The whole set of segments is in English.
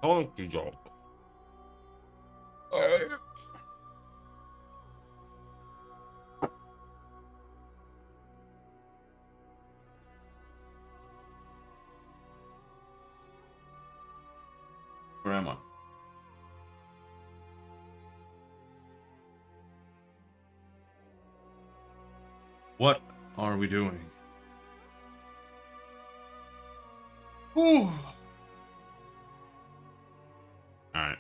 Honky dog. Where am I? What are we doing? Whew. Alright.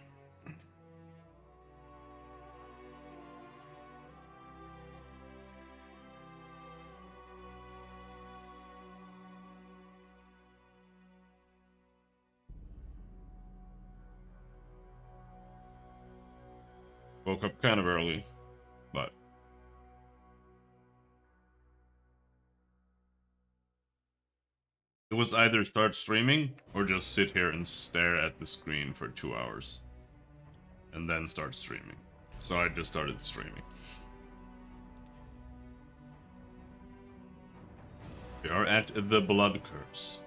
Woke up kind of early, but it was either start streaming or just sit here and stare at the screen for 2 hours and then start streaming. So I just started streaming. We are at the Blood Curse.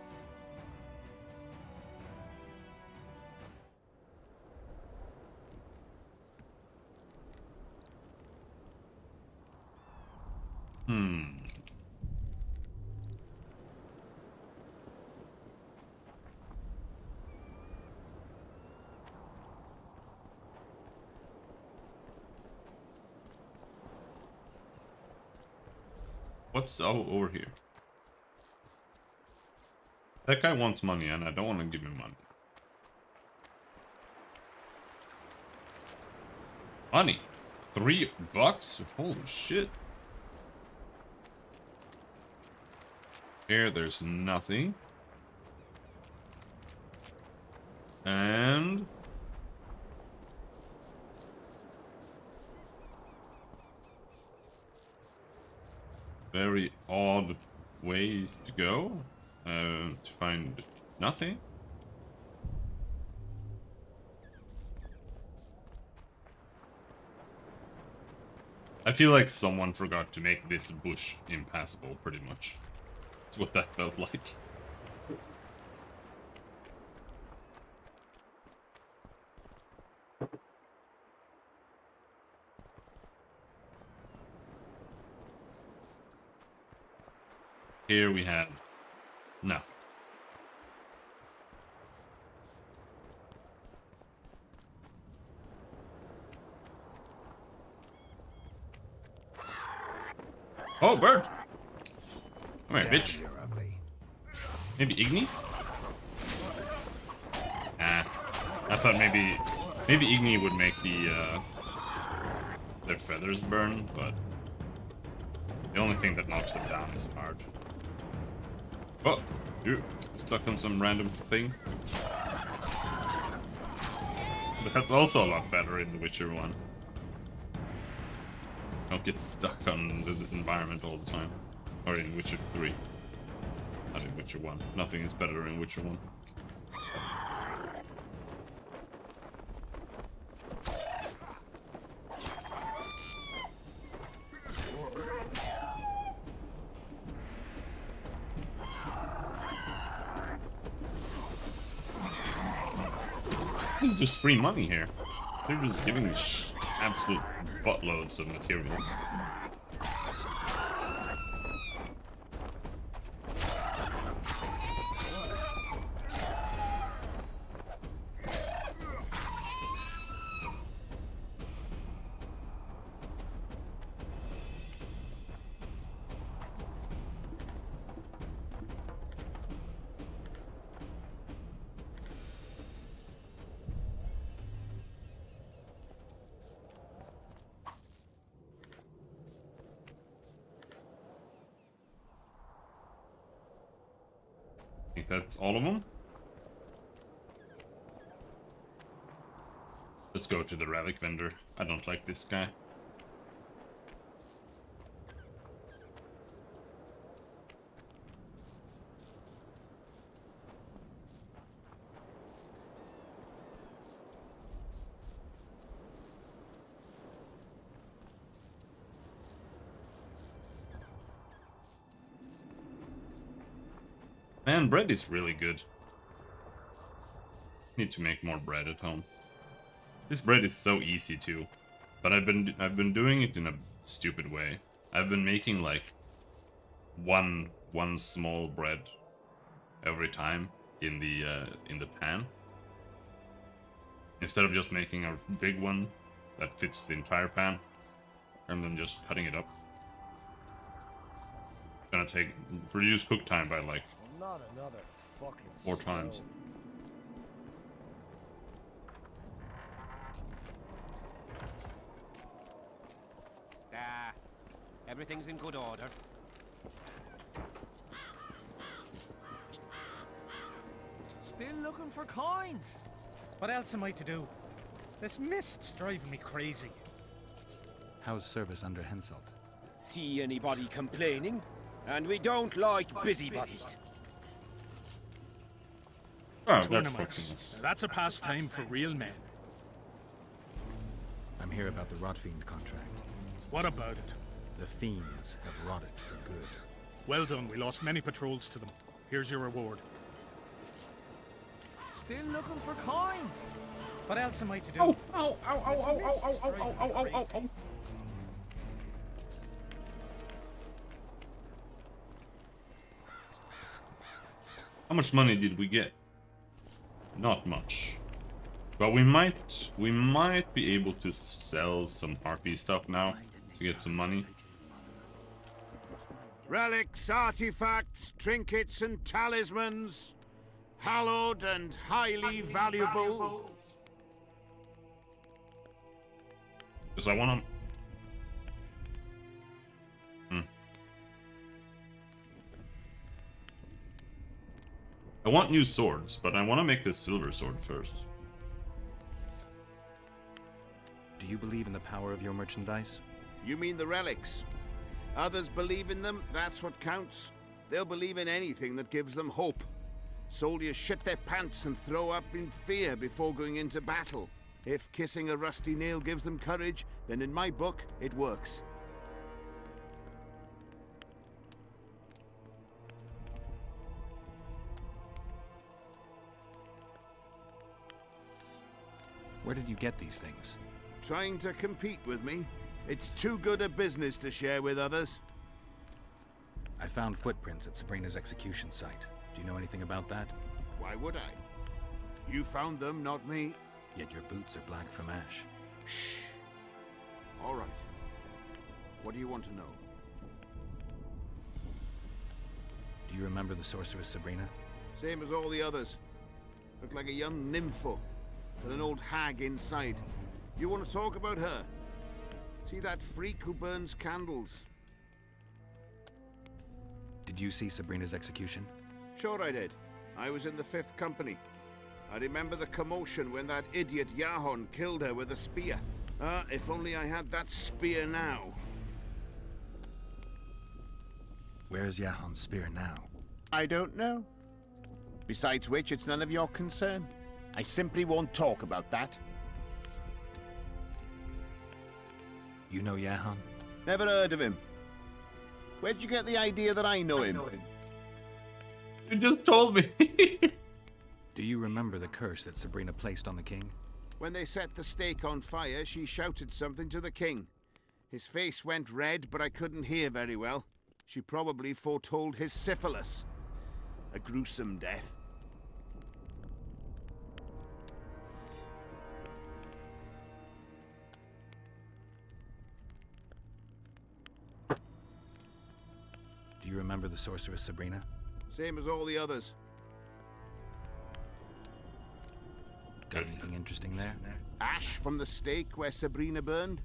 What's over here? That guy wants money and I don't want to give him money. Money? $3? Holy shit. Here, there's nothing. And... very odd way to go. To find nothing. I feel like someone forgot to make this bush impassable, pretty much. That's what that felt like. Here we have nothing. Oh, bird! Come here, bitch. Maybe Igni? Ah, I thought maybe Igni would make their feathers burn, but the only thing that knocks them down is hard. Oh, dude, stuck on some random thing. That's also a lot better in The Witcher 1. Don't get stuck on the environment all the time. Or in Witcher 3. Not in Witcher 1. Nothing is better in Witcher 1. This is just free money here. They're just giving me absolute buttloads of materials. I think that's all of them. Let's go to the relic vendor. I don't like this guy. Man, bread is really good. Need to make more bread at home. This bread is so easy too, but I've been doing it in a stupid way. I've been making like one small bread every time in the pan, instead of just making a big one that fits the entire pan and then just cutting it up. It's gonna reduce cook time by like Not another fucking 4 times. stone. Ah, everything's in good order. Still looking for coins. What else am I to do? This mist's driving me crazy. How's service under Henselt? See anybody complaining? And we don't like busybodies. Oh, that's Tournaments. That's a pastime for real men. I'm here about the Rotfiend contract. What about it? The fiends have rotted for good. Well done. We lost many patrols to them. Here's your reward. Still looking for coins. What else am I to do? Oh, ow, ow, ow, ow, ow, ow, ow, ow, ow, ow, ow, ow. How much money did we get? Not much. But we might be able to sell some harpy stuff now to get some money. Relics, artifacts, trinkets and talismans, hallowed and highly valuable. Because I want to... I want new swords, but I want to make this silver sword first. Do you believe in the power of your merchandise? You mean the relics? Others believe in them, that's what counts. They'll believe in anything that gives them hope. Soldiers shit their pants and throw up in fear before going into battle. If kissing a rusty nail gives them courage, then in my book, it works. Where did you get these things? Trying to compete with me? It's too good a business to share with others. I found footprints at Sabrina's execution site. Do you know anything about that? Why would I? You found them, not me. Yet your boots are black from ash. Shh. All right. What do you want to know? Do you remember the sorceress Sabrina? Same as all the others. Looked like a young nympho, with an old hag inside. You want to talk about her? See that freak who burns candles? Did you see Sabrina's execution? Sure I did. I was in the 5th Company. I remember the commotion when that idiot Yahon killed her with a spear. If only I had that spear now. Where is Yahon's spear now? I don't know. Besides which, it's none of your concern. I simply won't talk about that. You know Yahon? Never heard of him. Where'd you get the idea that I know him? You just told me. Do you remember the curse that Sabrina placed on the king? When they set the stake on fire, she shouted something to the king. His face went red, but I couldn't hear very well. She probably foretold his syphilis. A gruesome death. Do you remember the sorceress Sabrina? Same as all the others. Got anything interesting there? Ash from the stake where Sabrina burned.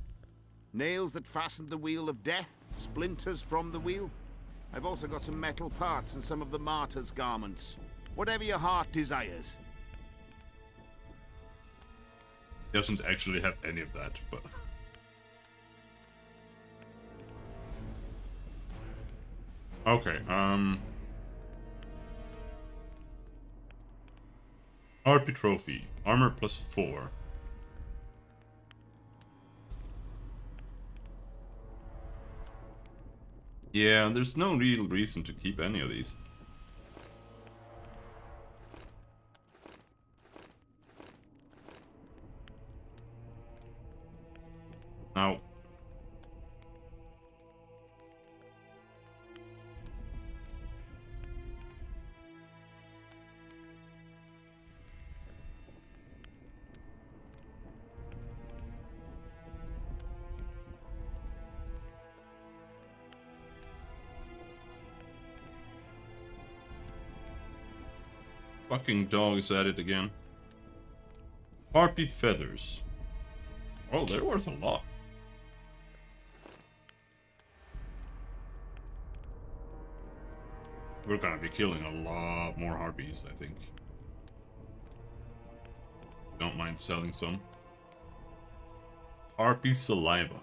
Nails that fastened the wheel of death. Splinters from the wheel. I've also got some metal parts and some of the martyr's garments. Whatever your heart desires. Doesn't actually have any of that, but... Okay, RP trophy. Armor +4. Yeah, there's no real reason to keep any of these. Now, fucking dog is at it again. Harpy feathers. Oh, they're worth a lot. We're gonna be killing a lot more harpies, I think. Don't mind selling some. Harpy saliva.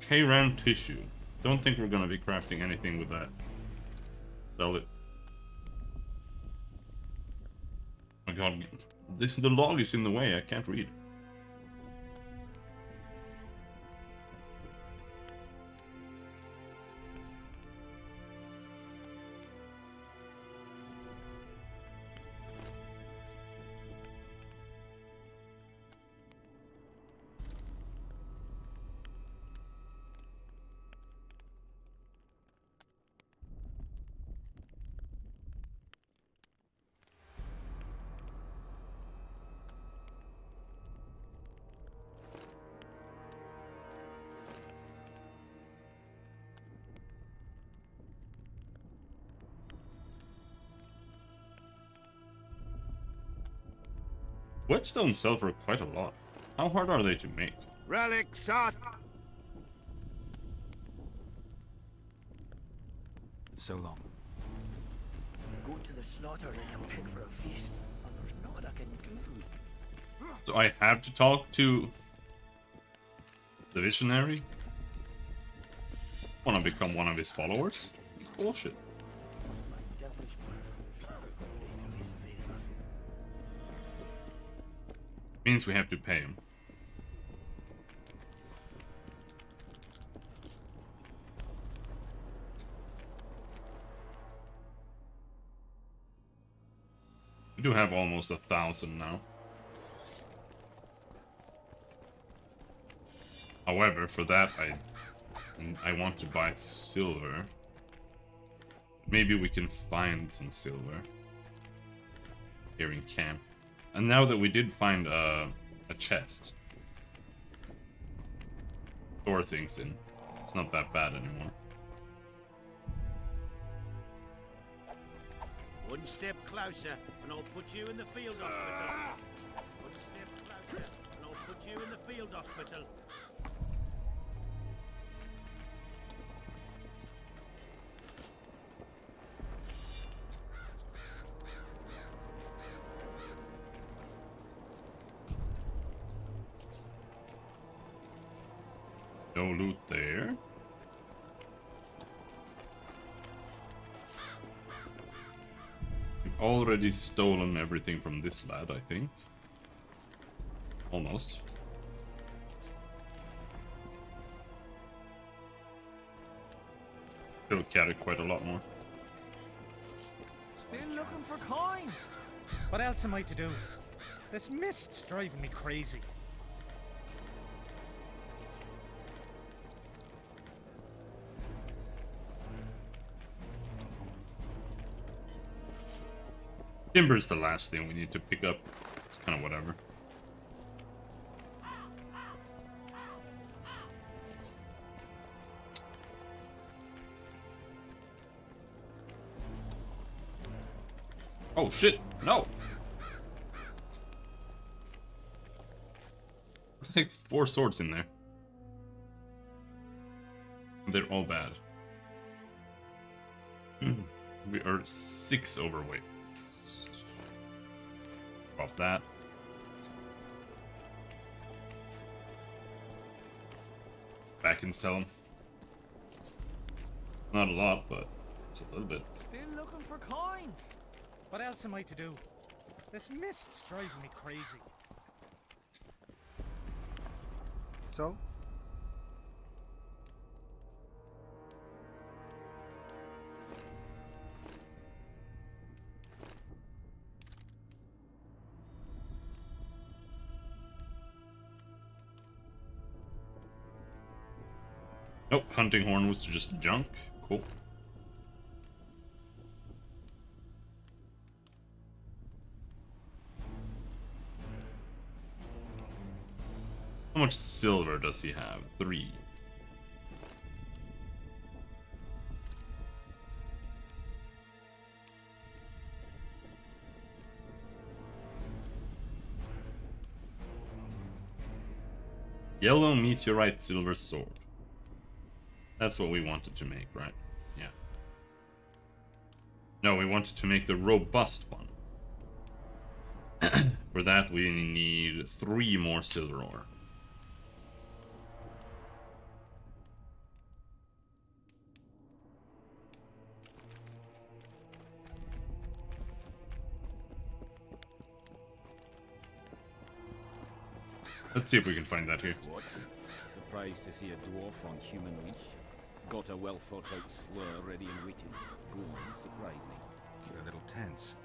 K-Ram tissue. Don't think we're gonna be crafting anything with that. Sell it. Oh my god, the log is in the way, I can't read. Whetstones sell for quite a lot. How hard are they to make? Relics are... So long. Go to the slaughter like a pig for a feast, and there's naught I can do. So I have to talk to the visionary? Wanna become one of his followers? Bullshit. My devilish plan through his veins. Means we have to pay him. We do have almost 1,000 now. However, for that I want to buy silver. Maybe we can find some silver here in camp. And now that we did find a chest, store things in, it's not that bad anymore. One step closer, and I'll put you in the field hospital. One step closer, and I'll put you in the field hospital. No loot there. We've already stolen everything from this lad, I think. Almost. Still carry quite a lot more. Still looking for coins. What else am I to do? This mist's driving me crazy. Timber's the last thing we need to pick up. It's kind of whatever. Oh shit, no! Like 4 swords in there. They're all bad. We are 6 overweight. Drop that. Back and sell them. Not a lot, but it's a little bit. Still looking for coins. What else am I to do? This mist's driving me crazy. So? Nope, hunting horn was just junk. Cool. How much silver does he have? 3. Yellow meteorite silver sword. That's what we wanted to make, right? Yeah. No, we wanted to make the robust one. For that, we need 3 more silver ore. Let's see if we can find that here. What? Surprised to see a dwarf on human leash? Got a well thought out slur ready and waiting. Go on, surprise me. You're a little tense.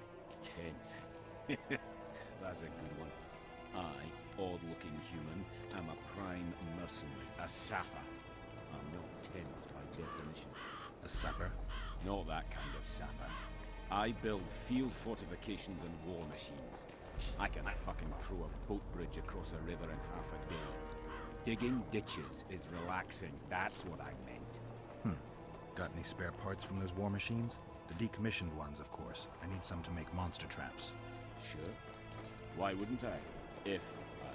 Tense. That's a good one. I, odd-looking human, am a prime mercenary, a sapper. I'm not tense by definition. A sapper? Not that kind of sapper. I build field fortifications and war machines. I can fucking throw a boat bridge across a river in half a day. Digging ditches is relaxing, that's what I meant. Got any spare parts from those war machines? The decommissioned ones, of course. I need some to make monster traps. Sure. Why wouldn't I? If I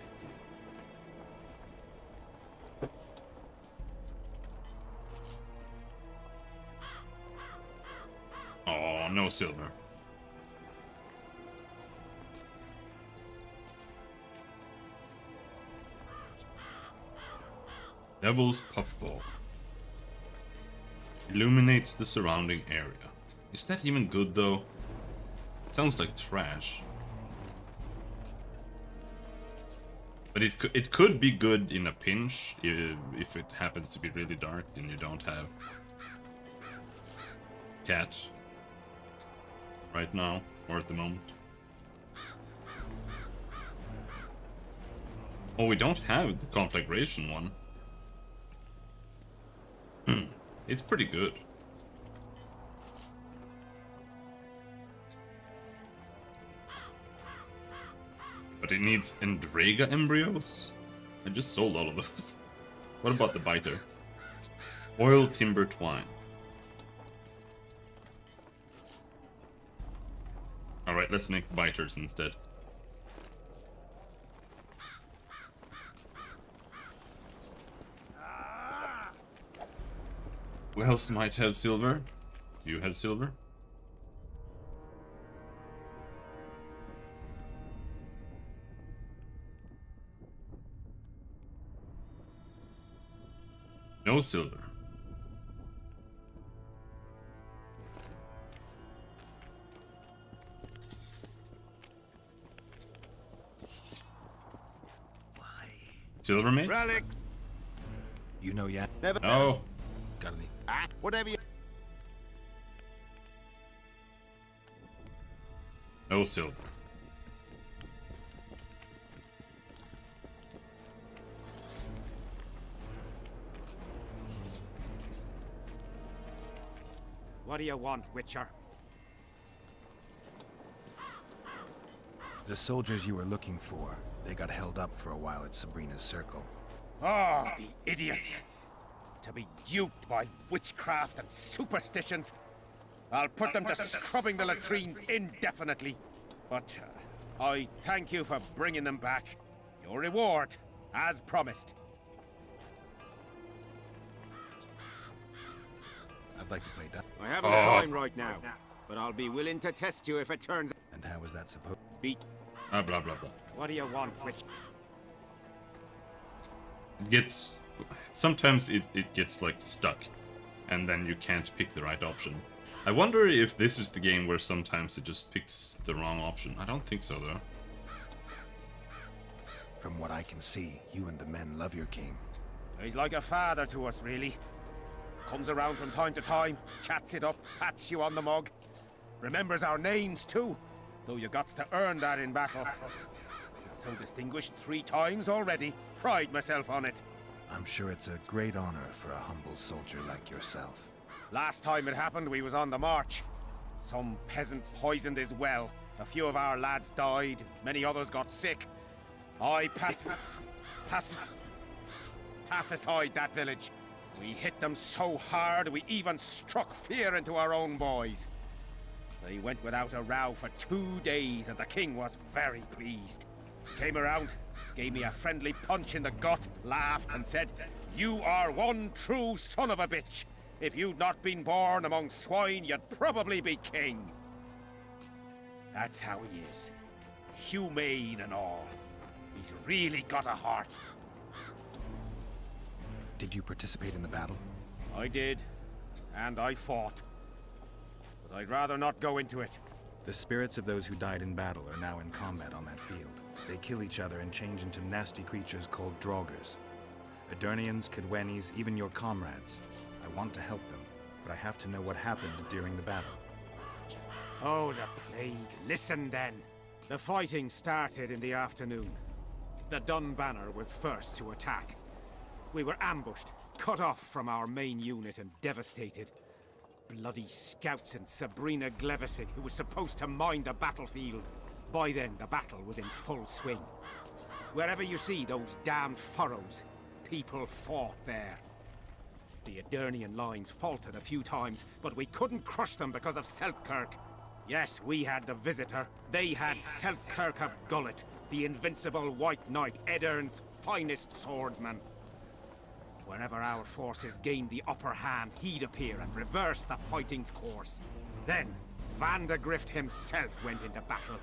do. Oh, no silver. Devil's Puffball. Illuminates the surrounding area. Is that even good though? Sounds like trash. But it could be good in a pinch if it happens to be really dark and you don't have cat right now or at the moment. Oh, we don't have the conflagration one. It's pretty good. But it needs Endrega embryos? I just sold all of those. What about the biter? Oil timber twine. Alright, let's make biters instead. Who else might have silver? Do you have silver? No silver. Silver mate? Relic! You know yet? Never. No. Got any? Ah, whatever you. No silver. What do you want, Witcher? The soldiers you were looking for, they got held up for a while at Sabrina's circle. Ah, the idiots! To be duped by witchcraft and superstitions. I'll put them to scrubbing the latrines indefinitely. But I thank you for bringing them back. Your reward, as promised. I'd like to play that. I haven't the time right now, but I'll be willing to test you if it turns. And how is that supposed? Beat. Blah blah blah. What do you want, Witch? It gets sometimes it gets like stuck, and then you can't pick the right option. I wonder if this is the game where sometimes it just picks the wrong option. I don't think so though. From what I can see, you and the men love your king. He's like a father to us, really. Comes around from time to time, chats it up, pats you on the mug. Remembers our names too, though you got to earn that in battle. It's so distinguished 3 times already. Pride myself on it. I'm sure it's a great honor for a humble soldier like yourself. Last time it happened, we was on the march. Some peasant poisoned his well. A few of our lads died, many others got sick. I pacified that village. We hit them so hard, we even struck fear into our own boys. They went without a row for 2 days, and the king was very pleased. Came around, gave me a friendly punch in the gut, laughed and said, "You are one true son of a bitch. If you'd not been born among swine, you'd probably be king." That's how he is. Humane and all. He's really got a heart. Did you participate in the battle? I did, and I fought. But I'd rather not go into it. The spirits of those who died in battle are now in combat on that field. They kill each other and change into nasty creatures called Draugrs. Edirnians, Kaedwenis, even your comrades. I want to help them, but I have to know what happened during the battle. Oh, the plague. Listen then. The fighting started in the afternoon. The Dun Banner was first to attack. We were ambushed, cut off from our main unit and devastated. Bloody scouts and Sabrina Glevisig, who was supposed to mind the battlefield. By then, the battle was in full swing. Wherever you see those damned furrows, people fought there. The Edirnian lines faltered a few times, but we couldn't crush them because of Selkirk. Yes, we had the Visitor. They had Selkirk of Gullet, the invincible White Knight, Edirn's finest swordsman. Wherever our forces gained the upper hand, he'd appear and reverse the fighting's course. Then, Vandegrift himself went into battle.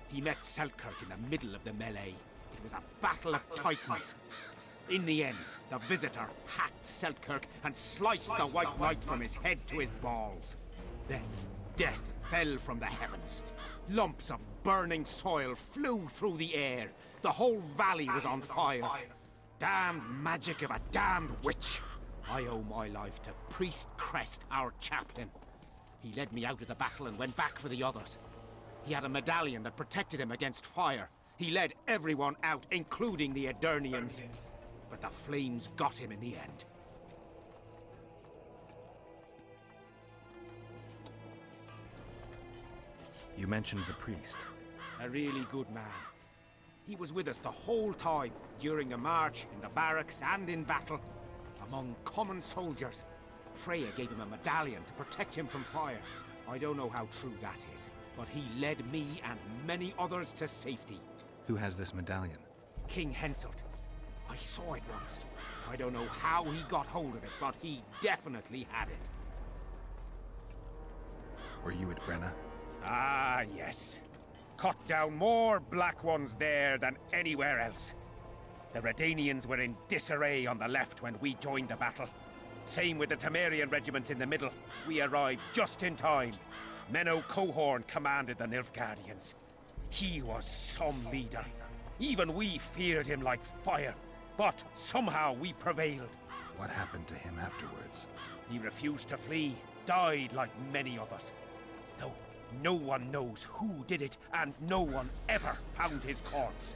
He met Selkirk in the middle of the melee. It was a battle of titans. In the end, the Visitor hacked Selkirk and sliced the White Knight from his head to his balls. Then, death fell from the heavens. Lumps of burning soil flew through the air. The whole valley was on fire. Damned magic of a damned witch. I owe my life to Priest Crest, our chaplain. He led me out of the battle and went back for the others. He had a medallion that protected him against fire. He led everyone out, including the Edirnians. But the flames got him in the end. You mentioned the priest. A really good man. He was with us the whole time, during the march, in the barracks, and in battle. Among common soldiers. Freya gave him a medallion to protect him from fire. I don't know how true that is, but he led me and many others to safety. Who has this medallion? King Henselt. I saw it once. I don't know how he got hold of it, but he definitely had it. Were you at Brenna? Ah, yes. Cut down more Black Ones there than anywhere else. The Redanians were in disarray on the left when we joined the battle. Same with the Temerian regiments in the middle. We arrived just in time. Menno Cohorn commanded the Nilfgaardians. He was some leader. Even we feared him like fire. But somehow we prevailed. What happened to him afterwards? He refused to flee, died like many others. Though no one knows who did it, and no one ever found his corpse.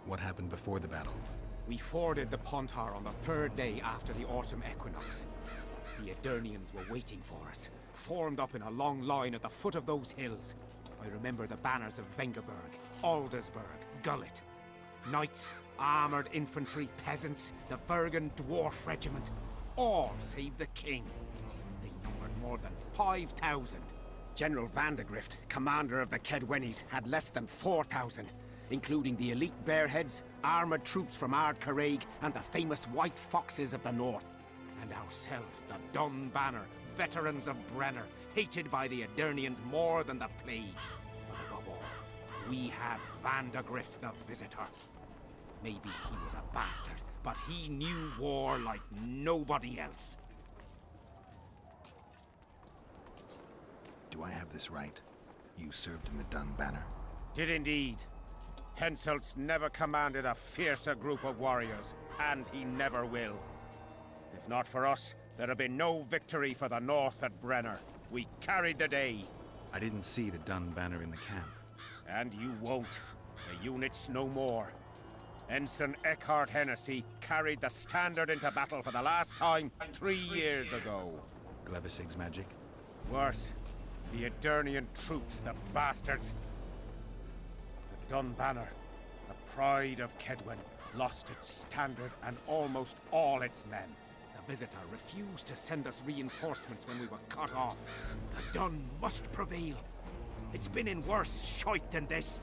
What happened before the battle? We forded the Pontar on the 3rd day after the autumn equinox. The Edirnians were waiting for us, formed up in a long line at the foot of those hills. I remember the banners of Vengerberg, Aldersburg, Gullet. Knights, armored infantry, peasants, the Vergen Dwarf Regiment. All save the king. They numbered more than 5,000. General Vandegrift, commander of the Kaedwenis, had less than 4,000. including the elite Bearheads, armored troops from Ard Caraig, and the famous White Foxes of the North. And ourselves, the Dun Banner, veterans of Brenner, hated by the Aedirnians more than the plague. But above all, we had Vandegrift the Visitor. Maybe he was a bastard, but he knew war like nobody else. Do I have this right? You served in the Dun Banner. Did indeed. Henselt's never commanded a fiercer group of warriors, and he never will. If not for us, there'd have been no victory for the North at Brenner. We carried the day. I didn't see the Dun Banner in the camp. And you won't. The unit's no more. Ensign Eckhart Hennessy carried the standard into battle for the last time 3 years ago. Glevisig's magic? Worse. The Aedirnian troops, the bastards. The Dun Banner, the pride of Kedwen, lost its standard and almost all its men. The Visitor refused to send us reinforcements when we were cut off. The Dun must prevail. It's been in worse shite than this.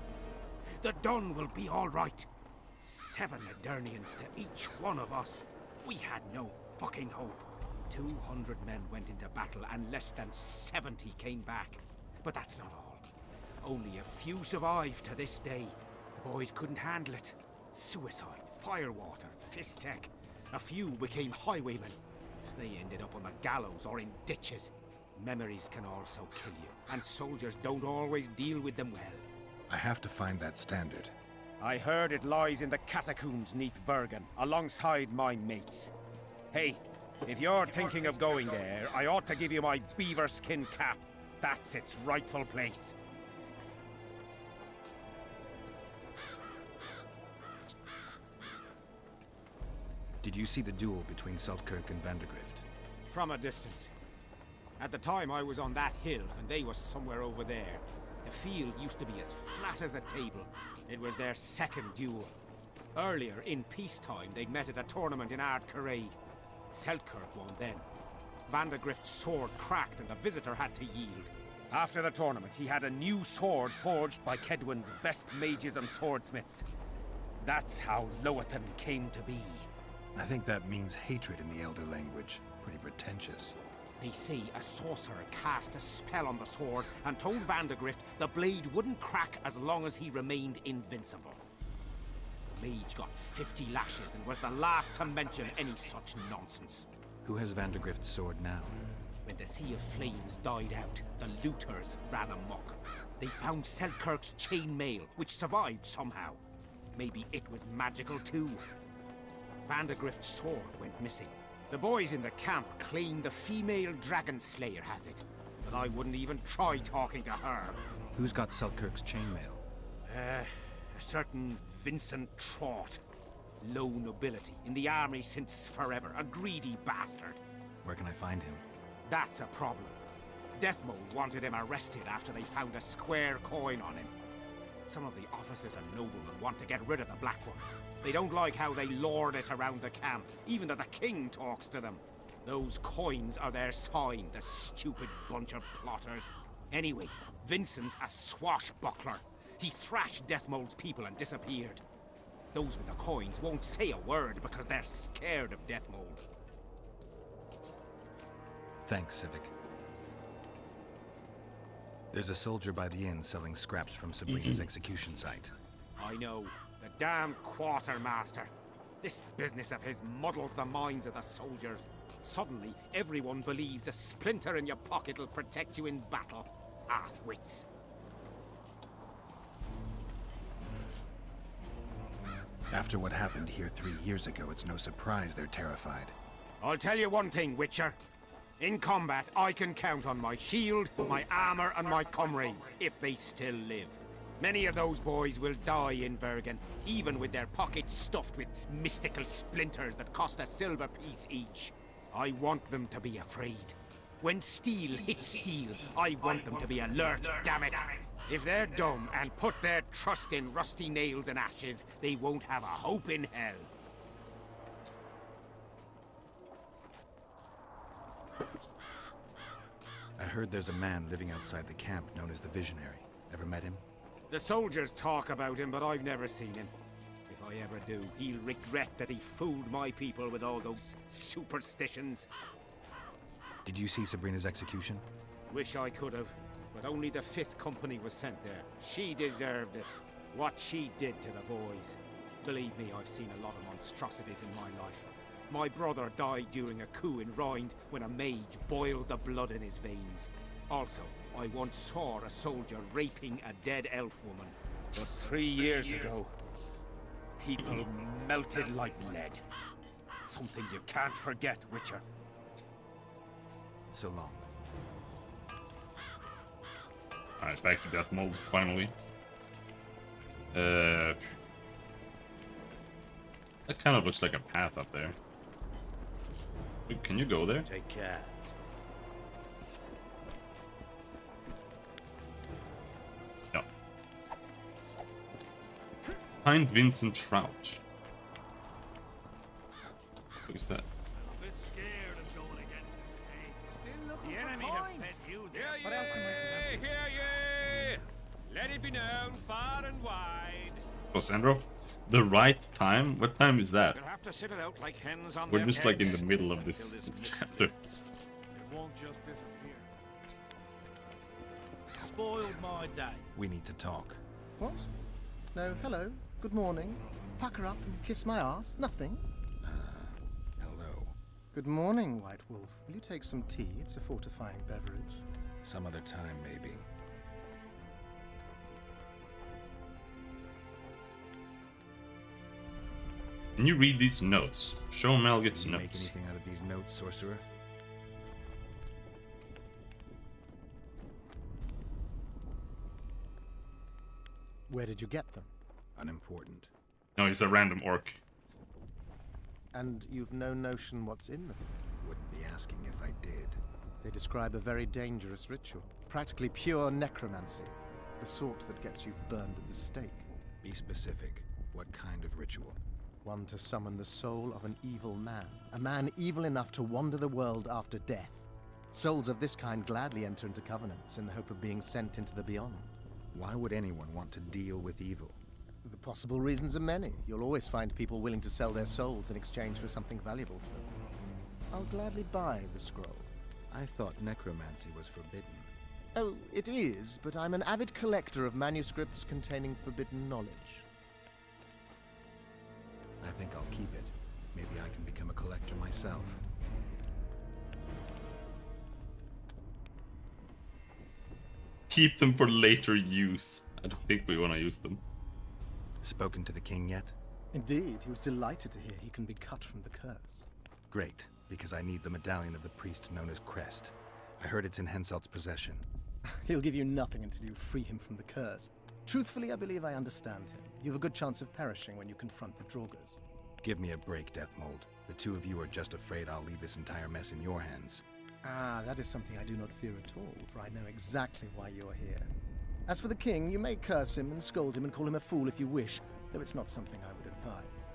The Dun will be all right. 7 Aedirnians to each one of us. We had no fucking hope. 200 men went into battle and less than 70 came back. But that's not all. Only a few survived to this day. The boys couldn't handle it. Suicide, firewater, fist tech. A few became highwaymen. They ended up on the gallows or in ditches. Memories can also kill you, and soldiers don't always deal with them well. I have to find that standard. I heard it lies in the catacombs neath Bergen, alongside my mates. Hey, if you're thinking of going there, I ought to give you my beaver skin cap. That's its rightful place. Did you see the duel between Seltkirk and Vandegrift? From a distance. At the time, I was on that hill, and they were somewhere over there. The field used to be as flat as a table. It was their second duel. Earlier, in peacetime, they'd met at a tournament in Ard Caraig. Seltkirk won then. Vandegrift's sword cracked, and the Visitor had to yield. After the tournament, he had a new sword forged by Kedwen's best mages and swordsmiths. That's how Loathan came to be. I think that means hatred in the Elder language. Pretty pretentious. They say a sorcerer cast a spell on the sword and told Vandegrift the blade wouldn't crack as long as he remained invincible. The mage got 50 lashes and was the last to mention any such nonsense. Who has Vandegrift's sword now? When the Sea of Flames died out, the looters ran amok. They found Selkirk's chainmail, which survived somehow. Maybe it was magical too. Vandegrift's sword went missing. The boys in the camp claim the female dragon slayer has it, but I wouldn't even try talking to her. Who's got Selkirk's chainmail? A certain Vincent Trott. Low nobility, in the army since forever, a greedy bastard. Where can I find him? That's a problem. Deathmold wanted him arrested after they found a square coin on him. Some of the officers and noblemen want to get rid of the Black Ones. They don't like how they lord it around the camp, even though the king talks to them. Those coins are their sign, the stupid bunch of plotters. Anyway, Vincent's a swashbuckler. He thrashed Deathmold's people and disappeared. Those with the coins won't say a word because they're scared of Deathmold. Thanks, Civic. There's a soldier by the inn selling scraps from Sabrina's execution site. I know. The damn quartermaster. This business of his muddles the minds of the soldiers. Suddenly, everyone believes a splinter in your pocket will protect you in battle. Half-wits. After what happened here 3 years ago, it's no surprise they're terrified. I'll tell you one thing, Witcher. In combat, I can count on my shield, my armor, and my comrades, if they still live. Many of those boys will die in Bergen, even with their pockets stuffed with mystical splinters that cost a silver piece each. I want them to be afraid. When steel hits steel, I want them to be alert, damn it! If they're dumb and put their trust in rusty nails and ashes, they won't have a hope in hell. I heard there's a man living outside the camp known as the Visionary. Ever met him? The soldiers talk about him, but I've never seen him. If I ever do, he'll regret that he fooled my people with all those superstitions. Did you see Sabrina's execution? Wish I could have, but only the 5th Company was sent there. She deserved it. What she did to the boys. Believe me, I've seen a lot of monstrosities in my life. My brother died during a coup in Rind when a mage boiled the blood in his veins. Also, I once saw a soldier raping a dead elf woman. But 3 years ago, people melted like lead. Something you can't forget, Witcher. So long. Alright, back to Death Mold, finally. That kind of looks like a path up there. Wait, can you go there? Take care. No. Find Vincent Trout. What is that? bit scared of going against the sea. Still looking The for enemy coins. have fed you What there. else am I gonna Hear ye! Let it be known far and wide. Oh, Sandro? The right time? What time is that? We'll have to sit it out like hens on We're them just like in eggs. the middle of this chapter. It won't just disappear. Spoiled my day. We need to talk. What? No, hello. Good morning. Pucker up and kiss my ass. Nothing. Hello. Good morning, White Wolf. Will you take some tea? It's a fortifying beverage. Some other time, maybe. Can you read these notes? Show Malgit's Did you make notes. anything out of these notes, sorcerer? Where did you get them? Unimportant. No, he's a random orc. And you've no notion what's in them. Wouldn't be asking if I did. They describe a very dangerous ritual. Practically pure necromancy. The sort that gets you burned at the stake. Be specific. What kind of ritual? One to summon the soul of an evil man. A man evil enough to wander the world after death. Souls of this kind gladly enter into covenants in the hope of being sent into the beyond. Why would anyone want to deal with evil? The possible reasons are many. You'll always find people willing to sell their souls in exchange for something valuable to them. I'll gladly buy the scroll. I thought necromancy was forbidden. Oh, it is, but I'm an avid collector of manuscripts containing forbidden knowledge. I think I'll keep it. Maybe I can become a collector myself. Keep them for later use. I don't think we want to use them. Spoken to the king yet? Indeed, he was delighted to hear he can be cut from the curse. Great, because I need the medallion of the priest known as Crest. I heard it's in Henselt's possession. He'll give you nothing until you free him from the curse. Truthfully, I believe I understand him. You have a good chance of perishing when you confront the Draugrs. Give me a break, Deathmold. The two of you are just afraid I'll leave this entire mess in your hands. Ah, that is something I do not fear at all, for I know exactly why you're here. As for the king, you may curse him and scold him and call him a fool if you wish, though it's not something I would advise.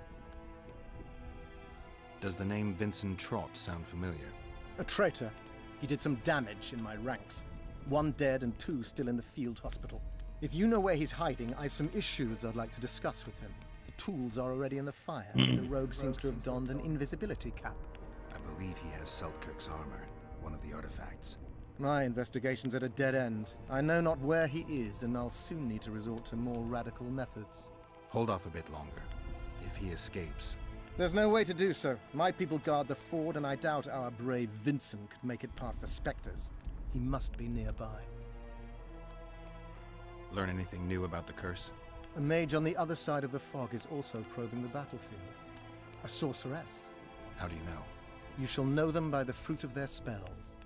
Does the name Vincent Trott sound familiar? A traitor. He did some damage in my ranks. 1 dead and 2 still in the field hospital. If you know where he's hiding, I've some issues I'd like to discuss with him. The tools are already in the fire, and the rogue seems to have donned an invisibility cap. I believe he has Seltkirk's armor, one of the artifacts. My investigation's at a dead end. I know not where he is, and I'll soon need to resort to more radical methods. Hold off a bit longer. If he escapes, There's no way to do so. My people guard the ford, and I doubt our brave Vincent could make it past the specters. He must be nearby. learn anything new about the curse? A mage on the other side of the fog is also probing the battlefield. A sorceress. How do you know? You shall know them by the fruit of their spells.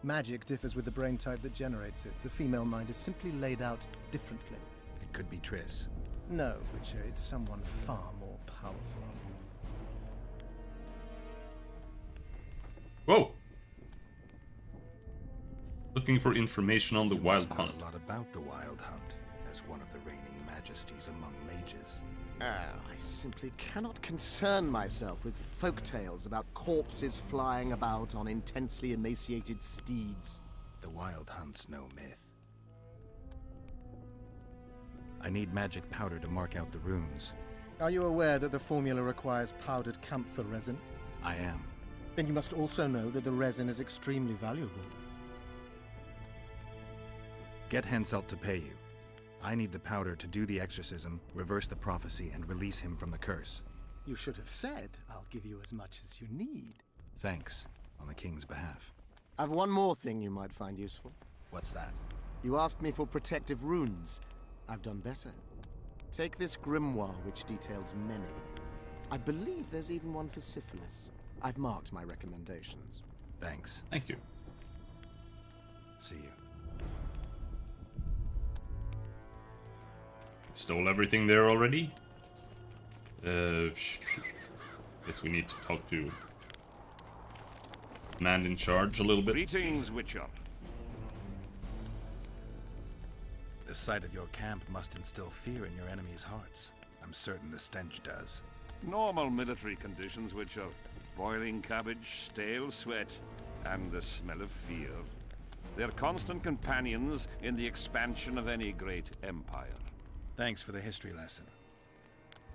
Magic differs with the brain type that generates it. The female mind is simply laid out differently. It could be Triss. No, Witcher, it's someone far more powerful. Whoa! Looking for information on the You wild must know hunt. a lot about the Wild Hunt, as one of the reigning majesties among mages. I simply cannot concern myself with folk tales about corpses flying about on intensely emaciated steeds. The Wild Hunt's no myth. I need magic powder to mark out the runes. Are you aware that the formula requires powdered camphor resin? I am. Then you must also know that the resin is extremely valuable. Get Henselt to pay you. I need the powder to do the exorcism, reverse the prophecy, and release him from the curse. You should have said, I'll give you as much as you need. Thanks, on the king's behalf. I've one more thing you might find useful. What's that? You asked me for protective runes. I've done better. Take this grimoire, which details many. I believe there's even one for syphilis. I've marked my recommendations. Thanks. Thank you. See you. Stole everything there already? Guess we need to talk to man in charge a little bit. Greetings, Witcher. The sight of your camp must instill fear in your enemies' hearts. I'm certain the stench does. Normal military conditions, Witcher. Boiling cabbage, stale sweat, and the smell of fear. They're constant companions in the expansion of any great empire. Thanks for the history lesson.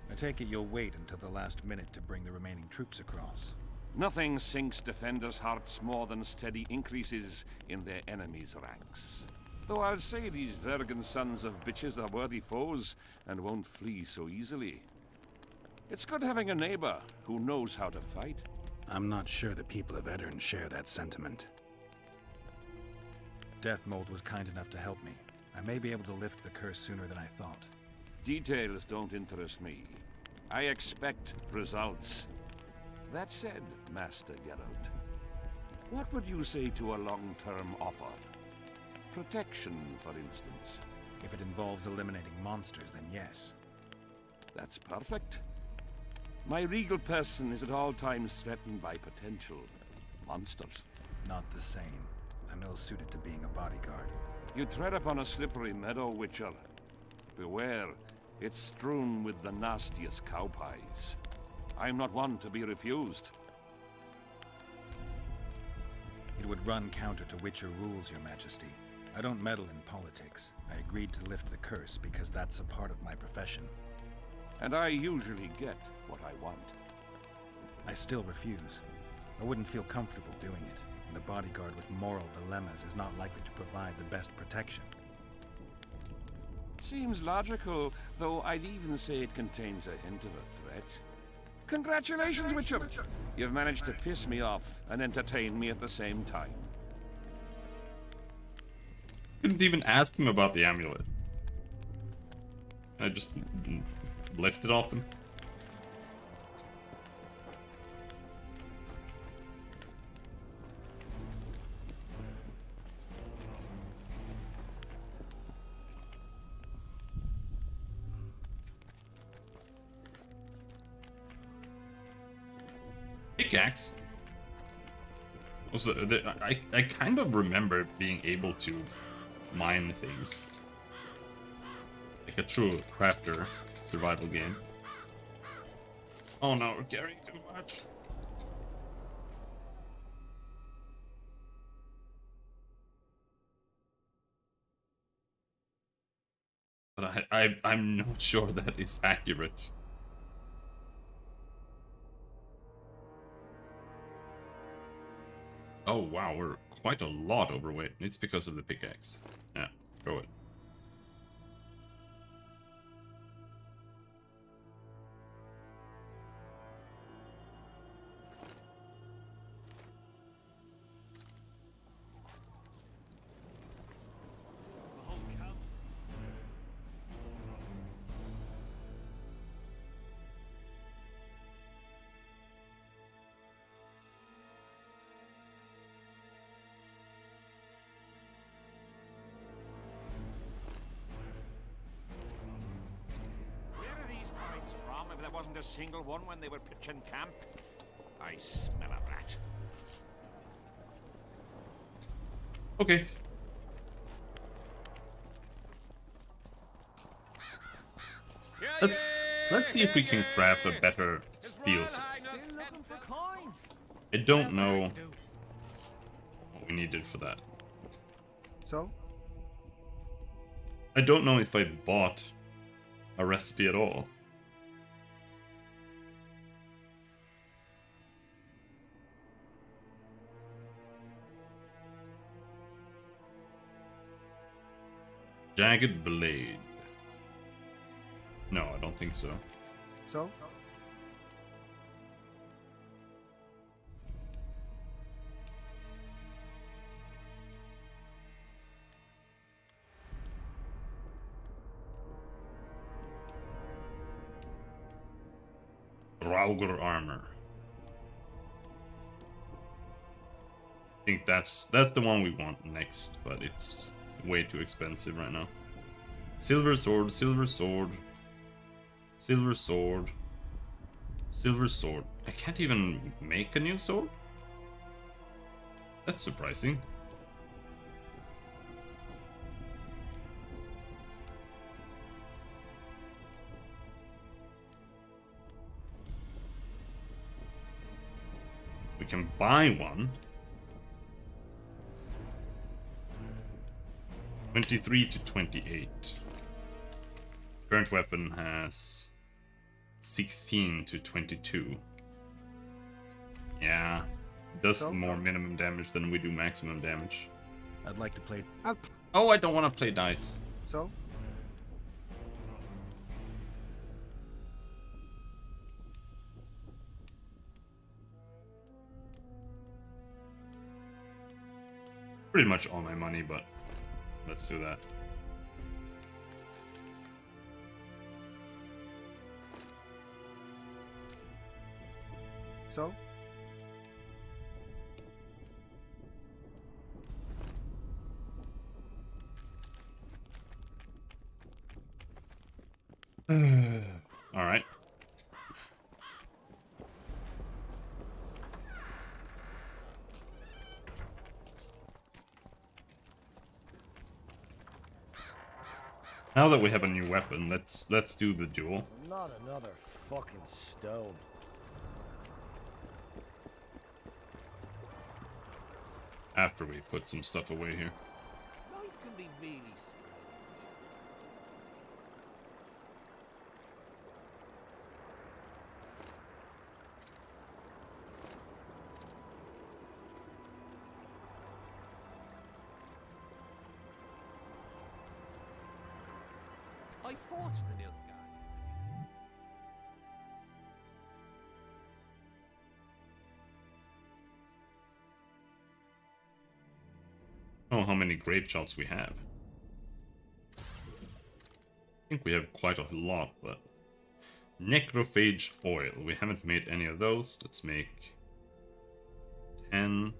I take it you'll wait until the last minute to bring the remaining troops across. Nothing sinks defenders' hearts more than steady increases in their enemies' ranks. Though I'll say these Vergen sons of bitches are worthy foes and won't flee so easily. It's good having a neighbor who knows how to fight. I'm not sure the people of Edirn share that sentiment. Deathmold was kind enough to help me. I may be able to lift the curse sooner than I thought. Details don't interest me. I expect results. That said, Master Geralt, what would you say to a long-term offer? Protection, for instance. If it involves eliminating monsters, then yes. That's perfect. My regal person is at all times threatened by potential monsters. Not the same. I'm ill-suited to being a bodyguard. You tread upon a slippery meadow, Witcher. Beware, it's strewn with the nastiest cow pies. I'm not one to be refused. It would run counter to Witcher rules, Your Majesty. I don't meddle in politics. I agreed to lift the curse because that's a part of my profession. And I usually get what I want. I still refuse. I wouldn't feel comfortable doing it, and the bodyguard with moral dilemmas is not likely to provide the best protection. Seems logical, though I'd even say it contains a hint of a threat. Congratulations, Witcher! You've managed to piss me off and entertain me at the same time. Couldn't even ask him about the amulet. I just left it off him. Pickaxe. Also, I kind of remember being able to mine things like a true crafter survival game. Oh no, we're carrying too much. But I'm not sure that is accurate. Oh wow, we're quite a lot overweight. It's because of the pickaxe. Yeah, throw it. Wasn't a single one when they were pitching camp. I smell a rat. Okay. Let's see if we can craft a better steel sword. I don't know what we needed for that. So? I don't know if I bought a recipe at all. Jagged blade. No, I don't think so. So? Draugr armor. I think that's the one we want next, but it's way too expensive right now. Silver sword, silver sword, silver sword, silver sword. I can't even make a new sword? That's surprising. We can buy one. 23 to 28. Current weapon has 16 to 22. Yeah, does more minimum damage than we do maximum damage. I'd like to play. Oh, I don't want to play dice. So? Pretty much all my money, but let's do that. So? All right. Now that we have a new weapon, let's do the duel. Not another fucking stone. After we put some stuff away here. Life can be really strange. I fought the Nilfgaard. Oh, how many grape shots we have. I think we have quite a lot, but... Necrophage oil. We haven't made any of those. Let's make 10.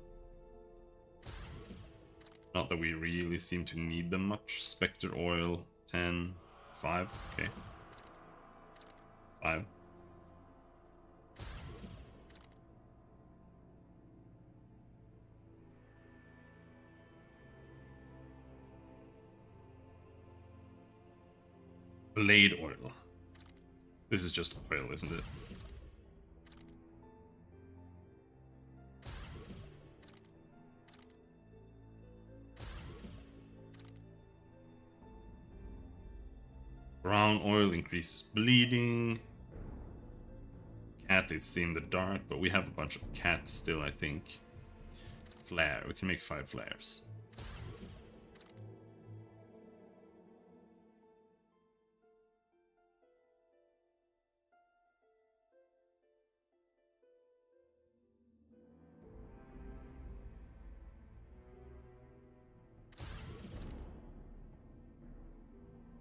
Not that we really seem to need them much. Spectre oil, 10. 5. Okay. 5. Blade oil. This is just oil, isn't it? Brown oil increases bleeding. Cat is in the dark, but we have a bunch of cats still, I think. Flare. We can make 5 flares.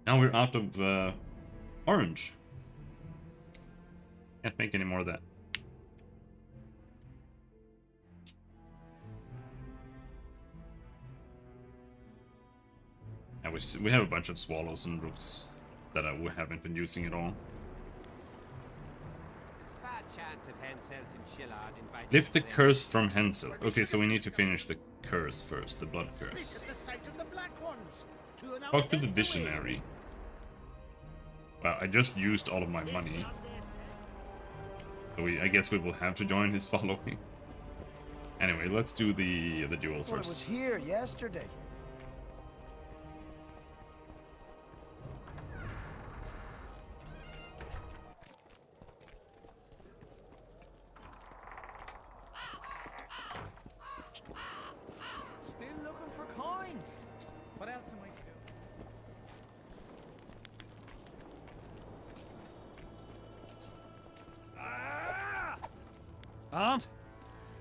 Now we're out of orange. Can't make any more of that. Yeah, we have a bunch of swallows and rooks that we haven't been using at all. Lift the curse from Hensel. Okay, so we need to finish the curse first, the blood curse. Talk to the visionary. Well, I just used all of my money. So I guess we will have to join his following. Anyway, let's do the duel first. I was here yesterday. And?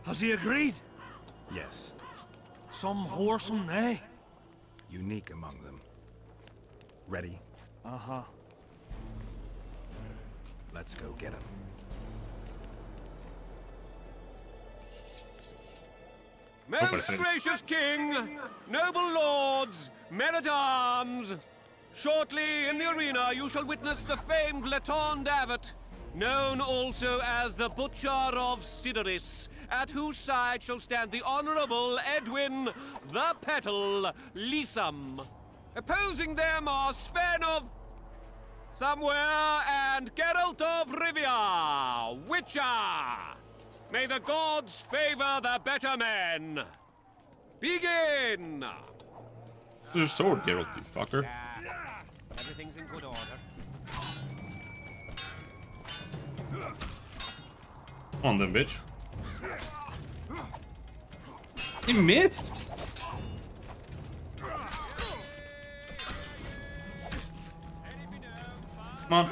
Has he agreed? Yes. Some whoresome, eh? Unique among them. Ready? Uh-huh. Let's go get him. Most gracious king, noble lords, men-at-arms, shortly in the arena you shall witness the famed Letond Abbot, known also as the Butcher of Sidoris, at whose side shall stand the Honourable Edwin the Petal Lysam. Opposing them are Sven of somewhere and Geralt of Rivia, Witcher. May the gods favor the better men. Begin! Your sword, Geralt, you fucker. Everything's in good order. Come on then, bitch. He missed! Come on.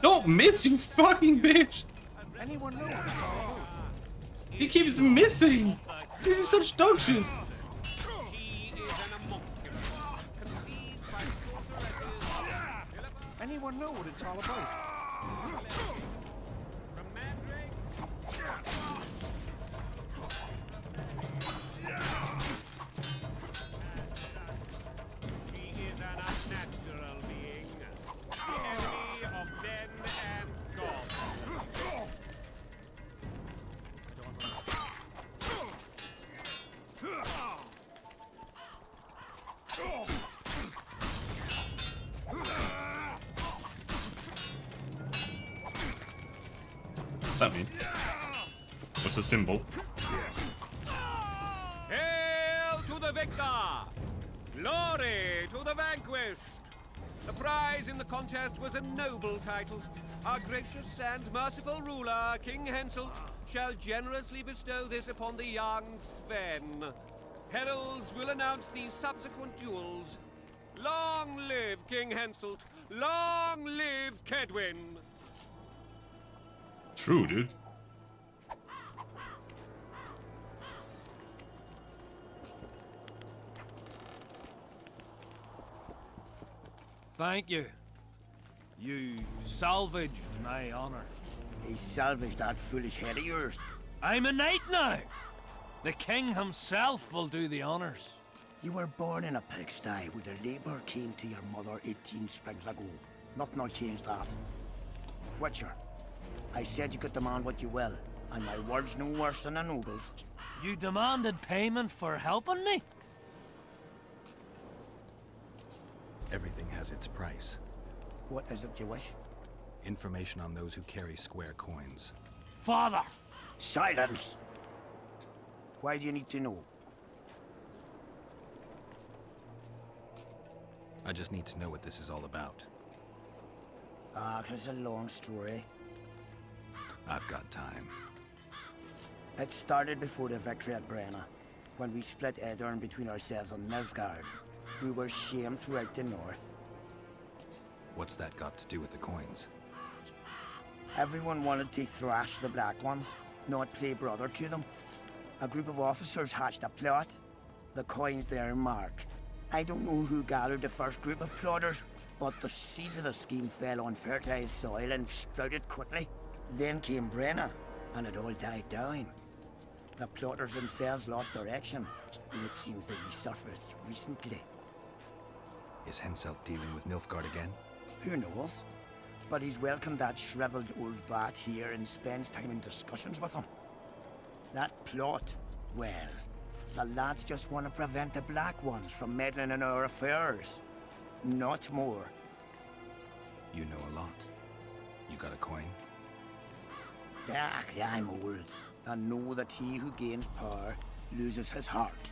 Don't miss, you fucking bitch! Anyone know? He keeps missing! This is such dog shit! Anyone know what it's all about? He is an unnatural being, the enemy of men and gods. What's that mean? What's the symbol? Hail to the victor! Glory to the vanquished! The prize in the contest was a noble title. Our gracious and merciful ruler, King Henselt, shall generously bestow this upon the young Sven. Heralds will announce the subsequent duels. Long live King Henselt! Long live Kedwin! True, dude. Thank you. You salvaged my honor. He salvaged that foolish head of yours. I'm a knight now. The king himself will do the honors. You were born in a pigsty with the labour came to your mother 18 springs ago. Nothing will change that. Witcher, I said you could demand what you will, and my word's no worse than a noble's. You demanded payment for helping me? Everything has its price. What is it you wish? Information on those who carry square coins. Father! Silence! Why do you need to know? I just need to know what this is all about. It's a long story. I've got time. It started before the victory at Brenna, when we split Aedirn between ourselves and Nilfgaard. We were shamed throughout the north. What's that got to do with the coins? Everyone wanted to thrash the Black Ones, not play brother to them. A group of officers hatched a plot. The coins their mark. I don't know who gathered the first group of plotters, but the seeds of the scheme fell on fertile soil and sprouted quickly. Then came Brenna, and it all died down. The plotters themselves lost direction, and it seems they resurfaced recently. Is Henselt dealing with Nilfgaard again? Who knows? But he's welcomed that shriveled old bat here and spends time in discussions with him. That plot, well, the lads just want to prevent the Black Ones from meddling in our affairs. Not more. You know a lot. You got a coin? I'm old, and know that he who gains power loses his heart.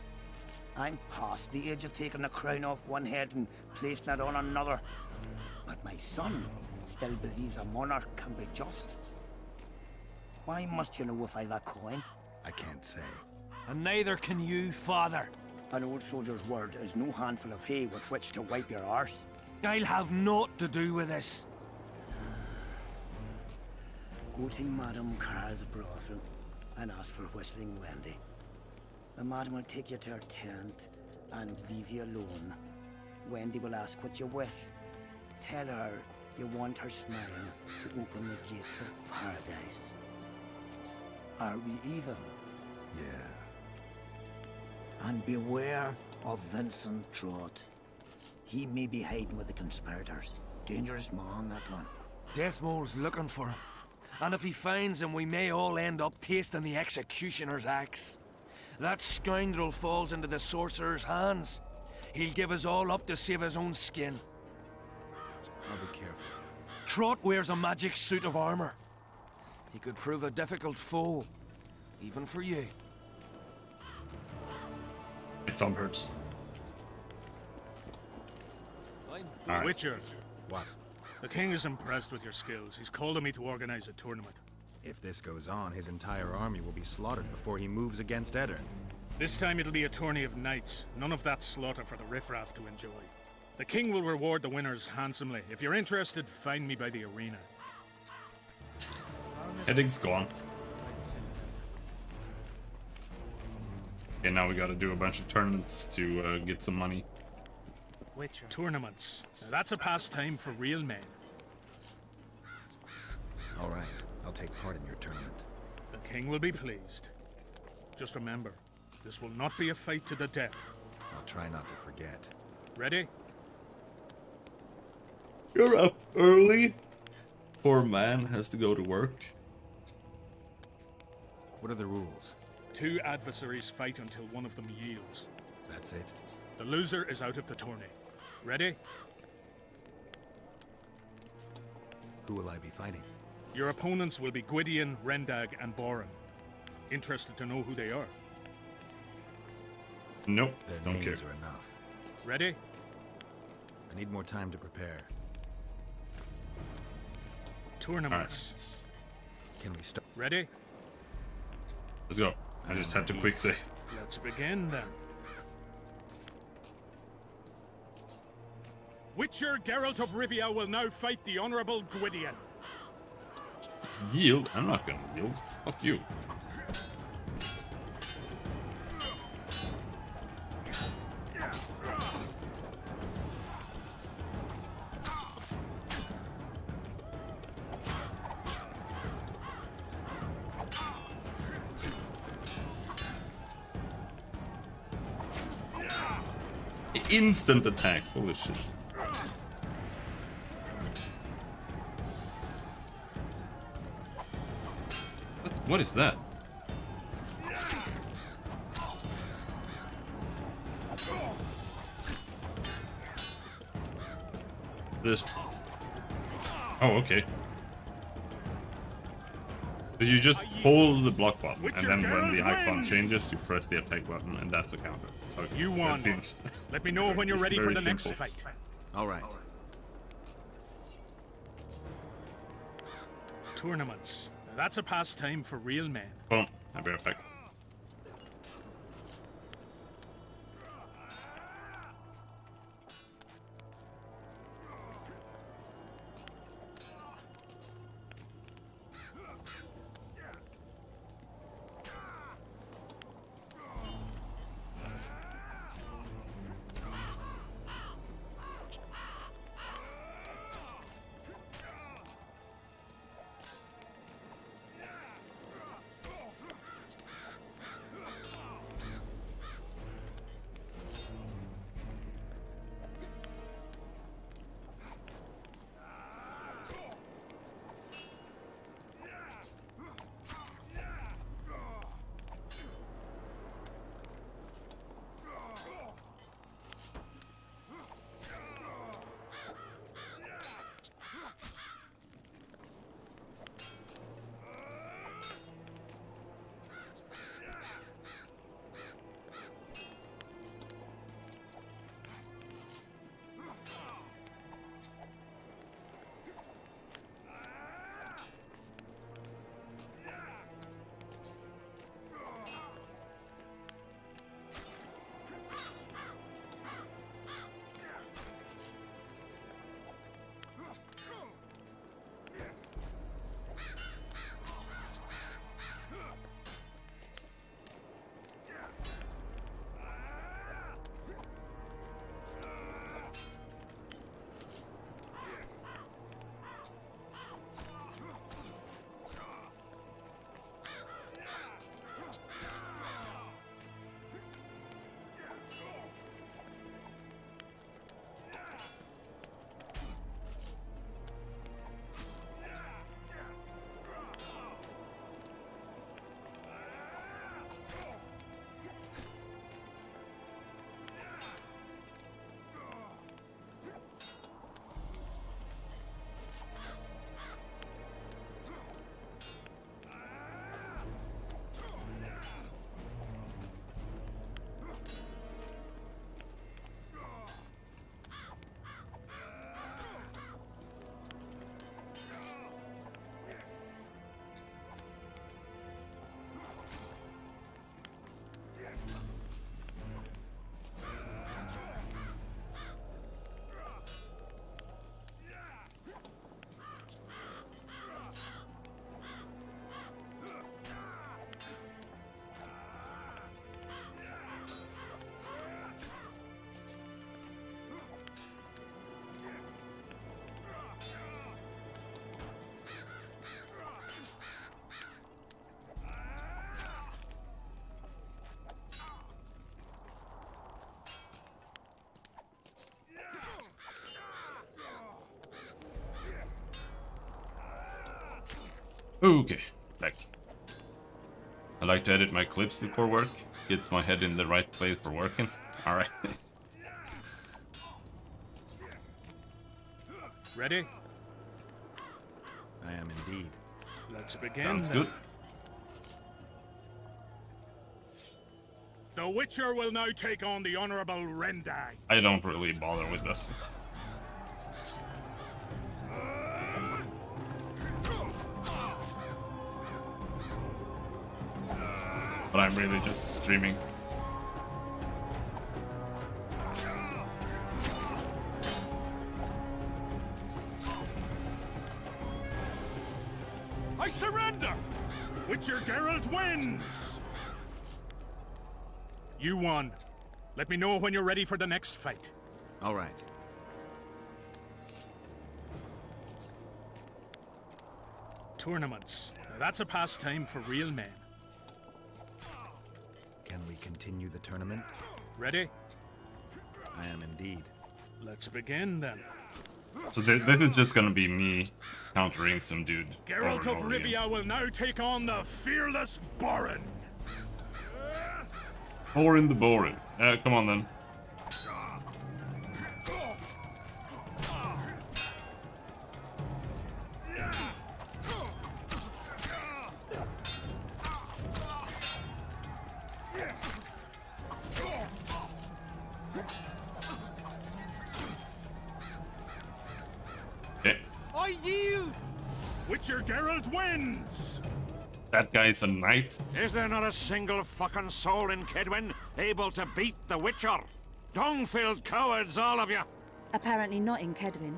I'm past the age of taking the crown off one head and placing it on another. But my son still believes a monarch can be just. Why must you know if I've a coin? I can't say. And neither can you, father. An old soldier's word is no handful of hay with which to wipe your arse. I'll have naught to do with this. Go to Madame Carl's brothel and ask for Whistling Wendy. The madam will take you to her tent and leave you alone. Wendy will ask what you wish. Tell her you want her smile to open the gates of paradise. Are we even? Yeah. And beware of Vincent Trott. He may be hiding with the conspirators. Dangerous man, that one. Deathmole's looking for him. And if he finds him, we may all end up tasting the executioner's axe. That scoundrel falls into the sorcerer's hands. He'll give us all up to save his own skin. I'll be careful. Trott wears a magic suit of armor. He could prove a difficult foe, even for you. My thumb hurts. Alright. Witcher, What? the king is impressed with your skills. He's called on me to organize a tournament. If this goes on, his entire army will be slaughtered before he moves against Eddard. This time it'll be a tourney of knights. None of that slaughter for the riffraff to enjoy. The king will reward the winners handsomely. If you're interested, find me by the arena. Headache's gone. Okay, now we gotta do a bunch of tournaments to get some money. Witcher. Tournaments. Now, that's a pastime for real men. All right, I'll take part in your tournament. The king will be pleased. Just remember, this will not be a fight to the death. I'll try not to forget. Ready? You're up early. Poor man has to go to work. What are the rules? 2 adversaries fight until one of them yields. That's it? The loser is out of the tourney. Ready? Who will I be fighting? Your opponents will be Gwydion, Rendag, and Boran. Interested to know who they are? Nope, Their don't names care. are enough. Ready? I need more time to prepare. Tournaments. Can we start? Ready? Let's go. I just had to quick say. Let's begin then. Witcher Geralt of Rivia will now fight the Honorable Gwydion. Yield? I'm not gonna yield. Fuck you. Instant attack. Holy shit. What is that? This. Oh, okay. So you just hold the block button, and then when the icon changes, you press the attack button, and that's a counter. Okay. You won. That seems Let me know when you're ready for very the next simple. fight. All right. Tournaments. Now, that's a pastime for real men. Boom. I'll be right back. Okay, back. I like to edit my clips before work. Gets my head in the right place for working. Alright. Ready? I am indeed. Let's begin. Sounds then. good. The Witcher will now take on the Honorable Rendai. I don't really bother with this. But I'm really just streaming. I surrender! Witcher Geralt wins! You won. Let me know when you're ready for the next fight. All right. Tournaments. Now that's a pastime for real men. Can we continue the tournament? Ready? I am indeed. Let's begin then. So this is just gonna be me countering some dude. Geralt over of and over again. Rivia will now take on the fearless Borin. Borin the Borin. Come on then. Okay. I yield! Witcher Geralt wins! That guy's a knight. Is there not a single fucking soul in Kedwen able to beat the Witcher? Dung-filled cowards, all of you! Apparently not in Kedwin.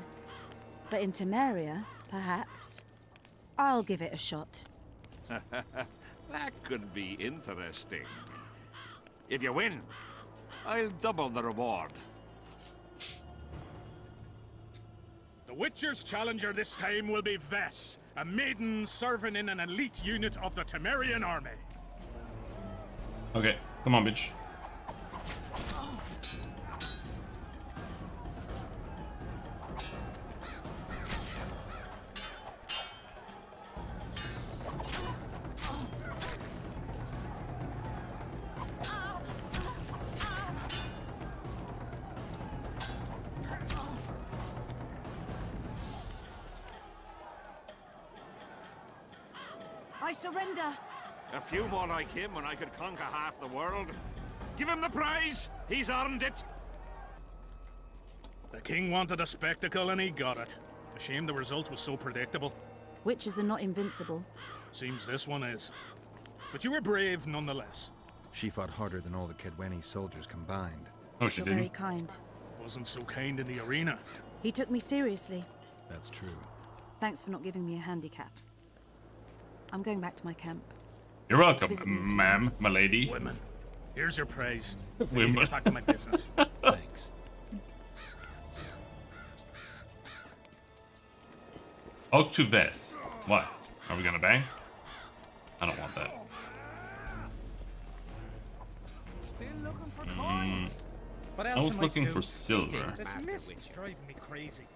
But in Temeria, perhaps. I'll give it a shot. That could be interesting. If you win, I'll double the reward. The Witcher's challenger this time will be Vess, a maiden serving in an elite unit of the Temerian army. Okay, come on, bitch. I surrender! A few more like him and I could conquer half the world. Give him the prize! He's earned it! The king wanted a spectacle and he got it. A shame the result was so predictable. Witches are not invincible. Seems this one is. But you were brave nonetheless. She fought harder than all the Kedweni soldiers combined. Oh, she You're didn't. very kind. Wasn't so kind in the arena. He took me seriously. That's true. Thanks for not giving me a handicap. I'm going back to my camp. You're welcome, ma'am, my lady. Women. Here's your praise. I need to Women. get back to my business. Thanks. Talk to Vess. What? Are we gonna bang? I don't want that. Still looking for coins. What I else was am looking to for do? silver. This mist's driving me crazy.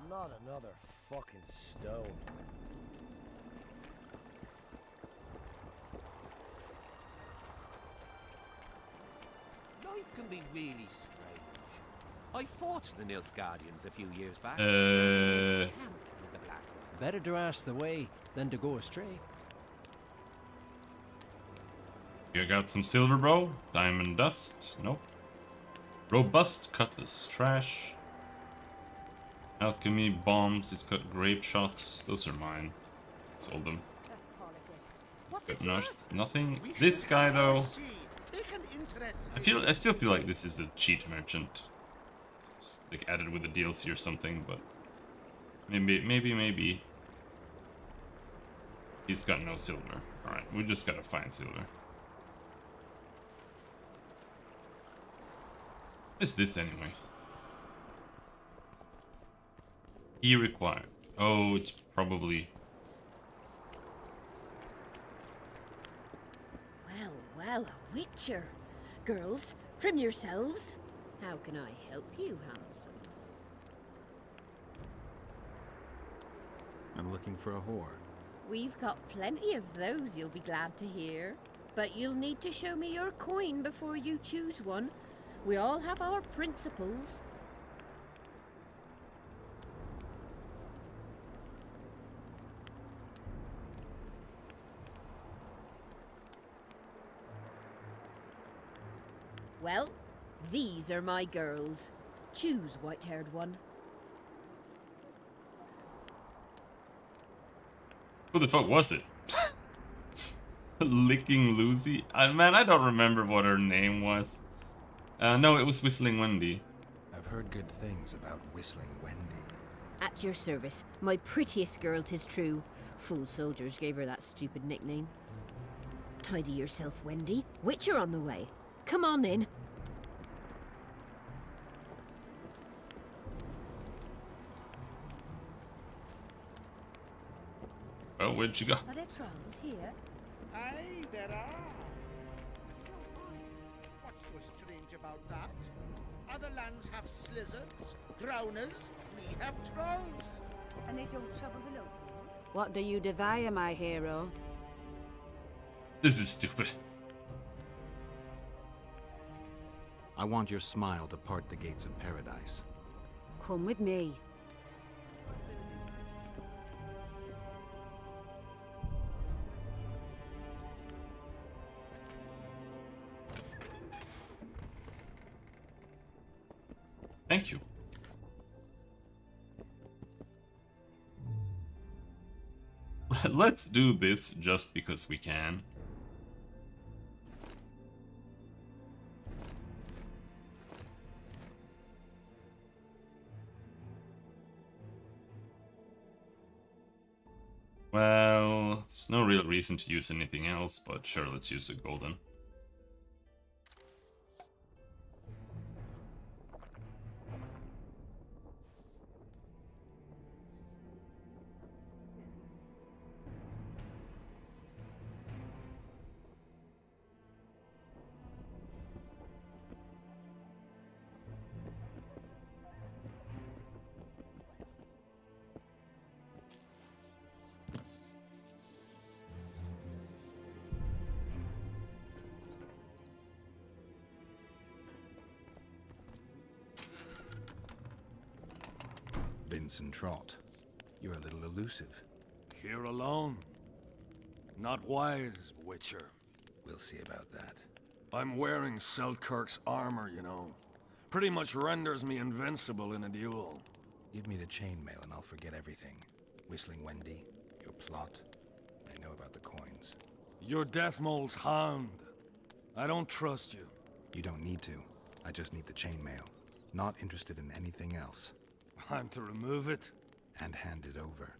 Not another fucking stone. Life can be really strange. I fought the Nilfgaardians a few years back. Better to ask the way than to go astray. You got some silver, bro? Diamond dust? Nope. Robust cutlass. Trash. Alchemy bombs. It's got grape shots. Those are mine. Sold them. Got nothing. This guy though. I still feel like this is a cheat merchant. It's like added with the DLC or something, but maybe. He's got no silver. Alright, we just gotta find silver. What is this anyway? Key required. Oh, it's probably... Well, Well, a witcher. Girls, trim yourselves. How can I help you, handsome? I'm looking for a whore. We've got plenty of those, you'll be glad to hear. But you'll need to show me your coin before you choose one. We all have our principles. Well, these are my girls. Choose, white-haired one. Who the fuck was it? Licking Lucy? Man, I don't remember what her name was. No, it was Whistling Wendy. I've heard good things about Whistling Wendy. At your service, my prettiest girl, 'tis true. Fool soldiers gave her that stupid nickname. Tidy yourself, Wendy. Witcher on the way. Come on in. Oh, where'd she go? Are there trolls here? Aye, there are. What's so strange about that? Other lands have slizzards, drowners, we have trolls. And they don't trouble the locals? What do you desire, my hero? This is stupid. I want your smile to part the gates of paradise. Come with me. Thank you. Let's do this just because we can. Well, there's no real reason to use anything else, but sure, let's use a golden. Vincent Trott, you're a little elusive. Here alone. Not wise, Witcher. We'll see about that. I'm wearing Selkirk's armor, you know. Pretty much renders me invincible in a duel. Give me the chainmail and I'll forget everything. Whistling Wendy, your plot. I know about the coins. You're Deathmole's hound. I don't trust you. You don't need to. I just need the chainmail. Not interested in anything else. I'm to remove it? And hand it over.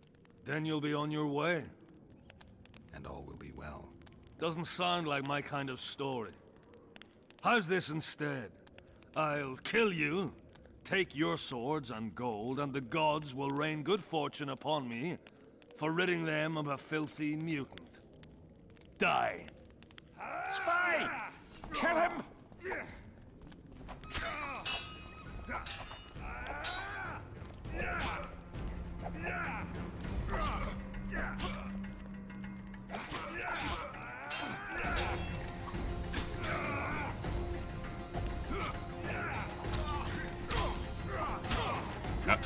Then you'll be on your way. And all will be well. Doesn't sound like my kind of story. How's this instead? I'll kill you, take your swords and gold, and the gods will rain good fortune upon me for ridding them of a filthy mutant. Die. Spy! Kill him!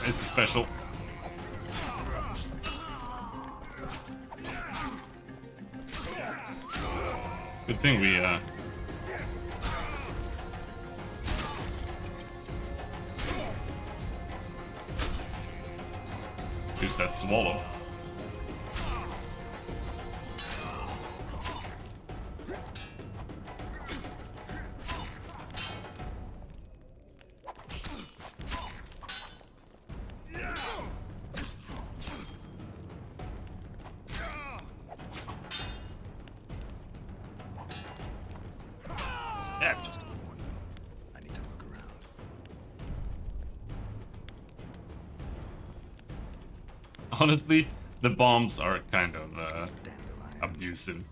This is special. Good thing we use that swallow. Just a warning. I need to look around. Honestly, the bombs are kind of abusive.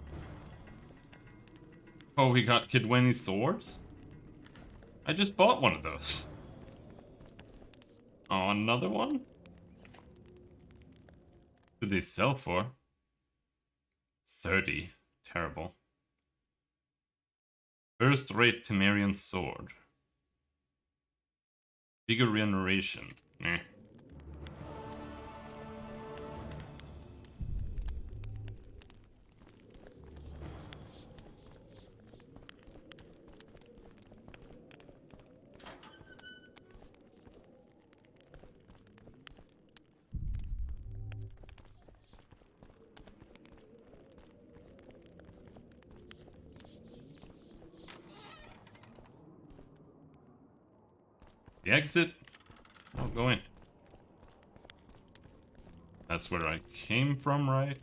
Oh, we got Kidweni's swords? I just bought one of those. Oh, another one? What did they sell for? 30. Terrible. First-rate Temerian sword. Bigger regeneration. Eh. The exit? I'll go in. That's where I came from, right?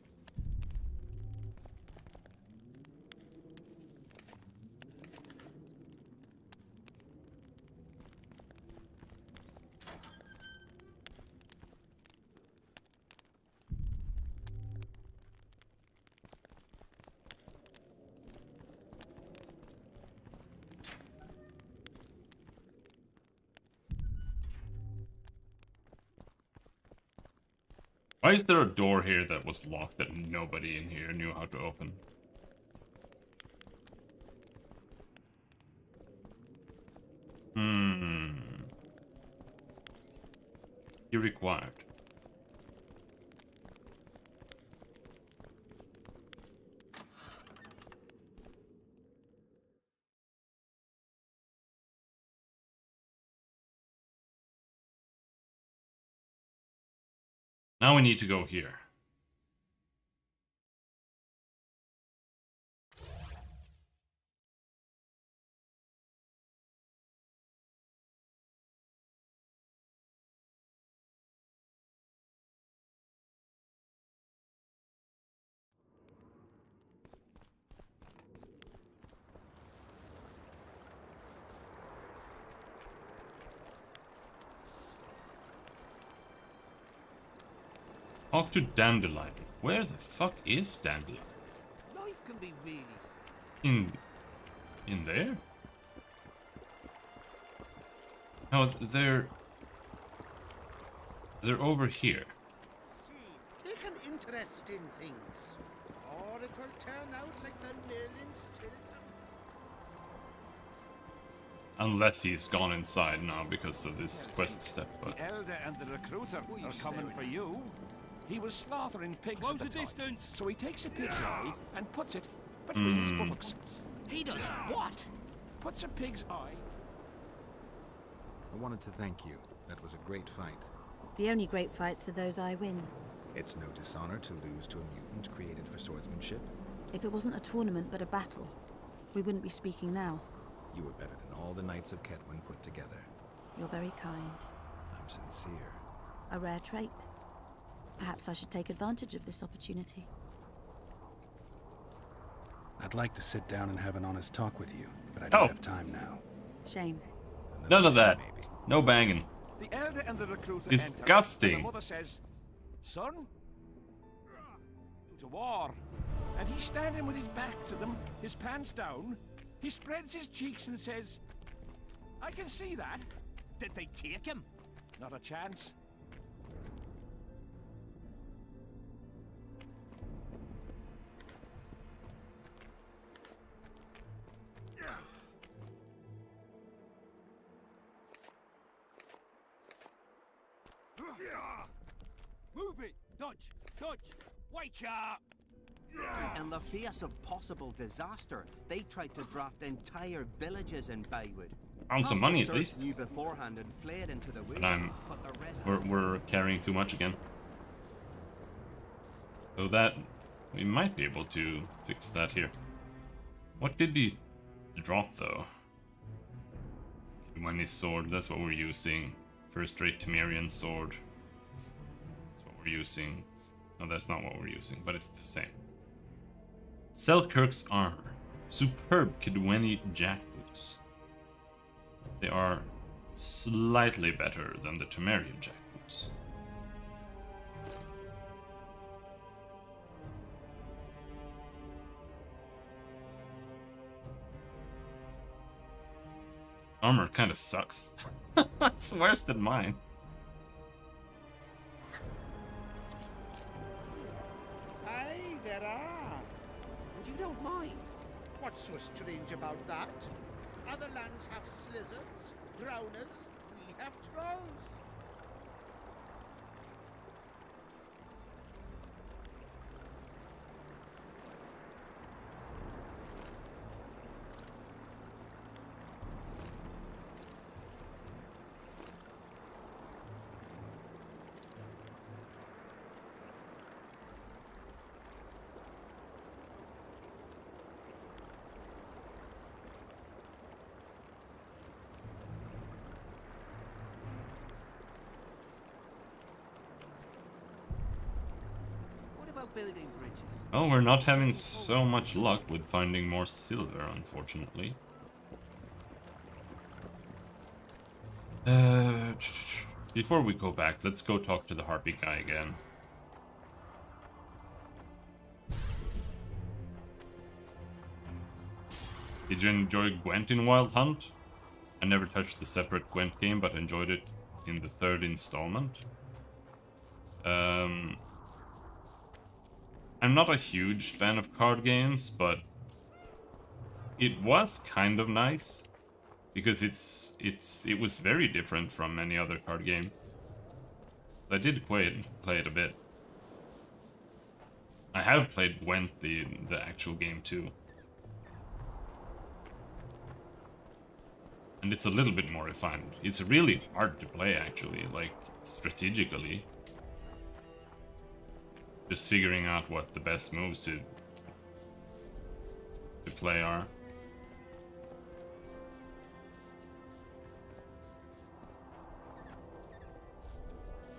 Why is there a door here that was locked that nobody in here knew how to open? Key required. Now we need to go here. Talk to Dandelion. Where the fuck is Dandelion? Life can be really... In there? No, they're over here. Take an interest in things, or it will turn out like the millions till it Unless he's gone inside now because of this quest step, but... The elder and the recruiter are coming for you. He was slaughtering pigs at the time, so he takes a pig's eye and puts it between his buttocks. He does what? Puts a pig's eye. I wanted to thank you. That was a great fight. The only great fights are those I win. It's no dishonor to lose to a mutant created for swordsmanship. If it wasn't a tournament but a battle, we wouldn't be speaking now. You were better than all the Knights of Kedwen put together. You're very kind. I'm sincere. A rare trait. Perhaps I should take advantage of this opportunity. I'd like to sit down and have an honest talk with you, but I don't have time now. Shame. None of that. No banging. The elder and the recruiter Disgusting. enter, and the mother says, "Son, to war." And he's standing with his back to them, his pants down. He spreads his cheeks and says, "I can see that." Did they take him? Not a chance. Move it! Dodge! Dodge! Wake up! In the face of possible disaster, they tried to draft entire villages in Baywood. Found some money at least. Knew beforehand and fled into the woods, And but the rest we're carrying too much again. So that we might be able to fix that here. What did he drop though? Kidweni's sword, that's what we're using. First-rate Temerian sword. That's what we're using. No, that's not what we're using, but it's the same. Selkirk's armor. Superb Kidweni jackboots. They are slightly better than the Temerian jackboots. Armor kind of sucks. It's worse than mine. Aye, there are. And you don't mind. What's so strange about that? Other lands have slizzards, drowners, we have trolls. Building bridges. Oh, we're not having so much luck with finding more silver, unfortunately. Before we go back, let's go talk to the Harpy guy again. Did you enjoy Gwent in Wild Hunt? I never touched the separate Gwent game, but enjoyed it in the 3rd installment. I'm not a huge fan of card games, but it was kind of nice because it was very different from any other card game. I did play it a bit. I have played Gwent, the actual game too. And it's a little bit more refined. It's really hard to play actually, like strategically. Just figuring out what the best moves to play are.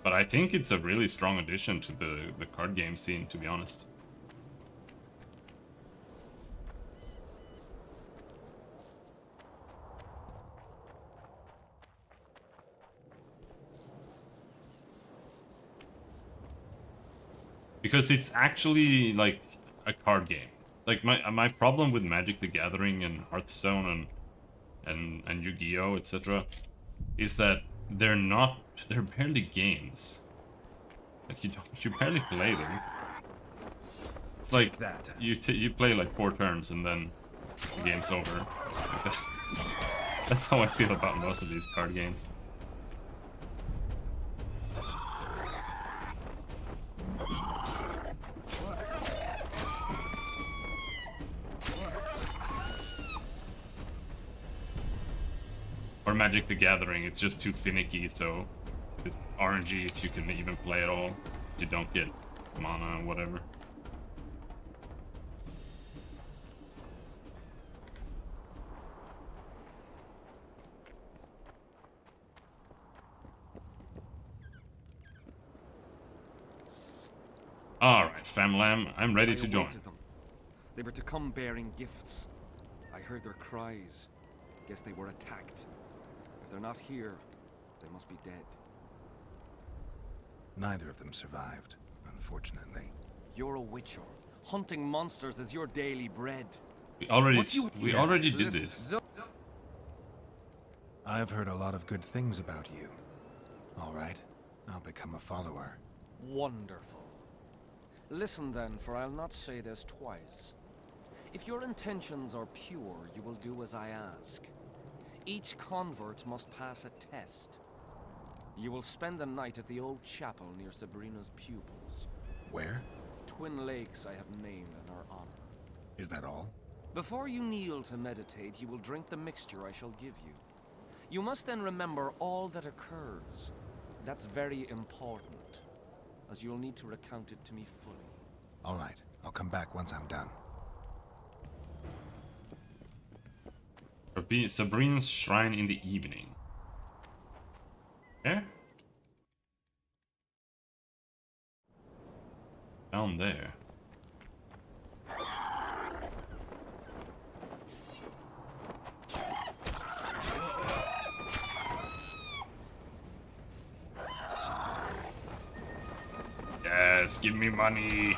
But I think it's a really strong addition to the card game scene, to be honest. Because it's actually like a card game. Like my problem with Magic the Gathering and Hearthstone and Yu-Gi-Oh, etc. is that they're barely games. Like you barely play them. It's like that. You play like 4 turns and then the game's over. Like that. That's how I feel about most of these card games. Or Magic the Gathering, it's just too finicky, so it's RNG if you can even play at all. If you don't get mana or whatever. Alright, Famlam, I'm ready to join. Them. They were to come bearing gifts. I heard their cries. Guess they were attacked. If they're not here, they must be dead. Neither of them survived, unfortunately. You're a witcher. Hunting monsters is your daily bread. We already did this. I've heard a lot of good things about you. All right, I'll become a follower. Wonderful. Listen then, for I'll not say this twice. If your intentions are pure, you will do as I ask. Each convert must pass a test. You will spend the night at the old chapel near Sabrina's pupils. Where? Twin Lakes I have named in her honor. Is that all? Before you kneel to meditate, you will drink the mixture I shall give you. You must then remember all that occurs. That's very important, as you'll need to recount it to me fully. All right, I'll come back once I'm done. Sabrina's Shrine in the evening. Where? Down there. Yes, give me money.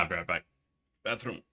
I'll be right back. Bathroom.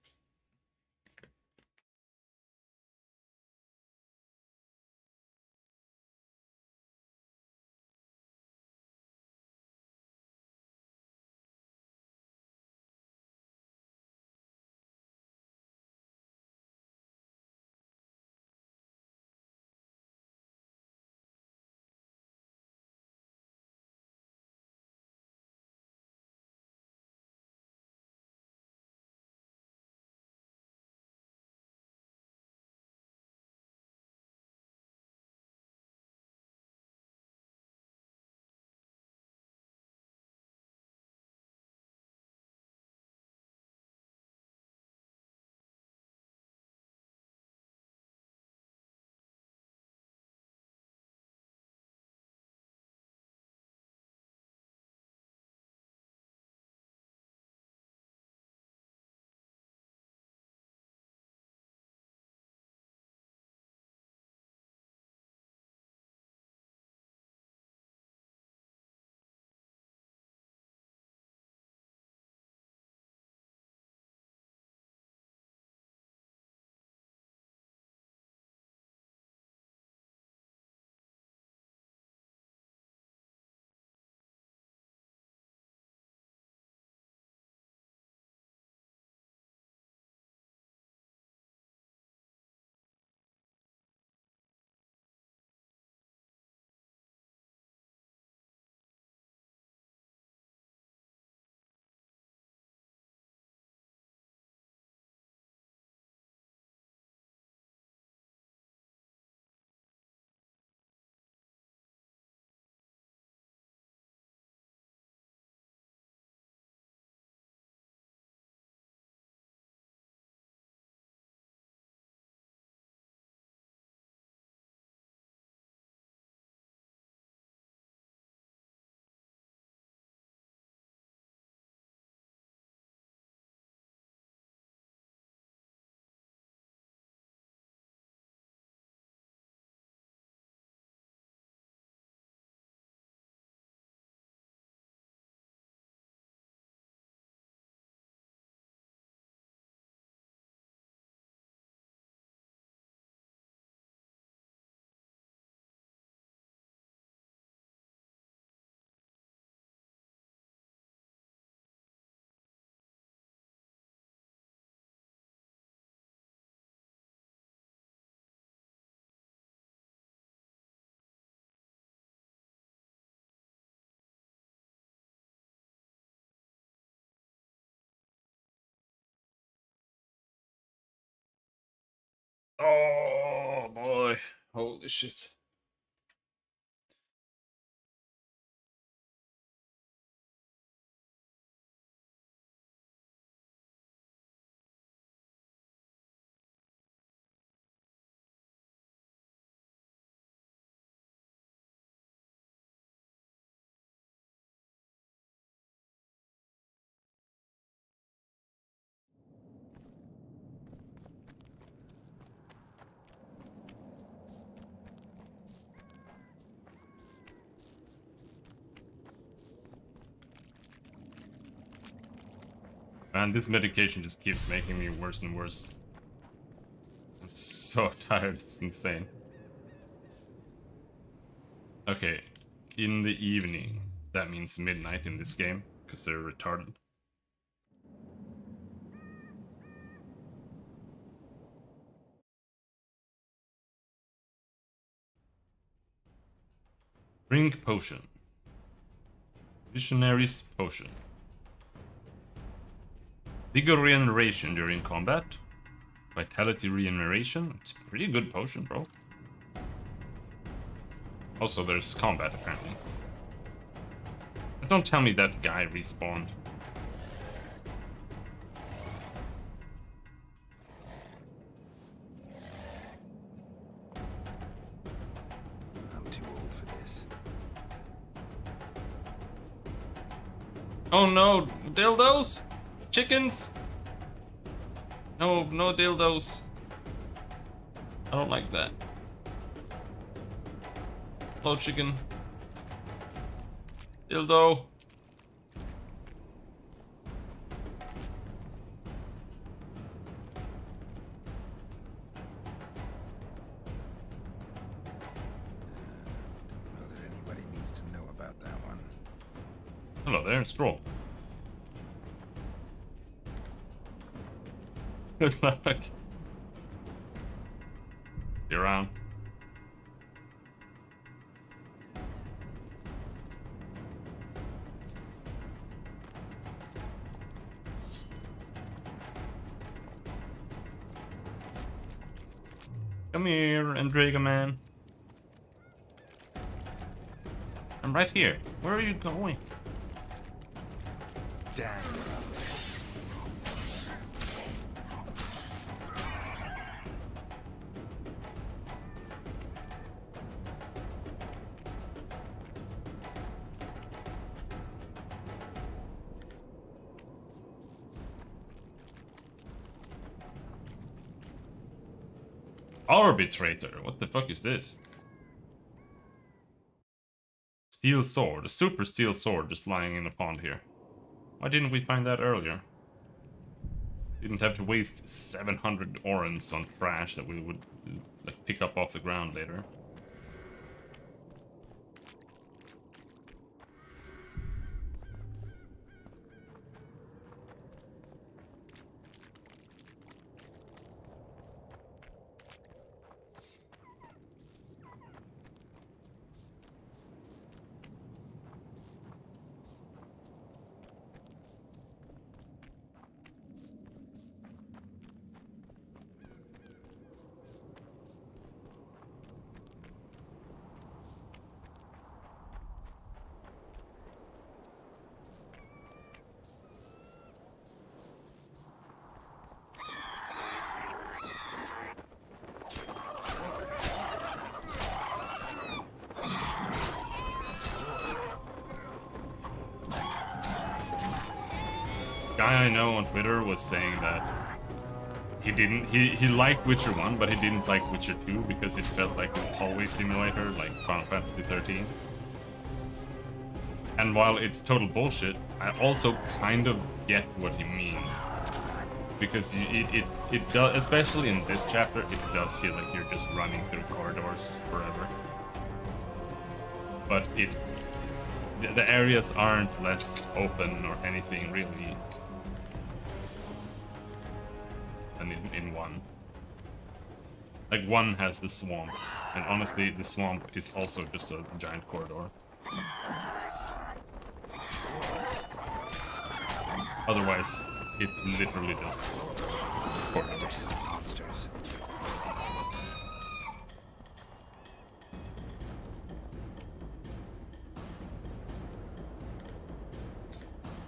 Oh boy, holy shit. Man, this medication just keeps making me worse and worse. I'm so tired, it's insane. Okay, in the evening. That means midnight in this game, because they're retarded. Drink potion. Visionary's potion. Vigor regeneration during combat. Vitality regeneration. It's a pretty good potion, bro. Also, there's combat, apparently. But don't tell me that guy respawned. I'm too old for this. Oh no, dildos? Chickens? No, no dildos. I don't like that. Hello, chicken. Dildo. Hello there, scroll. Good luck. You're around. Come here, Endriga man. I'm right here. Where are you going? Damn. Arbitrator, what the fuck is this? Steel sword, a super steel sword just lying in a pond here. Why didn't we find that earlier? Didn't have to waste 700 orens on trash that we would like pick up off the ground later. Guy I know on Twitter was saying that he liked Witcher 1, but he didn't like Witcher 2 because it felt like a hallway simulator like Final Fantasy 13. And while it's total bullshit, I also kind of get what he means. Because it does, especially in this chapter, it does feel like you're just running through corridors forever. But the areas aren't less open or anything really than in 1. Like 1 has the swamp, and honestly the swamp is also just a giant corridor. Otherwise, it's literally just corridors. Monsters.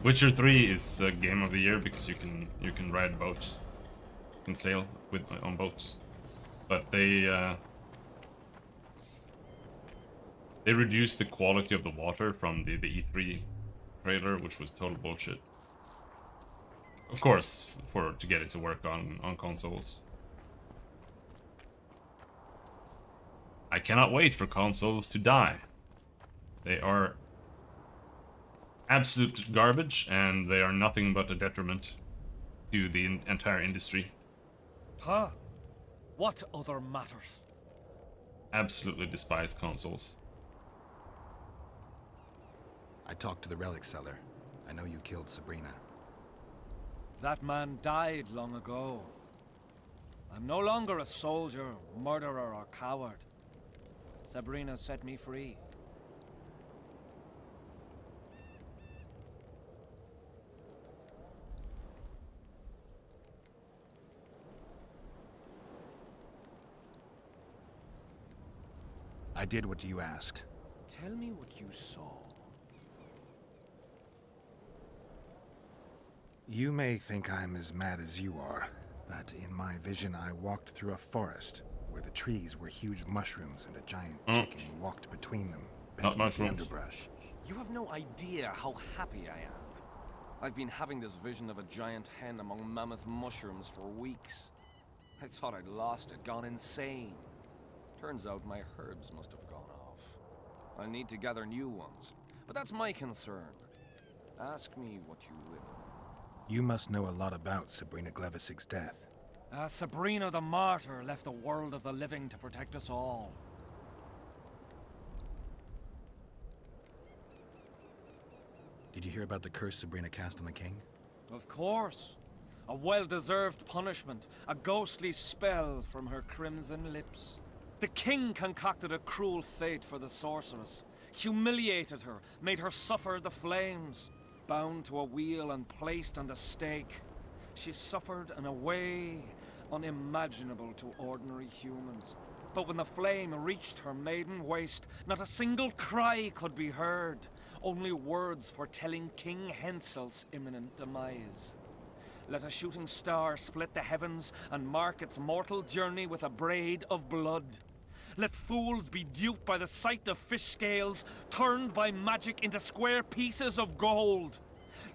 Witcher 3 is game of the year because you can ride boats, you can sail on boats, but they reduced the quality of the water from the E3 trailer, which was total bullshit. Of course, to get it to work on consoles. I cannot wait for consoles to die. They are absolute garbage, and they are nothing but a detriment to the entire industry. Huh? What other matters? Absolutely despise consoles. I talked to the relic seller. I know you killed Sabrina. That man died long ago. I'm no longer a soldier, murderer, or coward. Sabrina set me free. I did what you asked. Tell me what you saw. You may think I'm as mad as you are, but in my vision I walked through a forest where the trees were huge mushrooms and a giant chicken walked between them, bent into the underbrush. You have no idea how happy I am. I've been having this vision of a giant hen among mammoth mushrooms for weeks. I thought I'd lost it, gone insane. Turns out my herbs must have gone off. I'll need to gather new ones, but that's my concern. Ask me what you will. You must know a lot about Sabrina Glevisig's death. Sabrina the Martyr left the world of the living to protect us all. Did you hear about the curse Sabrina cast on the king? Of course. A well-deserved punishment, a ghostly spell from her crimson lips. The king concocted a cruel fate for the sorceress, humiliated her, made her suffer the flames. Bound to a wheel and placed on the stake, she suffered in a way unimaginable to ordinary humans. But when the flame reached her maiden waist, not a single cry could be heard, only words foretelling King Hensel's imminent demise. Let a shooting star split the heavens and mark its mortal journey with a braid of blood. Let fools be duped by the sight of fish scales, turned by magic into square pieces of gold.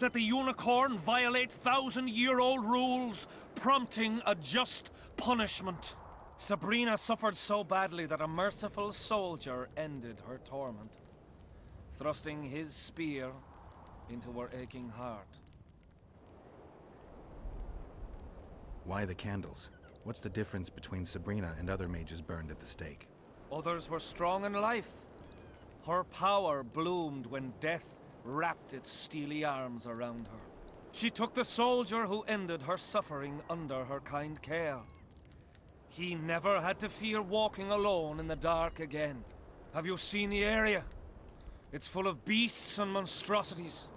Let the unicorn violate thousand-year-old rules, prompting a just punishment. Sabrina suffered so badly that a merciful soldier ended her torment, thrusting his spear into her aching heart. Why the candles? What's the difference between Sabrina and other mages burned at the stake? Others were strong in life. Her power bloomed when death wrapped its steely arms around her. She took the soldier who ended her suffering under her kind care. He never had to fear walking alone in the dark again. Have you seen the area? It's full of beasts and monstrosities.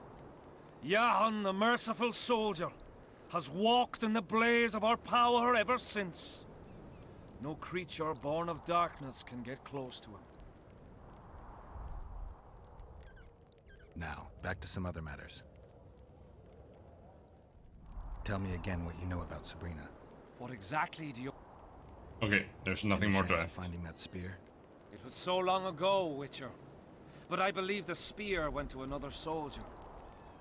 Jahan, the merciful soldier, has walked in the blaze of our power ever since. No creature born of darkness can get close to him. Now, back to some other matters. Tell me again what you know about Sabrina. What exactly do you... Okay, there's nothing more to ask. Finding that spear? It was so long ago, Witcher. But I believe the spear went to another soldier.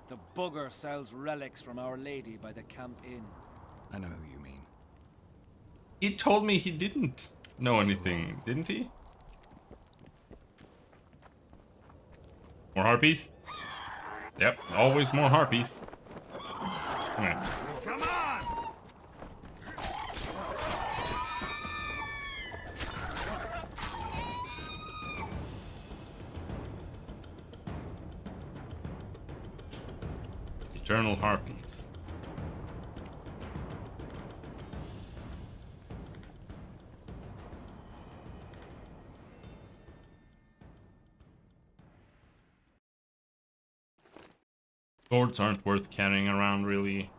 The bugger sells relics from Our Lady by the Camp Inn. I know who you mean. He told me he didn't know anything, didn't he? More harpies? Yep, always more harpies. Okay. Come on! Eternal harpies. Swords aren't worth carrying around, really.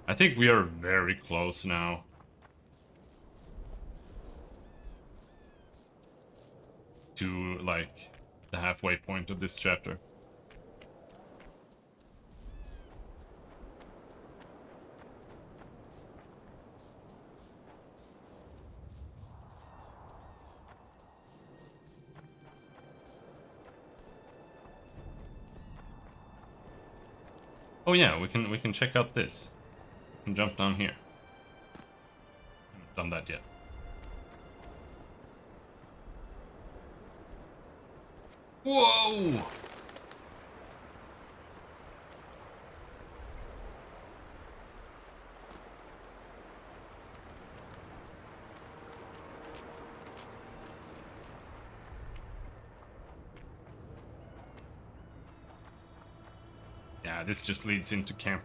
I think we are very close now. To, like, the halfway point of this chapter. Oh yeah, we can check out this. We can jump down here. Haven't done that yet. Whoa! Yeah, this just leads into camp.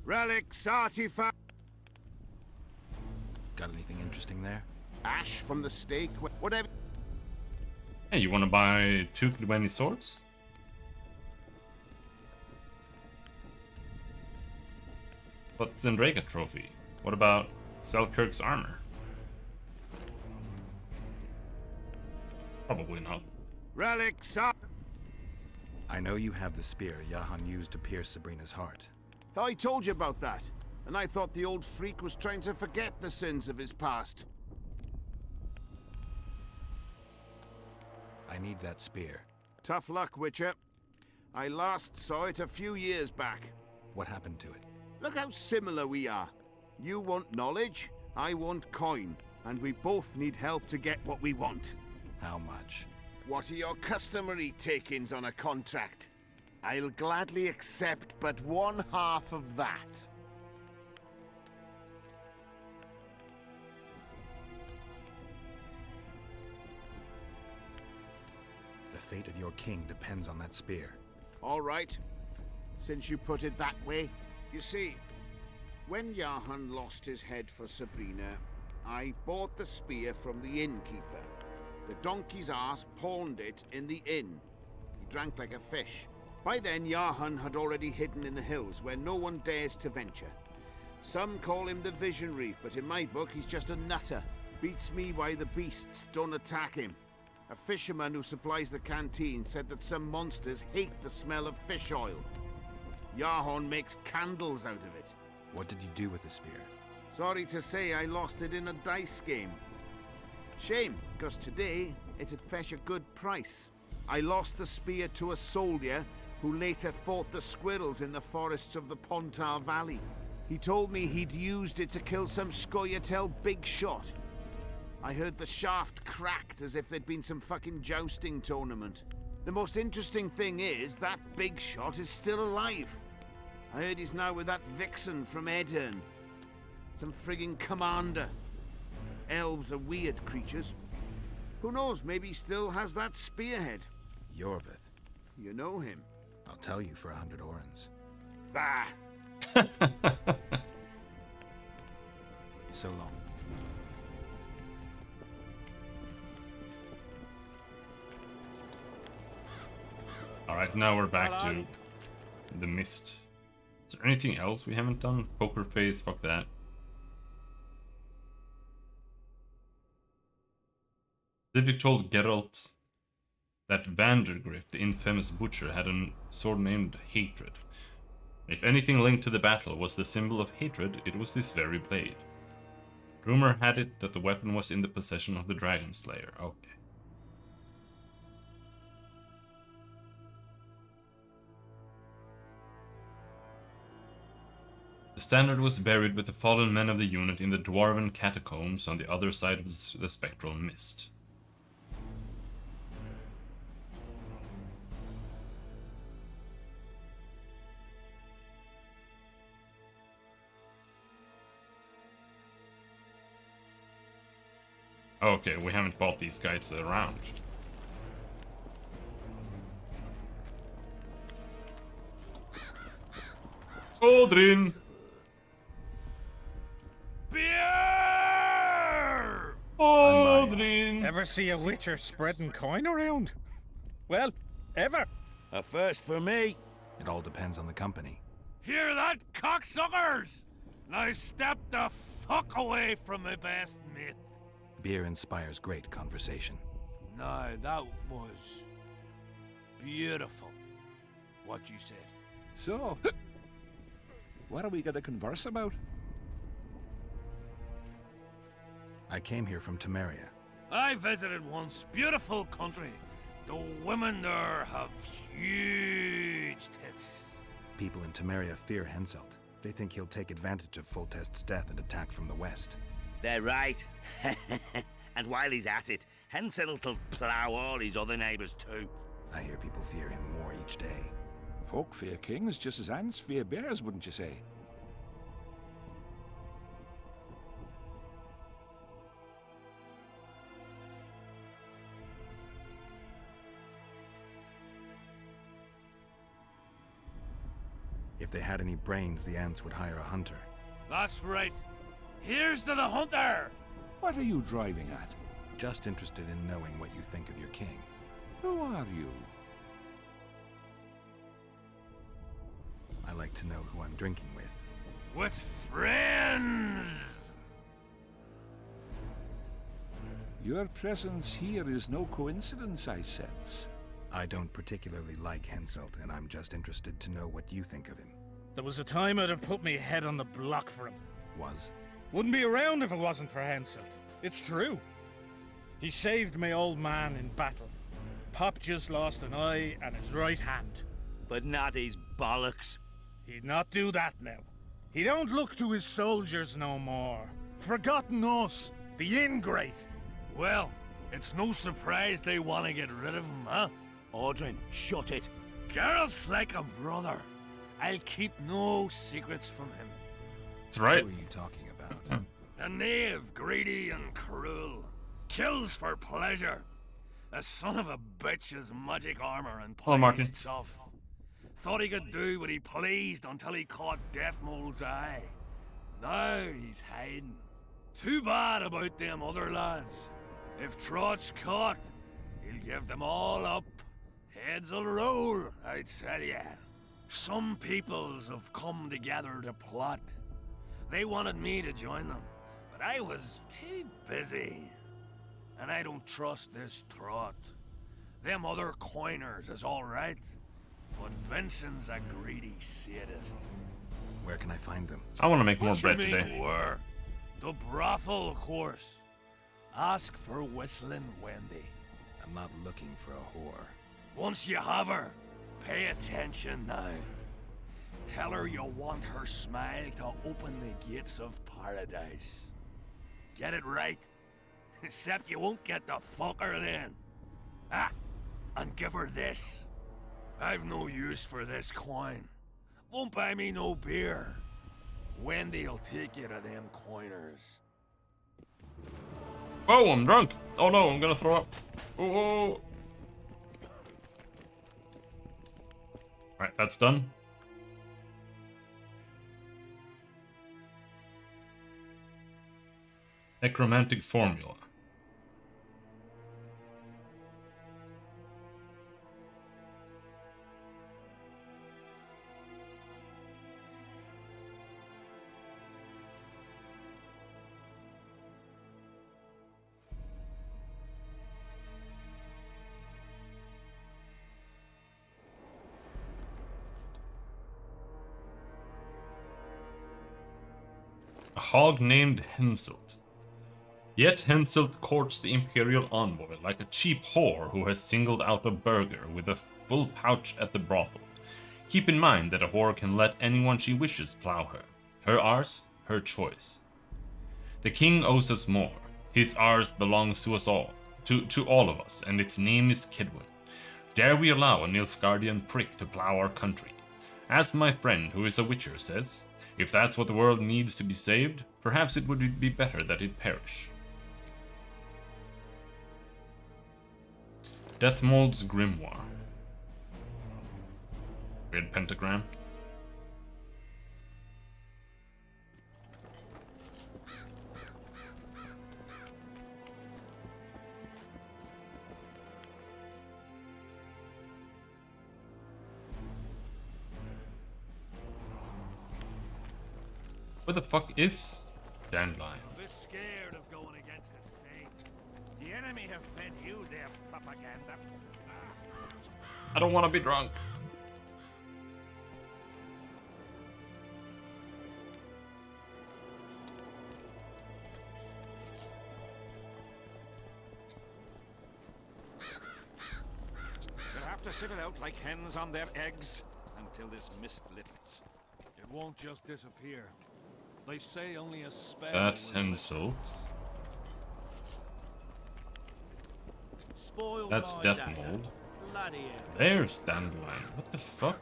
Relics, artifacts. Got anything interesting there? Ash from the stake, whatever. Hey, you want to buy 2 Kidweni swords? But Zendraga trophy. What about Selkirk's armor? Probably not. Relics are... I know you have the spear Jahan used to pierce Sabrina's heart. I told you about that, and I thought the old freak was trying to forget the sins of his past. I need that spear. Tough luck, Witcher. I last saw it a few years back. What happened to it? Look how similar we are. You want knowledge, I want coin, and we both need help to get what we want. How much? What are your customary takings on a contract? I'll gladly accept but 1/2 of that. fate of your king depends on that spear. All right, since you put it that way. You see, when Jahan lost his head for Sabrina, I bought the spear from the innkeeper. The donkey's ass pawned it in the inn. He drank like a fish. By then, Jahan had already hidden in the hills where no one dares to venture. Some call him the Visionary, but in my book, he's just a nutter. Beats me why the beasts don't attack him. A fisherman who supplies the canteen said that some monsters hate the smell of fish oil. Jahan makes candles out of it. What did you do with the spear? Sorry to say I lost it in a dice game. Shame, because today it'd fetch a good price. I lost the spear to a soldier who later fought the squirrels in the forests of the Pontar Valley. He told me he'd used it to kill some Scoia'tael big shot. I heard the shaft cracked as if there'd been some fucking jousting tournament. The most interesting thing is that big shot is still alive. I heard he's now with that vixen from Edirn. Some frigging commander. Elves are weird creatures. Who knows, maybe he still has that spearhead. Yorvith. You know him. I'll tell you for 100 orens. Bah! So long. Alright, now we're back to the mist. Is there anything else we haven't done? Poker face, fuck that. Sivik told Geralt that Vandergriff, the infamous butcher, had a sword named Hatred. If anything linked to the battle was the symbol of hatred, it was this very blade. Rumor had it that the weapon was in the possession of the Dragon Slayer. Okay. The standard was buried with the fallen men of the unit in the dwarven catacombs on the other side of the spectral mist. Okay, we haven't bought these guys around. Aldrin! Beer! Aldrin! Ever see a witcher spreading coin around? Well, ever. A first for me. It all depends on the company. Hear that, cocksuckers? Now step the fuck away from my best mate. Beer inspires great conversation. No, that was beautiful, what you said. So, what are we going to converse about? I came here from Temeria. I visited once. Beautiful country. The women there have huge tits. People in Temeria fear Henselt. They think he'll take advantage of Foltest's death and attack from the west. They're right. And while he's at it, Henselt'll plough all his other neighbours too. I hear people fear him more each day. Folk fear kings just as ants fear bears, wouldn't you say? If they had any brains, the ants would hire a hunter. That's right. Here's to the hunter! What are you driving at? Just interested in knowing what you think of your king. Who are you? I like to know who I'm drinking with. With friends! Your presence here is no coincidence, I sense. I don't particularly like Henselt, and I'm just interested to know what you think of him. There was a time I'd have put me head on the block for him. Was? Wouldn't be around if it wasn't for Henselt. It's true. He saved my old man in battle. Pop just lost an eye and his right hand. But not his bollocks. He'd not do that now. He don't look to his soldiers no more. Forgotten us, the ingrate. Well, it's no surprise they want to get rid of him, huh? Aldrin, shut it. Geralt's like a brother. I'll keep no secrets from him. That's right. Who are you talking about? A knave, greedy and cruel. Kills for pleasure. The son of a bitch has magic armor and Hello, Martin. plays tough. Thought he could do what he pleased until he caught Deathmold's eye. Now he's hiding. Too bad about them other lads. If Trott's caught, he'll give them all up. Heads'll roll, I tell ya. Some peoples have come together to plot. They wanted me to join them, but I was too busy. And I don't trust this Trott. Them other coiners is all right, but Vincent's a greedy sadist. Where can I find them? I want to make more What bread you mean, today. where? The brothel, of course. Ask for Whistling Wendy. I'm not looking for a whore. Once you have her, pay attention now. Tell her you want her smile to open the gates of paradise. Get it right? Except you won't get the fucker then. Ah, and give her this. I've no use for this coin. Won't buy me no beer. Wendy'll take you to them coiners. Oh, I'm drunk. Oh no, I'm gonna throw up. Oh. Alright, that's done. Necromantic formula. A hog named Henselt. Yet Henselt courts the Imperial envoy like a cheap whore who has singled out a burger with a full pouch at the brothel. Keep in mind that a whore can let anyone she wishes plow her. Her ours, her choice. The king owes us more. His ours belongs to us all, to all of us, and its name is Kedwin. Dare we allow a Nilfgaardian prick to plow our country? As my friend who is a witcher says, if that's what the world needs to be saved, perhaps it would be better that it perish. Deathmold's Grimoire. Weird pentagram. Where the fuck is Dandelion? A bit scared of going against the Saint. The enemy have fed you their propaganda. I don't want to be drunk. We'll have to sit it out like hens on their eggs until this mist lifts. It won't just disappear. They say only a spell. That's Henselt. That's Deathmold. There's Dandelion. What the fuck?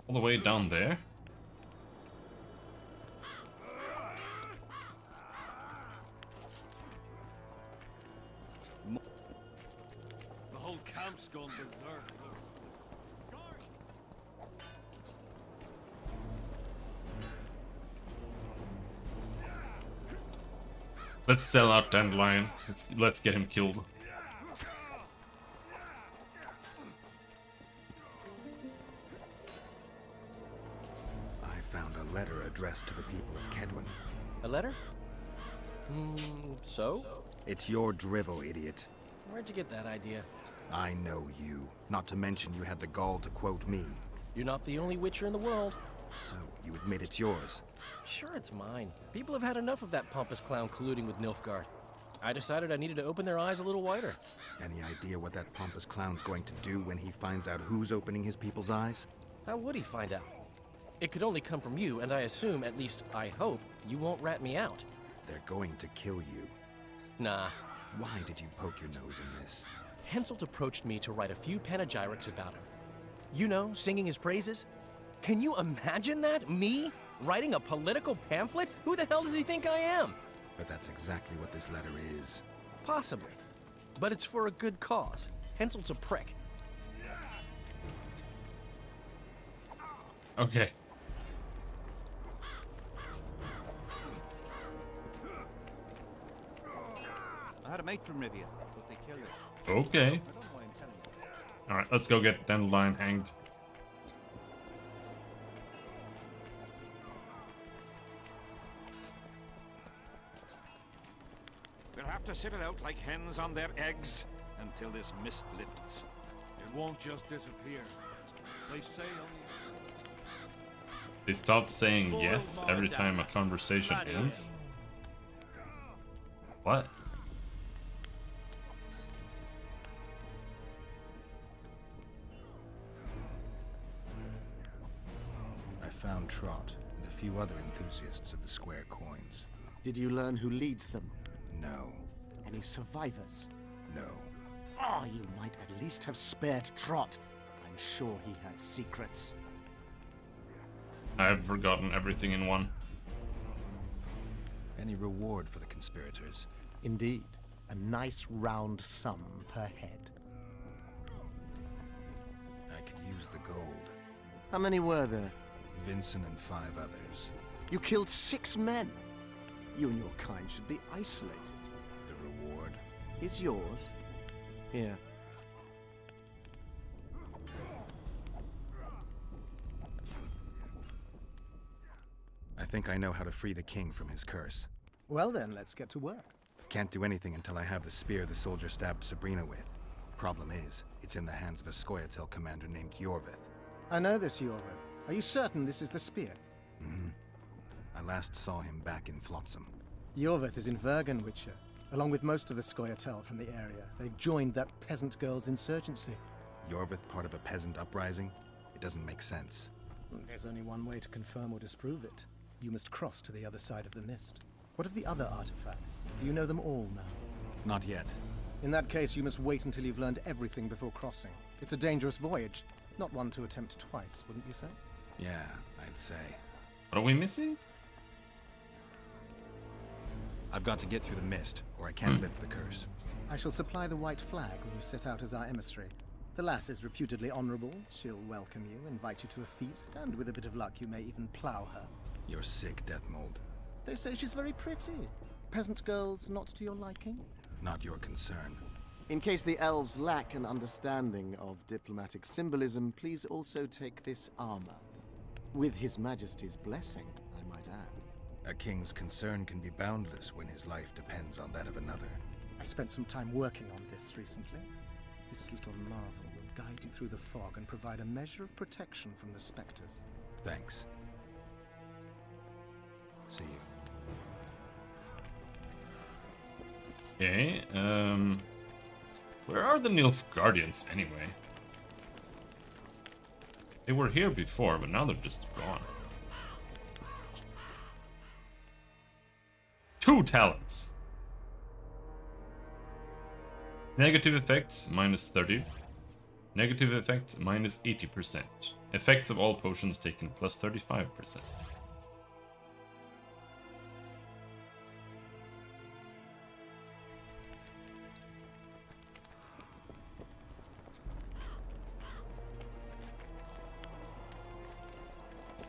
All the way down there? The whole camp's gone berserk. Let's sell out Dandelion. Let's get him killed. I found a letter addressed to the people of Kedwin. A letter? So? It's your drivel, idiot. Where'd you get that idea? I know you. Not to mention you had the gall to quote me. You're not the only witcher in the world. So, you admit it's yours? Sure, it's mine. People have had enough of that pompous clown colluding with Nilfgaard. I decided I needed to open their eyes a little wider. Any idea what that pompous clown's going to do when he finds out who's opening his people's eyes? How would he find out? It could only come from you, and I assume, at least I hope, you won't rat me out. They're going to kill you. Nah. Why did you poke your nose in this? Henselt approached me to write a few panegyrics about him. You know, singing his praises. Can you imagine that? Me? Writing a political pamphlet? Who the hell does he think I am? But that's exactly what this letter is. Possibly. But it's for a good cause. Henselt's a prick. Okay. I had a mate from Rivia, but they killed it. Okay. I don't know why I'm telling you. Alright, let's go get Dandelion hanged. We'll have to sit it out like hens on their eggs until this mist lifts. It won't just disappear. They say only... They start saying yes every time a conversation ends. What? I found Trot and a few other enthusiasts of the square coins. Did you learn who leads them? No. Any survivors? No. Oh, you might at least have spared Trot. I'm sure he had secrets. I've forgotten everything in one. Any reward for the conspirators? Indeed. A nice round sum per head. I could use the gold. How many were there? Vincent and 5 others. You killed 6 men. You and your kind should be isolated. The reward? Is yours. Here. I think I know how to free the king from his curse. Well then, let's get to work. Can't do anything until I have the spear the soldier stabbed Sabrina with. Problem is, it's in the hands of a Scoia'tael commander named Yorvith. I know this Yorvith. Are you certain this is the spear? Mm-hmm. I last saw him back in Flotsam. Yorvith is in Vergen, Witcher, along with most of the Scoia'tael from the area. They've joined that peasant girl's insurgency. Yorvith part of a peasant uprising? It doesn't make sense. There's only one way to confirm or disprove it. You must cross to the other side of the mist. What of the other artifacts? Do you know them all now? Not yet. In that case, you must wait until you've learned everything before crossing. It's a dangerous voyage, not one to attempt twice, wouldn't you say? Yeah, I'd say. What are we missing? I've got to get through the mist, or I can't lift the curse. I shall supply the white flag when you set out as our emissary. The lass is reputedly honorable. She'll welcome you, invite you to a feast, and with a bit of luck, you may even plow her. You're sick, Deathmold. They say she's very pretty. Peasant girls not to your liking? Not your concern. In case the elves lack an understanding of diplomatic symbolism, please also take this armor. With His Majesty's blessing, I might add. A king's concern can be boundless when his life depends on that of another. I spent some time working on this recently. This little marvel will guide you through the fog and provide a measure of protection from the specters. Thanks. See you. Okay, where are the Nilfgaardians anyway? They were here before, but now they're just gone. 2 talents. Negative effects, minus 30. Negative effects, minus 80%. Effects of all potions taken, plus 35%.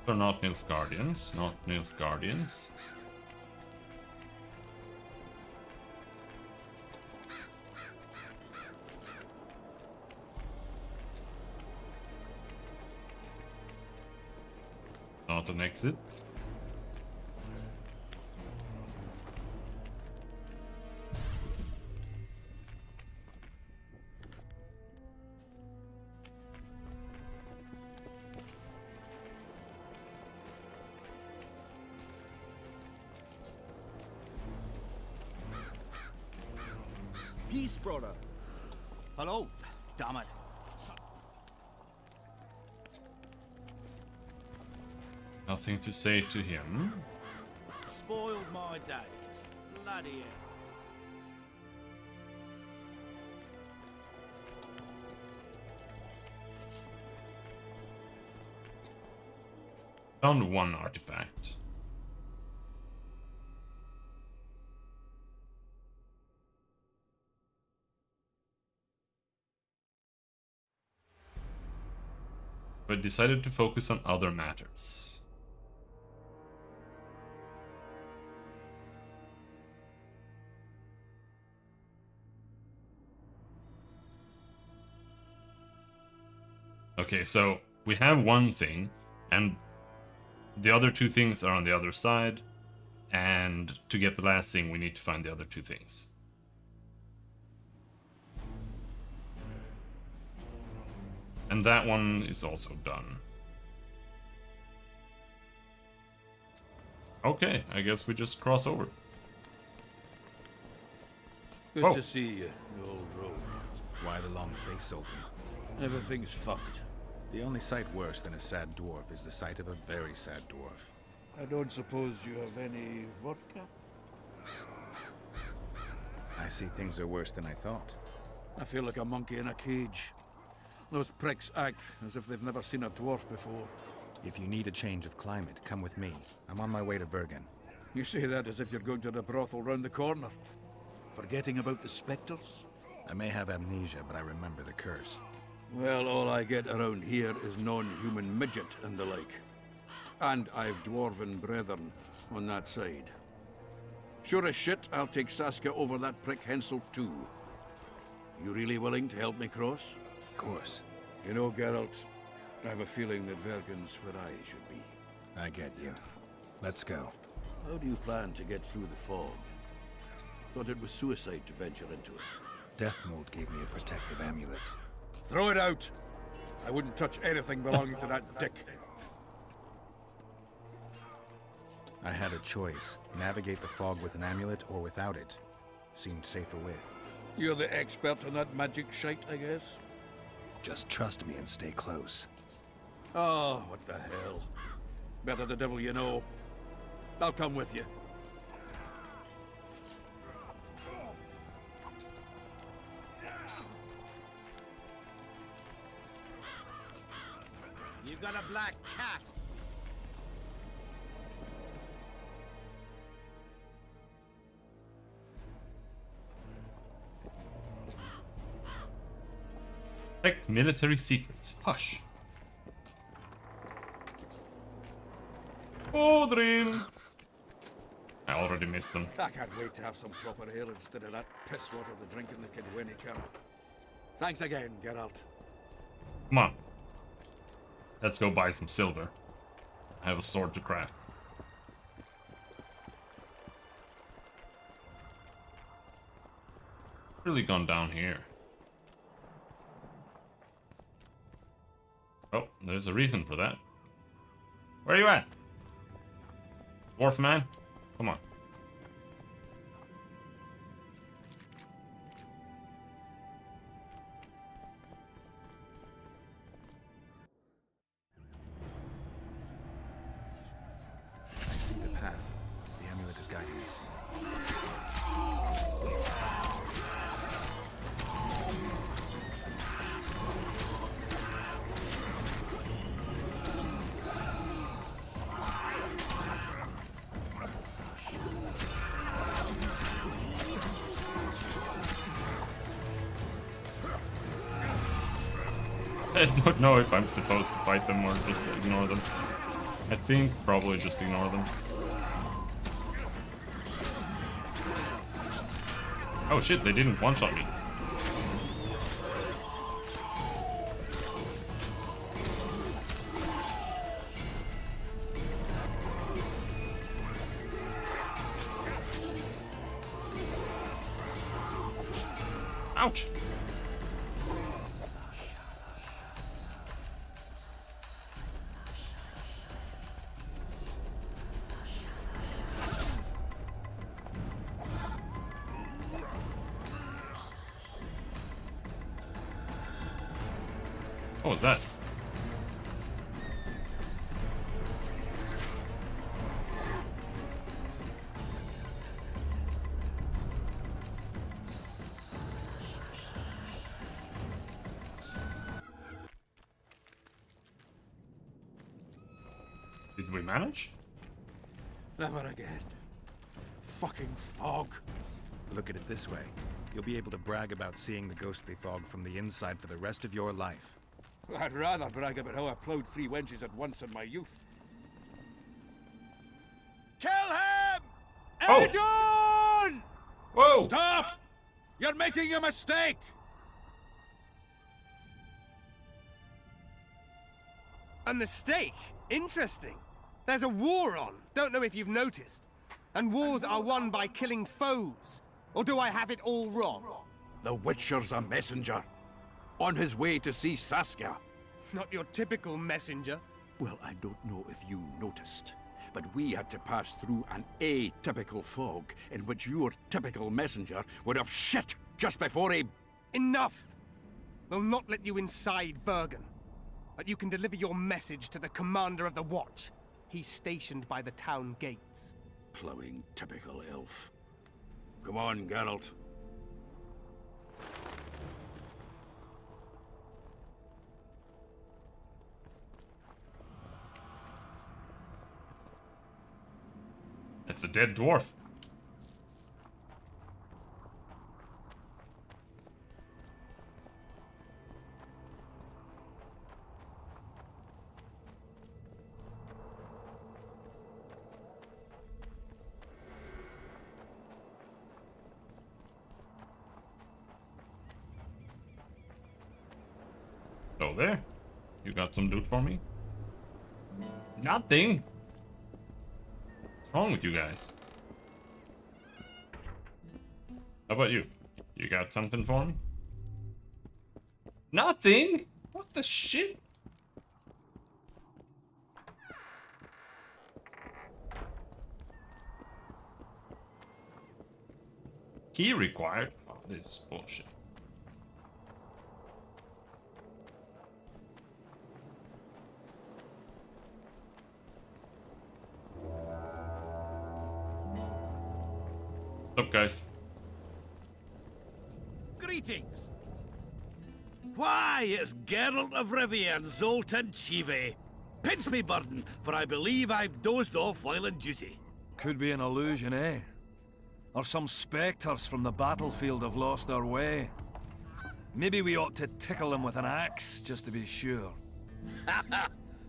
So not Nilfgaardians, not Nilfgaardians. Not an exit. Peace, brother. Hello. Damn it. Nothing to say to him. Spoiled my day. Bloody hell. Found 1 artifact. I decided to focus on other matters. Okay, so we have one thing, and the other two things are on the other side, and to get the last thing, we need to find the other two things. And that one is also done. Okay, I guess we just cross over. Good Whoa. to see you, old rogue. Why the long face, Sultan? Everything's fucked. The only sight worse than a sad dwarf is the sight of a very sad dwarf. I don't suppose you have any vodka? I see things are worse than I thought. I feel like a monkey in a cage. Those pricks act as if they've never seen a dwarf before. If you need a change of climate, come with me. I'm on my way to Vergen. You say that as if you're going to the brothel round the corner. Forgetting about the spectres? I may have amnesia, but I remember the curse. Well, all I get around here is non-human midget and the like. And I've dwarven brethren on that side. Sure as shit, I'll take Saskia over that prick Hensel too. You really willing to help me cross? Of course. You know, Geralt, I have a feeling that Vergen's where I should be. I get you. Let's go. How do you plan to get through the fog? Thought it was suicide to venture into it. Death Mold gave me a protective amulet. Throw it out! I wouldn't touch anything belonging to that dick. I had a choice. Navigate the fog with an amulet or without it. Seemed safer with. You're the expert on that magic shite, I guess? Just trust me and stay close. Oh, what the hell. Better the devil you know. I'll come with you. You've got a black cat. Protect military secrets. Hush. Odrin! I already missed them. I can't wait to have some proper ale instead of that piss water they drink in the Kidweni camp. Thanks again, Geralt. Come on. Let's go buy some silver. I have a sword to craft. Really gone down here. Oh, there's a reason for that. Where are you at? Dwarf man? Come on. I see the path. The amulet is guiding us. I don't know if I'm supposed to fight them or just ignore them. I think probably just ignore them. Oh shit, they didn't one-shot me. Ouch! What was that? Did we manage? Never again. Fucking fog. Look at it this way. You'll be able to brag about seeing the ghostly fog from the inside for the rest of your life. I'd rather brag about how I ploughed 3 wenches at once in my youth. Kill him! Oh. Aedon! Whoa! Stop! You're making a mistake! A mistake? Interesting. There's a war on. Don't know if you've noticed. And wars are won by killing foes. Or do I have it all wrong? The Witcher's a messenger. On his way to see Saskia. Not your typical messenger. Well, I don't know if you noticed, but we had to pass through an atypical fog in which your typical messenger would have shit just before he... Enough! We'll not let you inside Bergen. But you can deliver your message to the commander of the Watch. He's stationed by the town gates. Ploughing typical elf. Come on, Geralt. It's a dead dwarf. Oh, there. You got some loot for me? Nothing. What's wrong with you guys? How about you? You got something for me? Nothing? What the shit? Key required? Oh, this is bullshit. What's up, guys? Greetings. Why, it's Geralt of Rivia and Zoltan Chive. Pinch me, Burden, for I believe I've dozed off while in duty. Could be an illusion, eh? Or some spectres from the battlefield have lost their way. Maybe we ought to tickle them with an axe, just to be sure.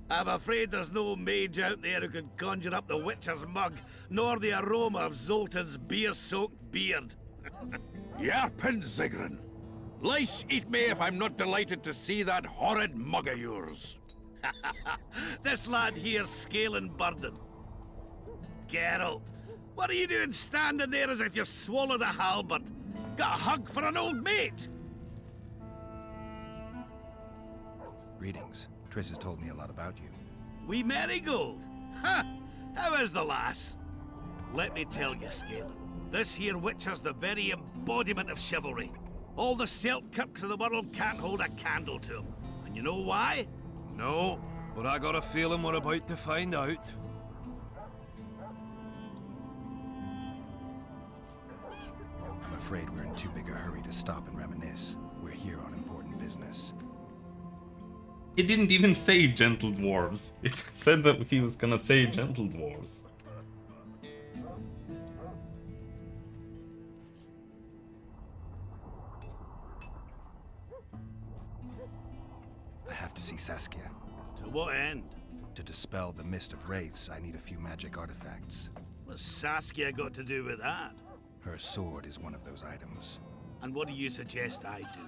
I'm afraid there's no mage out there who can conjure up the Witcher's mug, nor the aroma of Zoltan's beer-soaked beard. Yarpen Zigrin. Lice eat me if I'm not delighted to see that horrid mug of yours. This lad here's scaling Burden. Geralt, what are you doing standing there as if you've swallowed a halberd? Got a hug for an old mate? Greetings. Triss has told me a lot about you. Wee Marigold? Ha! How is the lass? Let me tell you, Scalen, this here Witcher's the very embodiment of chivalry. All the Selkirks of the world can't hold a candle to him. And you know why? No, but I got a feeling we're about to find out. I'm afraid we're in too big a hurry to stop and reminisce. We're here on important business. It didn't even say gentle dwarves. It said that he was gonna say gentle dwarves. I have to see Saskia. To what end? To dispel the mist of wraiths, I need a few magic artifacts. What's Saskia got to do with that? Her sword is one of those items. And what do you suggest I do?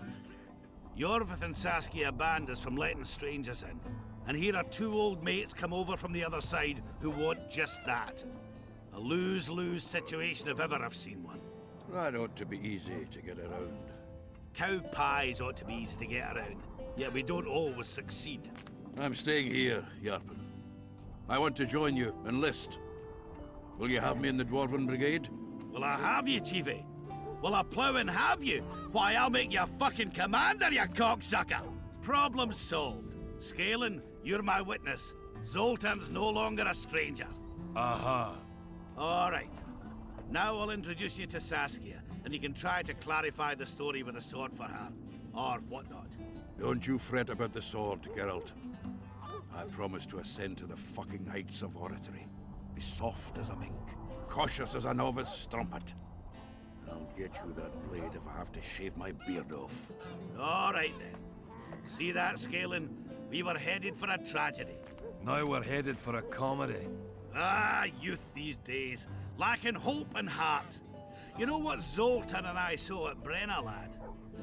Yorvith and Saskia banned us from letting strangers in. And here are 2 old mates come over from the other side who want just that. A lose-lose situation if ever I've seen one. That ought to be easy to get around. Cow pies ought to be easy to get around, yet we don't always succeed. I'm staying here, Yarpen. I want to join you, enlist. Will you have me in the Dwarven Brigade? Will I have you, Chiefy? Will I plough and have you? Why, I'll make you a fucking commander, you cocksucker! Problem solved. Scalen, you're my witness. Zoltan's no longer a stranger. Aha. All right. Now I'll introduce you to Saskia, and you can try to clarify the story with a sword for her. Or whatnot. Don't you fret about the sword, Geralt. I promise to ascend to the fucking heights of oratory. Be soft as a mink, cautious as a novice strumpet. I'll get you that blade if I have to shave my beard off. All right then. See that, Scalen? We were headed for a tragedy. Now we're headed for a comedy. Ah, youth these days, lacking hope and heart. You know what Zoltan and I saw at Brenna, lad?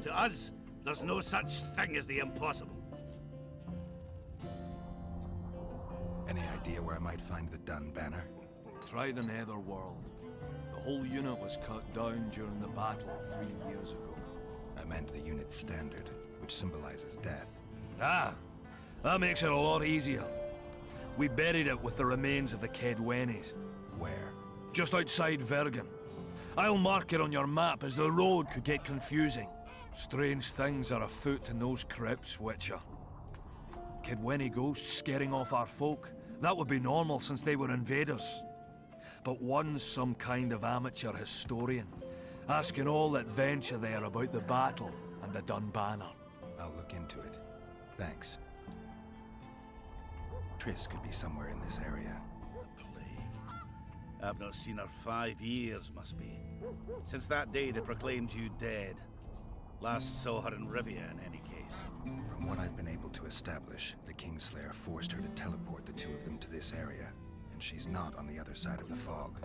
To us, there's no such thing as the impossible. Any idea where I might find the Dun banner? Try the Netherworld. The whole unit was cut down during the battle 3 years ago. I meant the unit's standard, which symbolizes death. Ah, that makes it a lot easier. We buried it with the remains of the Kedwenis. Where? Just outside Vergen. I'll mark it on your map, as the road could get confusing. Strange things are afoot in those crypts, Witcher. Kedweni ghosts scaring off our folk. That would be normal since they were invaders. But one's some kind of amateur historian, asking all that venture there about the battle and the Dun banner. I'll look into it. Thanks. Triss could be somewhere in this area. The plague. I've not seen her 5 years, must be. Since that day they proclaimed you dead. Last saw her in Rivia, in any case. From what I've been able to establish, the Kingslayer forced her to teleport the two of them to this area, and she's not on the other side of the fog.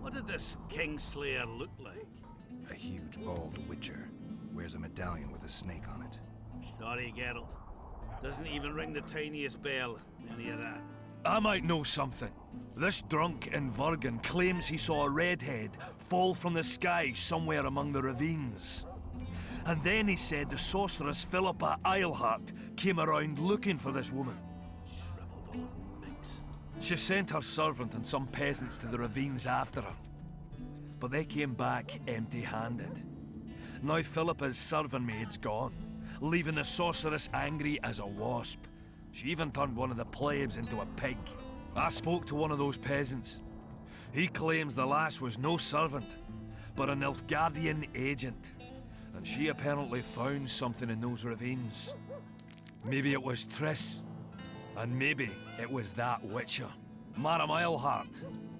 What did this Kingslayer look like? A huge, bald witcher. Wears a medallion with a snake on it. Sorry, Geralt. Doesn't even ring the tiniest bell, any of that. I might know something. This drunk in Vergen claims he saw a redhead fall from the sky somewhere among the ravines. And then he said the sorceress Philippa Eilhart came around looking for this woman. Shriveled old minx. She sent her servant and some peasants to the ravines after her. But they came back empty-handed. Now Philippa's servant maid's gone, leaving the sorceress angry as a wasp. She even turned one of the plebs into a pig. I spoke to one of those peasants. He claims the lass was no servant, but an Nilfgaardian agent. And she apparently found something in those ravines. Maybe it was Triss. And maybe it was that Witcher. Madame Eilhart,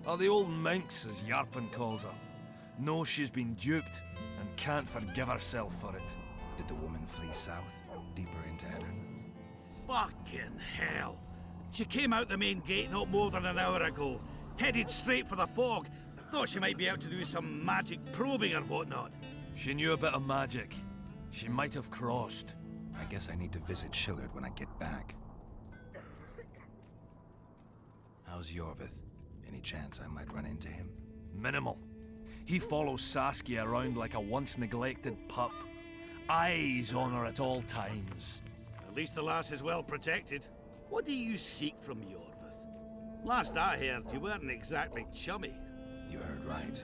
or the old minx as Yarpen calls her. Knows she's been duped and can't forgive herself for it. Did the woman flee south, deeper into Eddern? Fucking hell! She came out the main gate not more than an hour ago, headed straight for the fog. Thought she might be out to do some magic probing or whatnot. She knew a bit of magic. She might have crossed. I guess I need to visit Shillard when I get back. How's Yorvith? Any chance I might run into him? Minimal. He follows Saskia around like a once-neglected pup. Eyes on her at all times. At least the lass is well protected. What do you seek from Yorvith? Last I heard, you weren't exactly chummy. You heard right.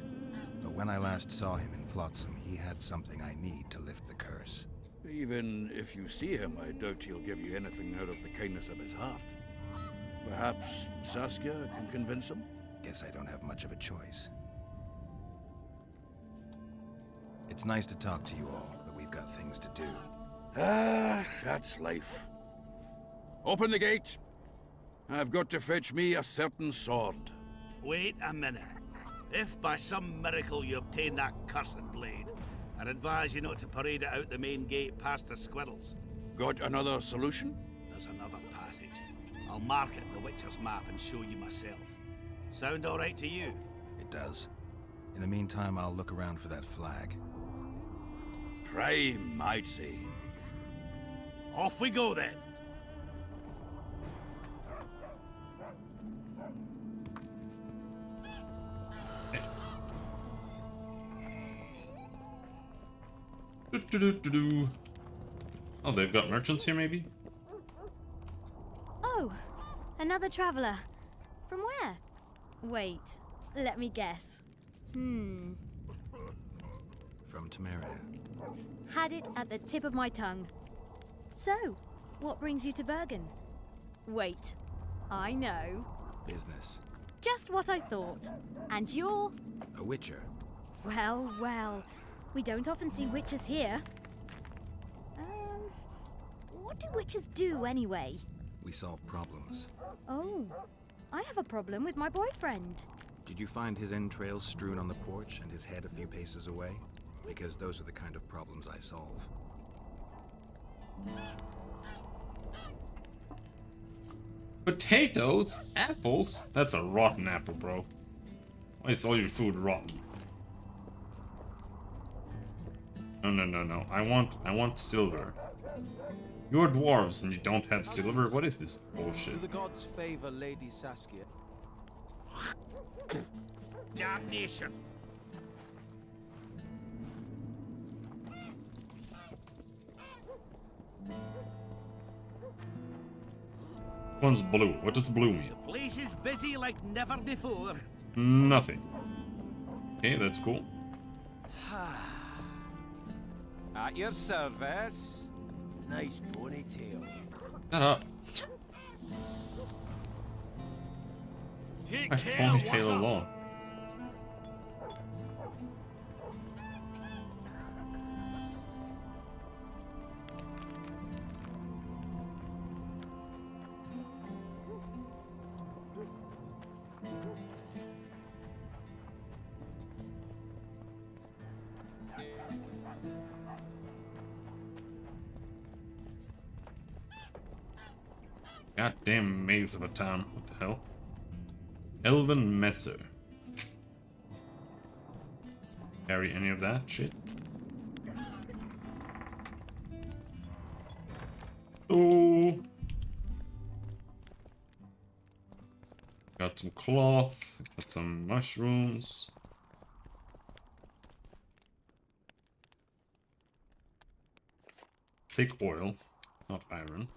But when I last saw him in Flotsam, he had something I need to lift the curse. Even if you see him, I doubt he'll give you anything out of the kindness of his heart. Perhaps Saskia can convince him? Guess I don't have much of a choice. It's nice to talk to you all, but we've got things to do. Ah, that's life. Open the gate. I've got to fetch me a certain sword. Wait a minute. If by some miracle you obtain that cursed blade, I'd advise you not to parade it out the main gate past the squirrels. Got another solution? There's another passage. I'll mark it in the Witcher's map and show you myself. Sound all right to you? It does. In the meantime, I'll look around for that flag. Prime, I'd say. Off we go then. Oh, they've got merchants here, maybe? Oh, another traveler. From where? Wait, let me guess. From Temeria. Had it at the tip of my tongue. So, what brings you to Bergen? Wait, I know. Business. Just what I thought. And you're... A witcher. Well, well. We don't often see witches here. What do witches do, anyway? We solve problems. Oh, I have a problem with my boyfriend. Did you find his entrails strewn on the porch and his head a few paces away? Because those are the kind of problems I solve. Potatoes? Apples? That's a rotten apple, bro. Why is all your food rotten? No. I want silver. You're dwarves and you don't have silver? What is this bullshit? Do the gods favor Lady Saskia? Damnation! One's blue. What does blue mean? Place is busy like never before. Nothing. Okay, that's cool. At your service. Nice ponytail. Shut up. Take My care, what's ponytail up? alone. Goddamn maze of a town. What the hell? Elven Messer. Carry any of that shit? Oh. Got some cloth. Got some mushrooms. Take oil, not iron.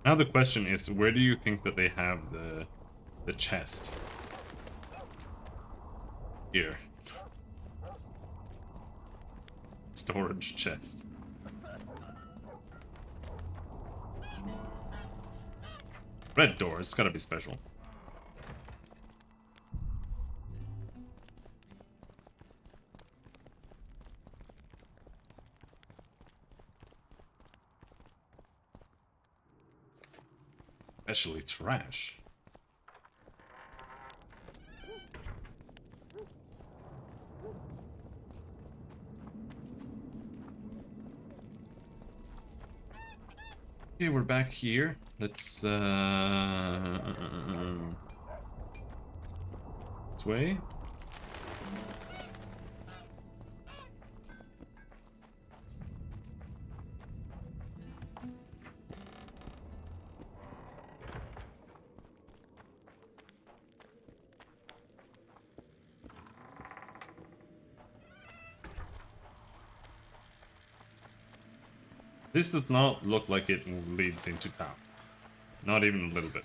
Now the question is, where do you think that they have the chest? Here. Storage chest. Red door, it's gotta be special. Especially trash. Okay, we're back here. Let's this way. This does not look like it leads into town. Not even a little bit.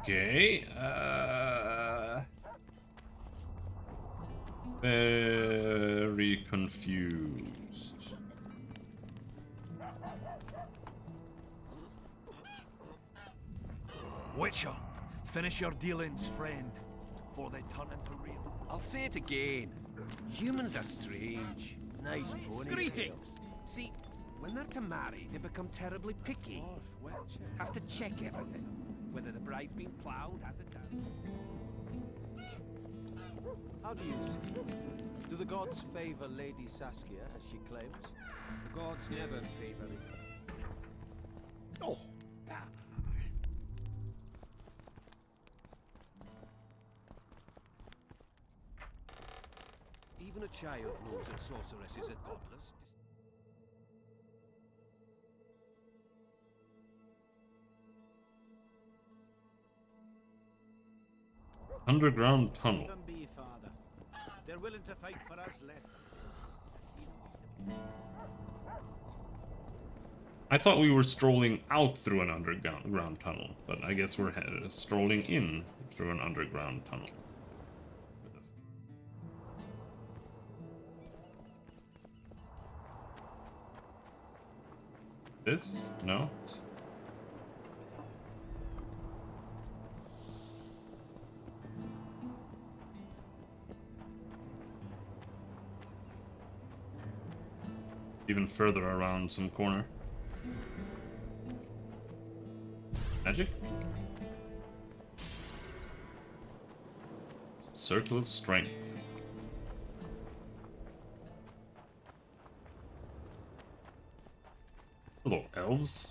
Okay, very confused. Witcher, finish your dealings, friend, before they turn into real. I'll say it again. Humans are strange. Nice ponytail. Greetings! See, when they're to marry, they become terribly picky. Have to check everything. Whether the bride's been ploughed, hasn't done. How do you see? Do the gods favor Lady Saskia, as she claims? The gods never favor it. Oh! Even a child knows that sorceresses are godless. Underground tunnel. Let them be, Father. If they're willing to fight for us, let them. I thought we were strolling out through an underground tunnel, but I guess we're strolling in through an underground tunnel. This? No? Even further around some corner. Magic? Circle of Strength. Hello, elves.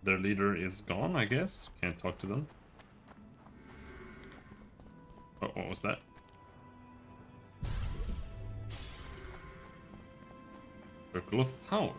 Their leader is gone, I guess. Can't talk to them. Oh, what was that? Circle of Power.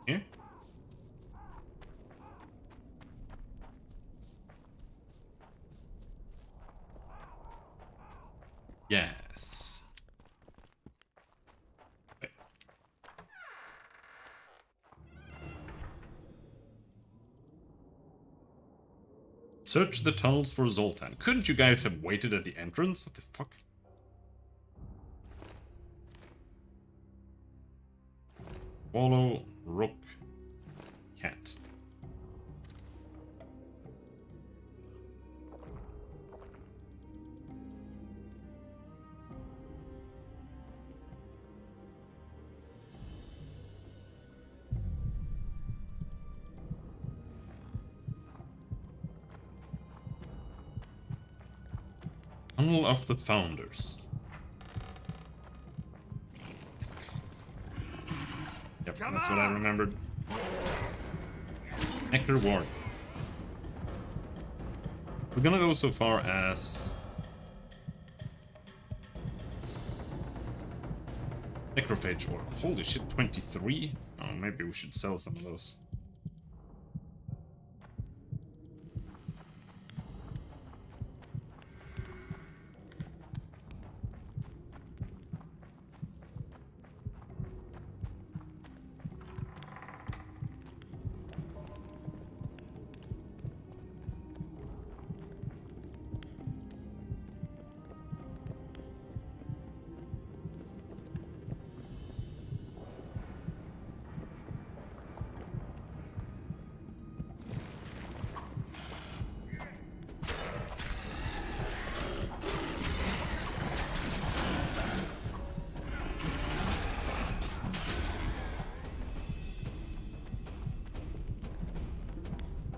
Here? Yes. Okay. Search the tunnels for Zoltan. Couldn't you guys have waited at the entrance? What the fuck? Wallow, rook, cat. Tunnel of the Founders. Yep, that's what I remembered. Necker Ward. We're gonna go so far as Necrophage Oil. Holy shit, 23? Oh, maybe we should sell some of those.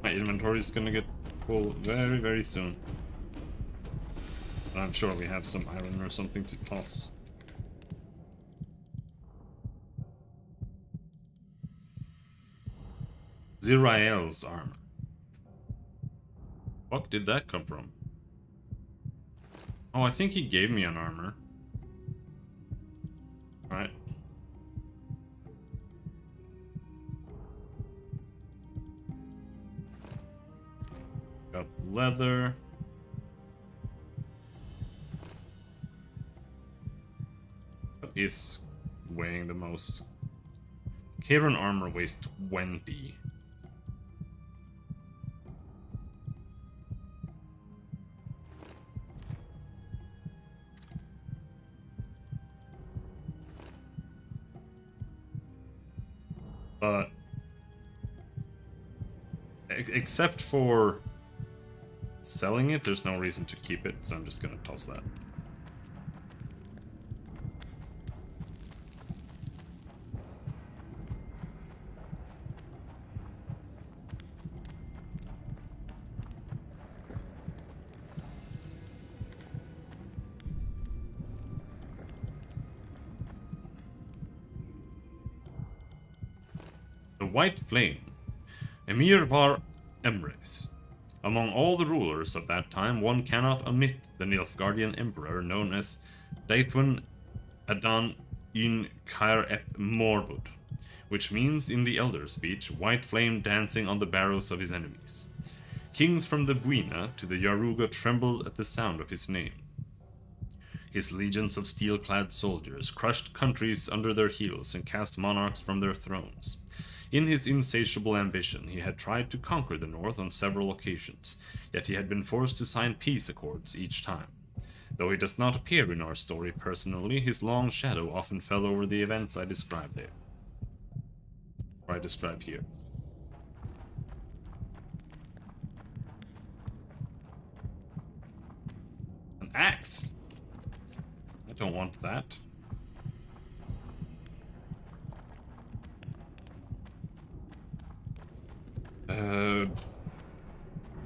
My inventory is gonna get full very, very soon. But I'm sure we have some iron or something to toss. Zirael's armor. Fuck did that come from? Oh, I think he gave me an armor. Right. Got leather. is weighing the most? Kieran armor weighs 20. But except for selling it, there's no reason to keep it, so I'm just gonna toss that. The White Flame. Emir var Emrys. Among all the rulers of that time, one cannot omit the Nilfgaardian emperor known as Daithwin Adan yn Caer ep Morwood, which means in the Elder speech, white flame dancing on the barrows of his enemies. Kings from the Buina to the Yaruga trembled at the sound of his name. His legions of steel-clad soldiers crushed countries under their heels and cast monarchs from their thrones. In his insatiable ambition, he had tried to conquer the North on several occasions, yet he had been forced to sign peace accords each time. Though he does not appear in our story personally, his long shadow often fell over the events I described there. Or I describe here. An axe? I don't want that.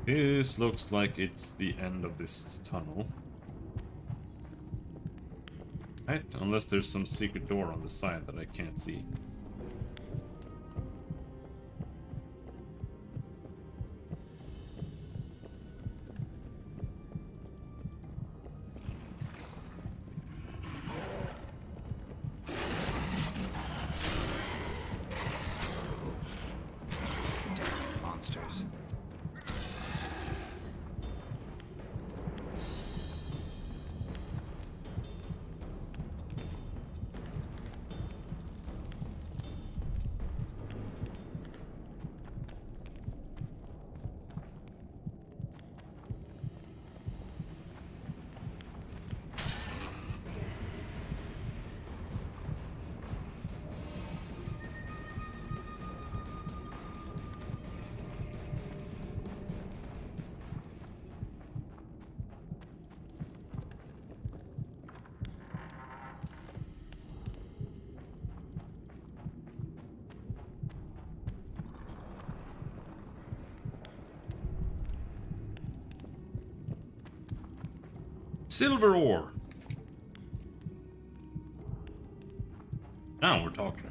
This looks like it's the end of this tunnel. Right? Unless there's some secret door on the side that I can't see. Monsters. Silver ore. Now we're talking.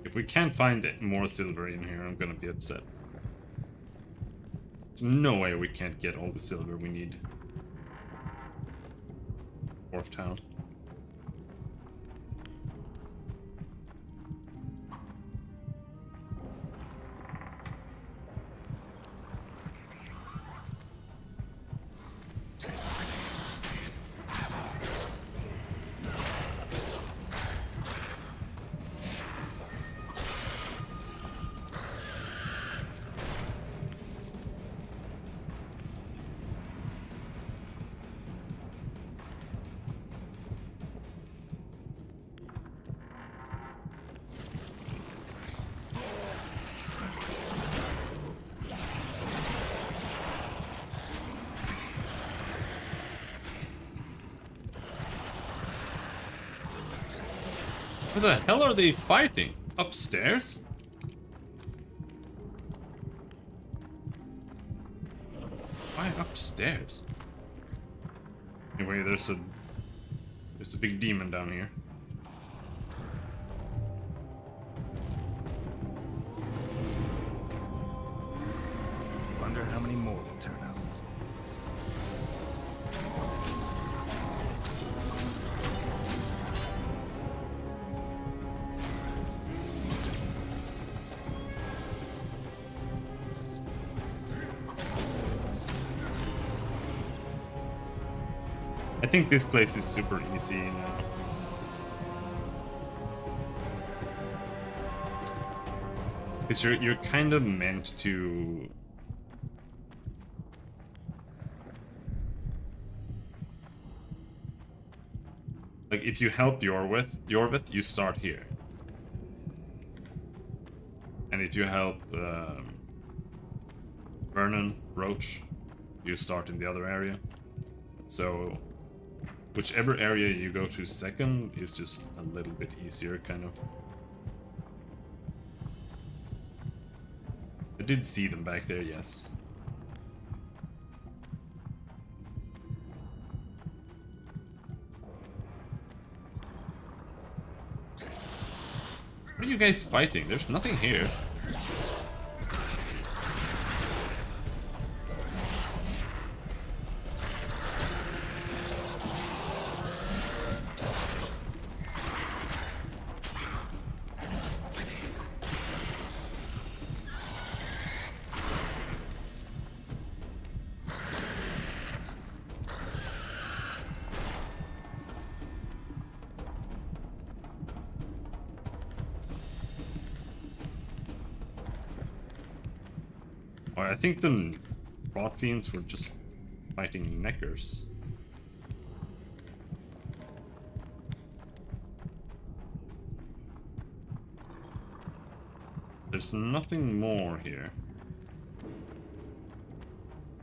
If we can't find more silver in here, I'm gonna be upset. There's no way we can't get all the silver we need. Wharf Town. Where the hell are they fighting? Upstairs? upstairs? Anyway, there's a big demon down here. Wonder how many more will turn up. I think this place is super easy now. Because you're kind of meant to... Like, if you help Yorvith, you start here. And if you help Vernon, Roach, you start in the other area. So, whichever area you go to second is just a little bit easier, kind of. I did see them back there, yes. What are you guys fighting? There's nothing here. I think the Rot Fiends were just fighting Neckers. There's nothing more here.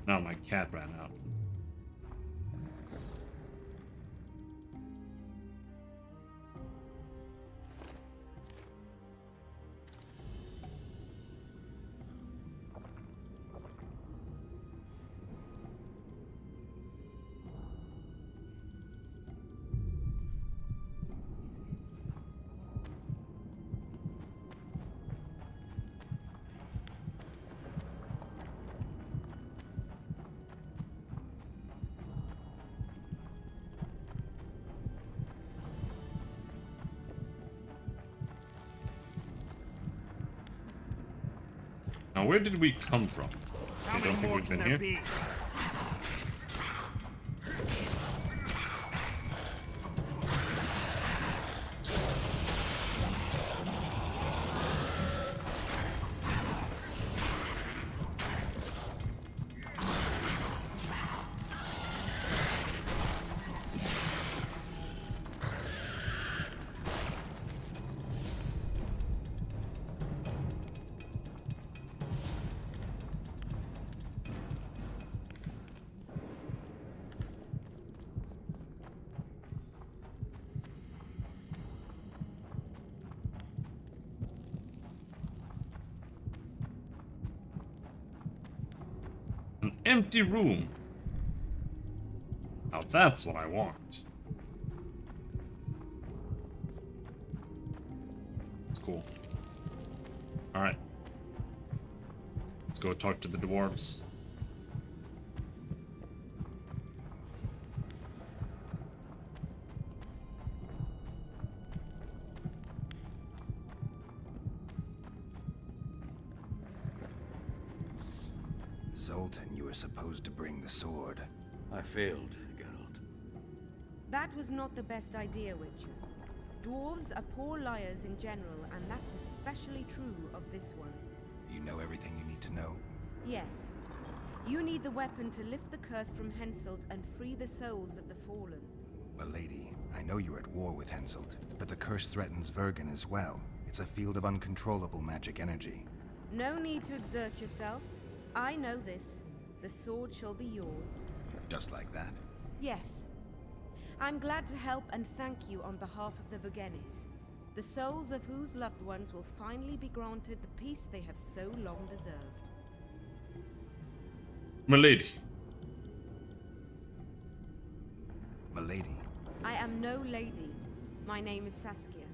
No, my cat ran out. Now, where did we come from? I don't think we've been here. An empty room. Now that's what I want. Cool. Alright. Let's go talk to the dwarves. Zoltan, you were supposed to bring the sword. I failed, Geralt. That was not the best idea, Witcher. Dwarves are poor liars in general, and that's especially true of this one. You know everything you need to know? Yes. You need the weapon to lift the curse from Henselt and free the souls of the fallen. Well, lady, I know you're at war with Henselt, but the curse threatens Vergen as well. It's a field of uncontrollable magic energy. No need to exert yourself. I know this. The sword shall be yours. Just like that? Yes. I'm glad to help and thank you on behalf of the Vergennes, the souls of whose loved ones will finally be granted the peace they have so long deserved. My lady, am no lady. My name is Saskia.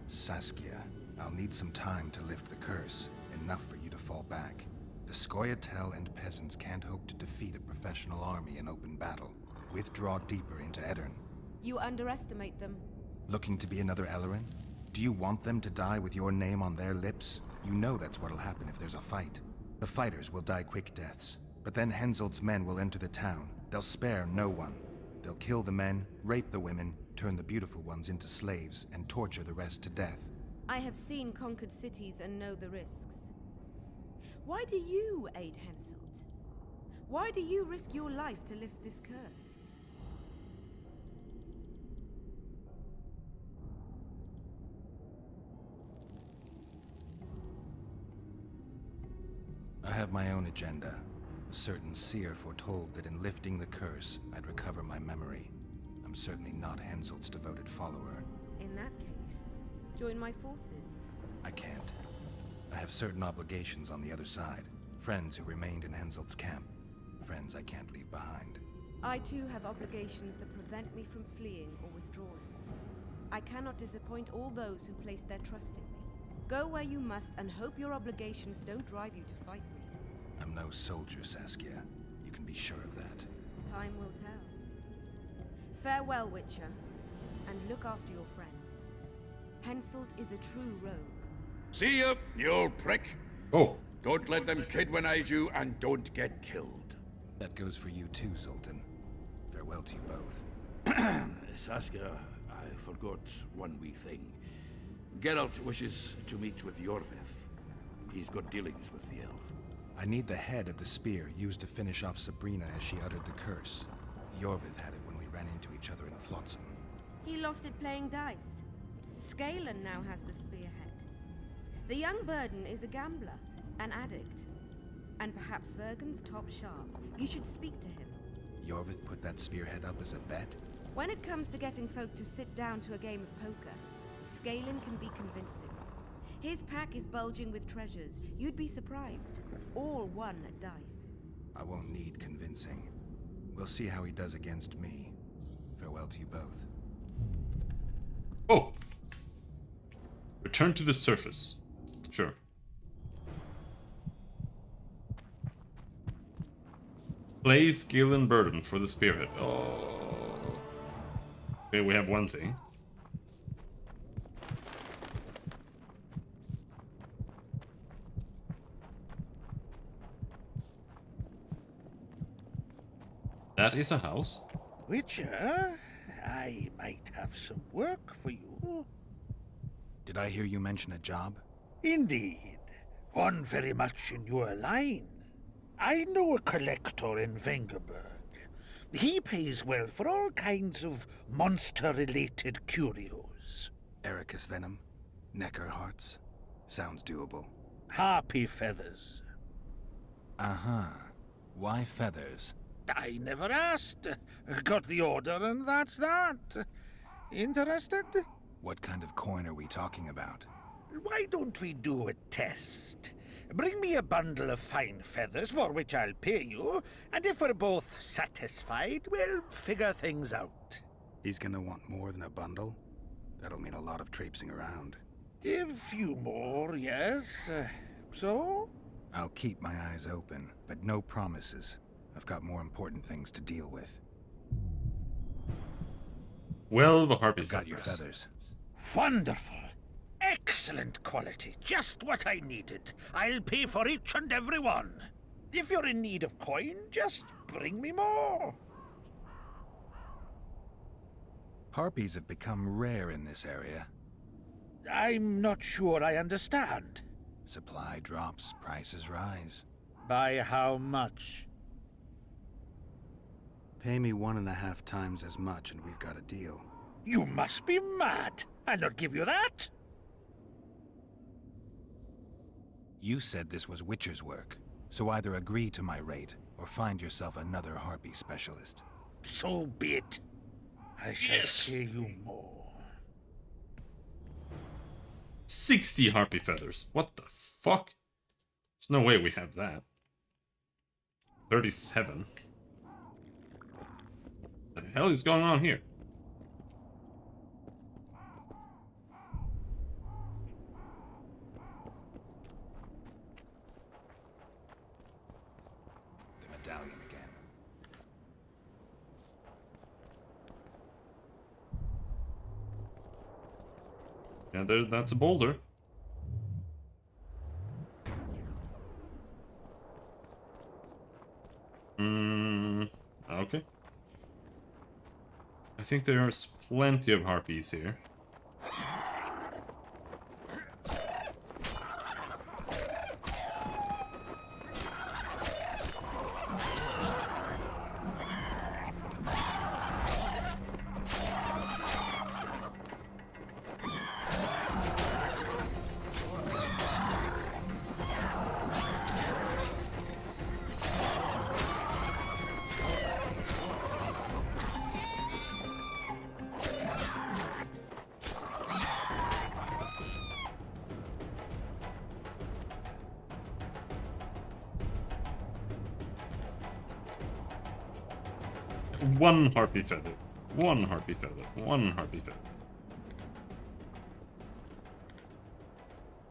Saskia, I'll need some time to lift the curse. Enough for you to fall back. The Scoia'tael and peasants can't hope to defeat a professional army in open battle. Withdraw deeper into Aedirn. You underestimate them. Looking to be another Ellerin? Do you want them to die with your name on their lips? You know that's what'll happen if there's a fight. The fighters will die quick deaths, but then Henselt's men will enter the town. They'll spare no one. They'll kill the men, rape the women, turn the beautiful ones into slaves, and torture the rest to death. I have seen conquered cities and know the risks. Why do you aid Henselt? Why do you risk your life to lift this curse? I have my own agenda. A certain seer foretold that in lifting the curse, I'd recover my memory. I'm certainly not Henselt's devoted follower. In that case, join my forces. I can't. I have certain obligations on the other side. Friends who remained in Henselt's camp. Friends I can't leave behind. I too have obligations that prevent me from fleeing or withdrawing. I cannot disappoint all those who place their trust in me. Go where you must and hope your obligations don't drive you to fight me. I'm no soldier, Saskia. You can be sure of that. Time will tell. Farewell, Witcher, and look after your friends. Henselt is a true rogue. See ya, you old prick. Oh. Don't let them kidwinize you and don't get killed. That goes for you too, Zoltan. Farewell to you both. Saskia, I forgot one wee thing. Geralt wishes to meet with Yorvith. He's got dealings with the elf. I need the head of the spear used to finish off Sabrina as she uttered the curse. Yorvith had it when we ran into each other in Flotsam. He lost it playing dice. Scanlan now has the spearhead. The young Burden is a gambler, an addict, and perhaps Vergen's top sharp. You should speak to him. Yorvith put that spearhead up as a bet? When it comes to getting folk to sit down to a game of poker, Scanlan can be convincing. His pack is bulging with treasures. You'd be surprised. All won at dice. I won't need convincing. We'll see how he does against me. Farewell to you both. Oh! Return to the surface. Sure. Play Scanlan Burden for the spearhead. Oh. Okay, we have one thing. That is a house. Witcher, I might have some work for you. Did I hear you mention a job? Indeed. One very much in your line. I know a collector in Vengerberg. He pays well for all kinds of monster-related curios. Ericus venom? Necker hearts? Sounds doable. Harpy feathers. Uh-huh. Why feathers? I never asked. Got the order and that's that. Interested? What kind of coin are we talking about? Why don't we do a test? Bring me a bundle of fine feathers, for which I'll pay you, and if we're both satisfied, we'll figure things out. He's gonna want more than a bundle? That'll mean a lot of traipsing around. A few more, yes. So? I'll keep my eyes open, but no promises. I've got more important things to deal with. Well, the harpy got your feathers. Wonderful. Excellent quality. Just what I needed. I'll pay for each and every one. If you're in need of coin, just bring me more. Harpies have become rare in this area. I'm not sure I understand. Supply drops, prices rise. By how much? Pay me 1.5 times as much and we've got a deal. You must be mad. I'll not give you that. You said this was Witcher's work, so either agree to my rate or find yourself another harpy specialist. So be it. I shall pay you more. 60 harpy feathers. What the fuck? There's no way we have that. 37. What the hell is going on here? Yeah, that's a boulder. Okay. I think there's plenty of harpies here. One harpy feather. One harpy feather. One harpy feather.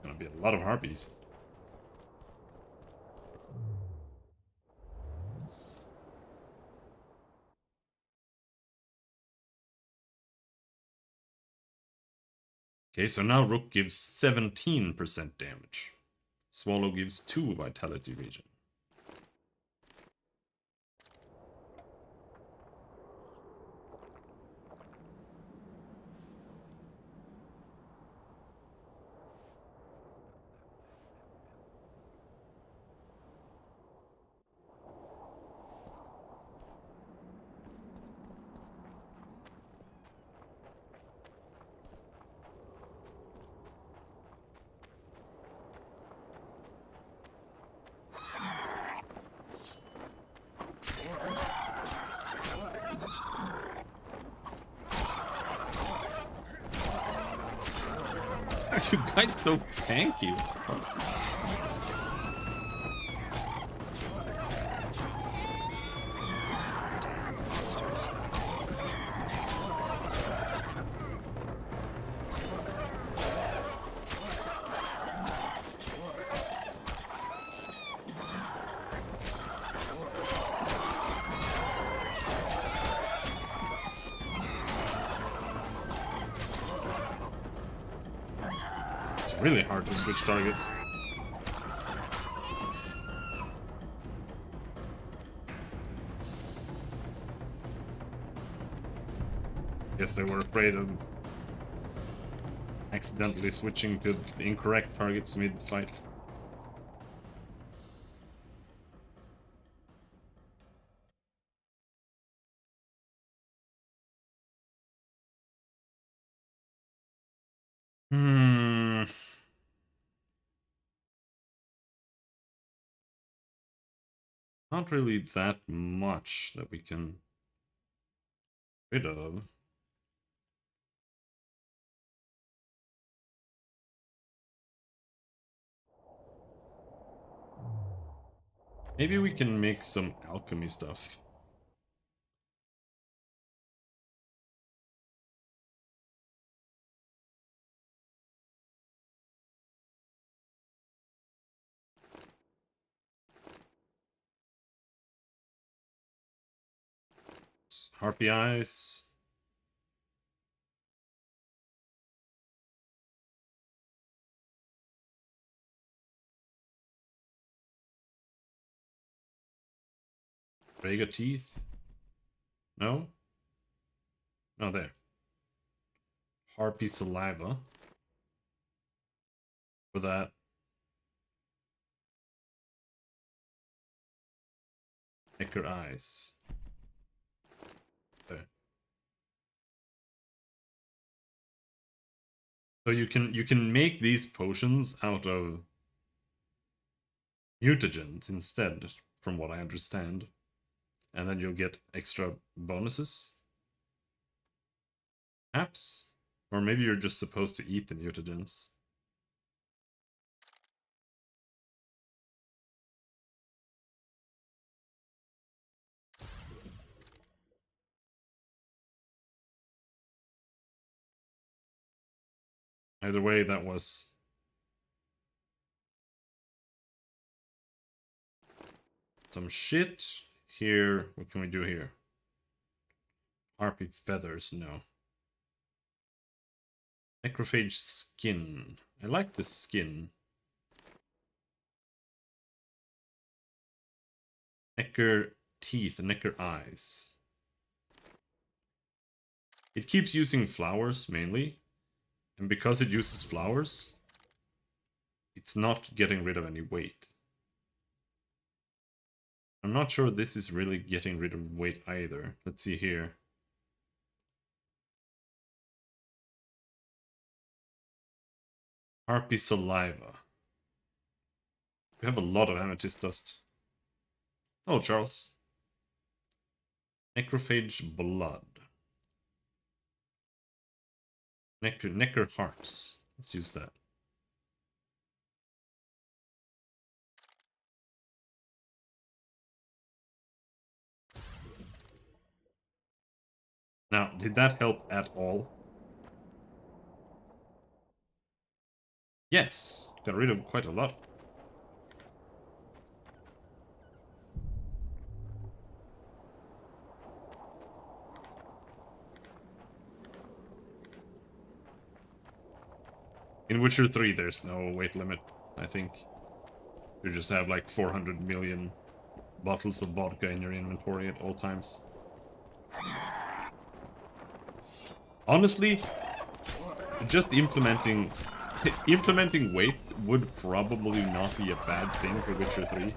Gonna be a lot of harpies. Okay, so now Rook gives 17% damage. Swallow gives 2 vitality regen. You guys so tanky. Really hard to switch targets. Guess they were afraid of accidentally switching to the incorrect targets mid-fight. Not really that much that we can get rid of. Maybe we can make some alchemy stuff. Harpy eyes. Rhaegar teeth. No? No, there. Harpy saliva. For that. Necker eyes. There. So you can make these potions out of mutagens instead, from what I understand. And then you'll get extra bonuses. Perhaps? Or maybe you're just supposed to eat the mutagens. Either way, that was some shit. Here, what can we do here? Harpy feathers, no. Necrophage skin. I like the skin. Necker teeth, necker eyes. It keeps using flowers mainly. And because it uses flowers, it's not getting rid of any weight. I'm not sure this is really getting rid of weight either. Let's see here. Harpy saliva. We have a lot of amethyst dust. Oh, Charles. Necrophage blood. Necker hearts. Let's use that. Now, did that help at all? Yes, got rid of quite a lot. In Witcher 3, there's no weight limit, I think. You just have like 400 million bottles of vodka in your inventory at all times. Honestly, just implementing weight would probably not be a bad thing for Witcher 3.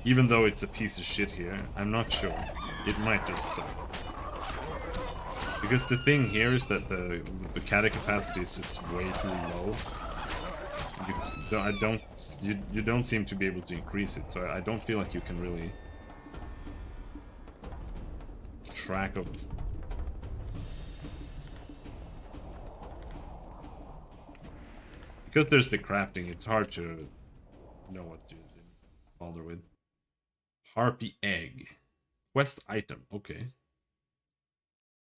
Even though it's a piece of shit here, I'm not sure. It might just suck. Because the thing here is that the caddy capacity is just way too low. You don't seem to be able to increase it, so I don't feel like you can really track of. Because there's the crafting, it's hard to know what to bother with. Harpy egg. Quest item, okay.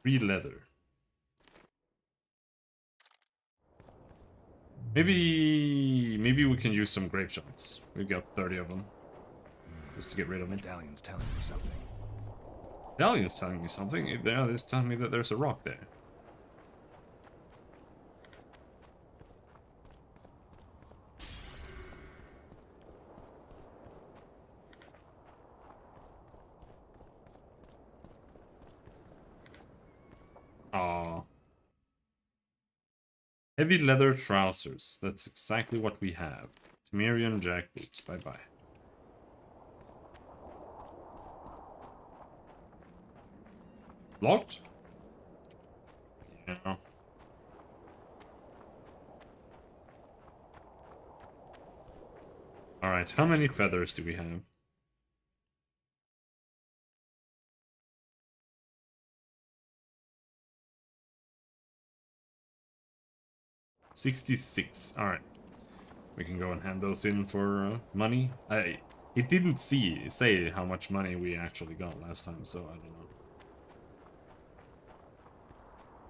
Free leather. Maybe we can use some grape shots. We've got 30 of them. Just to get rid of them. Medallion's telling me something. Medallion's telling me something? Yeah, it's telling me that there's a rock there. Aww. Heavy leather trousers. That's exactly what we have. Temerian jackboots. Bye-bye. Locked? Yeah. Alright, how many feathers do we have? $66. Alright. We can go and hand those in for money. It didn't say how much money we actually got last time, so I don't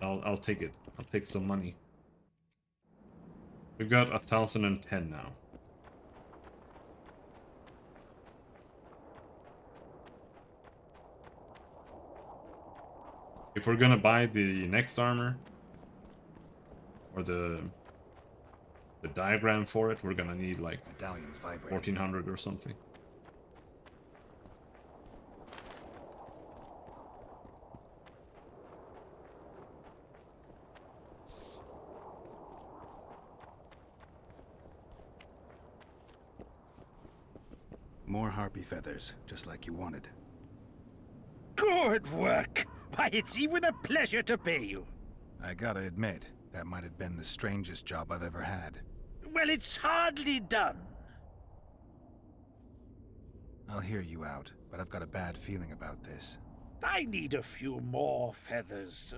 know. I'll take it. I'll take some money. We've got 1,010 now. If we're gonna buy the next armor, or the diagram for it, we're gonna need like 1,400 or something. More harpy feathers, just like you wanted. Good work! Why, it's even a pleasure to pay you. I gotta admit, that might have been the strangest job I've ever had. Well, it's hardly done. I'll hear you out, but I've got a bad feeling about this. I need a few more feathers.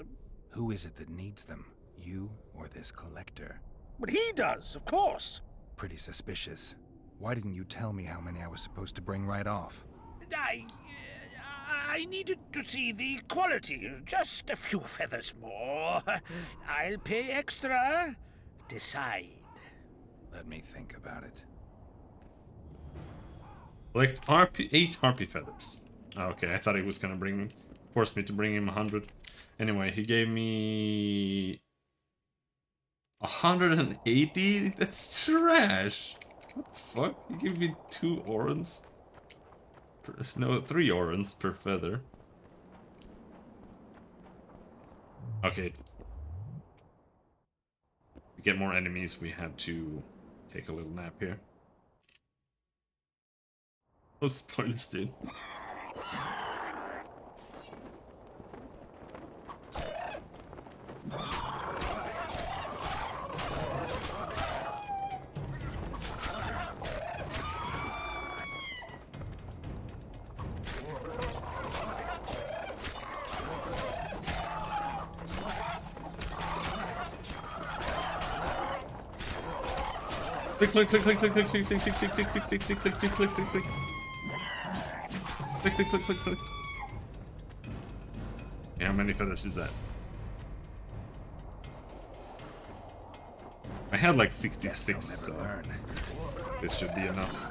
Who is it that needs them? You or this collector? But he does, of course. Pretty suspicious. Why didn't you tell me how many I was supposed to bring right off? I needed to see the quality. Just a few feathers more. I'll pay extra. Decide. Let me think about it. Collect 8 harpy feathers. Okay, I thought he was gonna force me to bring him 100. Anyway, he gave me 180? That's trash. What the fuck? He gave me 2 orans. No, 3 orans per feather. Okay. To get more enemies, we had to take a little nap here. No spoilers, dude. Click, click, click, click, click, click, click, click, click, click, click, click, click, click, click, click, click, click, click. Click, click, click, click, click. How many feathers is that? I had like 66, so this should be enough.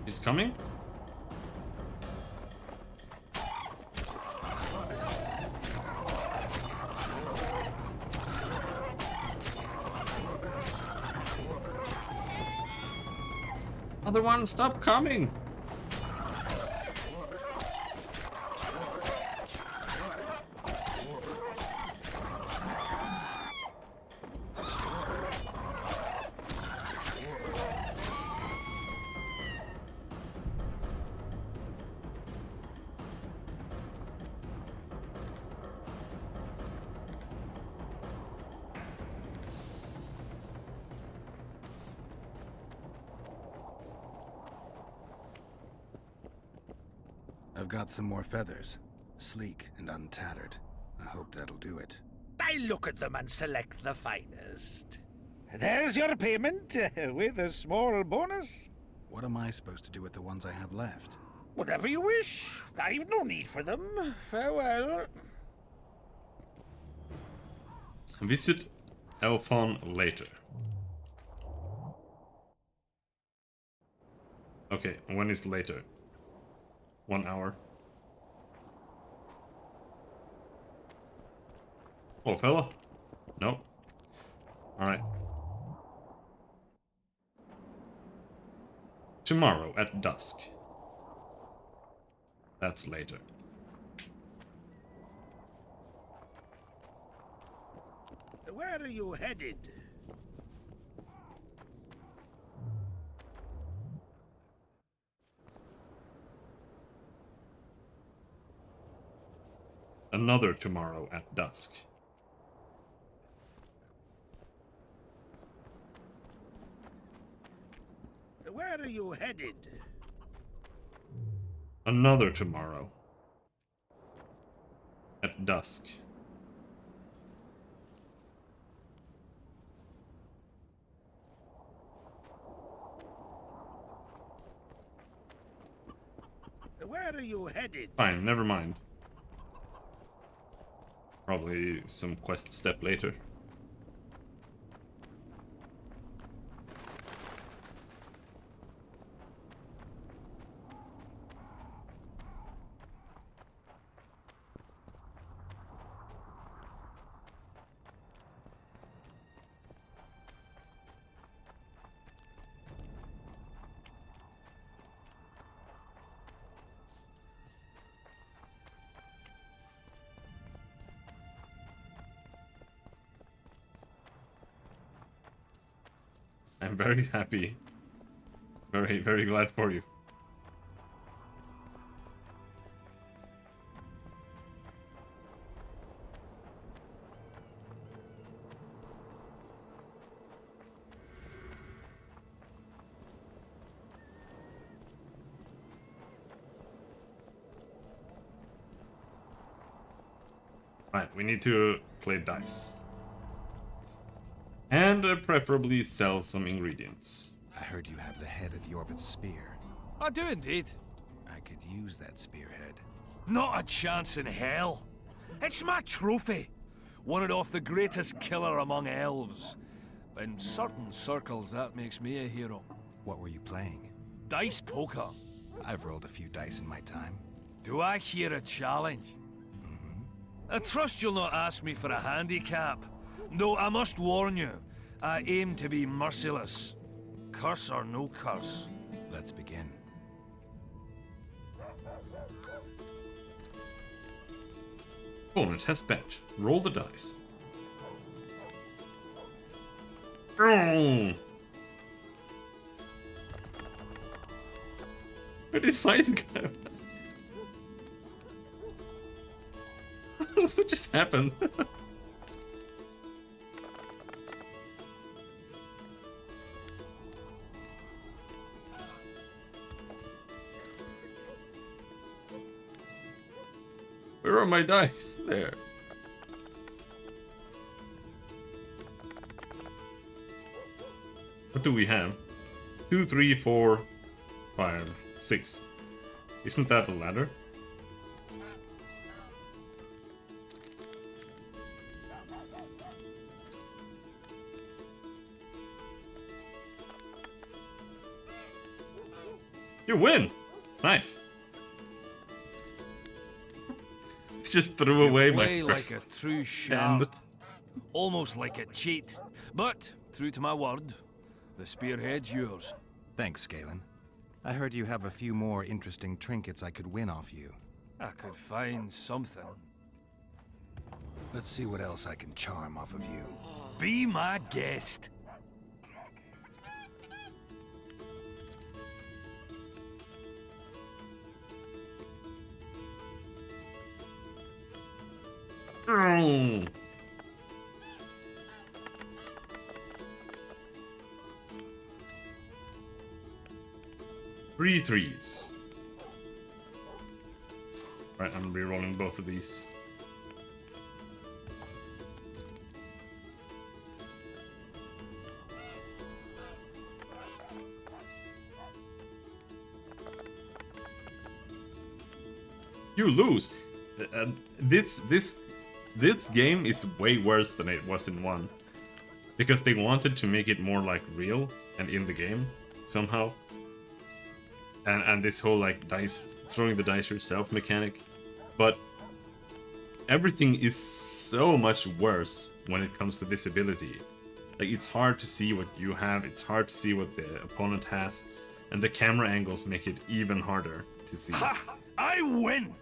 He's coming? Other one, stop coming! I've got some more feathers, sleek and untattered. I hope that'll do it. I look at them and select the finest. There's your payment, with a small bonus. What am I supposed to do with the ones I have left? Whatever you wish. I've no need for them. Farewell. Visit Elthon later. Okay, when is later? 1 hour. Oh, fella? Nope. Alright. Tomorrow at dusk. That's later. Where are you headed? Another tomorrow at dusk. Where are you headed? Another tomorrow at dusk. Where are you headed? Fine, never mind. Probably some quest step later. I'm very happy. Very, very glad for you. Right, we need to play dice. And preferably sell some ingredients. I heard you have the head of Yorvith's spear. I do indeed. I could use that spearhead. Not a chance in hell. It's my trophy. Won it off the greatest killer among elves. In certain circles, that makes me a hero. What were you playing? Dice poker. I've rolled a few dice in my time. Do I hear a challenge? I trust you'll not ask me for a handicap. Though I must warn you, I aim to be merciless. Curse or no curse. Let's begin. Opponent has bet. Roll the dice. Oh. Where did Fight go? What just happened? Where are my dice? There. What do we have? 2, 3, 4, 5, 6. Isn't that a ladder? You win! Nice. Just threw away my Play first like a true hand. sharp. Almost like a cheat. But, true to my word, the spearhead's yours. Thanks, Galen. I heard you have a few more interesting trinkets I could win off you. I could find something. Let's see what else I can charm off of you. Be my guest. Oh. Three threes. Right, I'm re-rolling both of these. You lose. This game is way worse than it was in 1. Because they wanted to make it more like real and in the game somehow. And this whole like dice, throwing the dice yourself mechanic. But everything is so much worse when it comes to visibility. Like it's hard to see what you have, it's hard to see what the opponent has. And the camera angles make it even harder to see. Ha! I win!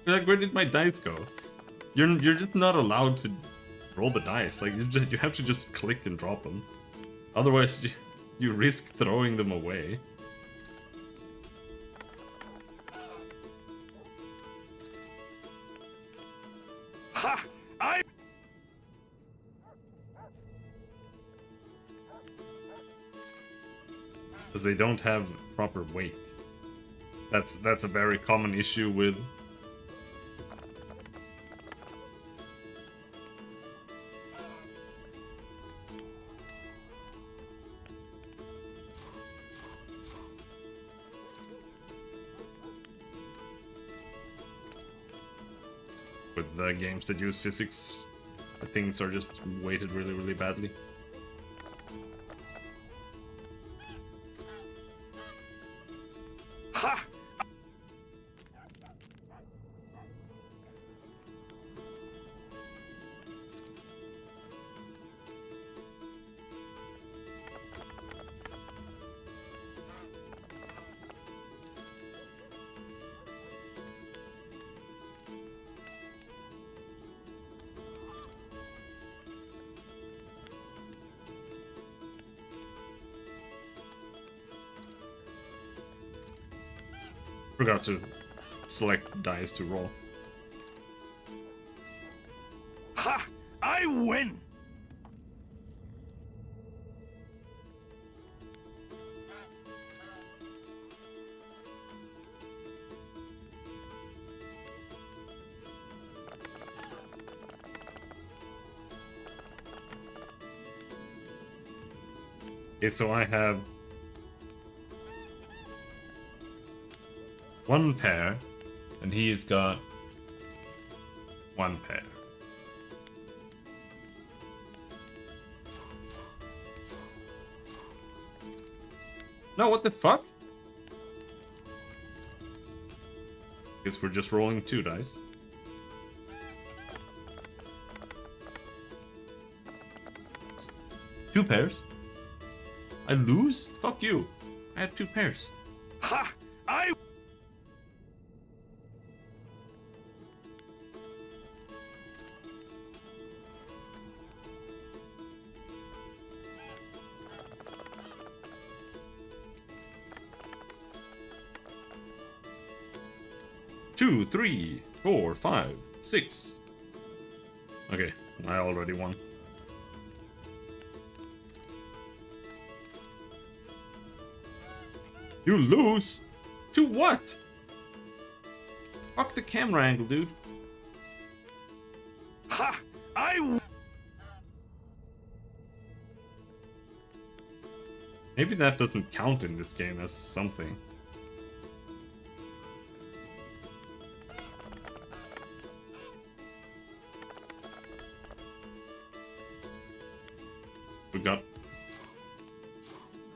Like, where did my dice go? You're just not allowed to roll the dice. Like you have to just click and drop them. Otherwise, you risk throwing them away. Ha! I. Because they don't have proper weight. That's a very common issue with. With the games that use physics, the things are just weighted really, really badly. Ha! Forgot to select dice to roll. Ha! I win! Okay, so I have 1 pair, and he's got 1 pair. No, what the fuck? Guess we're just rolling 2 dice. Two pairs? I lose? Fuck you. I had 2 pairs. Ha! I... Two, 3, 4, 5, 6. Okay, I already won. You lose? To what? Fuck the camera angle, dude. Ha! I... Maybe that doesn't count in this game as something. We got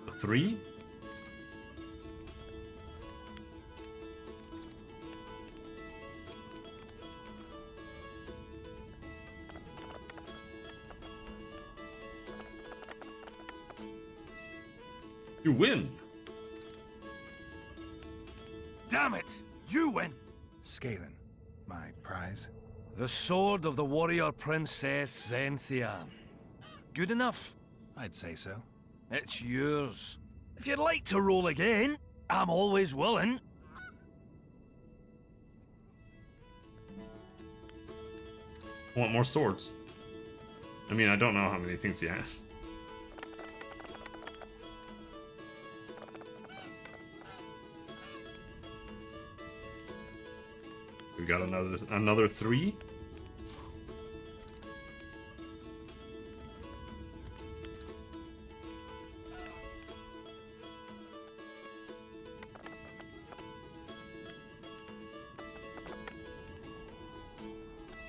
a 3. You win. Damn it! You win! Scanlan, my prize? The sword of the warrior princess Zenthia. Good enough? I'd say so. It's yours. If you'd like to roll again, I'm always willing. I want more swords. I mean, I don't know how many things he has. We got another 3.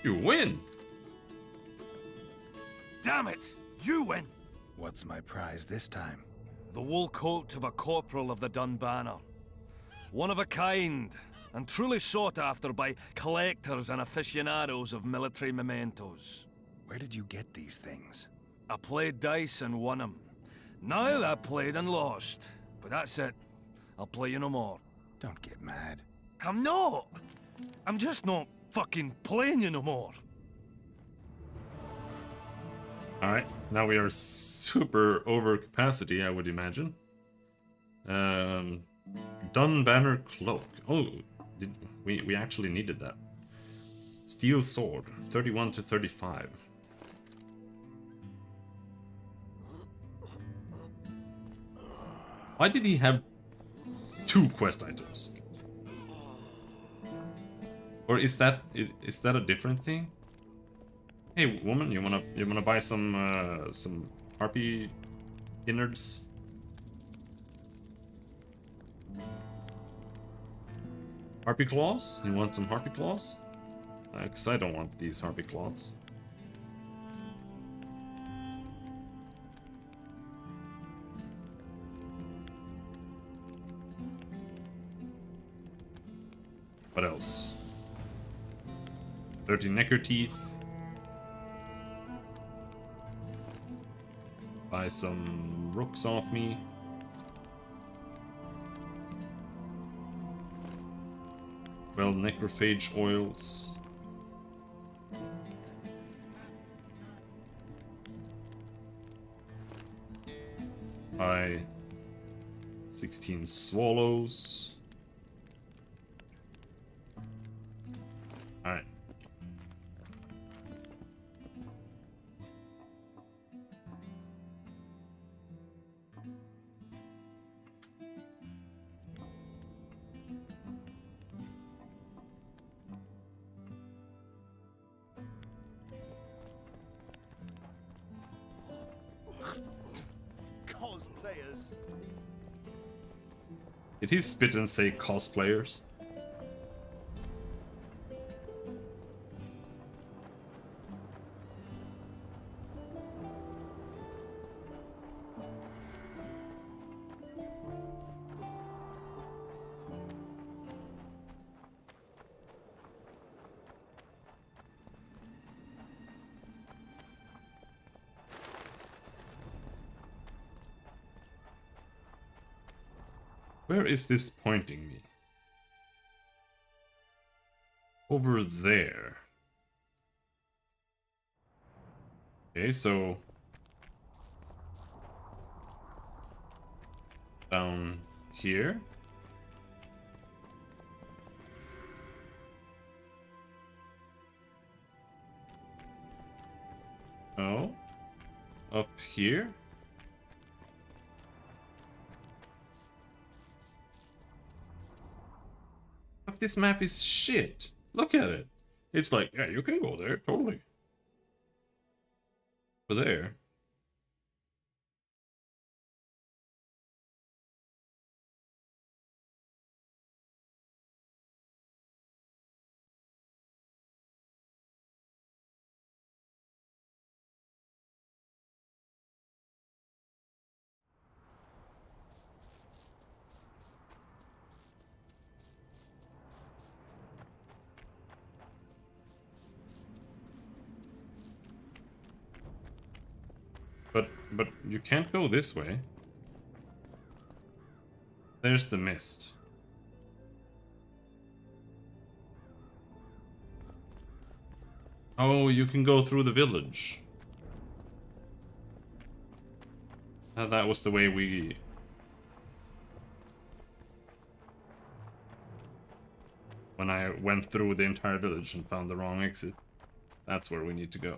You win! Damn it! You win! What's my prize this time? The wool coat of a corporal of the Dunbanner. One of a kind, and truly sought after by collectors and aficionados of military mementos. Where did you get these things? I played dice and won them. Now I played and lost. But that's it. I'll play you no more. Don't get mad. I'm not! I'm just not fucking playing you no more. Alright, now we are super over capacity, I would imagine. Dunbanner Cloak. Oh, we actually needed that. Steel Sword, 31 to 35. Why did he have 2 quest items? Or is that a different thing? Hey woman, you wanna buy some harpy innards? Harpy claws? You want some harpy claws? Cause I don't want these harpy claws. What else? 30 necker teeth. Buy some rooks off me. Well, necrophage oils. Buy 16 swallows. Alright. cosplayers. Did he spit and say cosplayers? Where is this pointing me? Over there. Okay, so... down here? Oh? Up here? This map is shit. Look at it. It's like, yeah, you can go there, totally. Over there. But you can't go this way. There's the mist. Oh, you can go through the village. That was the way we... when I went through the entire village and found the wrong exit. That's where we need to go.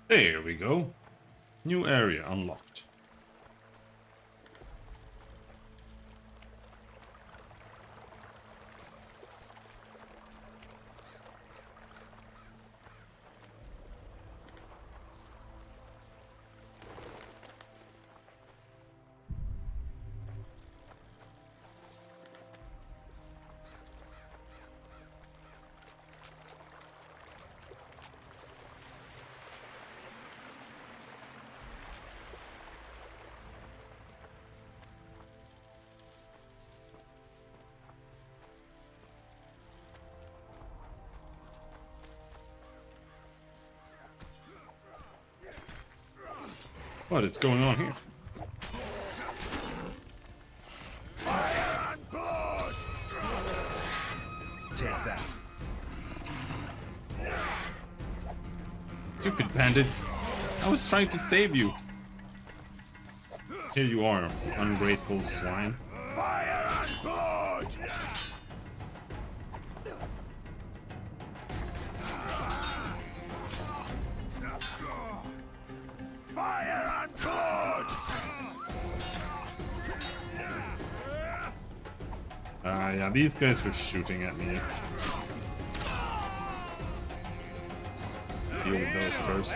There we go. New area unlocked. What is going on here? Fire and blood! Take that. Stupid bandits! I was trying to save you. Here you are, ungrateful swine. Fire and blood! Fire and blood! Yeah, these guys were shooting at me. Deal with those first.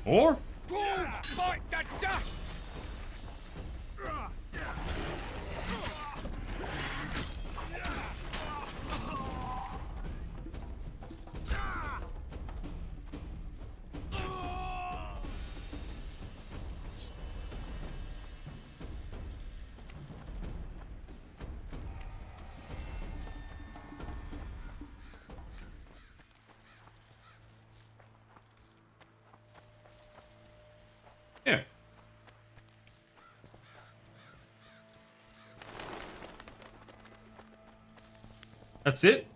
Or? Fools, bite the dust! Yeah. That's it?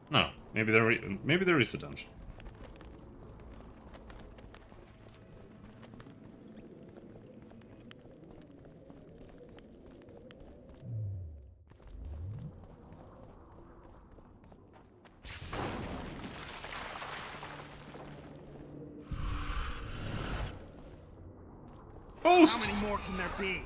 No, maybe there is a dungeon. How many more can there be?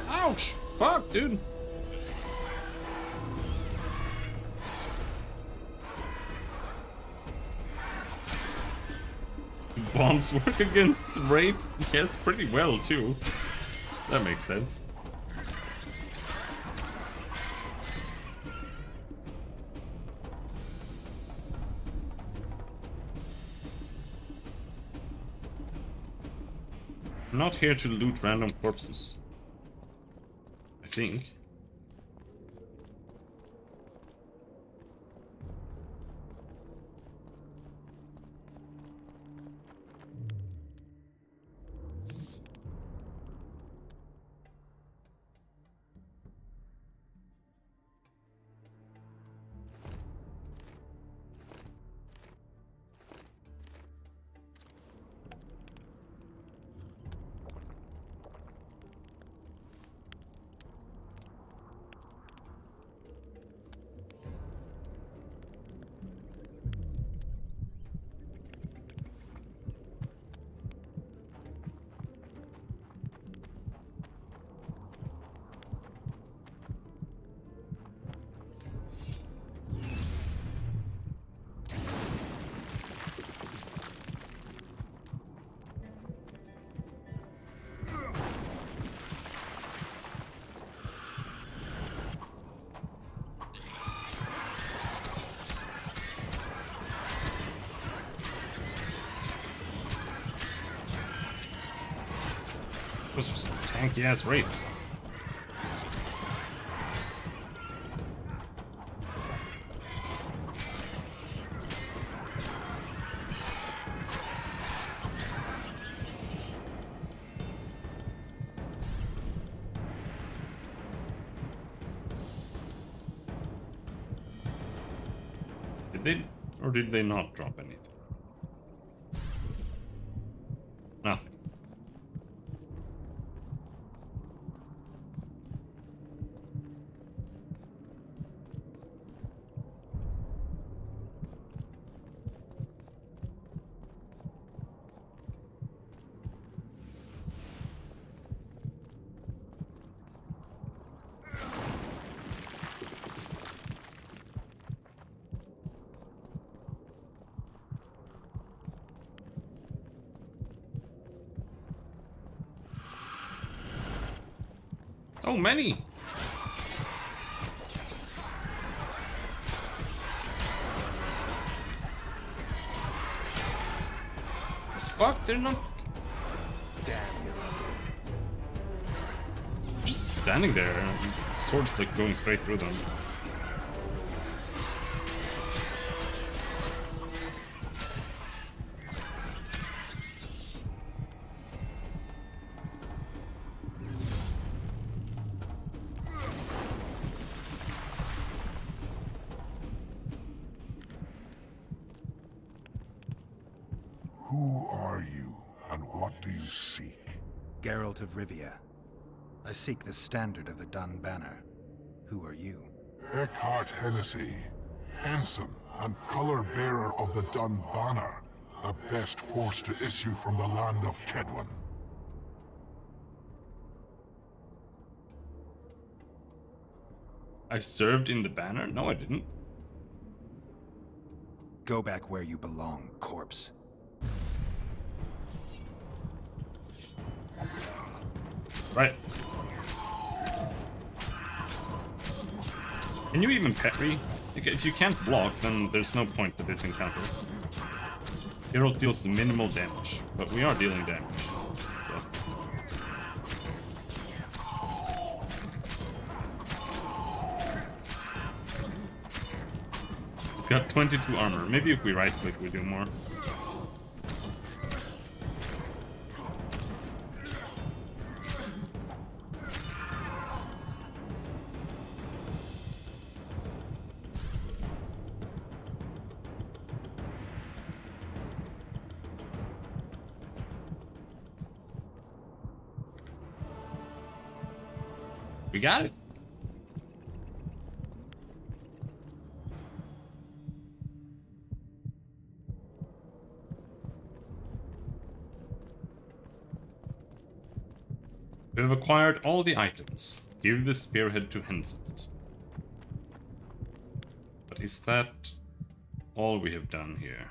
Ouch! Fuck, dude. Bombs work against raids? Yes, pretty well too. That makes sense. I'm not here to loot random corpses. I think. Those are some tanky ass raids. Did they, or did they not drop anything? Nothing. So many! Fuck, they're not... Damn. Just standing there, swords like going straight through them. Who are you, and what do you seek? Geralt of Rivia. I seek the standard of the Dun Banner. Who are you? Eckhart Hennessy, ensign and color bearer of the Dun Banner. the best force to issue from the land of Kedwen. I served in the banner? No, I didn't. Go back where you belong, corpse. Right. Can you even parry? If you can't block, then there's no point to this encounter. Geralt deals minimal damage, but we are dealing damage. So. It's got 22 armor. Maybe if we right click, we do more. We got it. We have acquired all the items. Give the spearhead to Henselt. But is that all we have done here?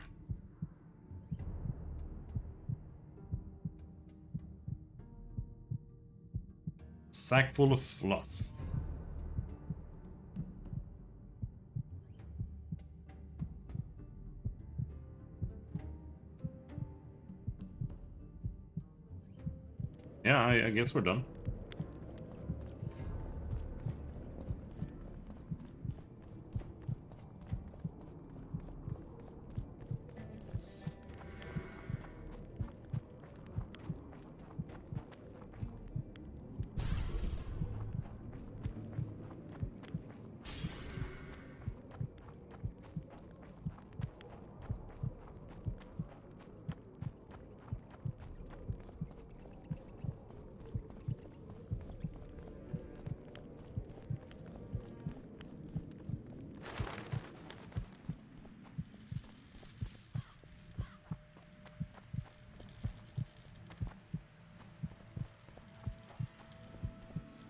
Sack full of fluff. Yeah, I guess we're done.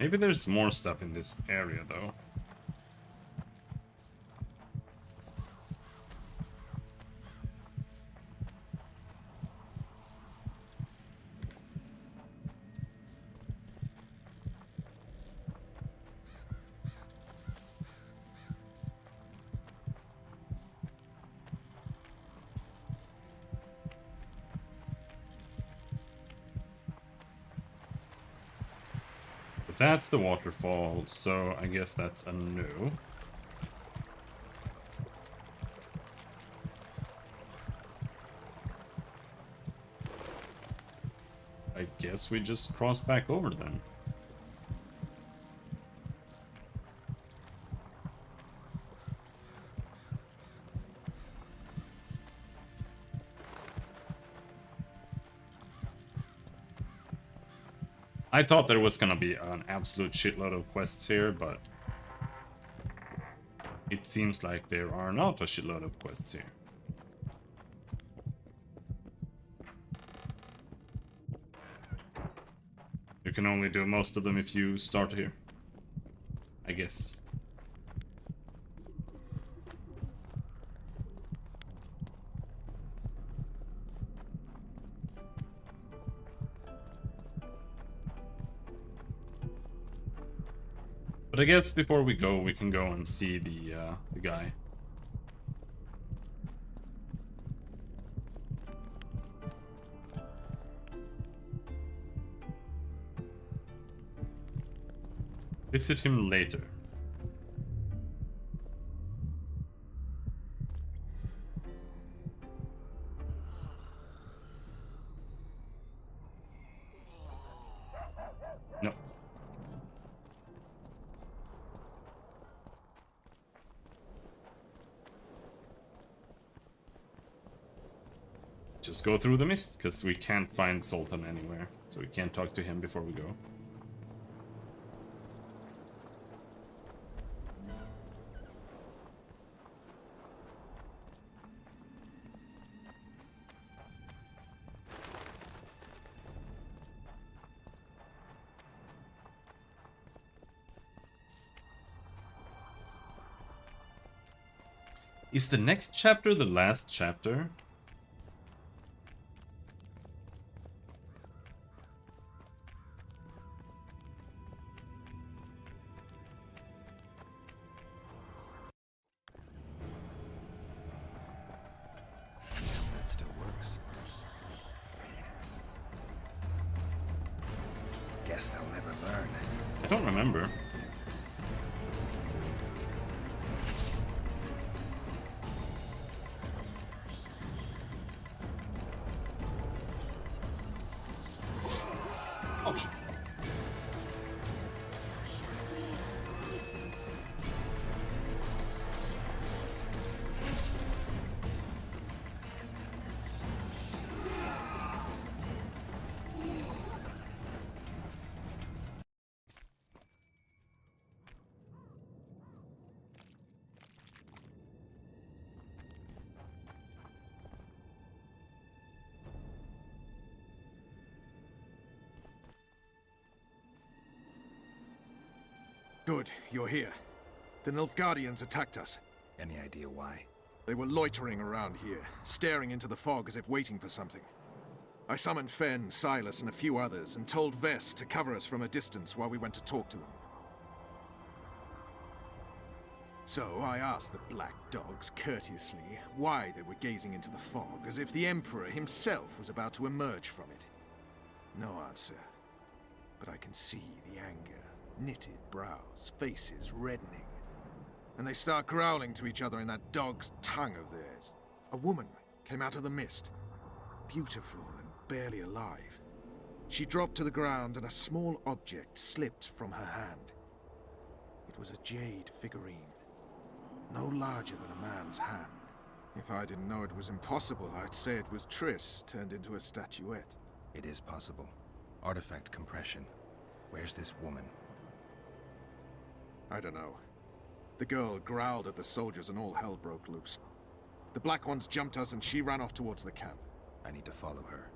Maybe there's more stuff in this area, though. That's the waterfall, so I guess that's a no. I guess we just cross back over then. I thought there was gonna be an absolute shitload of quests here, but it seems like there are not a shitload of quests here. You can only do most of them if you start here, I guess. But I guess before we go, we can go and see the guy. Visit him later. No. Just go through the mist, because we can't find Zoltan anywhere. So we can't talk to him before we go. Is the next chapter the last chapter? That still works. Guess they'll never learn. I don't remember. Ouch. Good, you're here. The Nilfgaardians attacked us. Any idea why? They were loitering around here, staring into the fog as if waiting for something. I summoned Fen, Silas, and a few others, and told Vess to cover us from a distance while we went to talk to them. So I asked the Black Dogs courteously why they were gazing into the fog, as if the Emperor himself was about to emerge from it. No answer. But I can see the anger. Knitted brows, faces reddening. And they start growling to each other in that dog's tongue of theirs. A woman came out of the mist, beautiful and barely alive. She dropped to the ground and a small object slipped from her hand. It was a jade figurine, no larger than a man's hand. If I didn't know it was impossible, I'd say it was Triss turned into a statuette. It is possible. Artifact compression. Where's this woman? I don't know. The girl growled at the soldiers and all hell broke loose. The Black Ones jumped us and she ran off towards the camp. I need to follow her.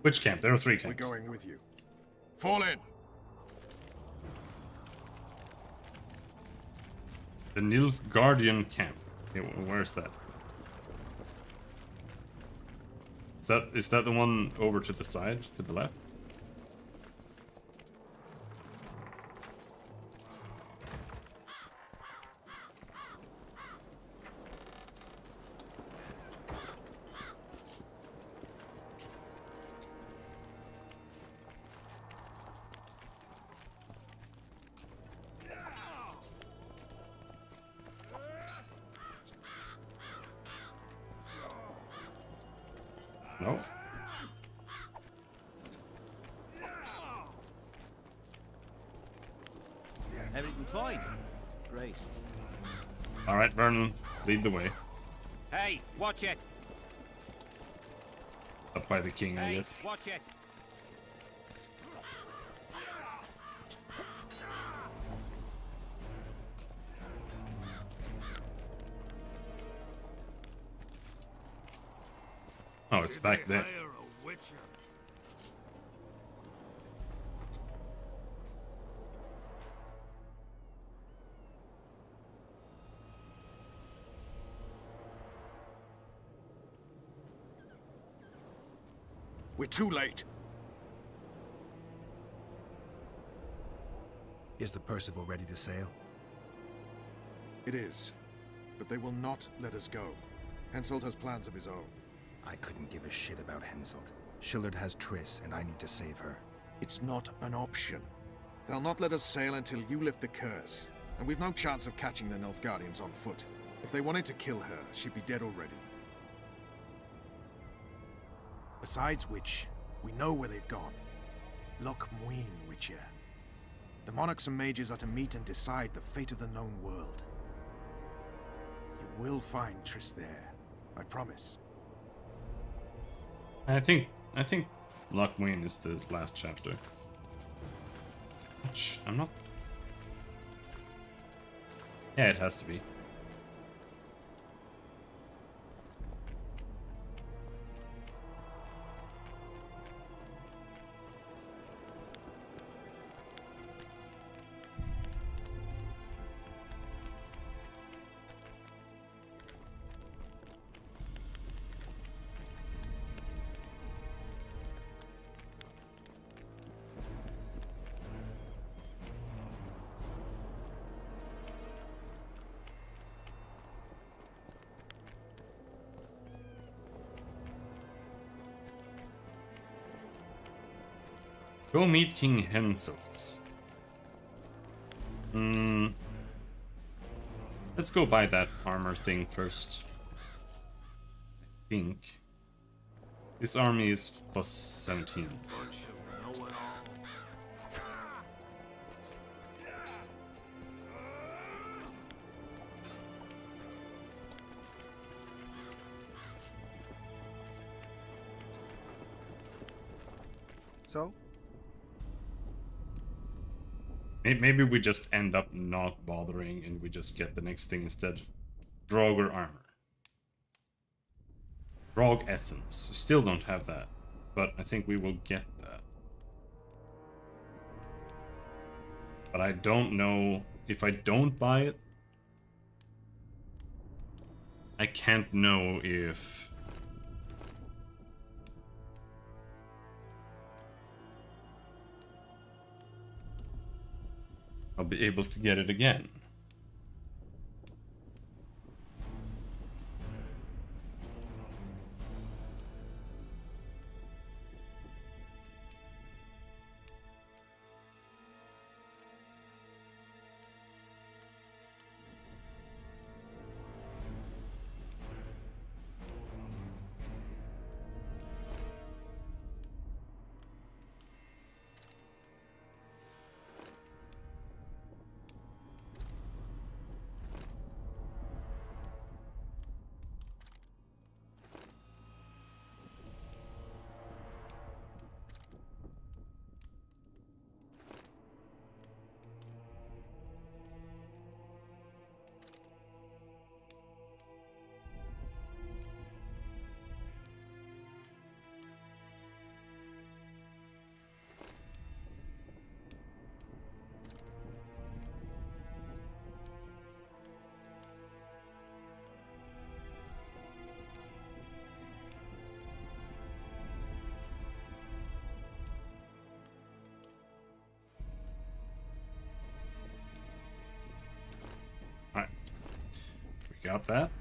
Which camp? There are 3 camps. We're going with you. Fall in! The Nilfgaardian camp. Okay, where's that? Is that the one over to the side, to the left? No. Everything fine? Great. All right, Vernon, lead the way. Hey, watch it! Up by the king, I guess. Watch it! Oh, it's back there. We're too late. Is the Percival ready to sail? It is. But they will not let us go. Henselt has plans of his own. I couldn't give a shit about Henselt. Shillard has Triss, and I need to save her. It's not an option. They'll not let us sail until you lift the curse. And we've no chance of catching the Nilfgaardians on foot. If they wanted to kill her, she'd be dead already. Besides which, we know where they've gone. Loch Muin, Witcher. The monarchs and mages are to meet and decide the fate of the known world. You will find Triss there. I promise. I think Loch Muin is the last chapter. Which I'm not. Yeah, it has to be. Go meet King Henselt. Let's go buy that armor thing first. I think. This army is plus 17. So? Maybe we just end up not bothering and we just get the next thing instead. Draugr armor. Draug essence. Still don't have that, but I think we will get that. But I don't know if I don't buy it. I can't know if I'll be able to get it again. Alright. We got that.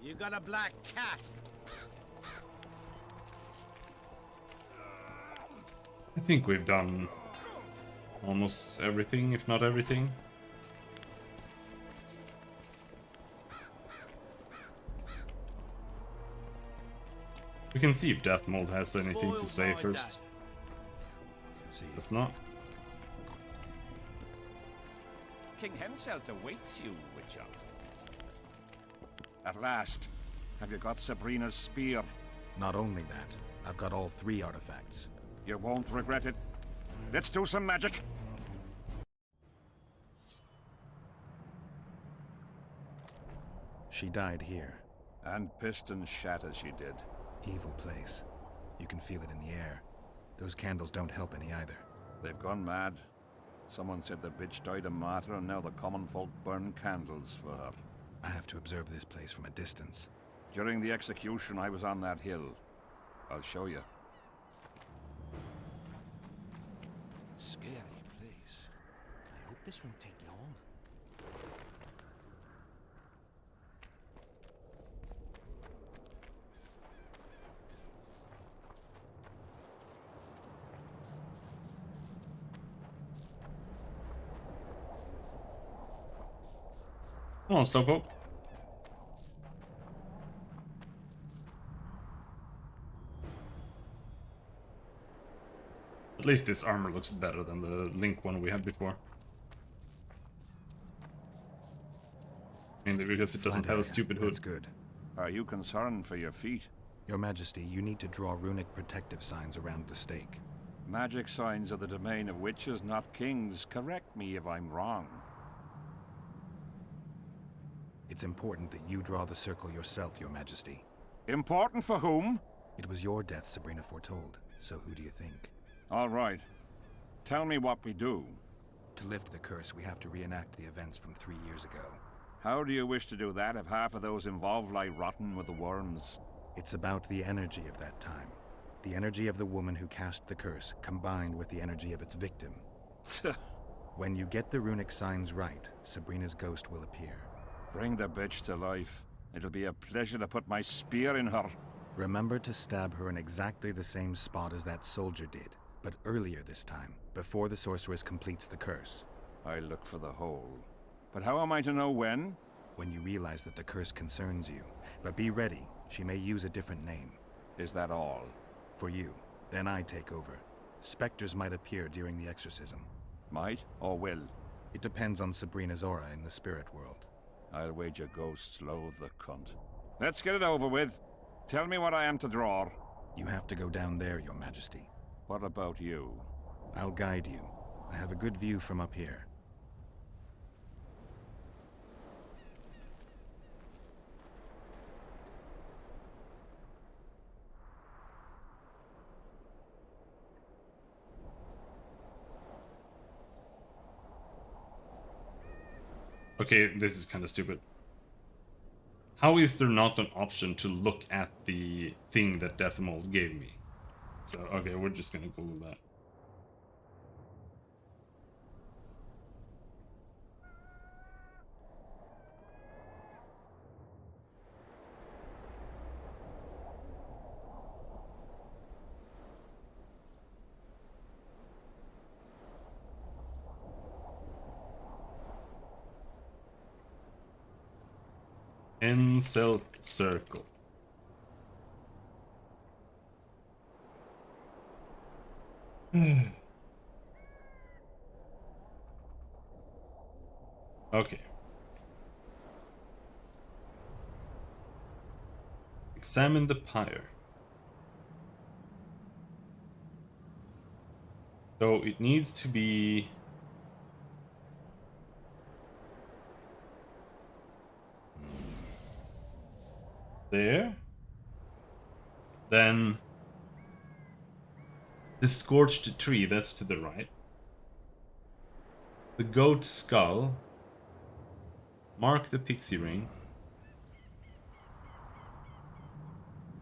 You got a black cat. I think we've done almost everything, if not everything. We can see if Deathmold has anything to say first. It's not. King Henselt awaits you, Witcher. At last, have you got Sabrina's spear? Not only that, I've got all 3 artifacts. You won't regret it. Let's do some magic. She died here. And pissed and shat as she did. Evil place. You can feel it in the air. Those candles don't help any either. They've gone mad. Someone said the bitch died a martyr and now the common folk burn candles for her. I have to observe this place from a distance. During the execution, I was on that hill. I'll show you. Scary place. I hope this won't take long. Come on, Slowpoke. At least this armor looks better than the Link one we had before. Mainly because it doesn't have a stupid hood. That's good. Are you concerned for your feet? Your Majesty, you need to draw runic protective signs around the stake. Magic signs are the domain of witches, not kings. Correct me if I'm wrong. It's important that you draw the circle yourself, Your Majesty. Important for whom? It was your death Sabrina foretold, so who do you think? All right. Tell me what we do. To lift the curse, we have to reenact the events from 3 years ago. How do you wish to do that if half of those involved lie rotten with the worms? It's about the energy of that time. The energy of the woman who cast the curse, combined with the energy of its victim. When you get the runic signs right, Sabrina's ghost will appear. Bring the bitch to life. It'll be a pleasure to put my spear in her. Remember to stab her in exactly the same spot as that soldier did, but earlier this time, before the sorceress completes the curse. I'll look for the hole. But how am I to know when? When you realize that the curse concerns you. But be ready, she may use a different name. Is that all? For you. Then I take over. Spectres might appear during the exorcism. Might or will? It depends on Sabrina's aura in the spirit world. I'll wager ghosts loathe the cunt. Let's get it over with. Tell me what I am to draw. You have to go down there, Your Majesty. What about you? I'll guide you. I have a good view from up here. Okay, this is kind of stupid. How is there not an option to look at the thing that Deathmold gave me? So, okay, we're just gonna Google that. Incel circle. Okay. Examine the pyre. So it needs to be there. Then the scorched tree, that's to the right. The goat skull. Mark the pixie ring.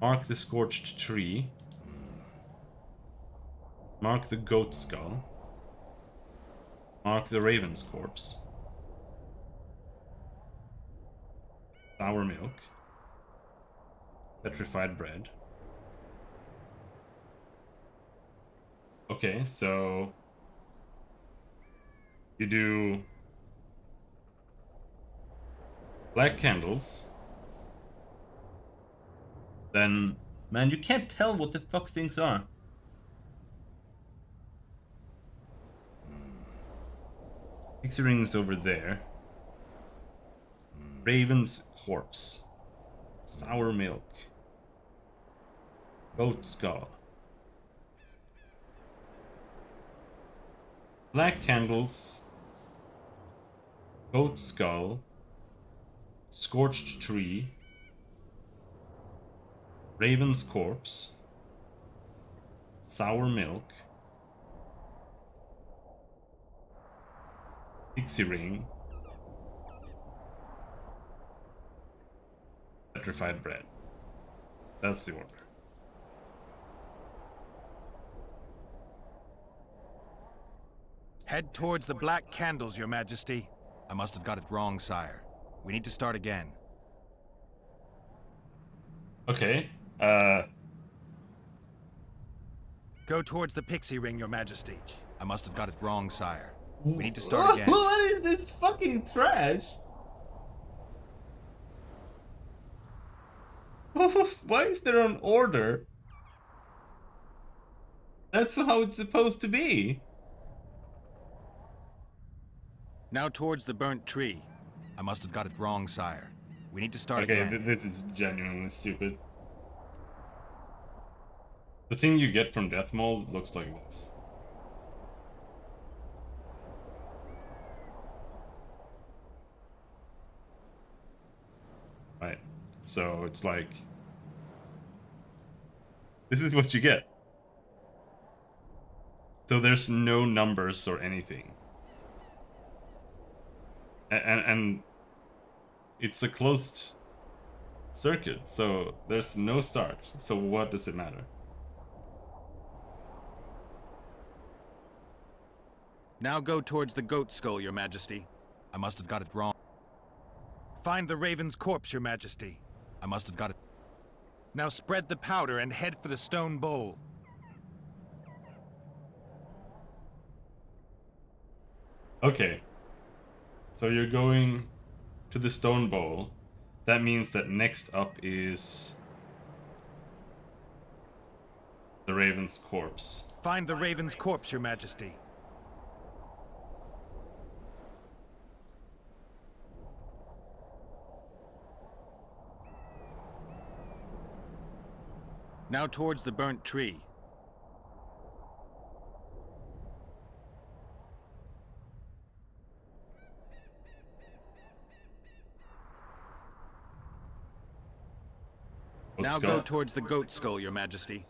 Mark the scorched tree. Mark the goat skull. Mark the raven's corpse. Sour milk. Petrified bread. Okay, so you do black candles. Then, man, you can't tell what the fuck things are. Pixie rings over there. Raven's corpse. Sour milk. Goat skull. Black candles. Goat skull. Scorched tree. Raven's corpse. Sour milk. Pixie ring. Petrified bread. That's the order. Head towards the black candles, Your Majesty. I must have got it wrong, sire. We need to start again. Okay, Go towards the pixie ring, Your Majesty. I must have got it wrong, sire. We need to start again. What is this fucking trash? Why is there an order? That's how it's supposed to be. Now towards the burnt tree. I must have got it wrong, sire. We need to start Okay, again. this is genuinely stupid. The thing you get from Deathmold looks like this. Right, so it's like... This is what you get. So there's no numbers or anything. And it's a closed circuit, so there's no start. So what does it matter? Now go towards the goat skull, Your Majesty. I must have got it wrong. Find the Raven's corpse, Your Majesty. I must have got it. Now spread the powder and head for the stone bowl. Okay. So you're going to the stone bowl. That means that next up is the Raven's corpse. Find the Raven's corpse, Your Majesty. Now towards the burnt tree. Now go towards the goat skull, Your Majesty.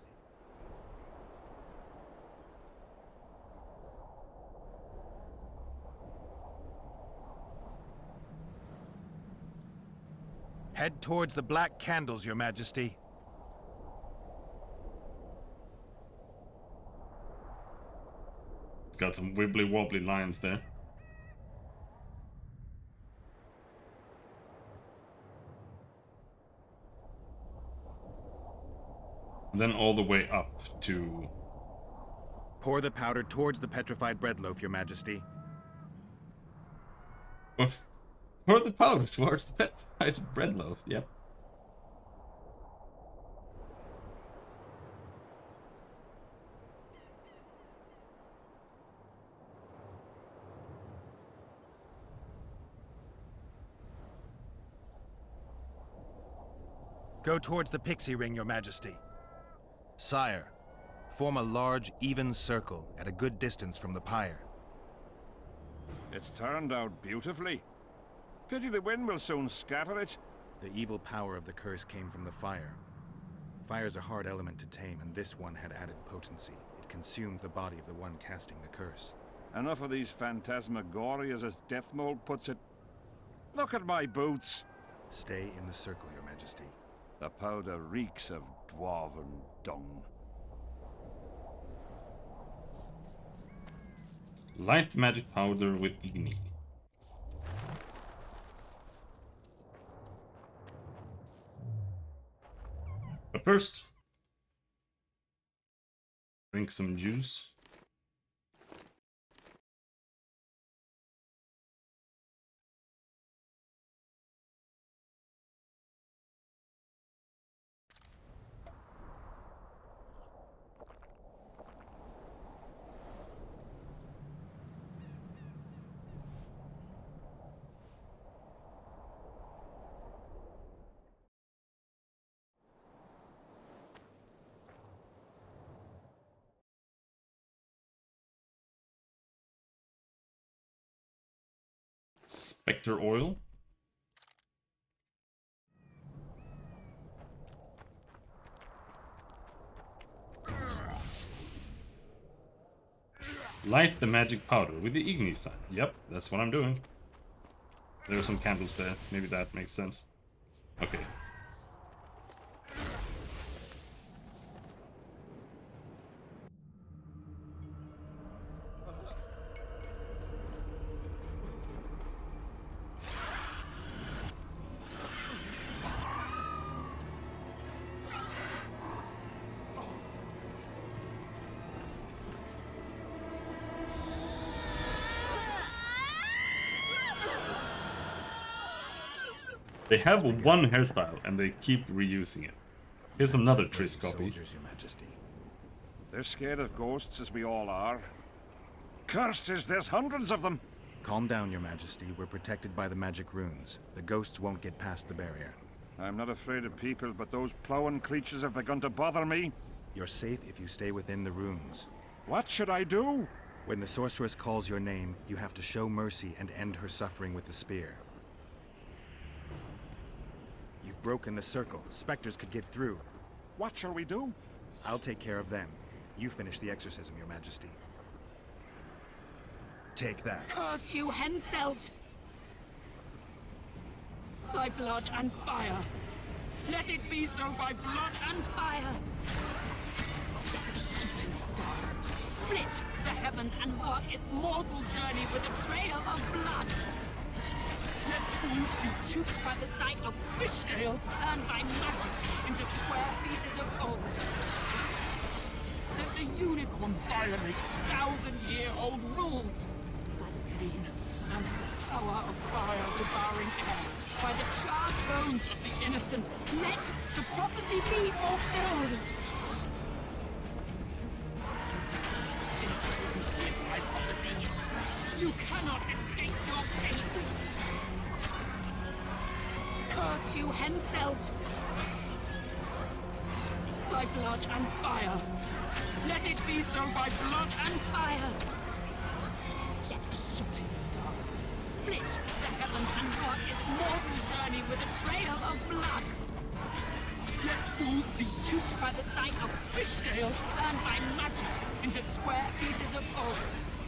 Head towards the black candles, Your Majesty. It's got some wibbly wobbly lines there. And then all the way up to... Pour the powder towards the petrified bread loaf, Your Majesty. What? Pour the powder towards the petrified bread loaf, yep. Go towards the pixie ring, Your Majesty. Sire, form a large, even circle at a good distance from the pyre. It's turned out beautifully. Pity the wind will soon scatter it. The evil power of the curse came from the fire. Fire's a hard element to tame, and this one had added potency. It consumed the body of the one casting the curse. Enough of these phantasmagorias, as Deathmold puts it. Look at my boots. Stay in the circle, Your Majesty. The powder reeks of dwarven dung. Light magic powder with Igni. But first, drink some juice. Spectre oil. Light the magic powder with the Igni sign. Yep, that's what I'm doing. There are some candles there. Maybe that makes sense. Okay. They have one hairstyle and they keep reusing it. Here's another Triss copy. Soldiers, Your Majesty. They're scared of ghosts, as we all are. Curses, there's hundreds of them. Calm down, Your Majesty. We're protected by the magic runes. The ghosts won't get past the barrier. I'm not afraid of people, but those plowing creatures have begun to bother me. You're safe if you stay within the runes. What should I do? When the sorceress calls your name, you have to show mercy and end her suffering with the spear. You've broken the circle. Spectres could get through. What shall we do? I'll take care of them. You finish the exorcism, Your Majesty. Take that. Curse you, Henselt! By blood and fire. Let it be so by blood and fire. The shooting star. Split the heavens and work its mortal journey with a trail of blood. Let fools be choked by the sight of fish scales turned by magic into square pieces of gold. Let the unicorn violate 1,000-year-old rules by the pain and power of fire devouring air, by the charred bones of the innocent. Let the prophecy be fulfilled. My prophecy. You cannot escape your fate. Curse you, Henselt! By blood and fire. Let it be so by blood and fire. Let a shooting star split the heavens and mark its mortal journey with a trail of blood. Let fools be duped by the sight of fish scales turned by magic into square pieces of gold.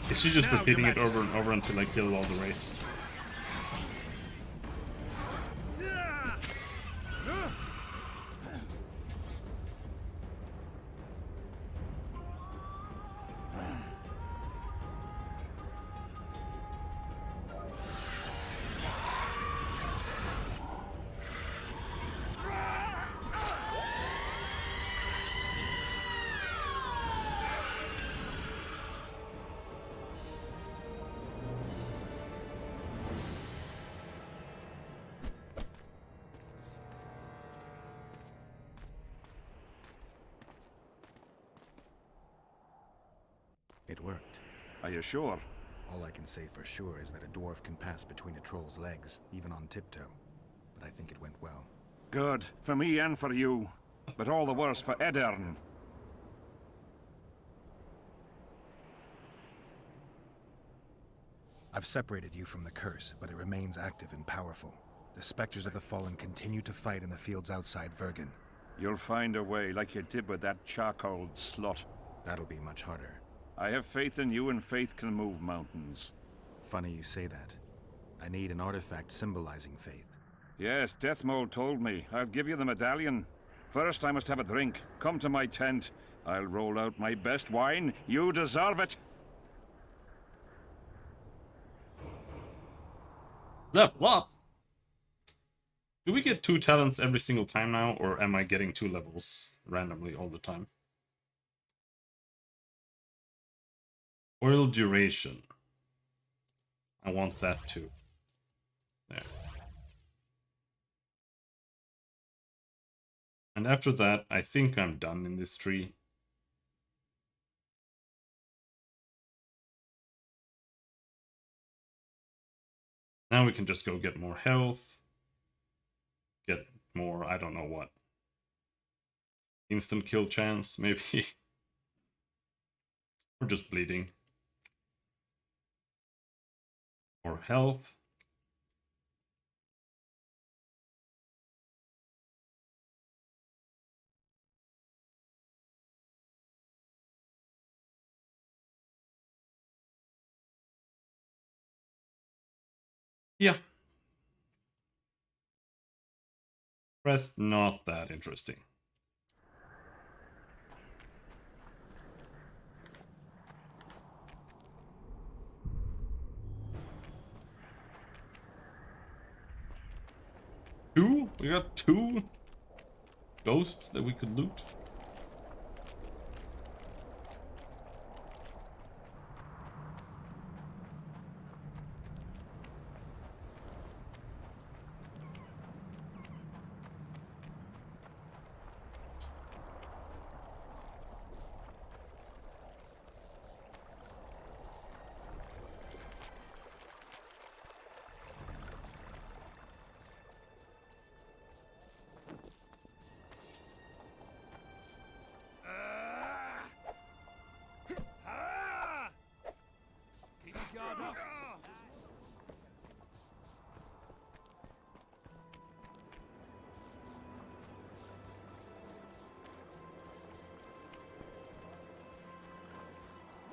Is she just repeating it over and over until I kill all the wraiths? It worked. Are you sure? All I can say for sure is that a dwarf can pass between a troll's legs, even on tiptoe. But I think it went well. Good. For me and for you. But all the worse for Edern. I've separated you from the curse, but it remains active and powerful. The specters of the fallen continue to fight in the fields outside Vergen. You'll find a way, like you did with that charcoal slut. That'll be much harder. I have faith in you, and faith can move mountains. Funny you say that. I need an artifact symbolizing faith. Yes, Deathmold told me. I'll give you the medallion. First, I must have a drink. Come to my tent. I'll roll out my best wine. You deserve it. Level up! Do we get 2 talents every single time now, or am I getting 2 levels randomly all the time? Oil duration. I want that too. There. And after that, I think I'm done in this tree. Now we can just go get more health. Get more, I don't know what. Instant kill chance, maybe. Or just bleeding. More health. Yeah. Rest not that interesting. Two? We got 2 ghosts that we could loot.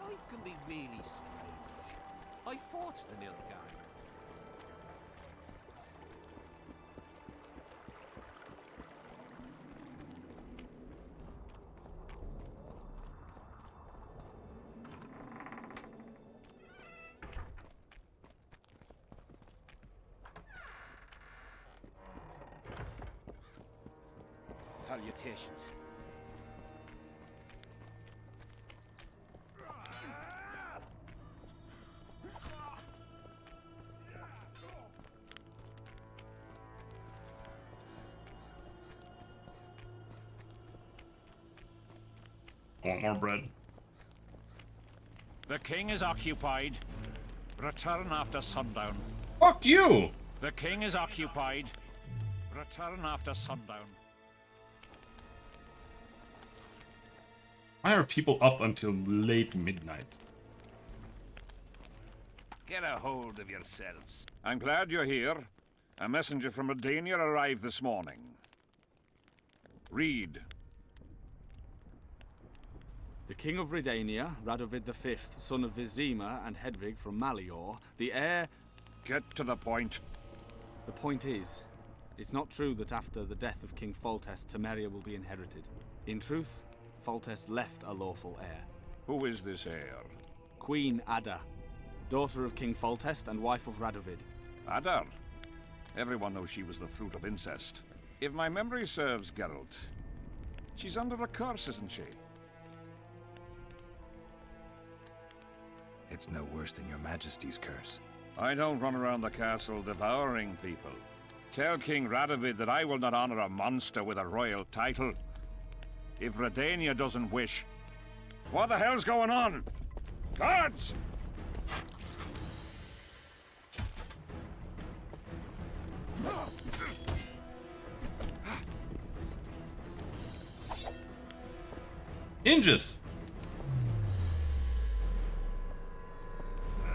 Life can be really strange. I fought the Nilfgaard. salutations. I want more bread. The king is occupied. Return after sundown. Fuck you! The king is occupied. Return after sundown. Why are people up until late midnight? Get a hold of yourselves. I'm glad you're here. A messenger from Redania arrived this morning. Read. The King of Redania, Radovid V, son of Vizima and Hedvig from Malior, the heir... Get to the point. The point is, it's not true that after the death of King Foltest, Temeria will be inherited. In truth, Foltest left a lawful heir. Who is this heir? Queen Ada, daughter of King Foltest and wife of Radovid. Ada? Everyone knows she was the fruit of incest. If my memory serves, Geralt, she's under a curse, isn't she? It's no worse than your Majesty's curse. I don't run around the castle devouring people. Tell King Radovid that I will not honor a monster with a royal title. If Redania doesn't wish... What the hell's going on? Guards! Injus!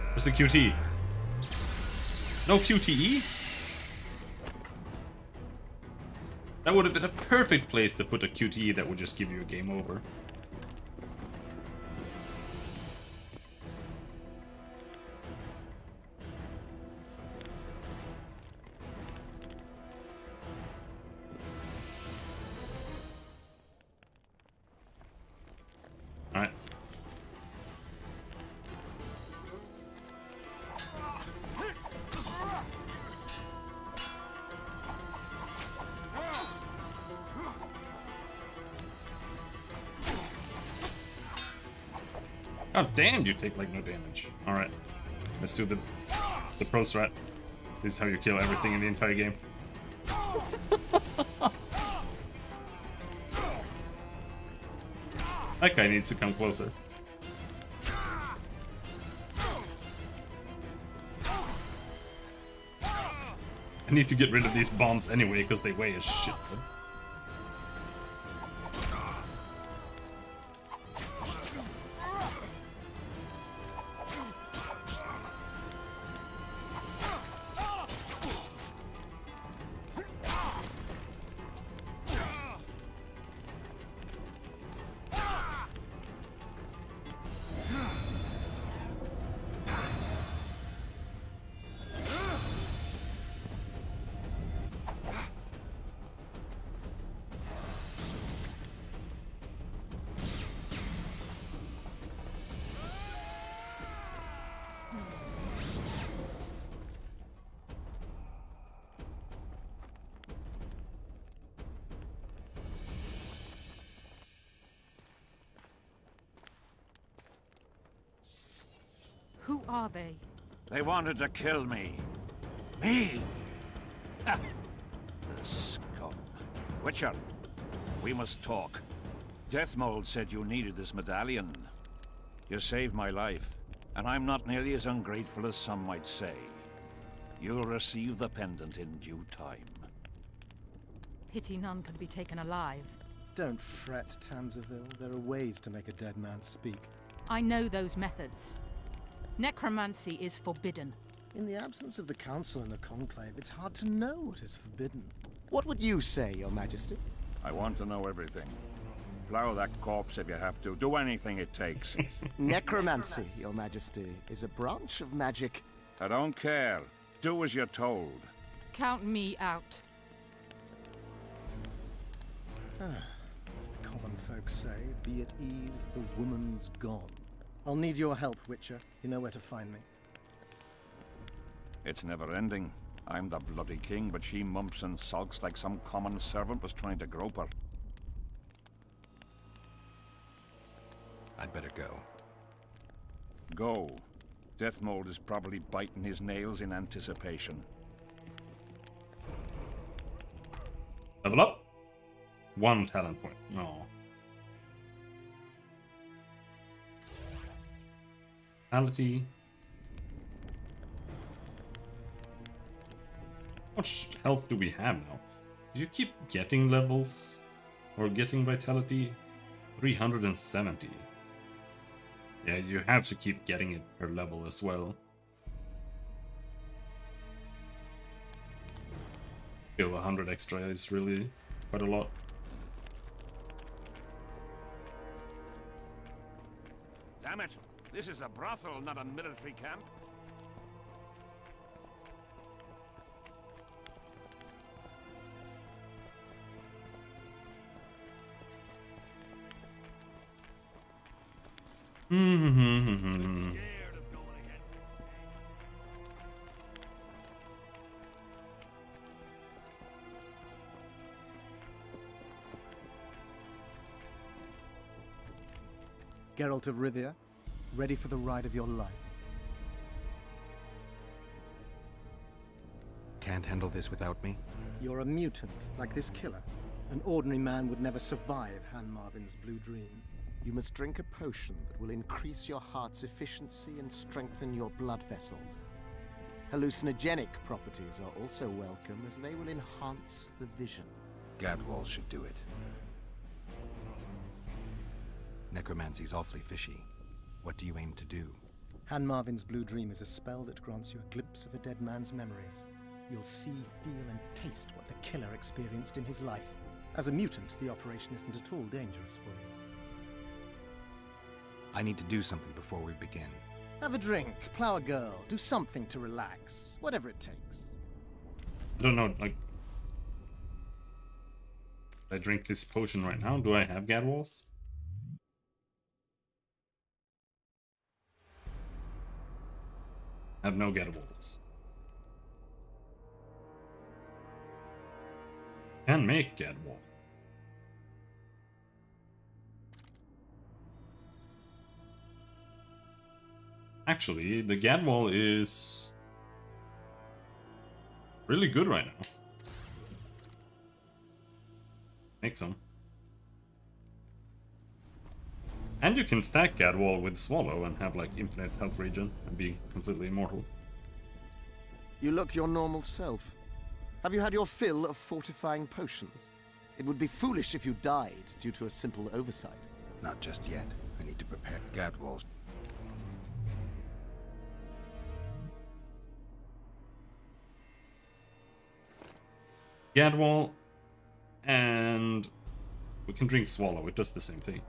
Where's the QT? No QTE? That would have been a perfect place to put a QTE that would just give you a game over. Alright. Oh damn, you take like no damage. Alright. Let's do the pro strat. This is how you kill everything in the entire game. That guy needs to come closer. I need to get rid of these bombs anyway, because they weigh as shit. Who are they? They wanted to kill me. Me! Ha! The scum. Witcher, we must talk. Deathmold said you needed this medallion. You saved my life, and I'm not nearly as ungrateful as some might say. You'll receive the pendant in due time. Pity none could be taken alive. Don't fret, Tanzaville. There are ways to make a dead man speak. I know those methods. Necromancy is forbidden. In the absence of the Council and the Conclave, it's hard to know what is forbidden. What would you say, Your Majesty? I want to know everything. Plow that corpse if you have to. Do anything it takes. Necromancy, Your Majesty, is a branch of magic. I don't care. Do as you're told. Count me out. As the common folk say, be at ease, the woman's gone. I'll need your help, Witcher. You know where to find me. It's never ending. I'm the bloody king, but she mumps and sulks like some common servant was trying to grope her. I'd better go. Go. Deathmold is probably biting his nails in anticipation. Level up. 1 talent point. No. Vitality. How much health do we have now? Do you keep getting levels? Or getting vitality? 370. Yeah, you have to keep getting it per level as well. Still 100 extra is really quite a lot. Damn it! This is a brothel, not a military camp. Geralt of Rivia, ready for the ride of your life. Can't handle this without me? You're a mutant, like this killer. An ordinary man would never survive Han Marvin's blue dream. You must drink a potion that will increase your heart's efficiency and strengthen your blood vessels. Hallucinogenic properties are also welcome, as they will enhance the vision. Gadwall should do it. Necromancy's awfully fishy. What do you aim to do? Han Marvin's blue dream is a spell that grants you a glimpse of a dead man's memories. You'll see, feel, and taste what the killer experienced in his life. As a mutant, the operation isn't at all dangerous for you. I need to do something before we begin. Have a drink, plow a girl, do something to relax. Whatever it takes. I don't know, like... I drink this potion right now. Do I have Gadwalls? I have no Gadwalls. Can make Gadwall. Actually, the Gadwall is really good right now. Make some. And you can stack Gadwall with Swallow and have like infinite health regen and be completely immortal. You look your normal self. Have you had your fill of fortifying potions? It would be foolish if you died due to a simple oversight. Not just yet. I need to prepare Gadwalls. Gadwall, and we can drink Swallow. It does the same thing.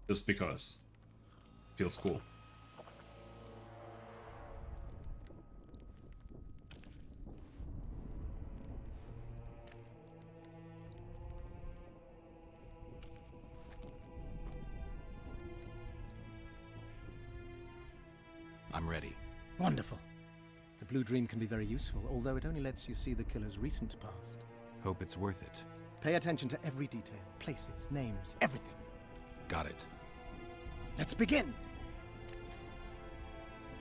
Just because. Feels cool. I'm ready. Wonderful. The blue dream can be very useful, although it only lets you see the killer's recent past. Hope it's worth it. Pay attention to every detail, places, names, everything. Got it. Let's begin!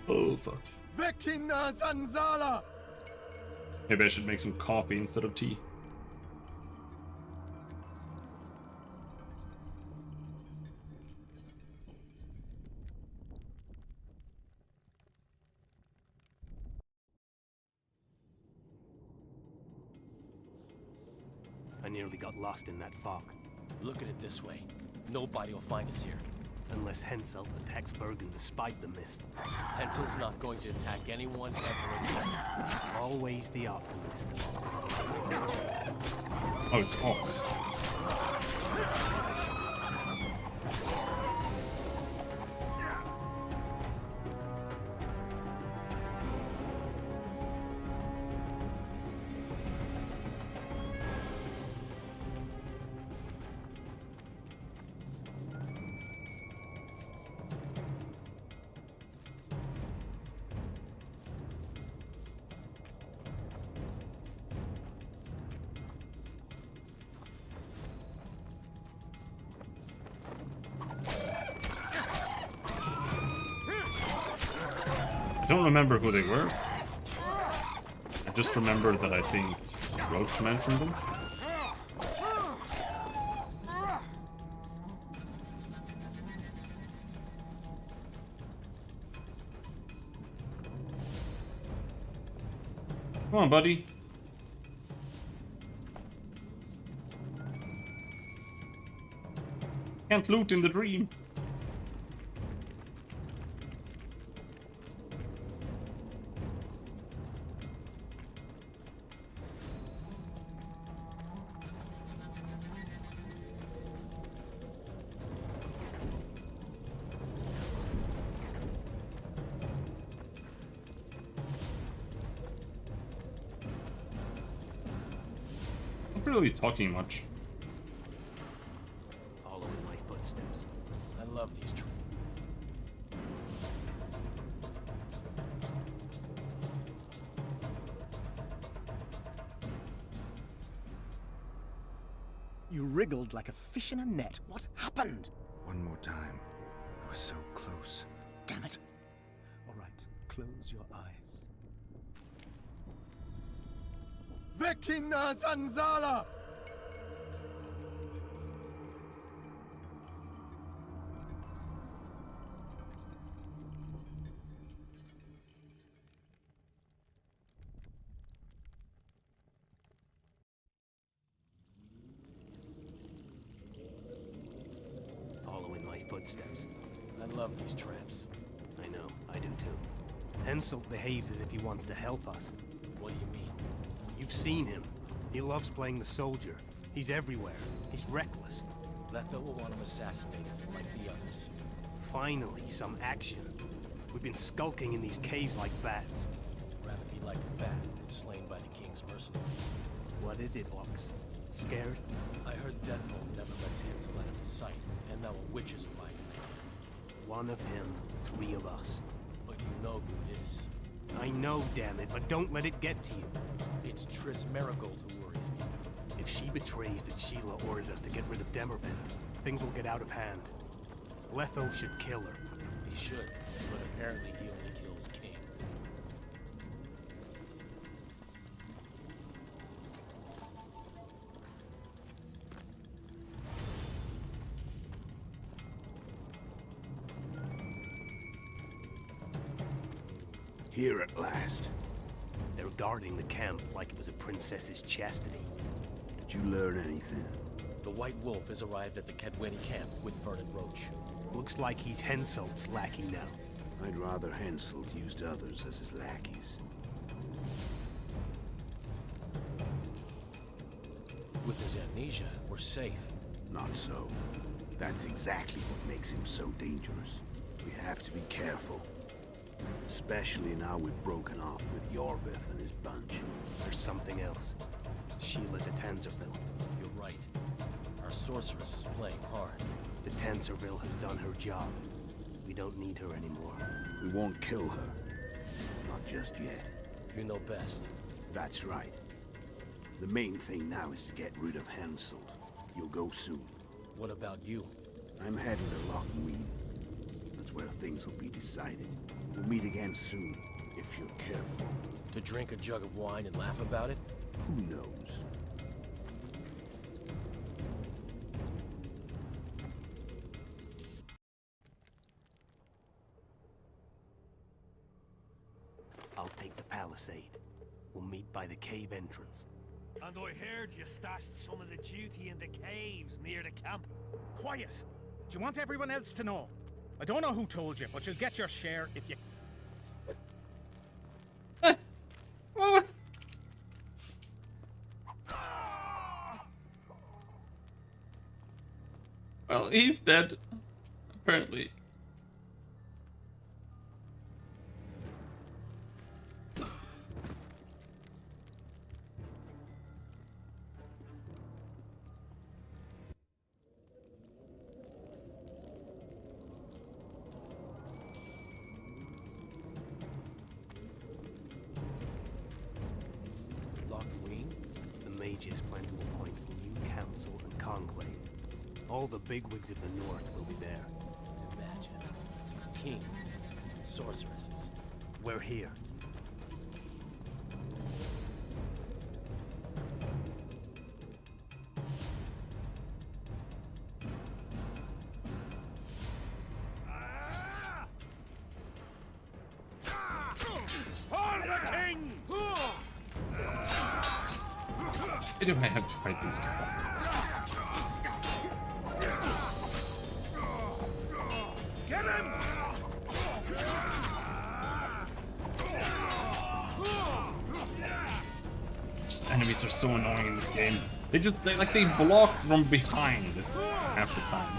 Oh, fuck. Vecina Zanzala! Maybe I should make some coffee instead of tea. I nearly got lost in that fog. Look at it this way. Nobody will find us here. Unless Henselt attacks Bergen despite the mist. Henselt's not going to attack anyone ever again. Always the optimist. Oh, it's Ox. I don't remember who they were. I just remember that I think Roach mentioned them. Come on, buddy. Can't loot in the dream. Not really talking much. Following my footsteps. I love these trees. You wriggled like a fish in a net. What happened? One more time. I was so close. Damn it. All right, close your eyes. Vecina Zanzala! Following my footsteps. I love these traps. I know, I do too. Henselt behaves as if he wants to help us. What do you mean? You've seen him. He loves playing the soldier. He's everywhere. He's reckless. Letho will want him assassinated, like the others. Finally, some action. We've been skulking in these caves like bats. Rather be like a bat than slain by the king's mercenaries. What is it, Ox? Scared? I heard Deathmold never lets Henselt out of his sight, and now a witch is arriving. One of him, three of us. But you know who it is. I know, damn it, but don't let it get to you. It's Triss Merigold who worries me. If she betrays that Sheila ordered us to get rid of Demervent, things will get out of hand. Letho should kill her. He should, but apparently he only kills kings. Here at last. They're guarding the camp like it was a princess's chastity. Did you learn anything? The White Wolf has arrived at the Kedweni camp with Vernon Roach. Looks like he's Henselt's lackey now. I'd rather Henselt used others as his lackeys. With his amnesia, we're safe. Not so. That's exactly what makes him so dangerous. We have to be careful. Especially now we've broken off with Yorvith and his bunch. There's something else. Sheila de Tanzerville. You're right. Our sorceress is playing hard. De Tanzerville has done her job. We don't need her anymore. We won't kill her. Not just yet. You know best. That's right. The main thing now is to get rid of Henselt. You'll go soon. What about you? I'm heading to Loch Muin. That's where things will be decided. We'll meet again soon, if you're careful. To drink a jug of wine and laugh about it? Who knows? I'll take the palisade. We'll meet by the cave entrance. And I heard you stashed some of the duty in the caves near the camp. Quiet! Do you want everyone else to know? I don't know who told you, but you'll get your share if you... Well, he's dead, apparently. Loch Muin? The mages plan to appoint a new council and conclave. All the bigwigs of the North will be there. Imagine. Kings, sorceresses, We're here. For the king! Why do I have to fight these guys? Get him! Enemies are so annoying in this game. They block from behind half the time.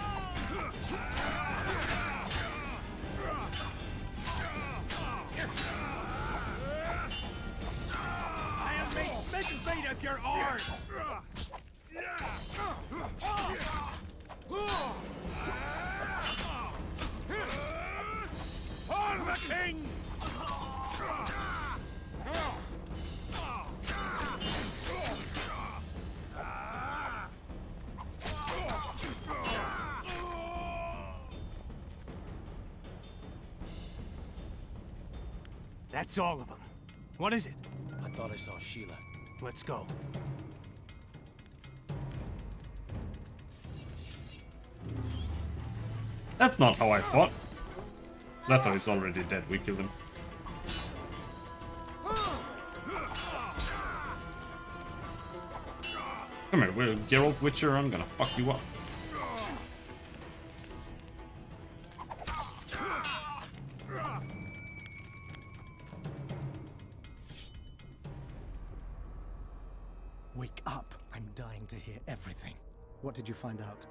I'll make mincemeat of your arse! For the king! That's all of them. What is it? I thought I saw Sheila. Let's go. That's not how I fought. Letho is already dead. We killed him. Come here, we're Geralt Witcher. I'm gonna fuck you up. Wake up. I'm dying to hear everything. What did you find out?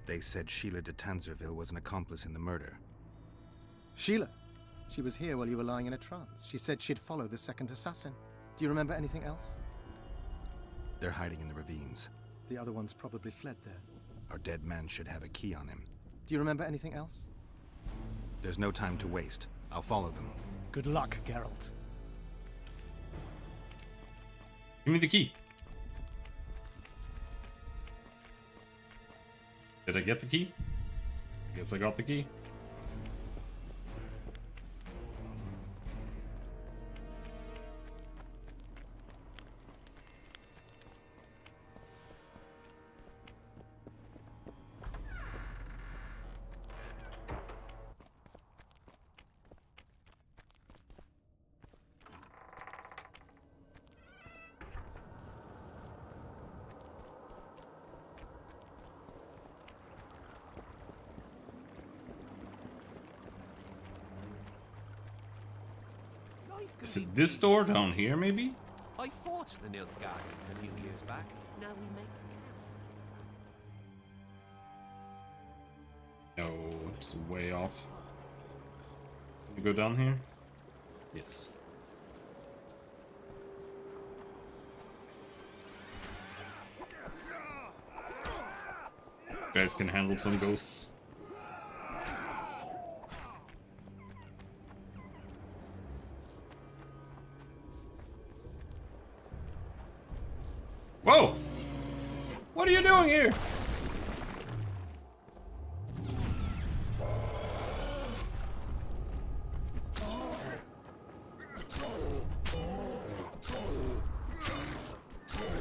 They said Sheila de Tanzerville was an accomplice in the murder. Sheila? She was here while you were lying in a trance. She said she'd follow the second assassin. Do you remember anything else? They're hiding in the ravines. The other ones probably fled there. Our dead man should have a key on him. Do you remember anything else? There's no time to waste. I'll follow them. Good luck, Geralt. Give me the key. Did I get the key? I guess I got the key. Is it this door down here, maybe? I fought the Nilfgaardians a few years back. Now we make No, it's way off. Can you go down here? Yes. You guys can handle some ghosts. Whoa! What are you doing here?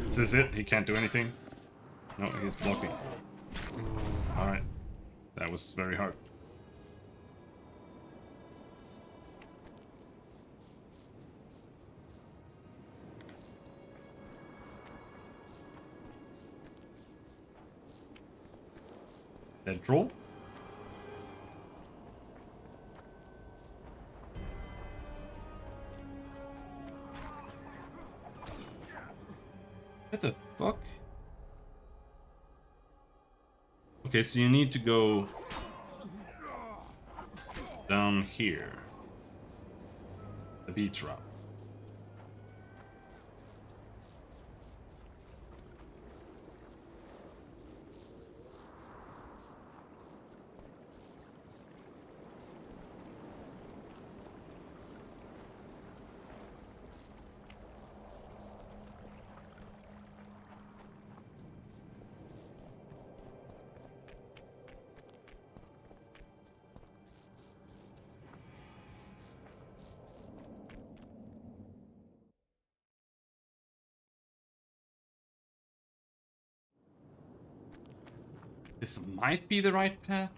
Is this it? He can't do anything? No, he's blocking. Alright. That was very hard. Dead troll? What the fuck? Okay, so you need to go down here. The beach route. This might be the right path.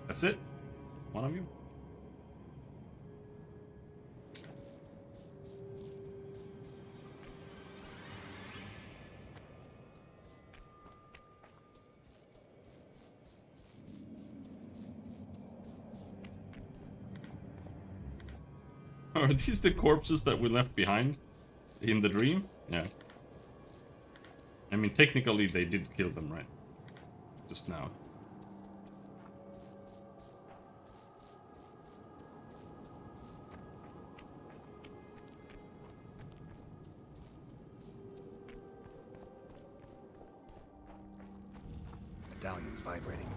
That's it? One of you? Are these the corpses that we left behind in the dream? Yeah. I mean, technically they did kill them, right? Just now. Medallion's vibrating.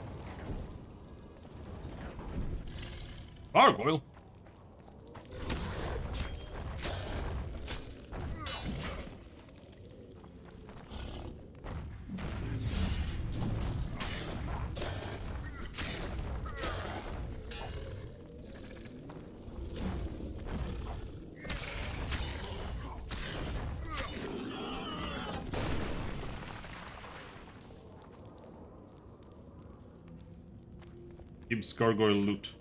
Gargoyle? Gives gargoyle loot.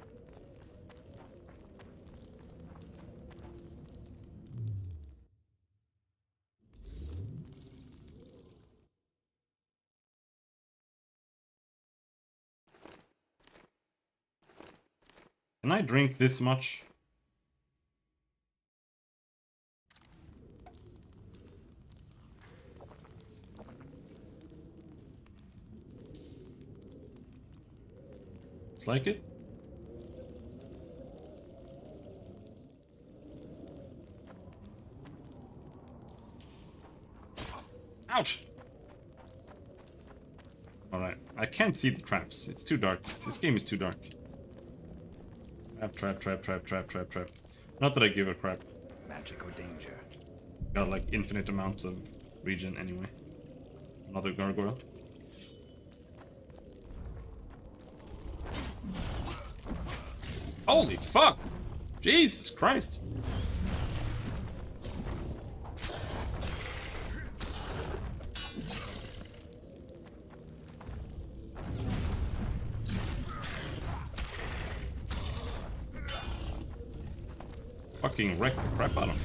Can I drink this much? Like it? Ouch! Alright, I can't see the traps. It's too dark. This game is too dark. Trap. Not that I give a crap. Magic or danger. Got like infinite amounts of regen anyway. Another gargoyle. Holy fuck! Jesus Christ! Fucking wrecked the crap out of him.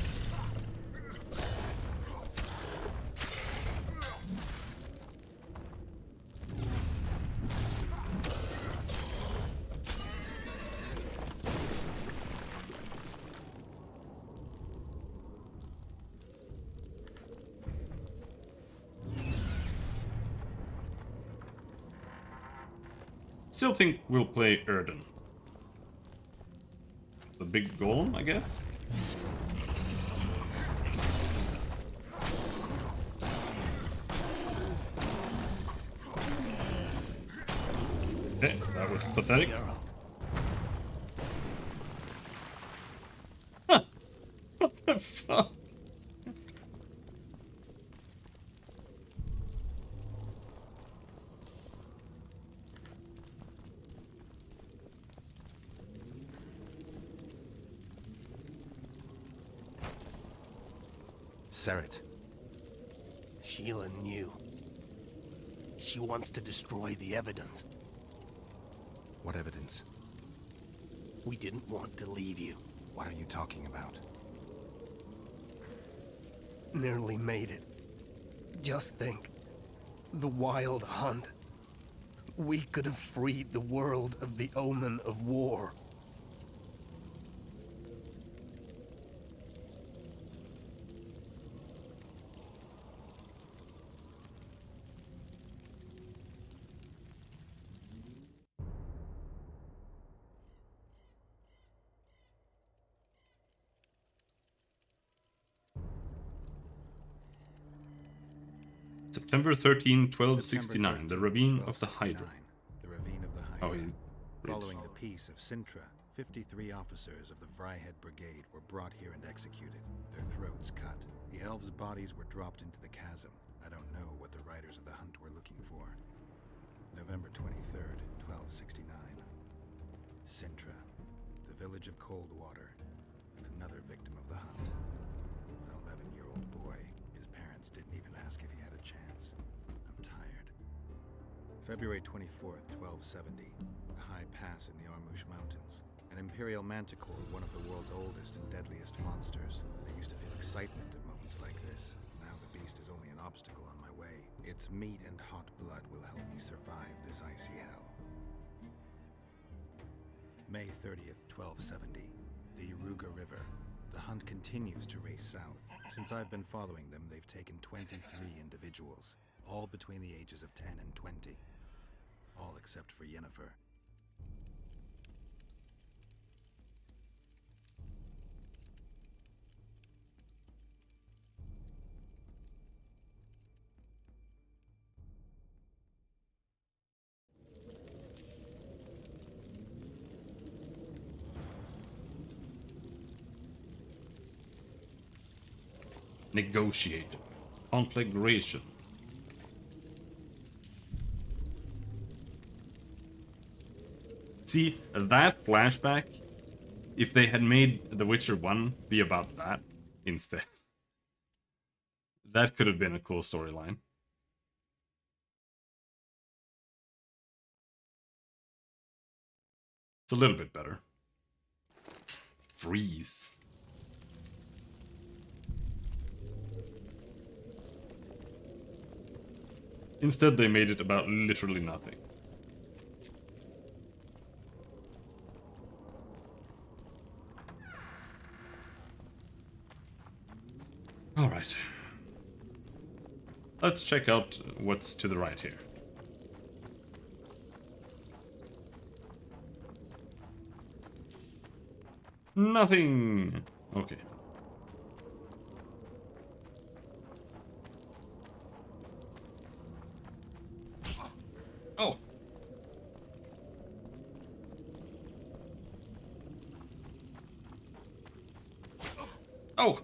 Still think we'll play Erden. The big golem, I guess? Okay, that was pathetic. Huh. What the fuck? Seret. Sheila knew. She wants to destroy the evidence. What evidence? We didn't want to leave you. What are you talking about? Nearly made it. Just think. The Wild Hunt. We could have freed the world of the omen of war. September 13, 1269, the Ravine of the Hydra. The Ravine of the Hydra. Oh, Following the peace of Sintra, 53 officers of the Fryhead Brigade were brought here and executed, their throats cut. The elves' bodies were dropped into the chasm. I don't know what the riders of the hunt were looking for. November 23rd, 1269. Sintra, the village of Coldwater, and another victim of the hunt. An 11-year-old boy. His parents didn't even ask if he had a chance. I'm tired. February 24th, 1270. A high pass in the Armouche Mountains. An Imperial Manticore, one of the world's oldest and deadliest monsters. I used to feel excitement at moments like this. Now the beast is only an obstacle on my way. Its meat and hot blood will help me survive this icy hell. May 30th, 1270. The Yaruga River. The hunt continues to race south. Since I've been following them, they've taken 23 individuals, all between the ages of 10 and 20. All except for Yennefer. Negotiate. Conflagration. See, that flashback, if they had made The Witcher 1 be about that instead, that could have been a cool storyline. It's a little bit better. Freeze. Instead, they made it about literally nothing. Alright. Let's check out what's to the right here. Nothing! Okay. Oh! Oh!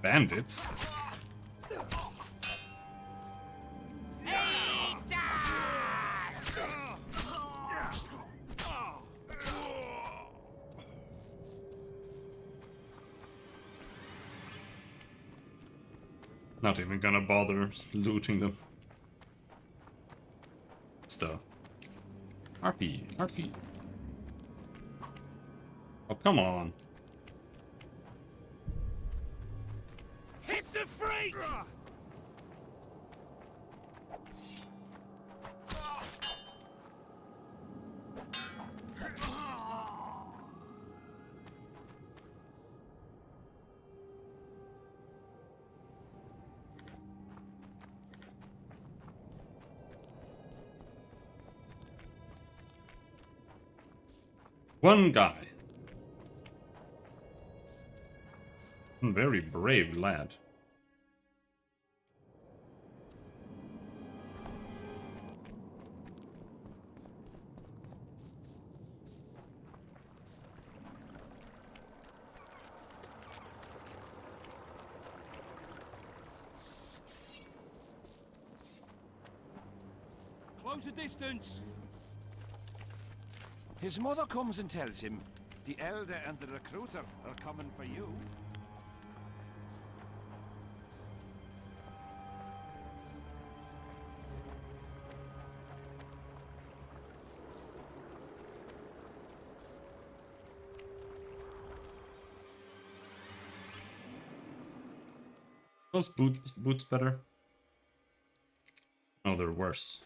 Bandits? Not even gonna bother looting them. Stuff. RP. RP. Oh, come on. Hit the freak! One guy. Very brave lad. Close the distance! His mother comes and tells him, the elder and the recruiter are coming for you. Those boots better? Oh, they're worse.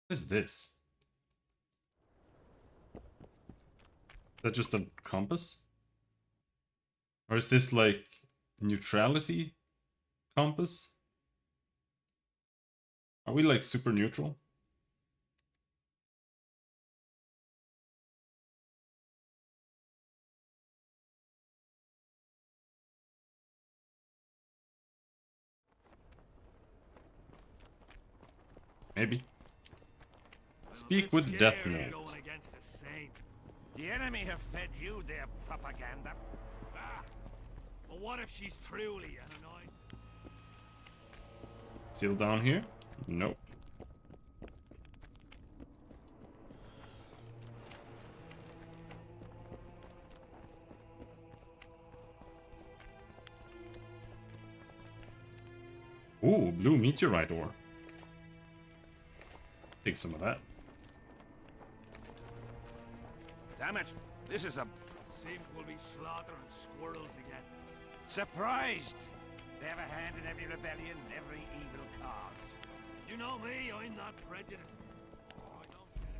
What is this? Is that just a compass? Or is this like neutrality compass? Are we like super neutral? Maybe. Speak with Death Note. Going against the Saint. The enemy have fed you their propaganda. Ah. But what if she's truly an annoying? Seal down here? Nope. Ooh, blue meteorite ore. Take some of that. Damn it! This is a... Saint will be slaughtering squirrels again. Surprised! They have a hand in every rebellion, every evil cause. You know me, I'm not prejudiced. Oh, I don't get it.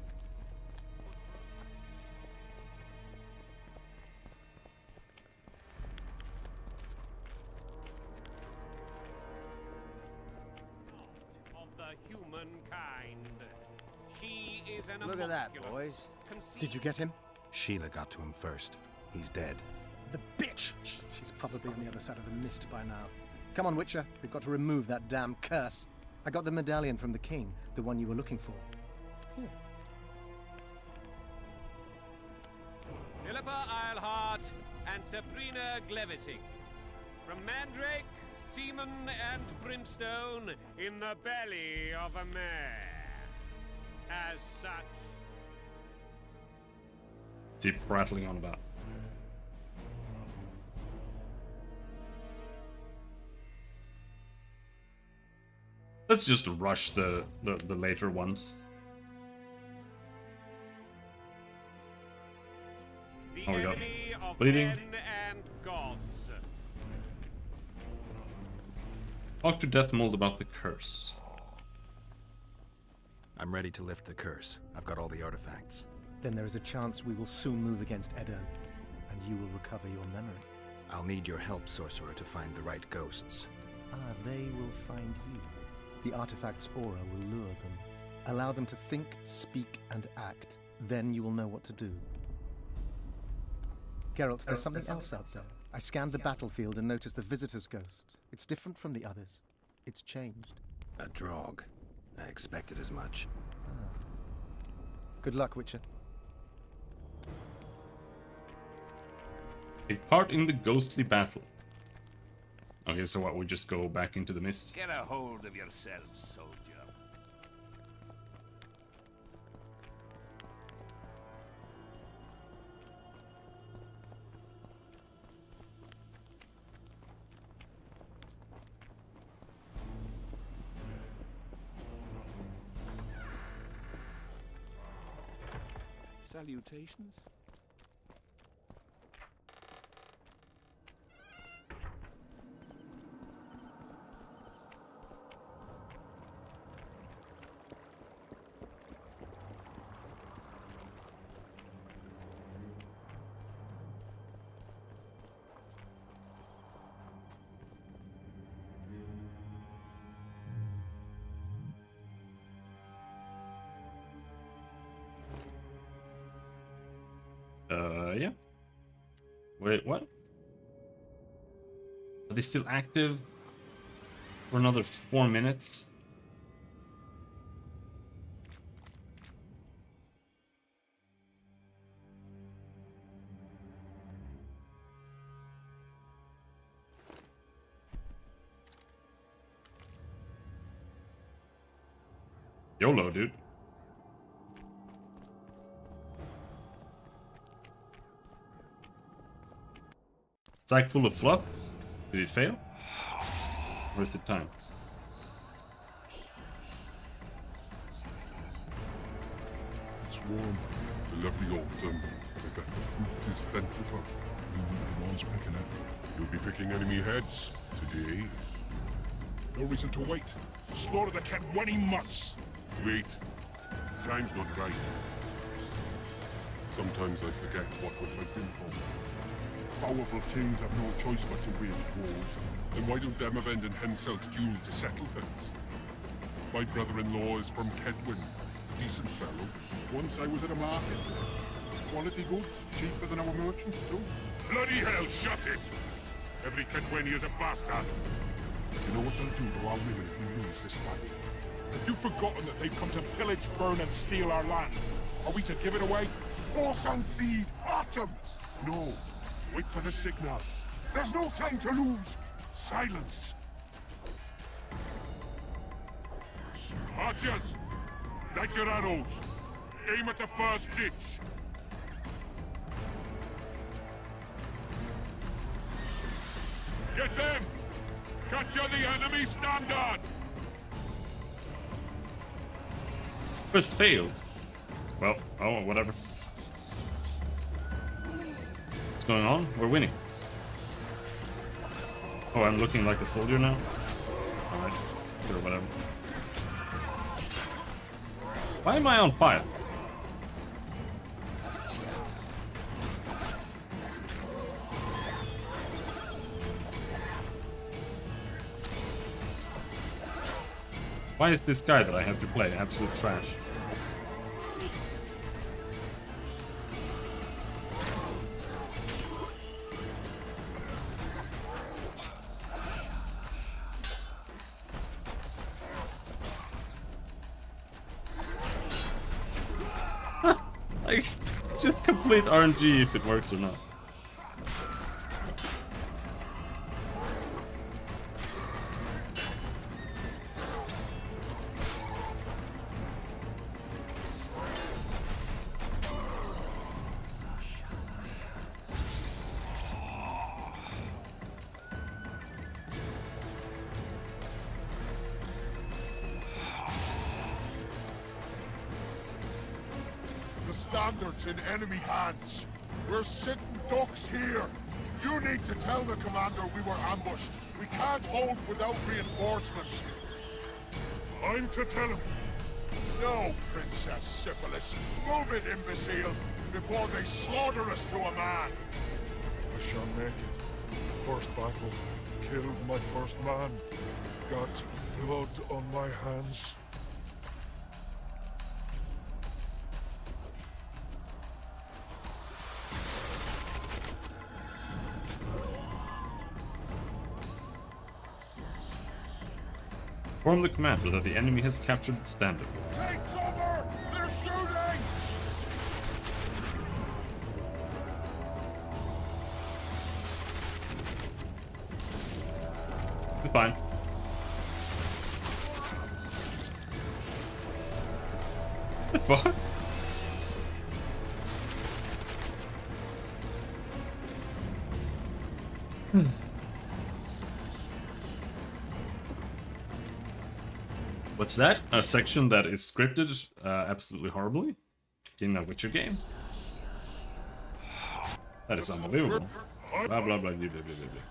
Of the humankind. She is an Look at that, boys. Did you get him? Sheila got to him first. He's dead. The bitch! She's probably on the other side of the mist by now. Come on, Witcher. We've got to remove that damn curse. I got the medallion from the king, the one you were looking for. Here. Philippa Eilhart and Sabrina Glevising. From Mandrake, Seaman, and Brimstone in the belly of a mare. As such. Keep prattling on about. Let's just rush the later ones. The Oh, we got enemy of bleeding. men and gods. Talk to Deathmold about the curse. I'm ready to lift the curse. I've got all the artifacts. Then there is a chance we will soon move against Edirn, and you will recover your memory. I'll need your help, Sorcerer, to find the right ghosts. Ah, they will find you. The artifact's aura will lure them. Allow them to think, speak, and act. Then you will know what to do. Geralt, there's something else out there. I scanned the battlefield and noticed the Visitor's Ghost. It's different from the others. It's changed. A Draug. I expected as much. Good luck, Witcher. Take part in the ghostly battle. Okay, so what, we just go back into the mist? Get a hold of yourself, soldier. Salutations. Yeah. Wait, what? Are they still active for another 4 minutes? YOLO, dude. Sack full of fluff? Did it fail? Or is it time? It's warm. The lovely autumn. I bet the fruit is plentiful. You will be the ones picking it. You'll be picking enemy heads today. No reason to wait. Slaughter the Kedwenny mutts. Wait. times look right. Sometimes I forget what we're fighting for. Powerful kings have no choice but to wage wars. Then why don't Demavend and Henselt duel to settle things? My brother-in-law is from Kedwin. Decent fellow. Once I was at a market. Quality goods, cheaper than our merchants too. Bloody hell, shut it! Every Kedweni is a bastard. Do you know what they'll do to our women if we lose this battle? Have you forgotten that they've come to pillage, burn, and steal our land? Are we to give it away? Horse and seed, autumn! No. Wait for the signal. There's no time to lose. Silence. Archers! Light your arrows. Aim at the first ditch. Get them! Capture the enemy standard! Quest failed. Well, oh, whatever. What's going on? We're winning. Oh, I'm looking like a soldier now? Alright. Sure, whatever. Why am I on fire? Why is this guy that I have to play absolute trash? Like, it's just complete RNG if it works or not. The standard's in enemy hands. We're sitting ducks here. You need to tell the commander we were ambushed. We can't hold without reinforcements. I'm to tell him. No, Princess Syphilis. Move it, imbecile, before they slaughter us to a man. I shall make it. First battle. Killed my first man. Got blood on my hands. Inform the commander that the enemy has captured the standard. Take cover! They're shooting! It's fine. The fuck? What's that? A section that is scripted absolutely horribly in a Witcher game? That is unbelievable. Blah blah blah blah blah blah blah.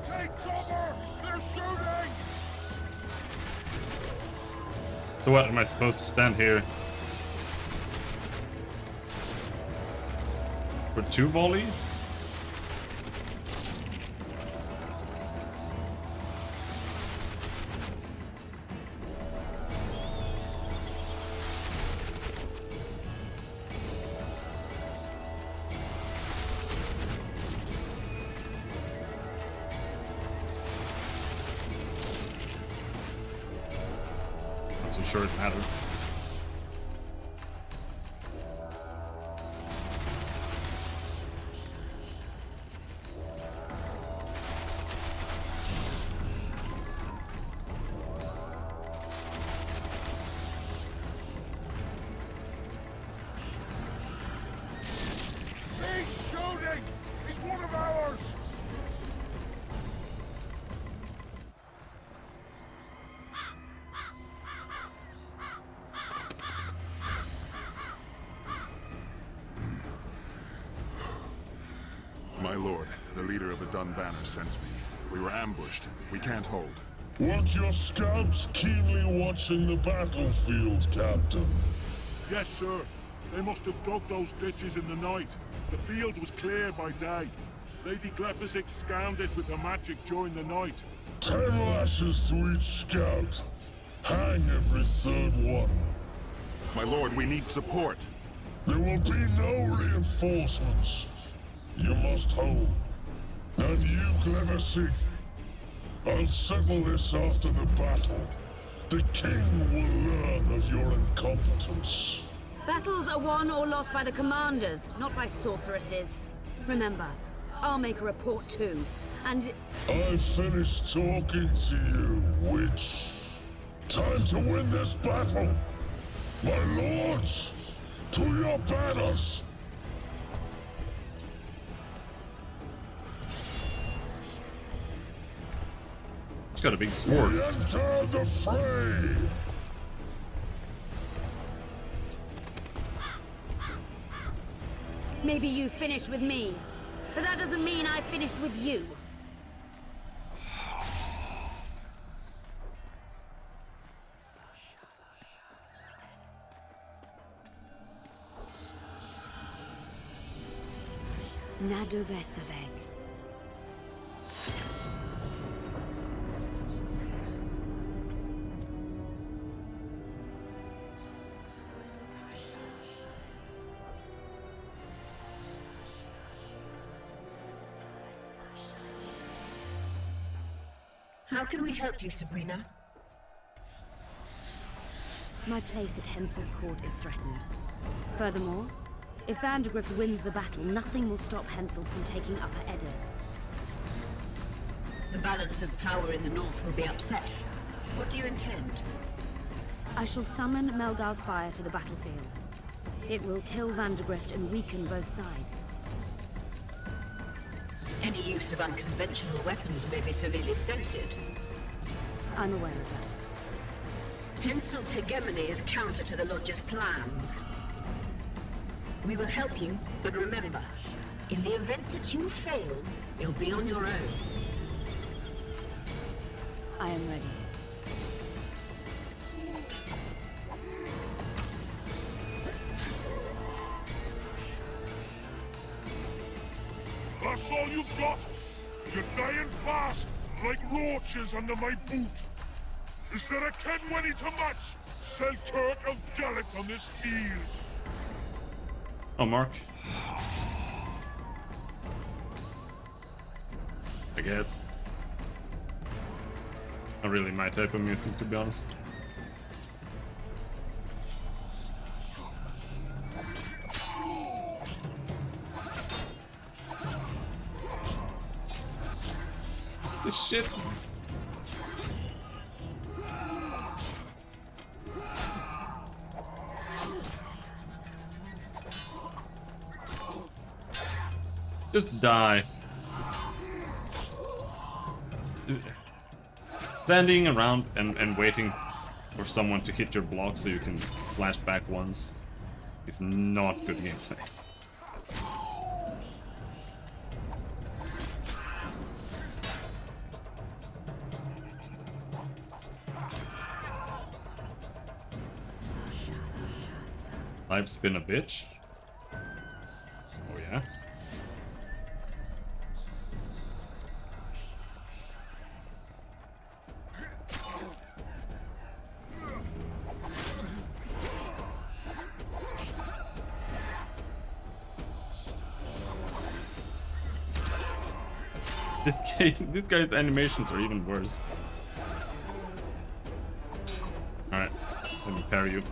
Take cover! They're shooting! So what, am I supposed to stand here for 2 volleys? Not so sure it mattered. Cease shooting! He's one of ours! My lord, the leader of the Dunbanner sent me. We were ambushed. We can't hold. Weren't your scouts keenly watching the battlefield, Captain? Yes, sir. They must have dug those ditches in the night. The field was clear by day. Lady Glephisic scanned it with her magic during the night. 10 lashes to each scout. Hang every third one. My lord, we need support. There will be no reinforcements. You must hold. And you, Glephisic, I'll settle this after the battle. The king will learn of your incompetence. Battles are won or lost by the commanders, not by sorceresses. Remember, I'll make a report too, and... I've finished talking to you, witch. Time to win this battle. My lords, to your banners. He's got a big sword. We enter the fray. Maybe you finished with me, but that doesn't mean I finished with you. Nadovesaveg. How can we help you, Sabrina? My place at Hensel's court is threatened. Furthermore, if Vandergrift wins the battle, nothing will stop Hensel from taking Upper Edda. The balance of power in the north will be upset. What do you intend? I shall summon Melgar's fire to the battlefield. It will kill Vandergrift and weaken both sides. Any use of unconventional weapons may be severely censored. I'm aware of that. Hensel's hegemony is counter to the Lodge's plans. We will help you, but remember, in the event that you fail, you'll be on your own. I am ready. That's all you've got? You're dying fast, like roaches under my boot. Is there a Kenwenny to match Selkirk of Gallet on this field? Oh, Mark. I guess. Not really my type of music, to be honest. This shit. Just die. Standing around and waiting for someone to hit your block so you can slash back once is not good gameplay. Live spin a bitch. Oh yeah. This guy's animations are even worse. Alright, let me parry you.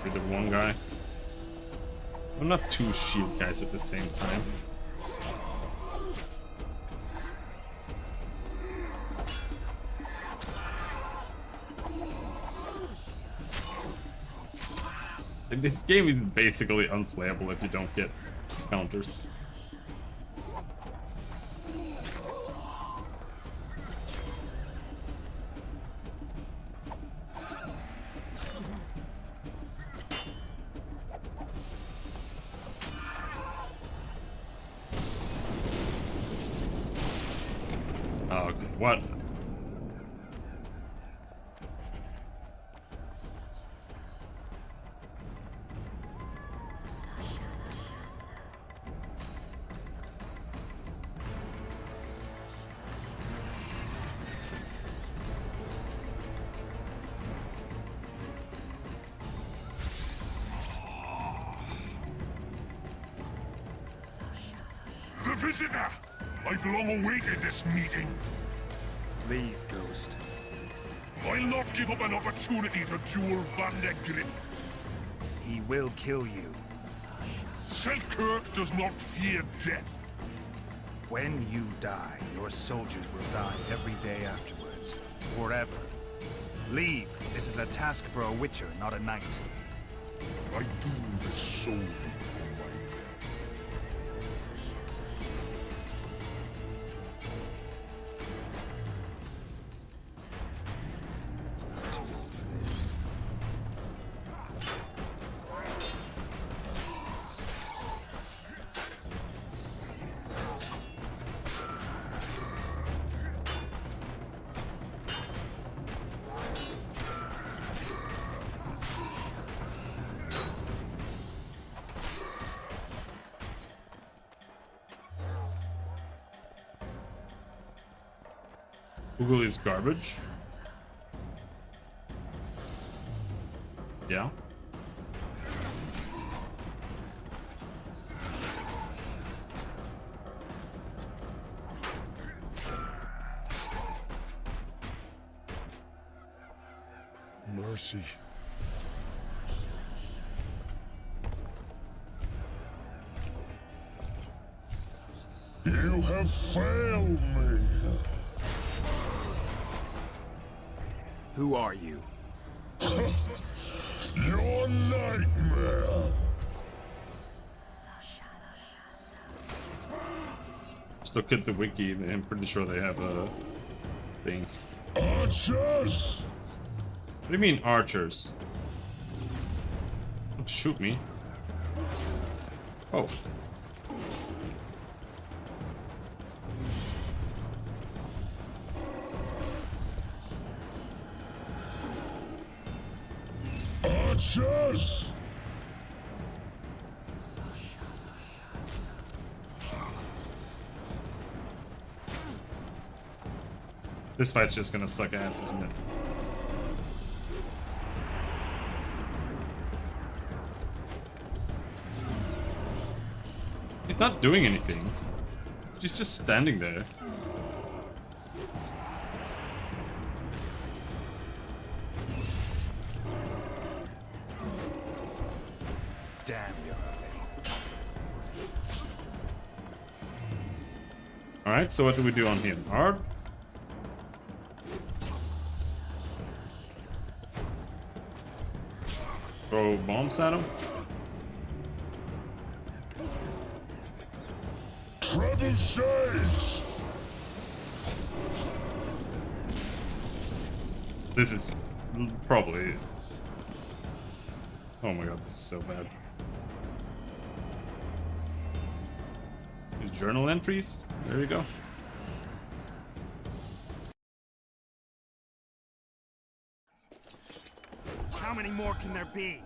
Rid of one guy. I'm not two shield guys at the same time. And this game is basically unplayable if you don't get counters. What? The visitor! I've long awaited this meeting. Leave, Ghost. I'll not give up an opportunity to duel Vandergrift. He will kill you. Selkirk does not fear death. When you die, your soldiers will die every day afterwards. Forever. Leave. This is a task for a witcher, not a knight. I do this solely for my death. Too old for this. Google is garbage. Yeah. Mercy. You have failed me. Who are you? Your nightmare. Just look at the wiki. I'm pretty sure they have a thing. Archers. What do you mean archers? Don't shoot me. Oh. Archers. This fight's just gonna suck ass, isn't it? He's not doing anything. He's just standing there. Damn you. Alright, so what do we do on him? Hard? Throw bombs at him? Trebuchets! This is probably... Oh my god, this is so bad. His journal entries? There you go. How many more can there be?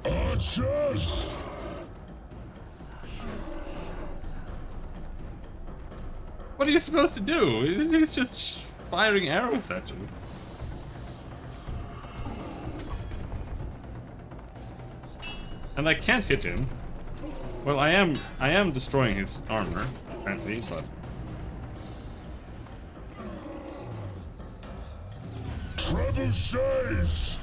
Archers! What are you supposed to do? He's just firing arrows at you. And I can't hit him. Well, I am destroying his armor, apparently, but... Trebuchets!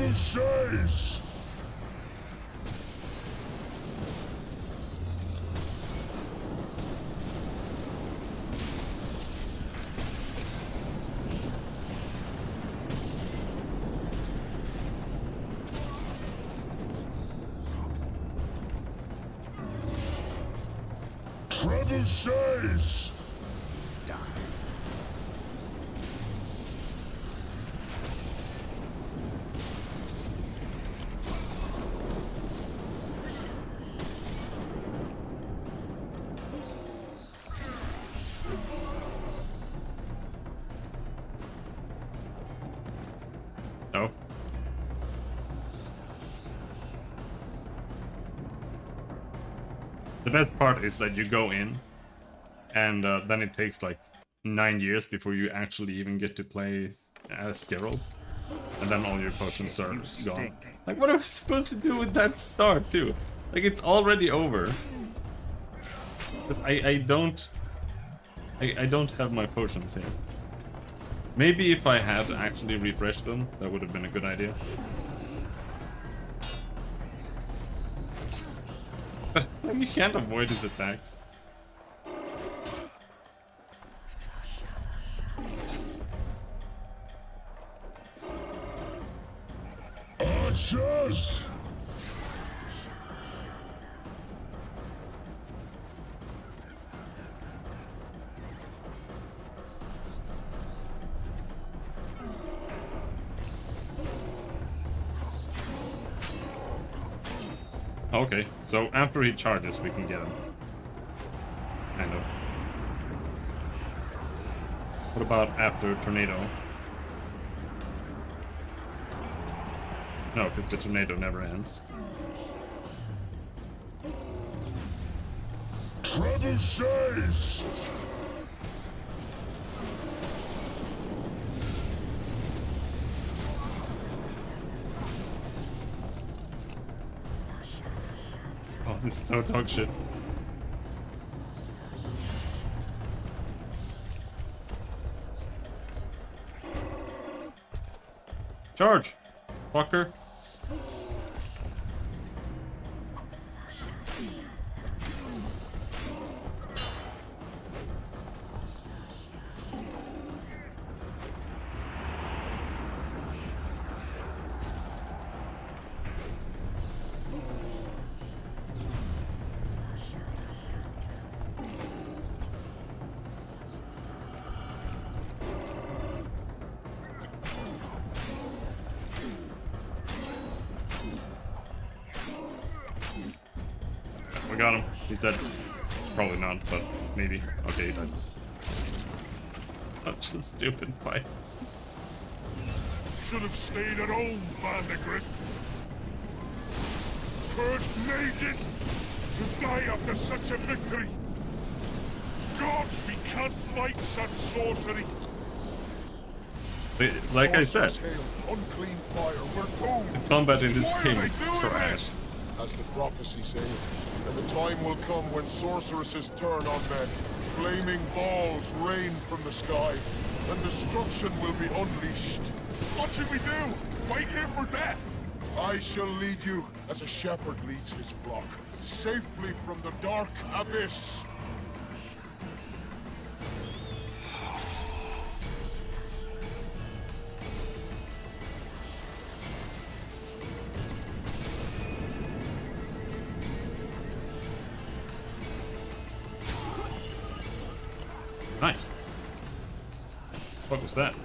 Trebuchets! Trebuchets! No. The best part is that you go in, and then it takes like 9 years before you actually even get to play as Geralt. And then all your potions are gone. Like, what am I supposed to do with that star, too? Like, it's already over. Because I don't have my potions here. Maybe if I had actually refreshed them, that would have been a good idea. But you can't avoid his attacks. Archers! Okay, so after he charges, we can get him. Kind of. What about after tornado? No, because the tornado never ends. Trebuchets! Oh, this is so dog shit. Charge! Fucker. We got him. He's dead. Probably not, but maybe. Okay, he died. Such a stupid fight. Should have stayed at home, Vandegrift. Cursed mages to die after such a victory. Gods, we can't fight such sorcery. Like I said, Unclean fire, we're doomed. the combat in this Why are game they is doing trash. this? As the prophecy saith, and the time will come when sorceresses turn on men. Flaming balls rain from the sky, and destruction will be unleashed. What should we do? Wait here for death? I shall lead you as a shepherd leads his flock, safely from the dark abyss. Nice. What was that?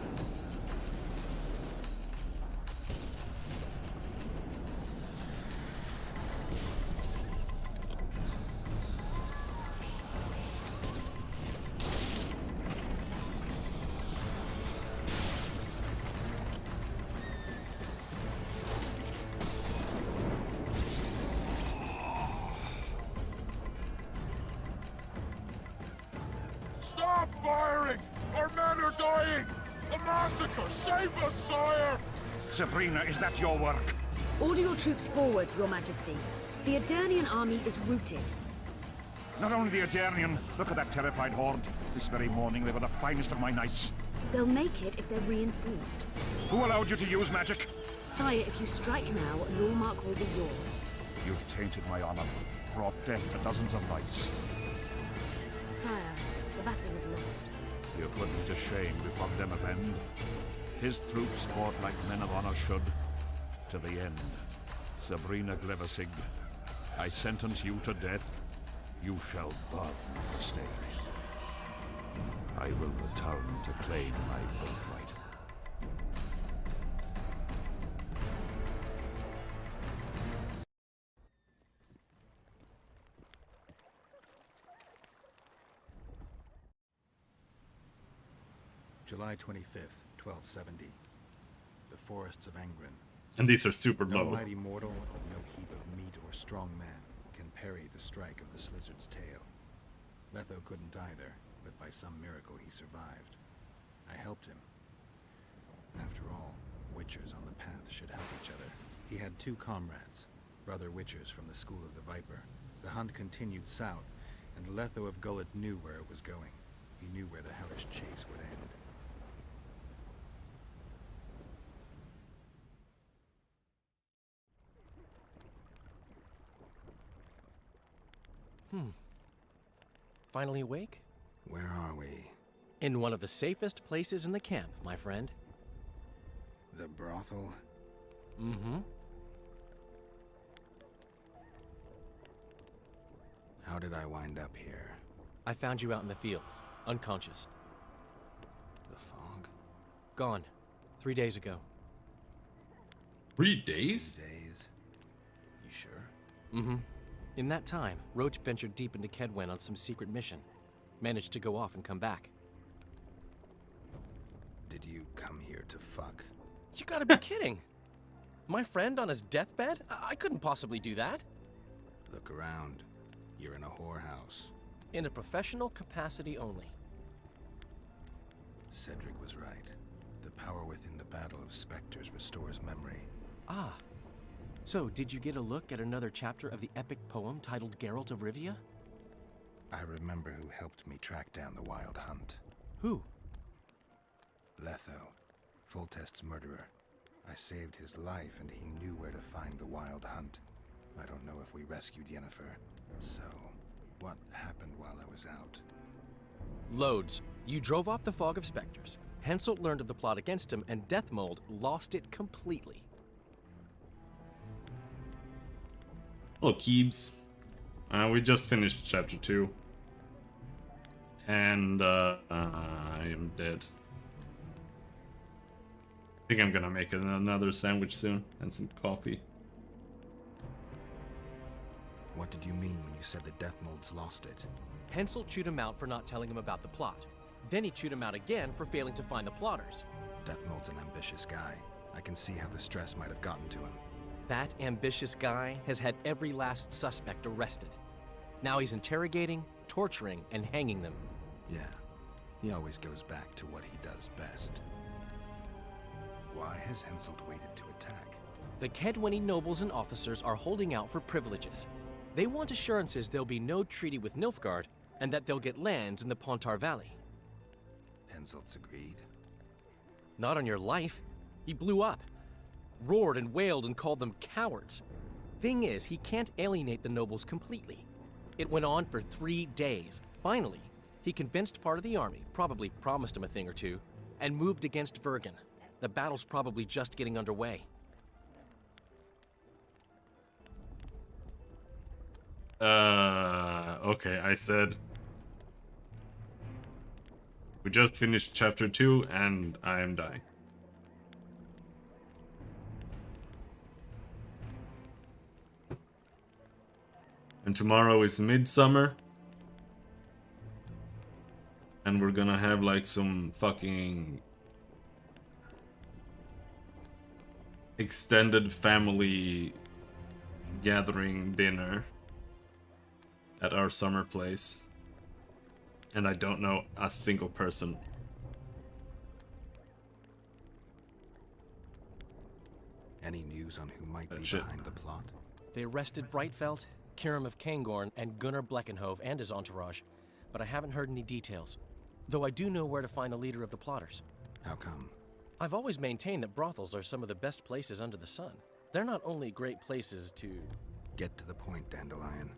Stop firing! Our men are dying! A massacre! Save us, sire! Sabrina, is that your work? Order your troops forward, Your Majesty. The Aedirnian army is routed. Not only the Aedirnian, look at that terrified horde. This very morning they were the finest of my knights. They'll make it if they're reinforced. Who allowed you to use magic? Sire, if you strike now, Lormark will be yours. You've tainted my honor, brought death to dozens of knights. Sire, the battle is lost. You put me to shame before Demavend. His troops fought like men of honor should, to the end. Sabrina Glevissig, I sentence you to death. You shall burn the stake. I will return to claim my birthright. July 25th, 1270. The forests of Angren. And these are super No low. mighty mortal, no heap of meat or strong man can parry the strike of the Slizzard's tail. Letho couldn't either, but by some miracle he survived. I helped him. After all, Witchers on the path should help each other. He had two comrades, brother Witchers from the School of the Viper. The hunt continued south, and Letho of Gullet knew where it was going. He knew where the hellish chase would end. Finally awake? Where are we? In one of the safest places in the camp, my friend. The brothel? Mm-hmm. How did I wind up here? I found you out in the fields, unconscious. The fog? Gone. 3 days ago. 3 days? 3 days? You sure? Mm-hmm. In that time, Roach ventured deep into Kedwen on some secret mission. Managed to go off and come back. Did you come here to fuck? You gotta be kidding! My friend on his deathbed? I couldn't possibly do that. Look around. You're in a whorehouse. In a professional capacity only. Cedric was right. The power within the Battle of Spectres restores memory. Ah. So, did you get a look at another chapter of the epic poem titled Geralt of Rivia? I remember who helped me track down the Wild Hunt. Who? Letho, Foltest's murderer. I saved his life and he knew where to find the Wild Hunt. I don't know if we rescued Yennefer. So, what happened while I was out? Loads. You drove off the Fog of Spectres. Henselt learned of the plot against him, and Deathmold lost it completely. Hello, Keebs. We just finished chapter 2. And I am dead. I think I'm gonna make another sandwich soon and some coffee. What did you mean when you said the Deathmold's lost it? Henselt chewed him out for not telling him about the plot. Then he chewed him out again for failing to find the plotters. Deathmold's an ambitious guy. I can see how the stress might have gotten to him. That ambitious guy has had every last suspect arrested. Now he's interrogating, torturing, and hanging them. Yeah, he always goes back to what he does best. Why has Henselt waited to attack? The Kedweni nobles and officers are holding out for privileges. They want assurances there'll be no treaty with Nilfgaard, and that they'll get lands in the Pontar Valley. Henselt's agreed? Not on your life. He blew up. Roared and wailed and called them cowards. Thing is, he can't alienate the nobles completely. It went on for 3 days. Finally, he convinced part of the army, probably promised him a thing or two, and moved against Vergen. The battle's probably just getting underway. Okay, I said we just finished chapter 2 and I am dying. And tomorrow is Midsummer. And we're gonna have like some fucking extended family gathering dinner at our summer place. And I don't know a single person. Any news on who might be behind the plot? They arrested Brightfeld, Kirim of Kangorn, and Gunnar Bleckenhove and his entourage, but I haven't heard any details. Though I do know where to find the leader of the plotters. How come? I've always maintained that brothels are some of the best places under the sun. They're not only great places to... Get to the point, Dandelion.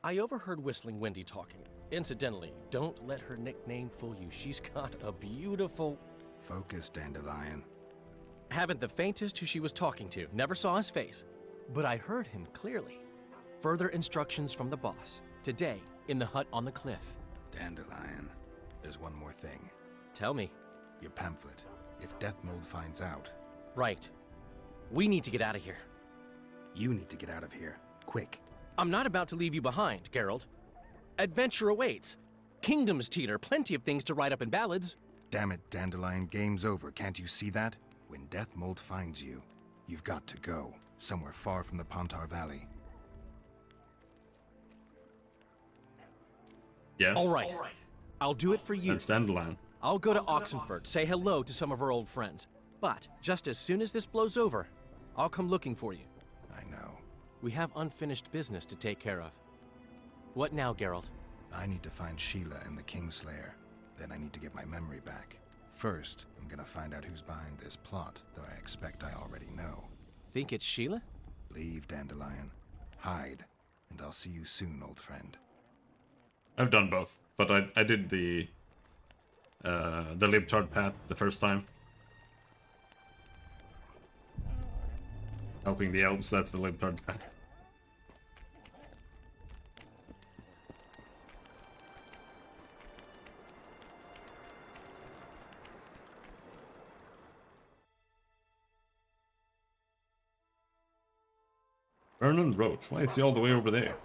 I overheard Whistling Wendy talking. Incidentally, don't let her nickname fool you. She's got a beautiful... Focus, Dandelion. Haven't the faintest who she was talking to. Never saw his face. But I heard him clearly. Further instructions from the boss. Today, in the hut on the cliff. Dandelion, there's one more thing. Tell me. Your pamphlet. If Deathmold finds out... Right. We need to get out of here. You need to get out of here. Quick. I'm not about to leave you behind, Geralt. Adventure awaits. Kingdoms teeter, plenty of things to write up in ballads. Damn it, Dandelion, game's over. Can't you see that? When Deathmold finds you, you've got to go. Somewhere far from the Pontar Valley. Yes. All right. I'll do it for you. That's Dandelion. I'll go to Oxenfurt, say hello to some of our old friends. But just as soon as this blows over, I'll come looking for you. I know. We have unfinished business to take care of. What now, Geralt? I need to find Sheila and the Kingslayer. Then I need to get my memory back. First, I'm gonna find out who's behind this plot, though I expect I already know. Think it's Sheila? Leave, Dandelion. Hide, and I'll see you soon, old friend. I've done both, but I did the libtard path the first time. Helping the elves, that's the libtard path. Vernon Roach, why is he all the way over there?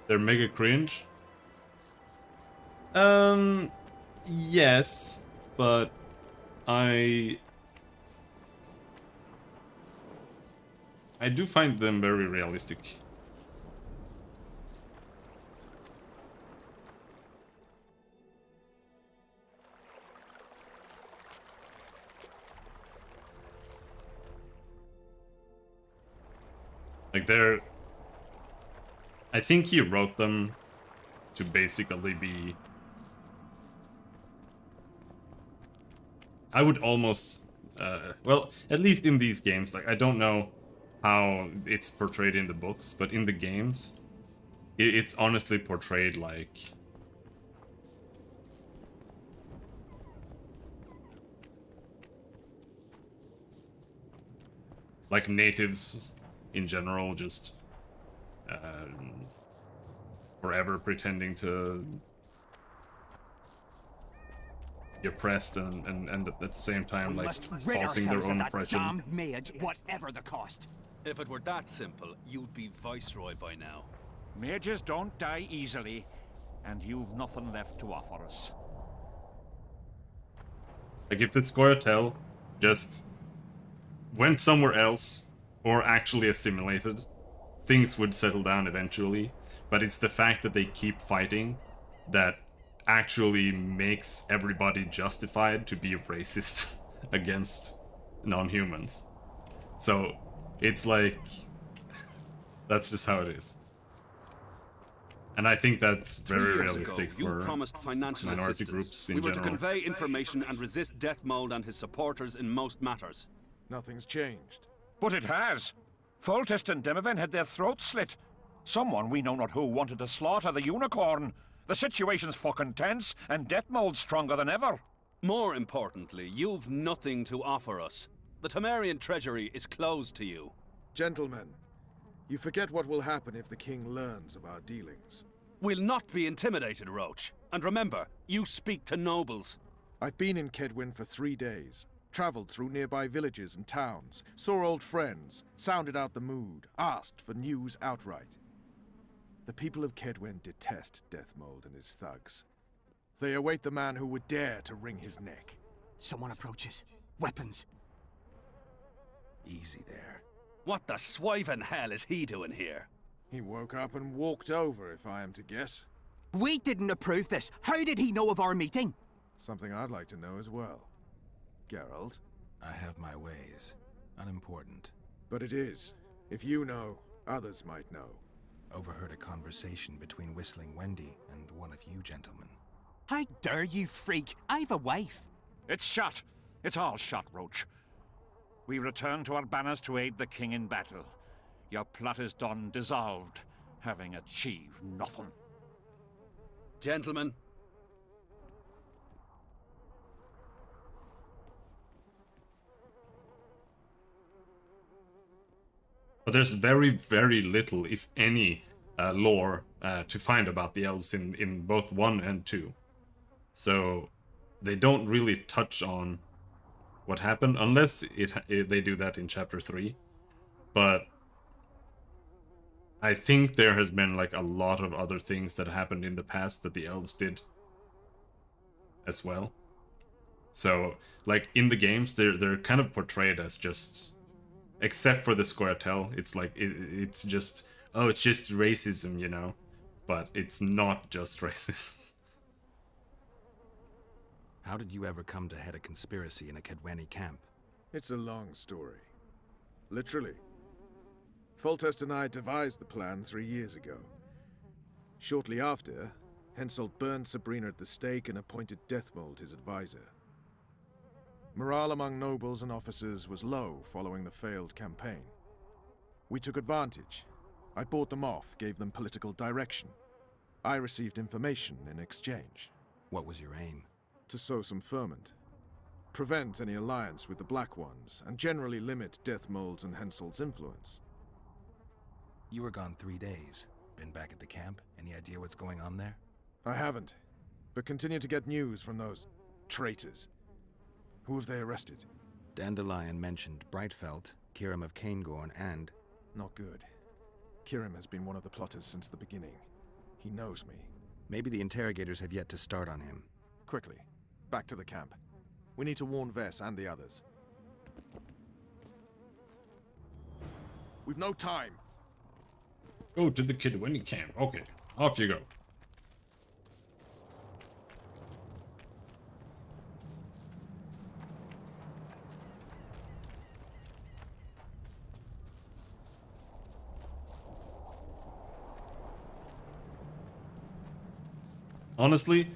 They're mega cringe? Yes, but I do find them very realistic. Like I think he wrote them to basically be... I would almost... well, at least in these games, like, I don't know how it's portrayed in the books, but in the games, it's honestly portrayed like... like natives in general, just... forever pretending to be oppressed and at the same time like falsing their own oppression. Damned mage, whatever the cost. If it were that simple, you'd be Viceroy by now. Mages don't die easily, and you've nothing left to offer us. Like if the Scoia'tael just went somewhere else or actually assimilated, things would settle down eventually. But it's the fact that they keep fighting that actually makes everybody justified to be racist against non-humans. So it's like, that's just how it is. And I think that's very realistic you for promised financial minority assistance. groups in We were general. to convey information and resist Deathmold and his supporters in most matters. Nothing's changed. But it has. Foltest and Demoven had their throats slit. Someone, we know not who, wanted to slaughter the unicorn. The situation's fucking tense, and Deathmold's stronger than ever. More importantly, you've nothing to offer us. The Temerian treasury is closed to you. Gentlemen, you forget what will happen if the king learns of our dealings. We'll not be intimidated, Roach. And remember, you speak to nobles. I've been in Kedwin for 3 days. Traveled through nearby villages and towns, saw old friends, sounded out the mood, asked for news outright. The people of Kedwen detest Deathmold and his thugs. They await the man who would dare to wring his neck. Someone approaches. Weapons. Easy there. What the swiven hell is he doing here? He woke up and walked over, if I am to guess. We didn't approve this. How did he know of our meeting? Something I'd like to know as well. Geralt? I have my ways. Unimportant. But it is. If you know, others might know. Overheard a conversation between Whistling Wendy and one of you gentlemen. How dare you, freak? I've a wife. It's shot. It's all shot, Roach. We return to our banners to aid the king in battle. Your plot is done, dissolved, having achieved nothing. Gentlemen. But there's very, very little, if any, lore to find about the elves in both 1 and 2. So they don't really touch on what happened, unless they do that in chapter 3. But I think there has been like a lot of other things that happened in the past that the elves did as well. So like in the games, they're kind of portrayed as just, except for the Squirtle, it's like it's just, oh, it's just racism, you know, but it's not just racism. How did you ever come to head a conspiracy in a Kedweni camp? It's a long story. Literally. Foltest and I devised the plan 3 years ago. Shortly after, Henselt burned Sabrina at the stake and appointed Deathmold his advisor. Morale among nobles and officers was low following the failed campaign. We took advantage. I bought them off, gave them political direction. I received information in exchange. What was your aim? To sow some ferment. Prevent any alliance with the Black Ones, and generally limit Deathmold's and Henselt's influence. You were gone 3 days. Been back at the camp? Any idea what's going on there? I haven't, but continue to get news from those traitors. Who have they arrested? Dandelion mentioned Brightfelt, Kirim of Caingorn, and... Not good. Kirim has been one of the plotters since the beginning. He knows me. Maybe the interrogators have yet to start on him. Quickly, back to the camp. We need to warn Vess and the others. We've no time. Go to the Kedweni camp. Okay, off you go. Honestly,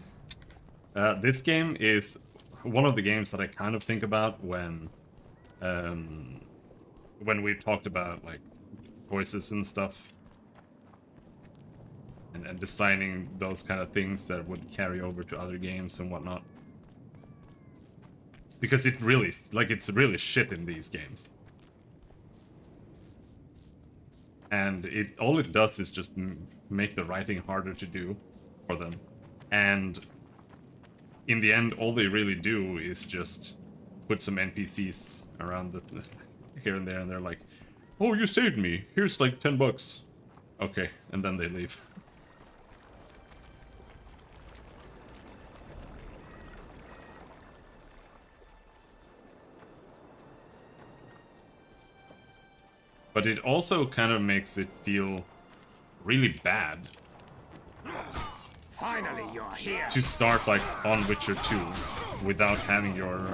this game is one of the games that I kind of think about when we've talked about like choices and stuff, and designing those kind of things that would carry over to other games and whatnot. Because it really, like, it's really shit in these games. And all it does is just make the writing harder to do for them. And in the end, all they really do is just put some NPCs around the here and there, and they're like, "Oh, you saved me. Here's like $10. Okay," and then they leave. But it also kind of makes it feel really bad. Finally, you're here. To start like on Witcher 2 without having your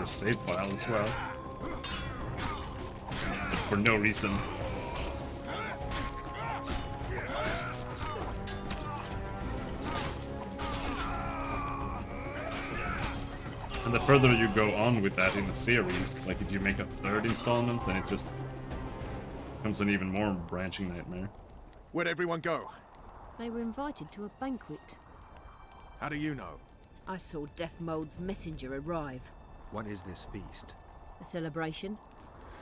save file as well. For no reason. And the further you go on with that in the series, like if you make a third installment, then it just becomes an even more branching nightmare. Where'd everyone go? They were invited to a banquet. How do you know? I saw Deathmold's messenger arrive. What is this feast? A celebration.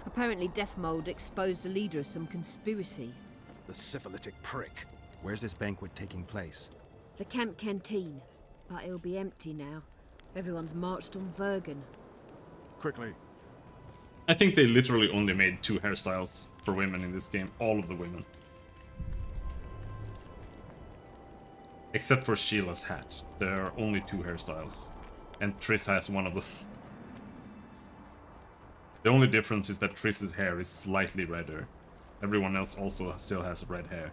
Apparently Deathmold exposed the leader of some conspiracy. The syphilitic prick. Where's this banquet taking place? The camp canteen. But it'll be empty now. Everyone's marched on Vergen. Quickly. I think they literally only made 2 hairstyles for women in this game. All of the women. Except for Sheila's hat. There are only 2 hairstyles. And Triss has one of them. The only difference is that Triss's hair is slightly redder. Everyone else also still has red hair.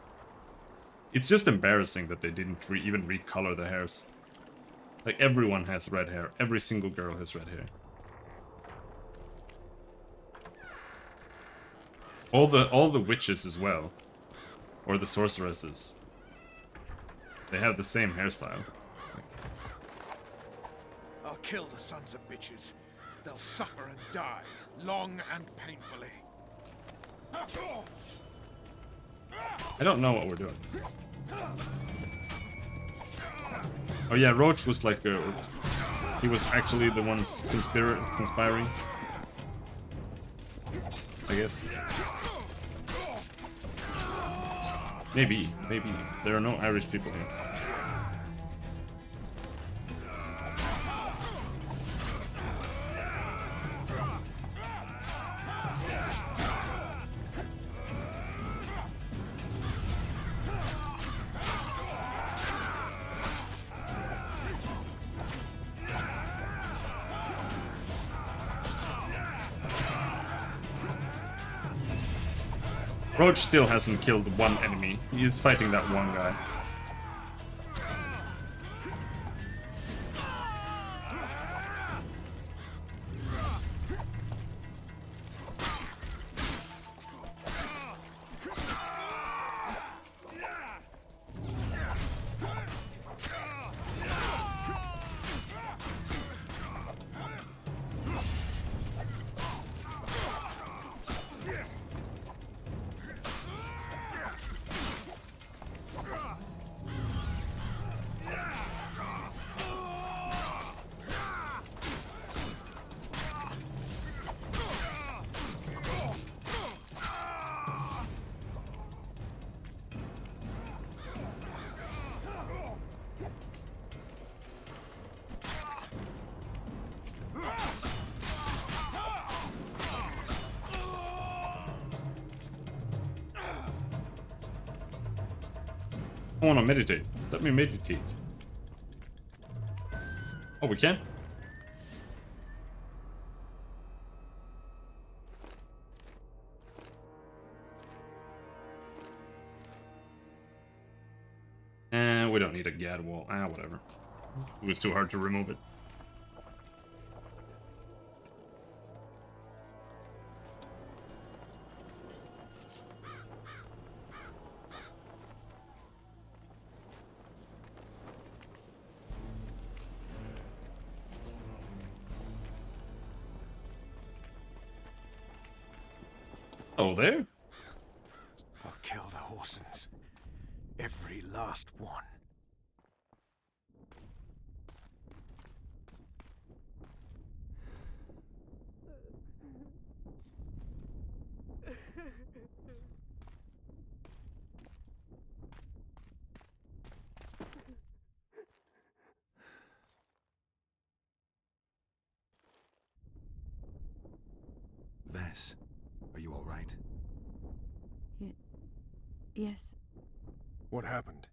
It's just embarrassing that they didn't even recolor the hairs. Like, everyone has red hair. Every single girl has red hair. All the witches as well. Or the sorceresses. They have the same hairstyle. I'll kill the sons of bitches. They'll suffer and die, long and painfully. I don't know what we're doing. Oh yeah, Roach was like he was actually the ones conspiring. I guess. Maybe. There are no Irish people here. Roach still hasn't killed one enemy. He is fighting that one guy. I want to meditate. Let me meditate. Oh, we can? We don't need a gad wall. Whatever. It was too hard to remove it. Oh, there? I'll kill the Horsens. Every last one. Vess, are you all right? Yes. What happened?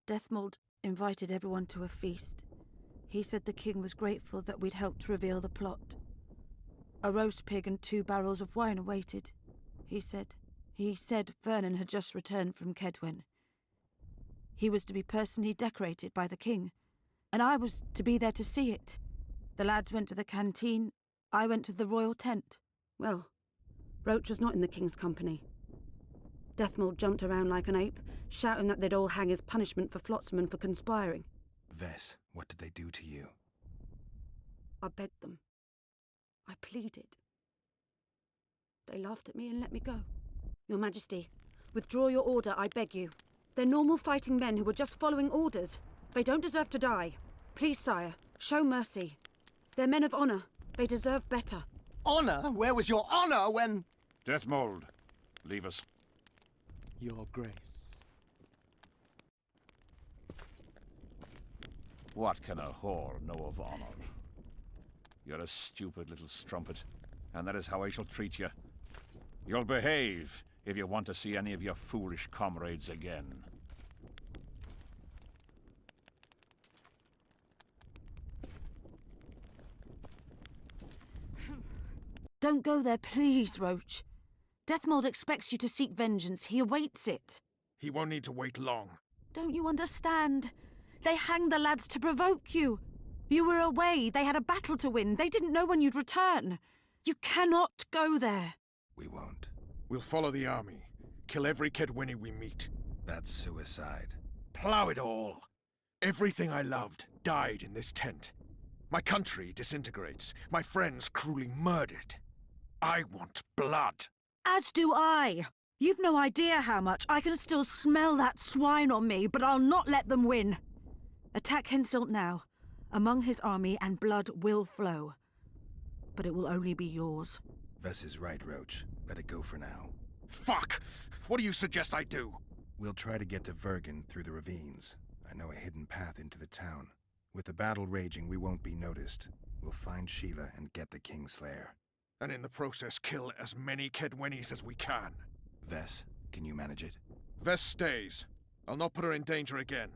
Deathmold invited everyone to a feast. He said the king was grateful that we'd helped reveal the plot. A roast pig and 2 barrels of wine awaited, he said. He said Vernon had just returned from Kedwen. He was to be personally decorated by the king, and I was to be there to see it. The lads went to the canteen, I went to the royal tent. Well, Roach was not in the king's company. Deathmold jumped around like an ape, shouting that they'd all hang as punishment for Flotsam for conspiring. Vess, what did they do to you? I begged them. I pleaded. They laughed at me and let me go. Your Majesty, withdraw your order, I beg you. They're normal fighting men who were just following orders. They don't deserve to die. Please, sire, show mercy. They're men of honor. They deserve better. Honor? Where was your honor when... Deathmold, leave us. Your Grace. What can a whore know of honor? You're a stupid little strumpet, and that is how I shall treat you. You'll behave if you want to see any of your foolish comrades again. Don't go there, please, Roach. Deathmold expects you to seek vengeance. He awaits it. He won't need to wait long. Don't you understand? They hanged the lads to provoke you. You were away. They had a battle to win. They didn't know when you'd return. You cannot go there. We won't. We'll follow the army. Kill every Kedweni we meet. That's suicide. Plough it all. Everything I loved died in this tent. My country disintegrates. My friends cruelly murdered. I want blood. As do I. You've no idea how much. I can still smell that swine on me, but I'll not let them win. Attack Henselt now. Among his army, and blood will flow. But it will only be yours. Vess is right, Roach. Let it go for now. Fuck! What do you suggest I do? We'll try to get to Vergen through the ravines. I know a hidden path into the town. With the battle raging, we won't be noticed. We'll find Sheila and get the Kingslayer. And in the process kill as many Kedwenis as we can. Vess, can you manage it? Vess stays. I'll not put her in danger again.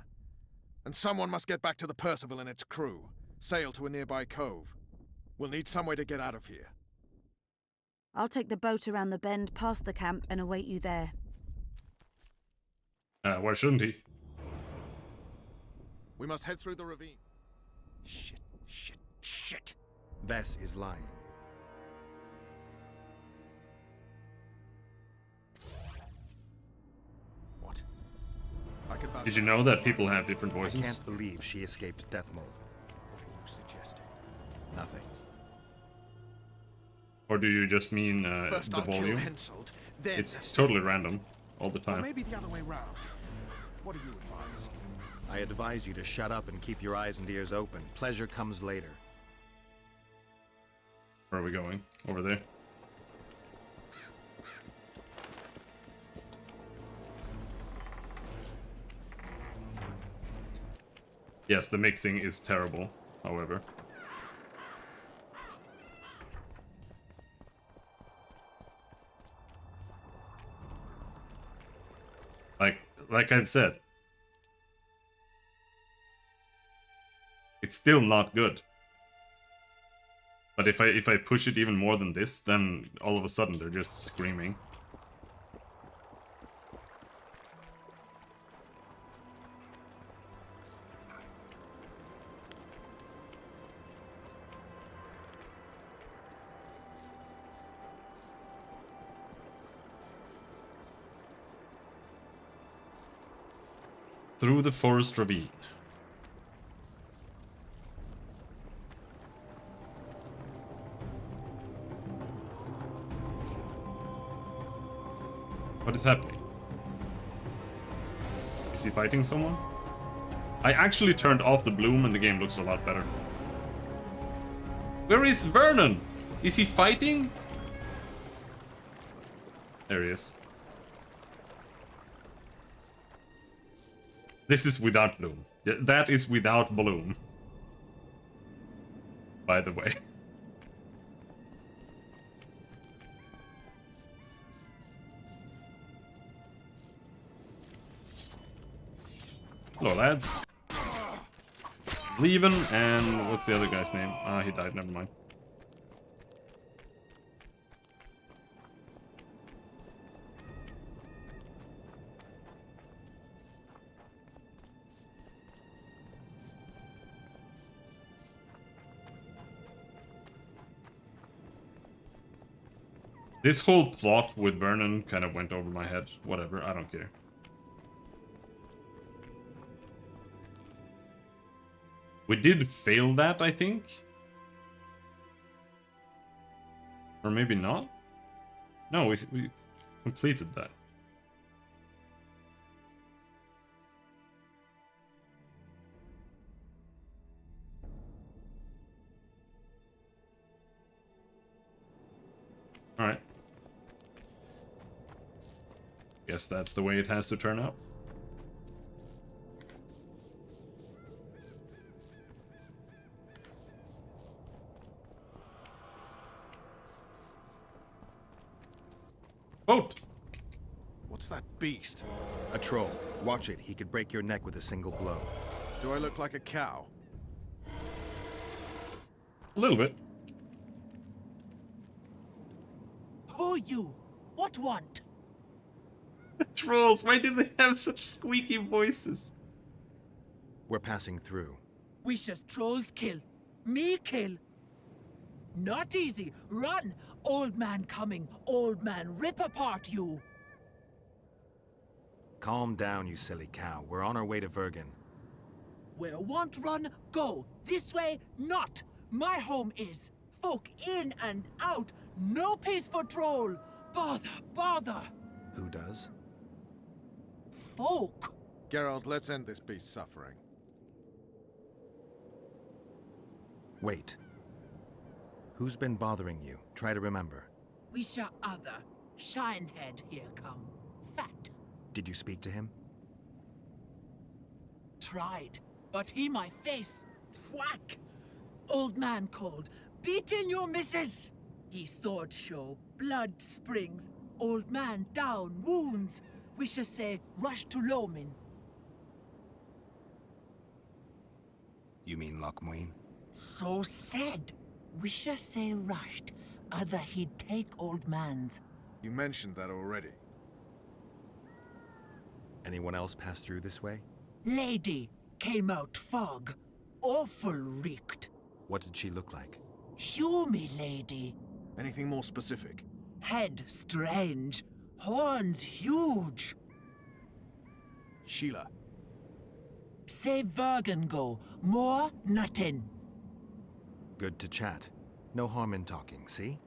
And someone must get back to the Percival and its crew. Sail to a nearby cove. We'll need some way to get out of here. I'll take the boat around the bend past the camp and await you there. Why shouldn't he? We must head through the ravine. Shit. Vess is lying. What? Did you know that people have different voices? I can't believe she escaped Deathmold. What are you suggesting? Nothing. Or do you just mean First the I'll kill volume? Henselt, then... It's totally random, all the Or time. maybe the other way round. What do you advise? I advise you to shut up and keep your eyes and ears open. Pleasure comes later. Where are we going? Over there? Yes, the mixing is terrible, however. Like I've said, it's still not good. But if I push it even more than this, then all of a sudden they're just screaming. Through the forest ravine. What is happening? Is he fighting someone? I actually turned off the bloom and the game looks a lot better. Where is Vernon? Is he fighting? There he is. This is without bloom. That is without bloom. By the way. Hello, lads. Leaving, and what's the other guy's name? Ah, he died, never mind. This whole plot with Vernon kind of went over my head. Whatever, I don't care. We did fail that, I think. Or maybe not? No, we completed that. Alright. Guess that's the way it has to turn out. Boat! What's that beast? A troll. Watch it. He could break your neck with a single blow. Do I look like a cow? A little bit. Who you? What want? Trolls, why do they have such squeaky voices? We're passing through. Wishes trolls kill. Me kill. Not easy. Run. Old man coming. Old man rip apart you. Calm down, you silly cow. We're on our way to Vergen. Where want run, go. This way, not. My home is. Folk in and out. No peace for troll. Bother, bother. Who does? Folk. Geralt, let's end this beast's suffering. Wait. Who's been bothering you? Try to remember. We shall other. Shinehead here come. Fat. Did you speak to him? Tried. But he my face. Whack. Old man called. Beat in your missus. He sword show. Blood springs. Old man down. Wounds. We shall say rush to Lomin. You mean Lochmuin? So said. We shall say rushed. Other he'd take old man's. You mentioned that already. Anyone else pass through this way? Lady came out fog. Awful reeked. What did she look like? Humy lady. Anything more specific? Head strange. Horns huge. Sheila. Say Vergen go. More nothing. Good to chat. No harm in talking, see?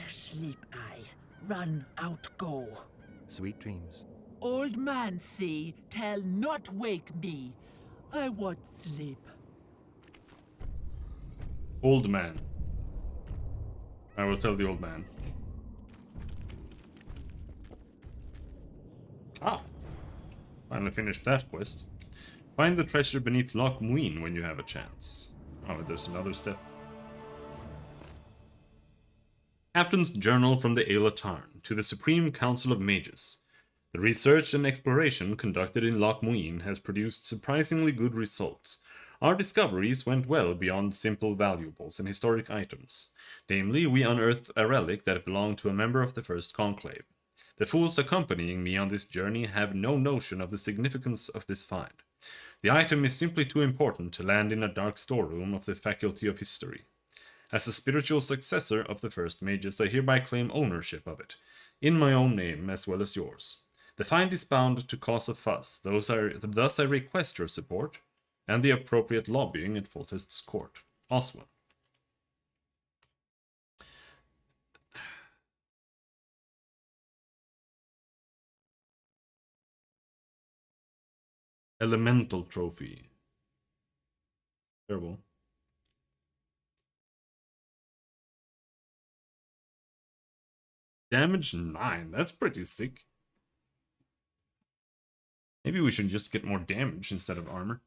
Sleep I. Run out go. Sweet dreams. Old man see, tell not wake me. I want sleep. Old man. I will tell the old man. Ah! Finally finished that quest. Find the treasure beneath Loch Muin when you have a chance. Oh, there's another step. Captain's Journal from the Aela Tarn to the Supreme Council of Mages. The research and exploration conducted in Loch Muin has produced surprisingly good results. Our discoveries went well beyond simple valuables and historic items. Namely, we unearthed a relic that belonged to a member of the First Conclave. The fools accompanying me on this journey have no notion of the significance of this find. The item is simply too important to land in a dark storeroom of the Faculty of History. As a spiritual successor of the First Mages, I hereby claim ownership of it, in my own name as well as yours. The find is bound to cause a fuss, thus I request your support, and the appropriate lobbying at Foltest's court. Oswin. Elemental Trophy. Terrible. Damage 9, that's pretty sick. Maybe we should just get more damage instead of armor.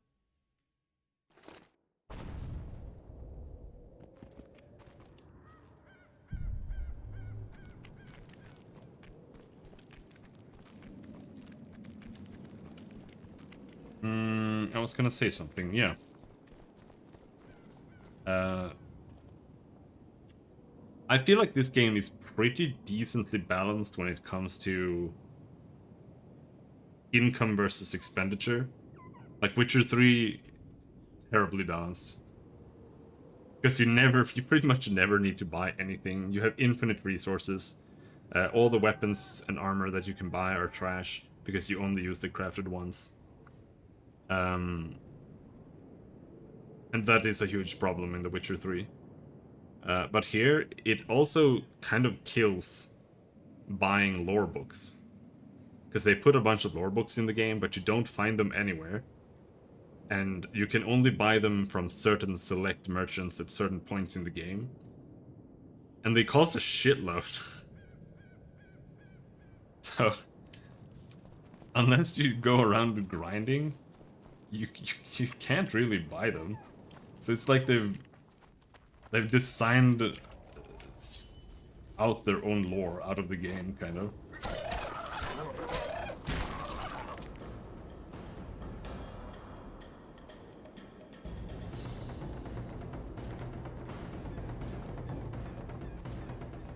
I was gonna say something, yeah. I feel like this game is pretty decently balanced when it comes to income versus expenditure. Like Witcher 3, terribly balanced. Because you pretty much never need to buy anything. You have infinite resources. All the weapons and armor that you can buy are trash, because you only use the crafted ones. And that is a huge problem in The Witcher 3. But here, it also kind of kills buying lore books. Because they put a bunch of lore books in the game, but you don't find them anywhere. And you can only buy them from certain select merchants at certain points in the game. And they cost a shitload. So, unless you go around grinding, you can't really buy them. So it's like they've designed out their own lore out of the game, kind of.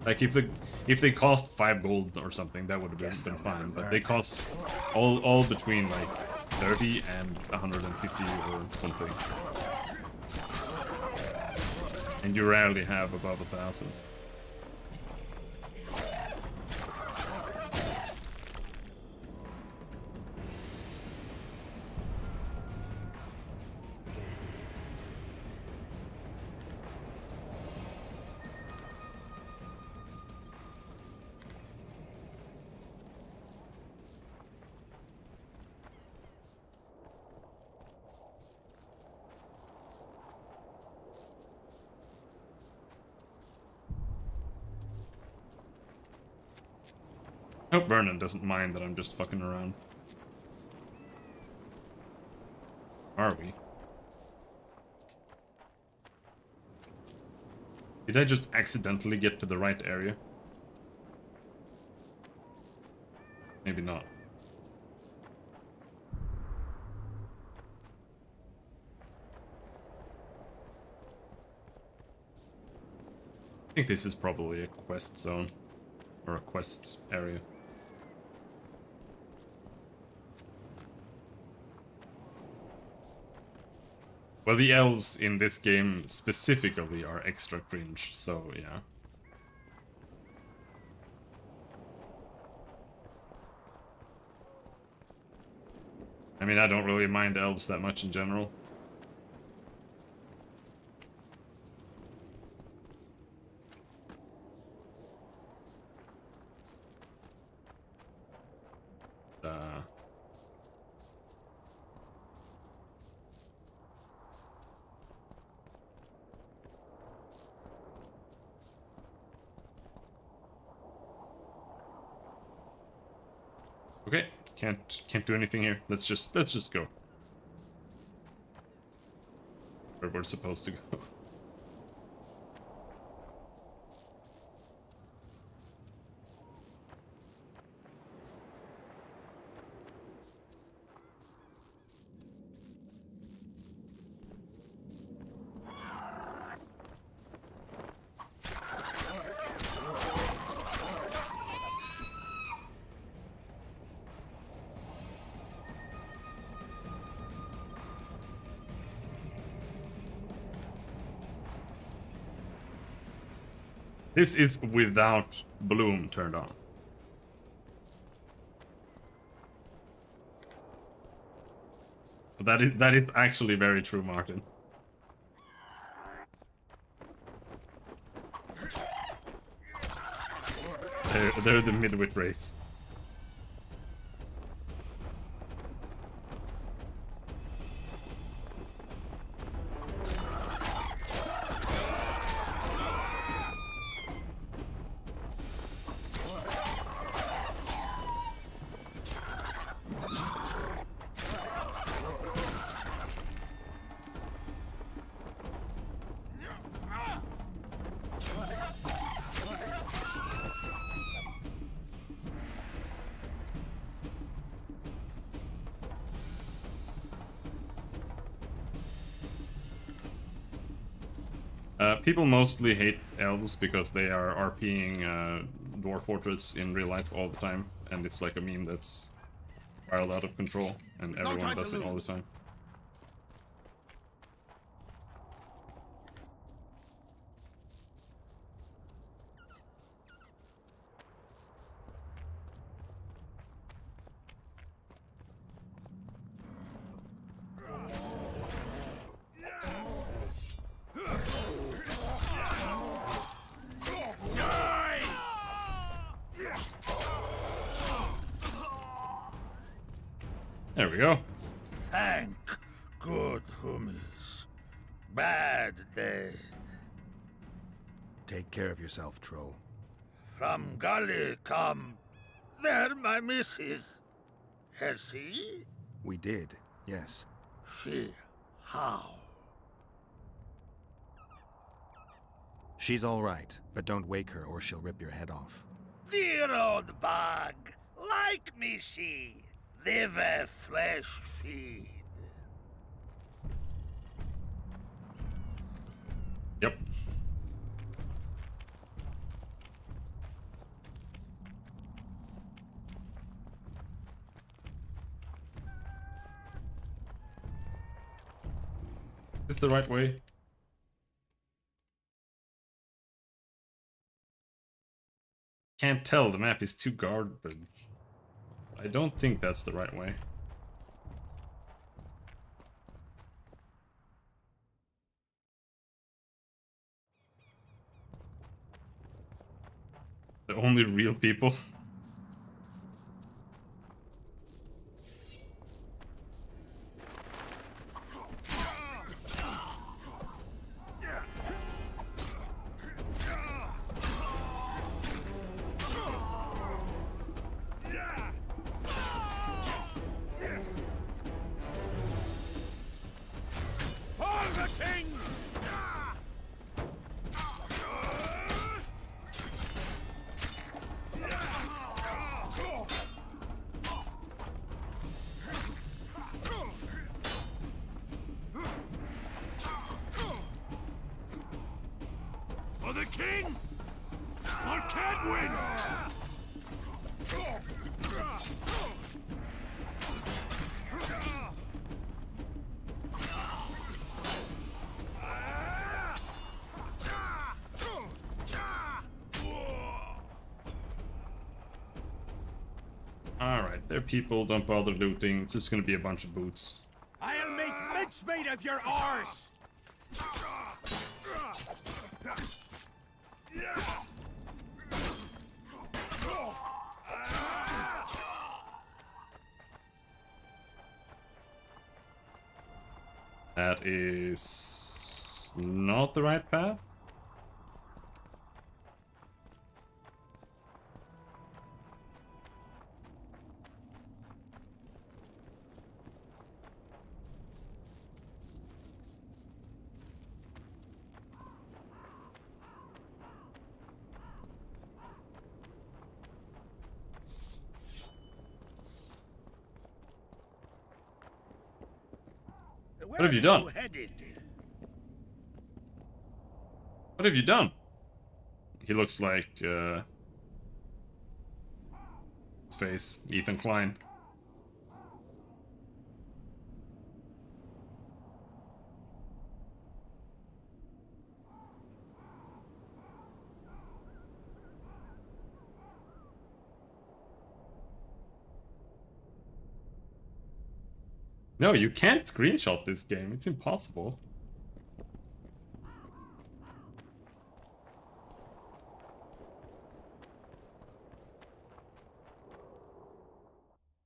Like if they cost 5 gold or something, that would have been fine. But they cost all between like 30 and 150 or something. And you rarely have above 1,000. Hope Vernon doesn't mind that I'm just fucking around. Are we? Did I just accidentally get to the right area? Maybe not. I think this is probably a quest zone. Or a quest area. Well, the elves in this game specifically are extra cringe, so yeah. I mean, I don't really mind elves that much in general. Okay, can't do anything here. Let's just go. Where we're supposed to go. This is without Bloom turned on. That is actually very true, Martin. They're the midwit race. People mostly hate elves because they are RPing Dwarf Fortress in real life all the time, and it's like a meme that's spiraled out of control, and everyone does it all the time. There we go. Thank good hummus. Bad dead. Take care of yourself, troll. From Gully come. There, my missus. Hersey? We did, yes. She how? She's all right, but don't wake her or she'll rip your head off. Dear old bug. Like me she. Live a flesh feed. Yep. Is this the right way? Can't tell, the map is too garbage. I don't think that's the right way. The only real people. king! For Cadwin! Alright, they're people, don't bother looting. It's just gonna be a bunch of boots. I'll make mincemeat of your arse! That is not the right path. What have you done? What have you done? He looks like, his face, Ethan Klein. No, you can't screenshot this game. It's impossible.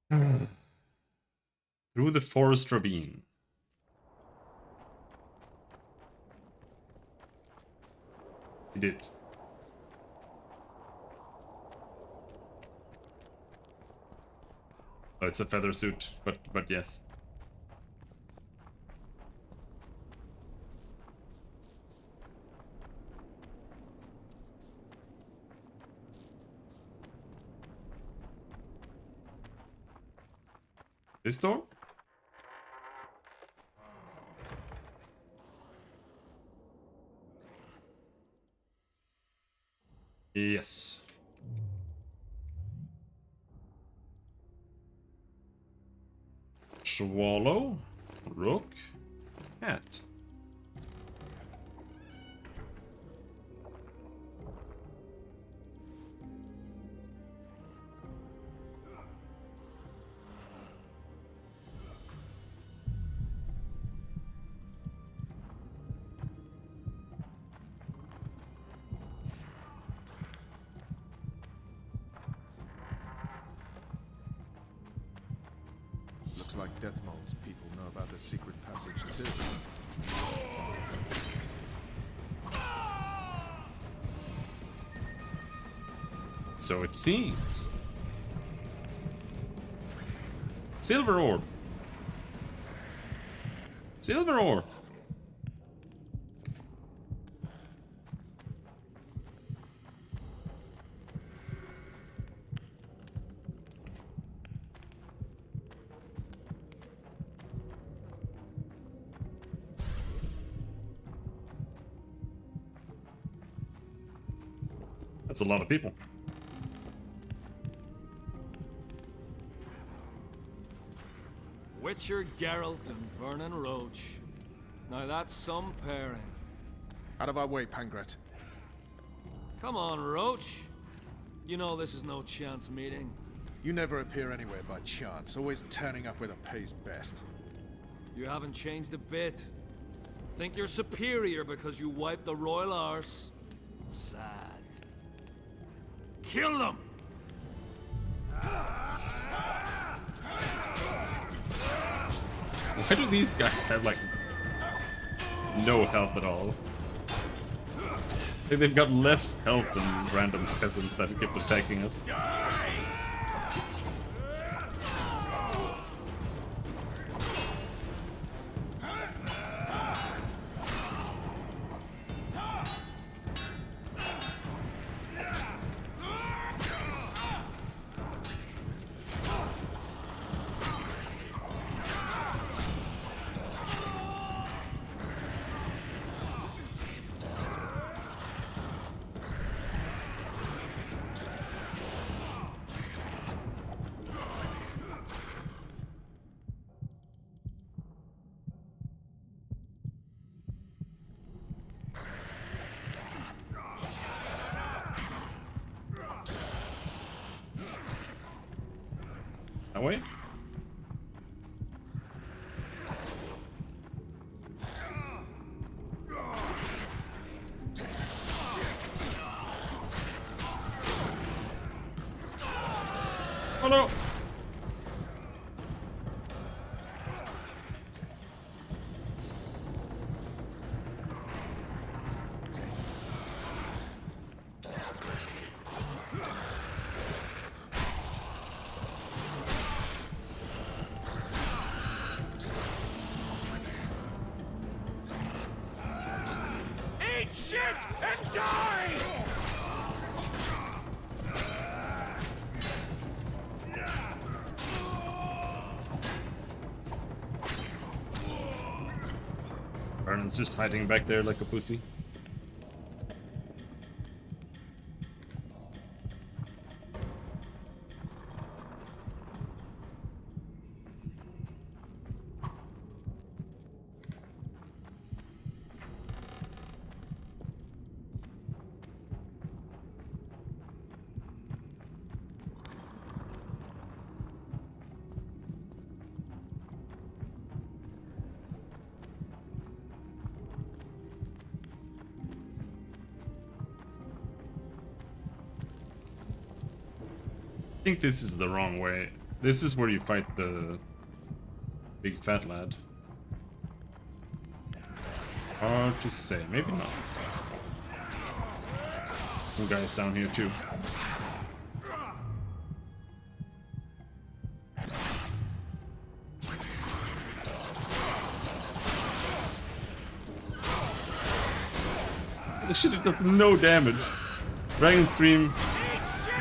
Through the forest ravine. He did. Oh, it's a feather suit, but yes. This door? Yes. Swallow, rook, cat. Looks like Deathmold's people know about the secret passage too. So it seems. Silver orb. Silver orb. That's a lot of people. Witcher Geralt and Vernon Roach. Now that's some pairing. Out of our way, Pangret. Come on, Roach. You know this is no chance meeting. You never appear anywhere by chance, always turning up where the pay's best. You haven't changed a bit. Think you're superior because you wiped the royal arse? Sad. Kill them! Why do these guys have, like, no health at all? Like, they've got less health than random peasants that keep attacking us. That way? Oh no! Eat shit and die! Vernon's just hiding back there like a pussy. I think this is the wrong way. This is where you fight the big fat lad. Hard to say. Maybe not. Some guys down here too. This shit, it does no damage. Dragon Stream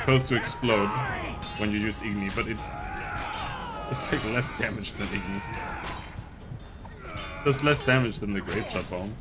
supposed to explode when you use Igni, but it does take less damage than Igni. Does less damage than the Grape Shot Bomb.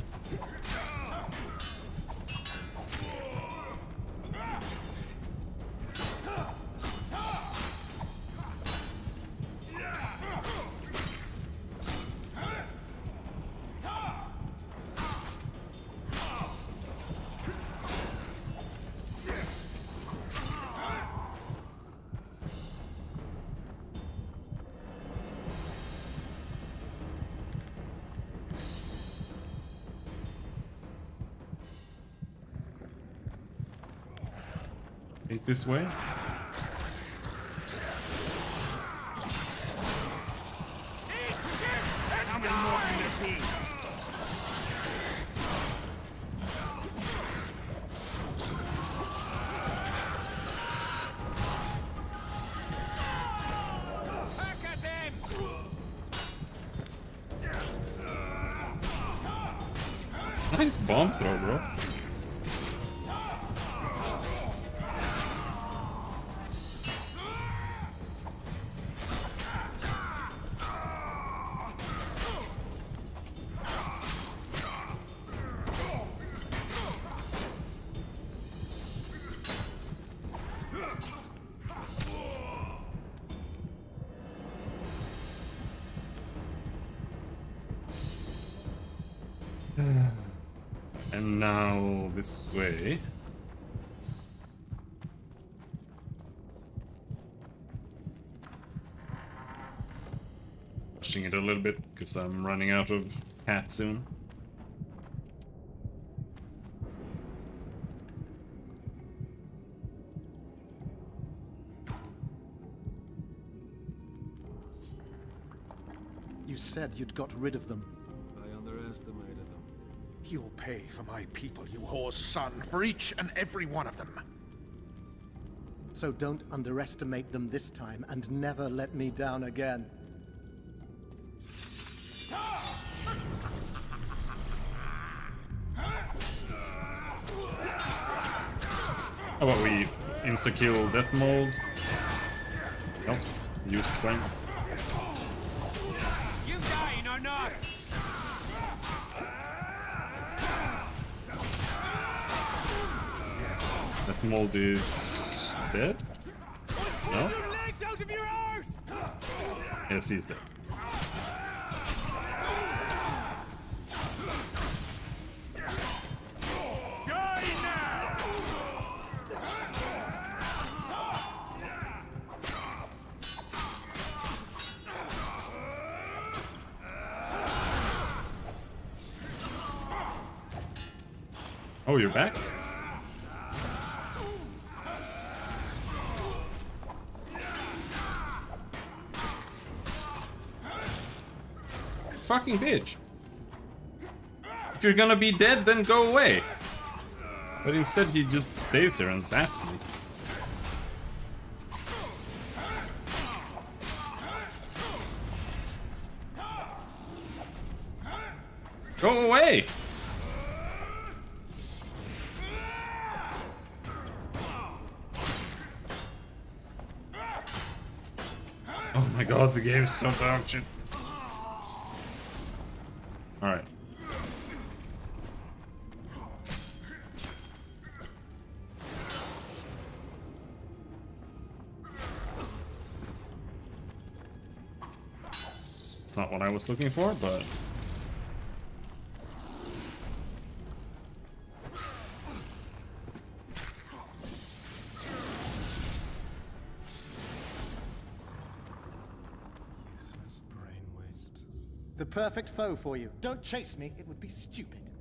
Think this way? Nice bomb throw, bro. And now this way. Pushing it a little bit because I'm running out of cat soon. You said you'd got rid of them. I underestimated them. You'll pay for my people, you whore's son, for each and every one of them. So don't underestimate them this time and never let me down again. How about we insta-kill Death Mold? Nope. Use flame. You dying or not? Death Mold is dead? No? Legs out of your arse! Yes, he's dead. Oh, you're back? Fucking bitch. If you're gonna be dead, then go away. But instead he just stays here and zaps me. Go away! Oh my god, the game is so dog shit. Alright. It's not what I was looking for, but... The perfect foe for you. Don't chase me, it would be stupid.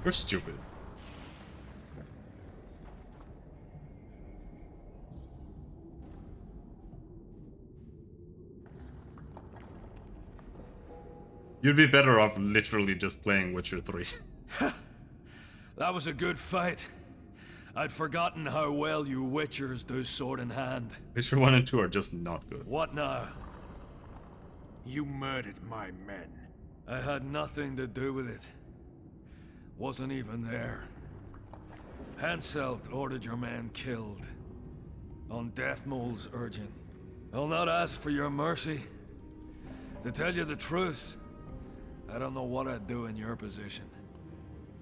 You're stupid. You'd be better off literally just playing Witcher 3. That was a good fight. I'd forgotten how well you Witchers do sword in hand. Witcher 1 and 2 are just not good. What now? You murdered my men. I had nothing to do with it. Wasn't even there. Henselt ordered your men killed. On Deathmold's urging. I'll not ask for your mercy. To tell you the truth, I don't know what I'd do in your position.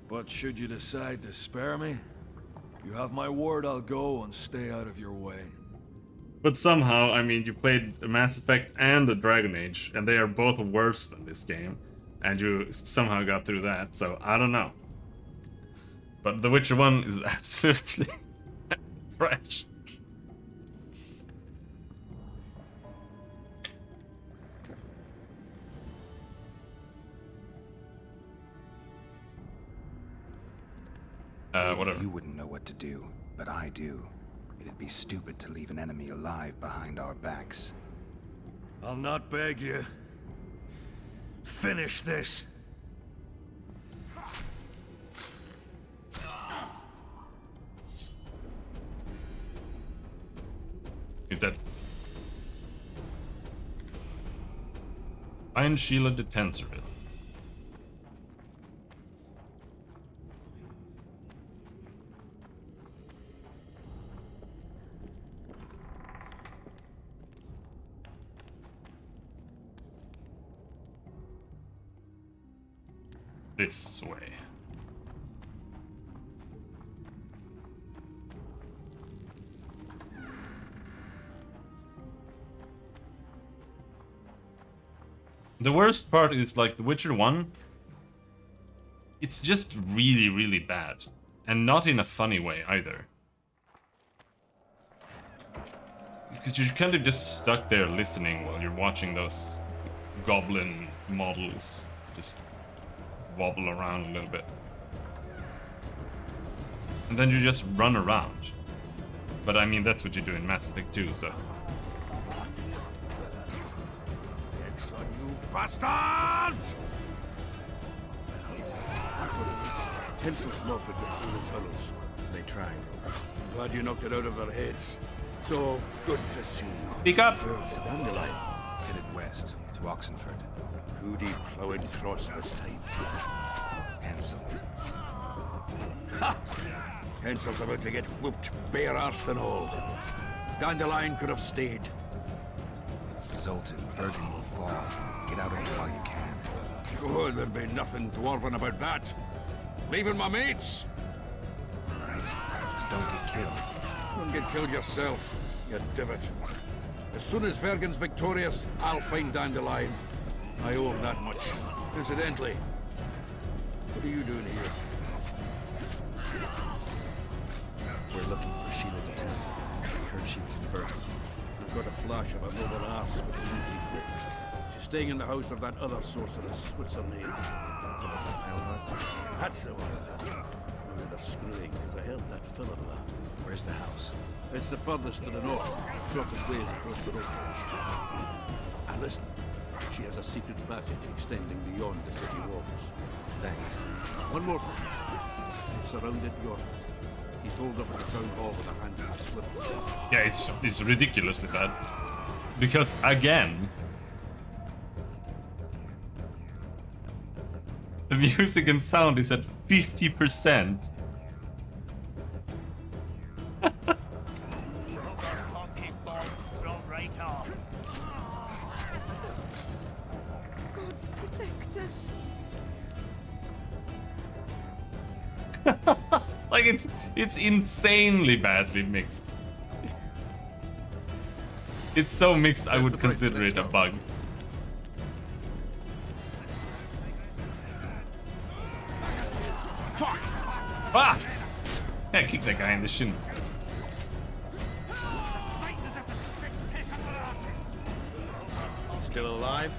But should you decide to spare me, you have my word I'll go and stay out of your way. But somehow, I mean, you played a Mass Effect and a Dragon Age, and they are both worse than this game. And you somehow got through that, so I don't know. But The Witcher 1 is absolutely trash. Whatever. You wouldn't know what to do, but I do. It'd be stupid to leave an enemy alive behind our backs. I'll not beg you. Finish this. He's dead. Find Sheila de Tensorville. This way. The worst part is like The Witcher 1. It's just really, really bad. And not in a funny way either. Because you're kind of just stuck there listening while you're watching those goblin models just wobble around a little bit. And then you just run around. But I mean, that's what you do in Mass Effect 2, so... You bastard! Hensel's mob would get through the tunnels. They tried. I'm glad you knocked it out of their heads. So good to see you. Speak up! Dandelion. Headed west, to Oxenford. Who'd he plowing cross this time? Hensel. Ha! Hensel's about to get whooped, bare-arsed and all. Dandelion could have stayed. Zoltan, Vergen will fall. Get out of it while you can. Oh, there'll be nothing dwarven about that. Leaving my mates. Alright, just don't get killed. Don't get killed yourself, you divot. As soon as Vergen's victorious, I'll find Dandelion. I owe him that much. Incidentally, what are you doing here? We're looking for Sheila de Tensorville. We heard she was in Vergen. We've got a flash of a noble arse with a leafy flip. She's staying in the house of that other sorceress. What's her name? That's the one. Maybe they're screwing, because I heard that Philippa. Where's the house? It's the furthest to the north. Shortest way is across the road. And listen, she has a secret passage extending beyond the city walls. Thanks. One more thing. They've surrounded York. He's holed up at the town hall with a hand to split himself. Yeah, it's ridiculously bad. Because again, the music and sound is at 50%. God's protect us. Like it's insanely badly mixed. It's so mixed I would consider it a bug. Fuck! Ah! Yeah, kick that guy in the shin. Still alive?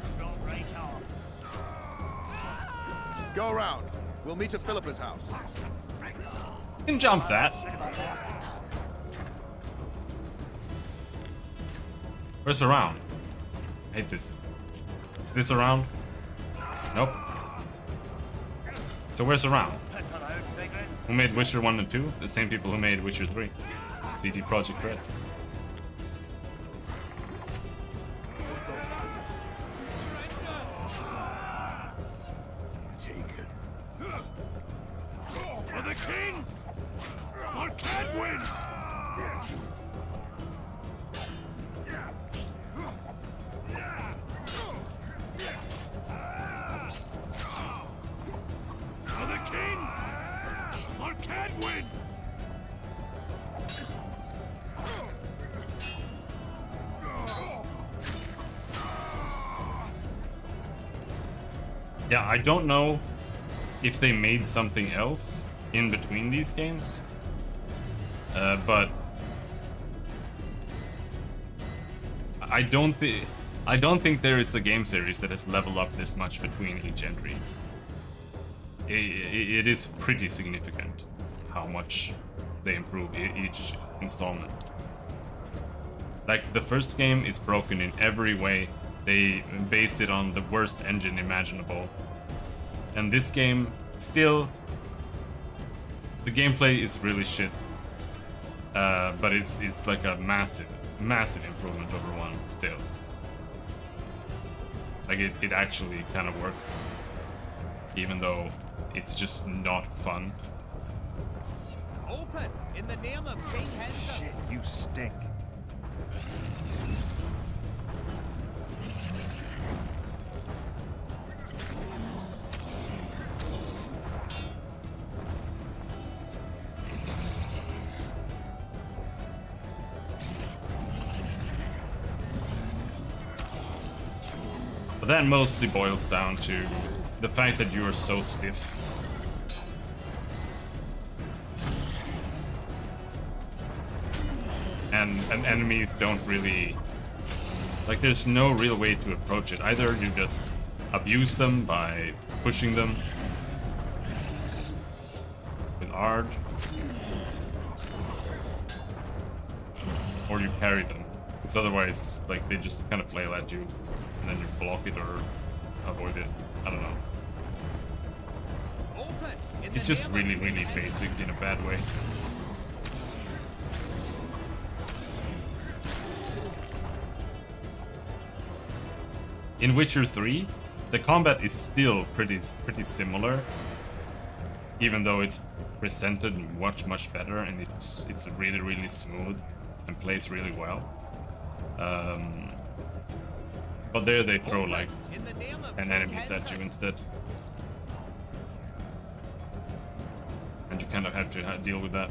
Go around. We'll meet at Philippa's house. You can jump that. Where's around? I hate this. Is this around? Nope. So where's around? Who made Witcher 1 and 2? The same people who made Witcher 3. CD Projekt Red. For the king! For Cadwyn! For the king! For Cadwyn! Yeah, I don't know if they made something else in between these games, but I don't think there is a game series that has leveled up this much between each entry. It is pretty significant how much they improve each installment. Like the first game is broken in every way. They based it on the worst engine imaginable. And this game, still, the gameplay is really shit. But it's like a massive improvement over one still. Like it actually kind of works. Even though it's just not fun. Open in the name of King Henselt. Shit, you stink. But that mostly boils down to the fact that you are so stiff. And enemies don't really... Like, there's no real way to approach it. Either you just abuse them by pushing them with Ard, or you parry them. Because otherwise, like, they just kind of flail at you, and then you block it or avoid it. I don't know. It's just really, really basic in a bad way. In Witcher 3, the combat is still pretty similar, even though it's presented much better, and it's really, really smooth and plays really well. But there they throw like 10 enemies at you instead, and you kind of have to deal with that.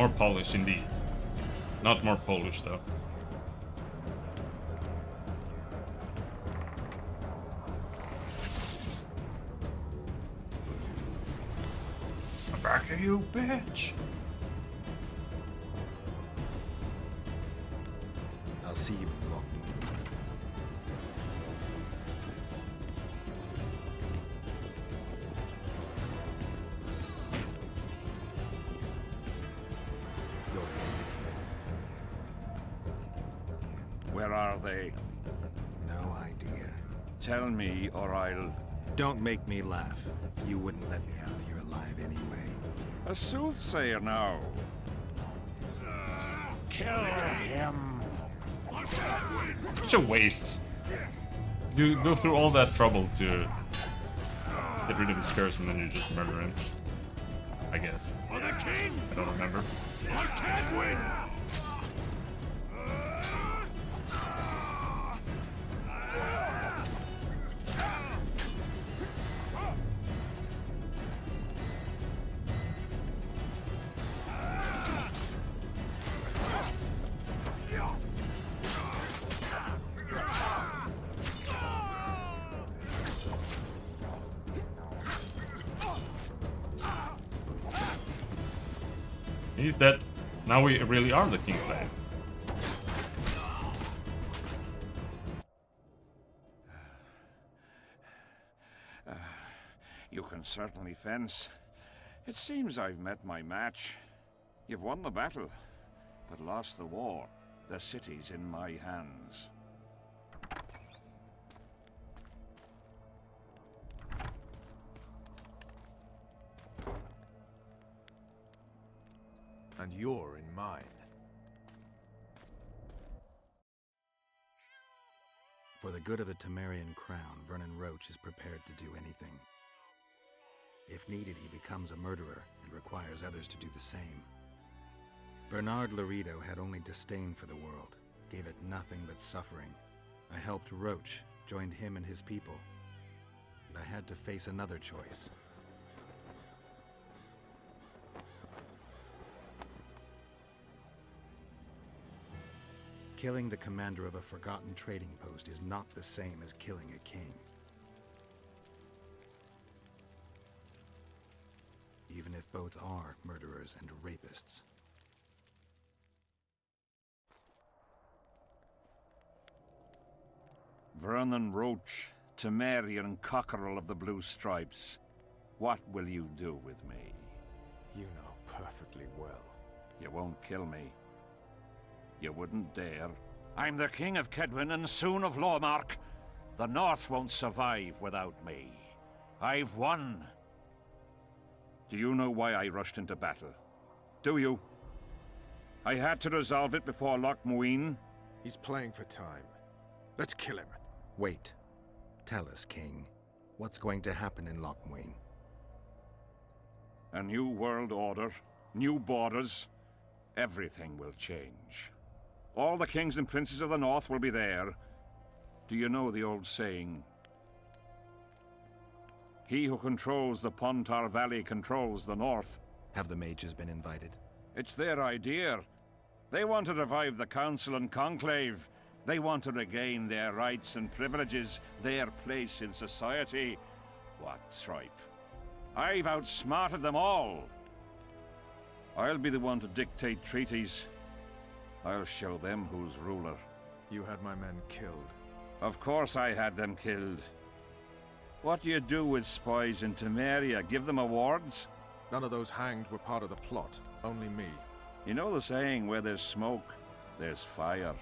More polished indeed. Not more Polish though. I'm back at you, bitch. I'll see you in Lockwood. Where are they? No idea. Tell me, or I'll... Don't make me laugh. You wouldn't let me out of here alive anyway. A soothsayer now. Kill him. Such a waste. You go through all that trouble to get rid of his curse and then you just murder him. I guess. For the king! I don't remember. I can't win! He's dead. Now we really are the Kingslayer. You can certainly fence. It seems I've met my match. You've won the battle, but lost the war. The city's in my hands. And you're in mine. For the good of the Temerian crown, Vernon Roche is prepared to do anything. If needed, he becomes a murderer and requires others to do the same. Bernard Laredo had only disdain for the world, gave it nothing but suffering. I helped Roche, joined him and his people, and I had to face another choice. Killing the commander of a forgotten trading post is not the same as killing a king. Even if both are murderers and rapists. Vernon Roche, Temerian cockerel of the Blue Stripes. What will you do with me? You know perfectly well. You won't kill me. You wouldn't dare. I'm the King of Kedwen and soon of Lormark. The North won't survive without me. I've won. Do you know why I rushed into battle? Do you? I had to resolve it before Loch Muin. He's playing for time. Let's kill him. Wait. Tell us, King. What's going to happen in Loch Muin? A new world order, new borders. Everything will change. All the kings and princes of the North will be there. Do you know the old saying? He who controls the Pontar Valley controls the North. Have the mages been invited? It's their idea. They want to revive the Council and Conclave. They want to regain their rights and privileges, their place in society. What tripe? I've outsmarted them all. I'll be the one to dictate treaties. I'll show them who's ruler. You had my men killed. Of course I had them killed. What do you do with spies in Temeria? Give them awards? None of those hanged were part of the plot. Only me. You know the saying, where there's smoke, there's fire.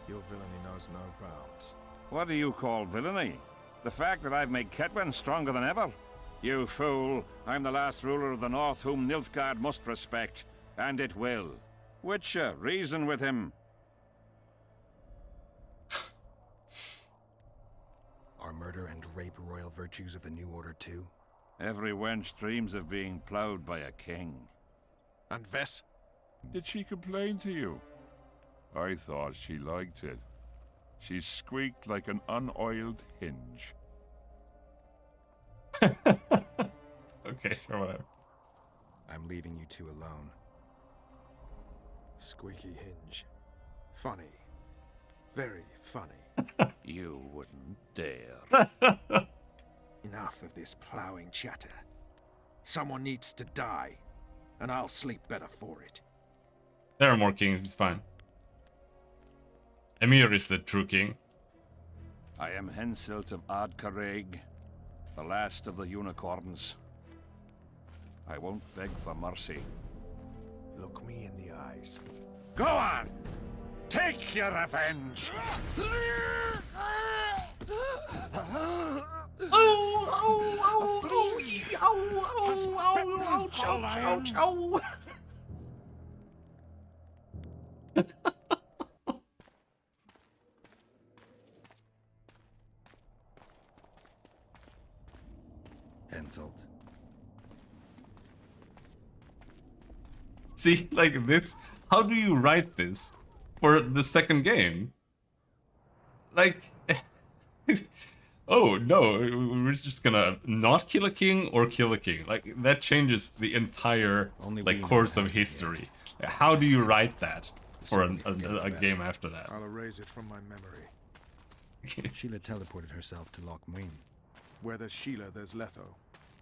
Your villainy knows no bounds. What do you call villainy? The fact that I've made Kedwen stronger than ever? You fool! I'm the last ruler of the North whom Nilfgaard must respect. And it will. Witcher, reason with him. Are murder and rape royal virtues of the New Order too? Every wench dreams of being ploughed by a king. And Vess? Did she complain to you? I thought she liked it. She squeaked like an unoiled hinge. Okay, sure, whatever. I'm leaving you two alone. Squeaky hinge. Funny. Very funny. You wouldn't dare. Enough of this ploughing chatter. Someone needs to die, and I'll sleep better for it. There are more kings, it's fine. Emir is the true king. I am Henselt of Ardcarreg, the last of the unicorns. I won't beg for mercy. Look me in the eyes. Go on! Take your revenge! Henselt. See, like this, how do you write this for the second game? Like, oh no, we're just gonna not kill a king or kill a king. Like, that changes the entire like course of history. How do you write that for a game after that? I'll erase it from my memory. Sheila teleported herself to Loch Muin. Where there's Sheila, there's Letho.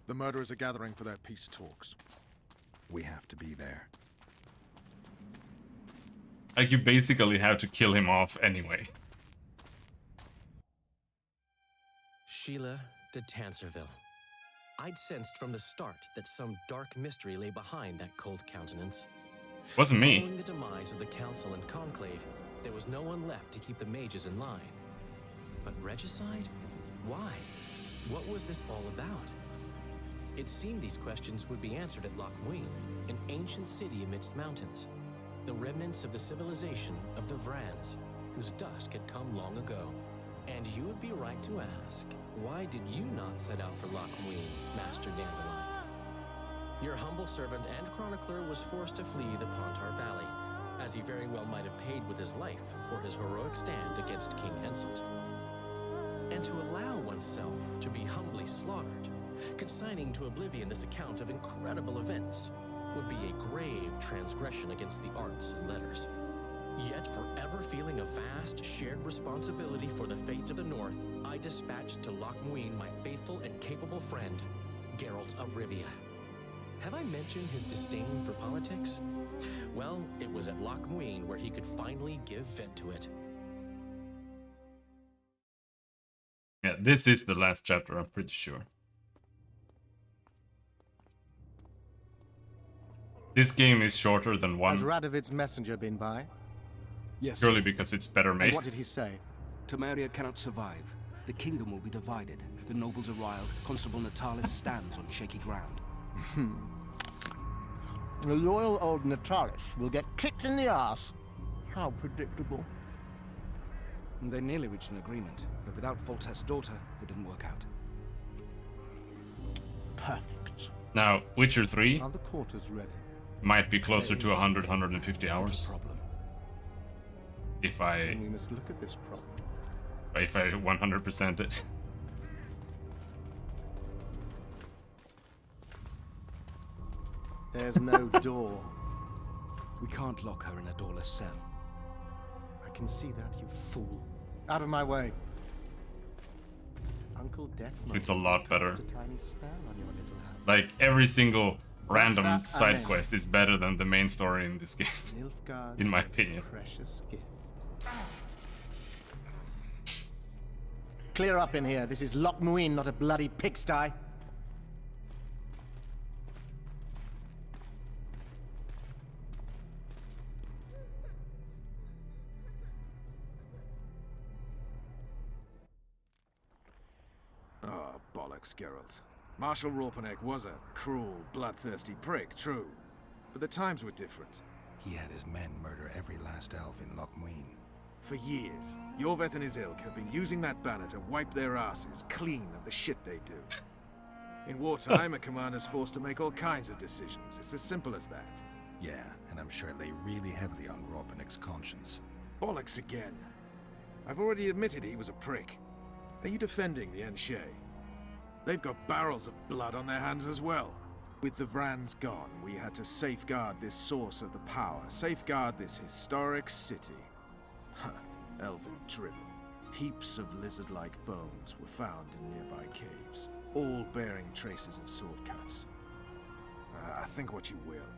The murderers are gathering for their peace talks. We have to be there. Like, you basically have to kill him off anyway. Sheila de Tanserville. I'd sensed from the start that some dark mystery lay behind that cold countenance. Wasn't me. Following the demise of the Council and Conclave, there was no one left to keep the mages in line. But regicide? Why? What was this all about? It seemed these questions would be answered at Loch Muin, an ancient city amidst mountains. The remnants of the civilization of the Vrans, whose dusk had come long ago. And you would be right to ask, why did you not set out for Loch Muin, Master Dandelion? Your humble servant and chronicler was forced to flee the Pontar Valley, as he very well might have paid with his life for his heroic stand against King Henselt. And to allow oneself to be humbly slaughtered, consigning to oblivion this account of incredible events, would be a grave transgression against the arts and letters. Yet, forever feeling a vast, shared responsibility for the fate of the North, I dispatched to Loch Muin my faithful and capable friend, Geralt of Rivia. Have I mentioned his disdain for politics? Well, it was at Loch Muin where he could finally give vent to it. Yeah, this is the last chapter, I'm pretty sure. This game is shorter than one. Has Radovid's messenger been by? Yes. Purely because it's better made. And what did he say? Temeria cannot survive. The kingdom will be divided. The nobles are riled. Constable Natalis stands on shaky ground. The loyal old Natalis will get kicked in the ass. How predictable. They nearly reached an agreement, but without Foltest's daughter, it didn't work out. Perfect. Now, Witcher 3 Are the quarters ready? might be closer to 100-150 hours. If I... Then we must look at this problem. If I 100% it. There's no door. We can't lock her in a doorless cell. I can see that, you fool. Out of my way. Uncle Deathmother It's a lot better. cast a tiny spell on your little house. Like, every single random That side amen. quest is better than the main story in this game. Nilfgaard's In my most opinion. precious gift. Clear up in here. This is Loch Muin, not a bloody pigsty. Oh, bollocks, Geralt. Marshal Ropanek was a cruel, bloodthirsty prick, true. But the times were different. He had his men murder every last elf in Loch Muin. For years, Yorveth and his ilk have been using that banner to wipe their asses clean of the shit they do. In wartime, a commander's forced to make all kinds of decisions. It's as simple as that. Yeah, and I'm sure it lay really heavily on Ropanek's conscience. Bollocks again. I've already admitted he was a prick. Are you defending the Enshe? They've got barrels of blood on their hands as well. With the Vrans gone, we had to safeguard this source of the power, safeguard this historic city. Huh, elven drivel. Heaps of lizard-like bones were found in nearby caves, all bearing traces of sword cuts. Think what you will.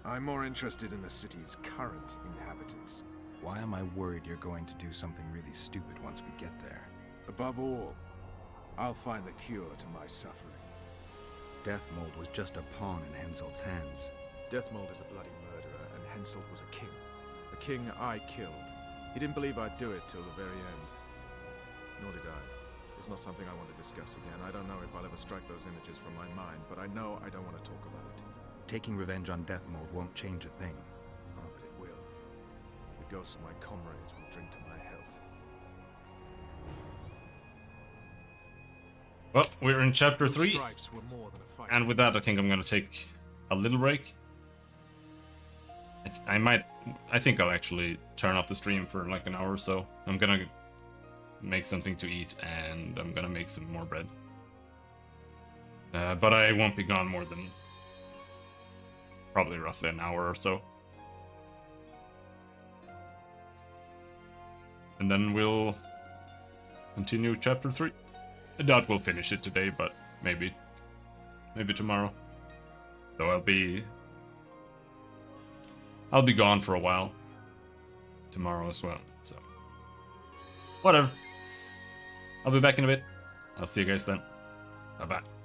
I'm more interested in the city's current inhabitants. Why am I worried you're going to do something really stupid once we get there? Above all, I'll find the cure to my suffering. Deathmold was just a pawn in Henselt's hands. Deathmold is a bloody murderer, and Henselt was a king. A king I killed. He didn't believe I'd do it till the very end. Nor did I. It's not something I want to discuss again. I don't know if I'll ever strike those images from my mind, but I know I don't want to talk about it. Taking revenge on Deathmold won't change a thing. Oh, but it will. The ghosts of my comrades will drink to my health. Well, we're in chapter 3, Stripes were more than a fight. and with that I think I'm gonna take a little break. I think I'll actually turn off the stream for like an hour or so. I'm gonna make something to eat, and I'm gonna make some more bread. But I won't be gone more than probably roughly an hour or so. And then we'll continue chapter 3. I doubt we'll finish it today, but maybe tomorrow. Though I'll be gone for a while tomorrow as well, so whatever. I'll be back in a bit. I'll see you guys then. Bye-bye.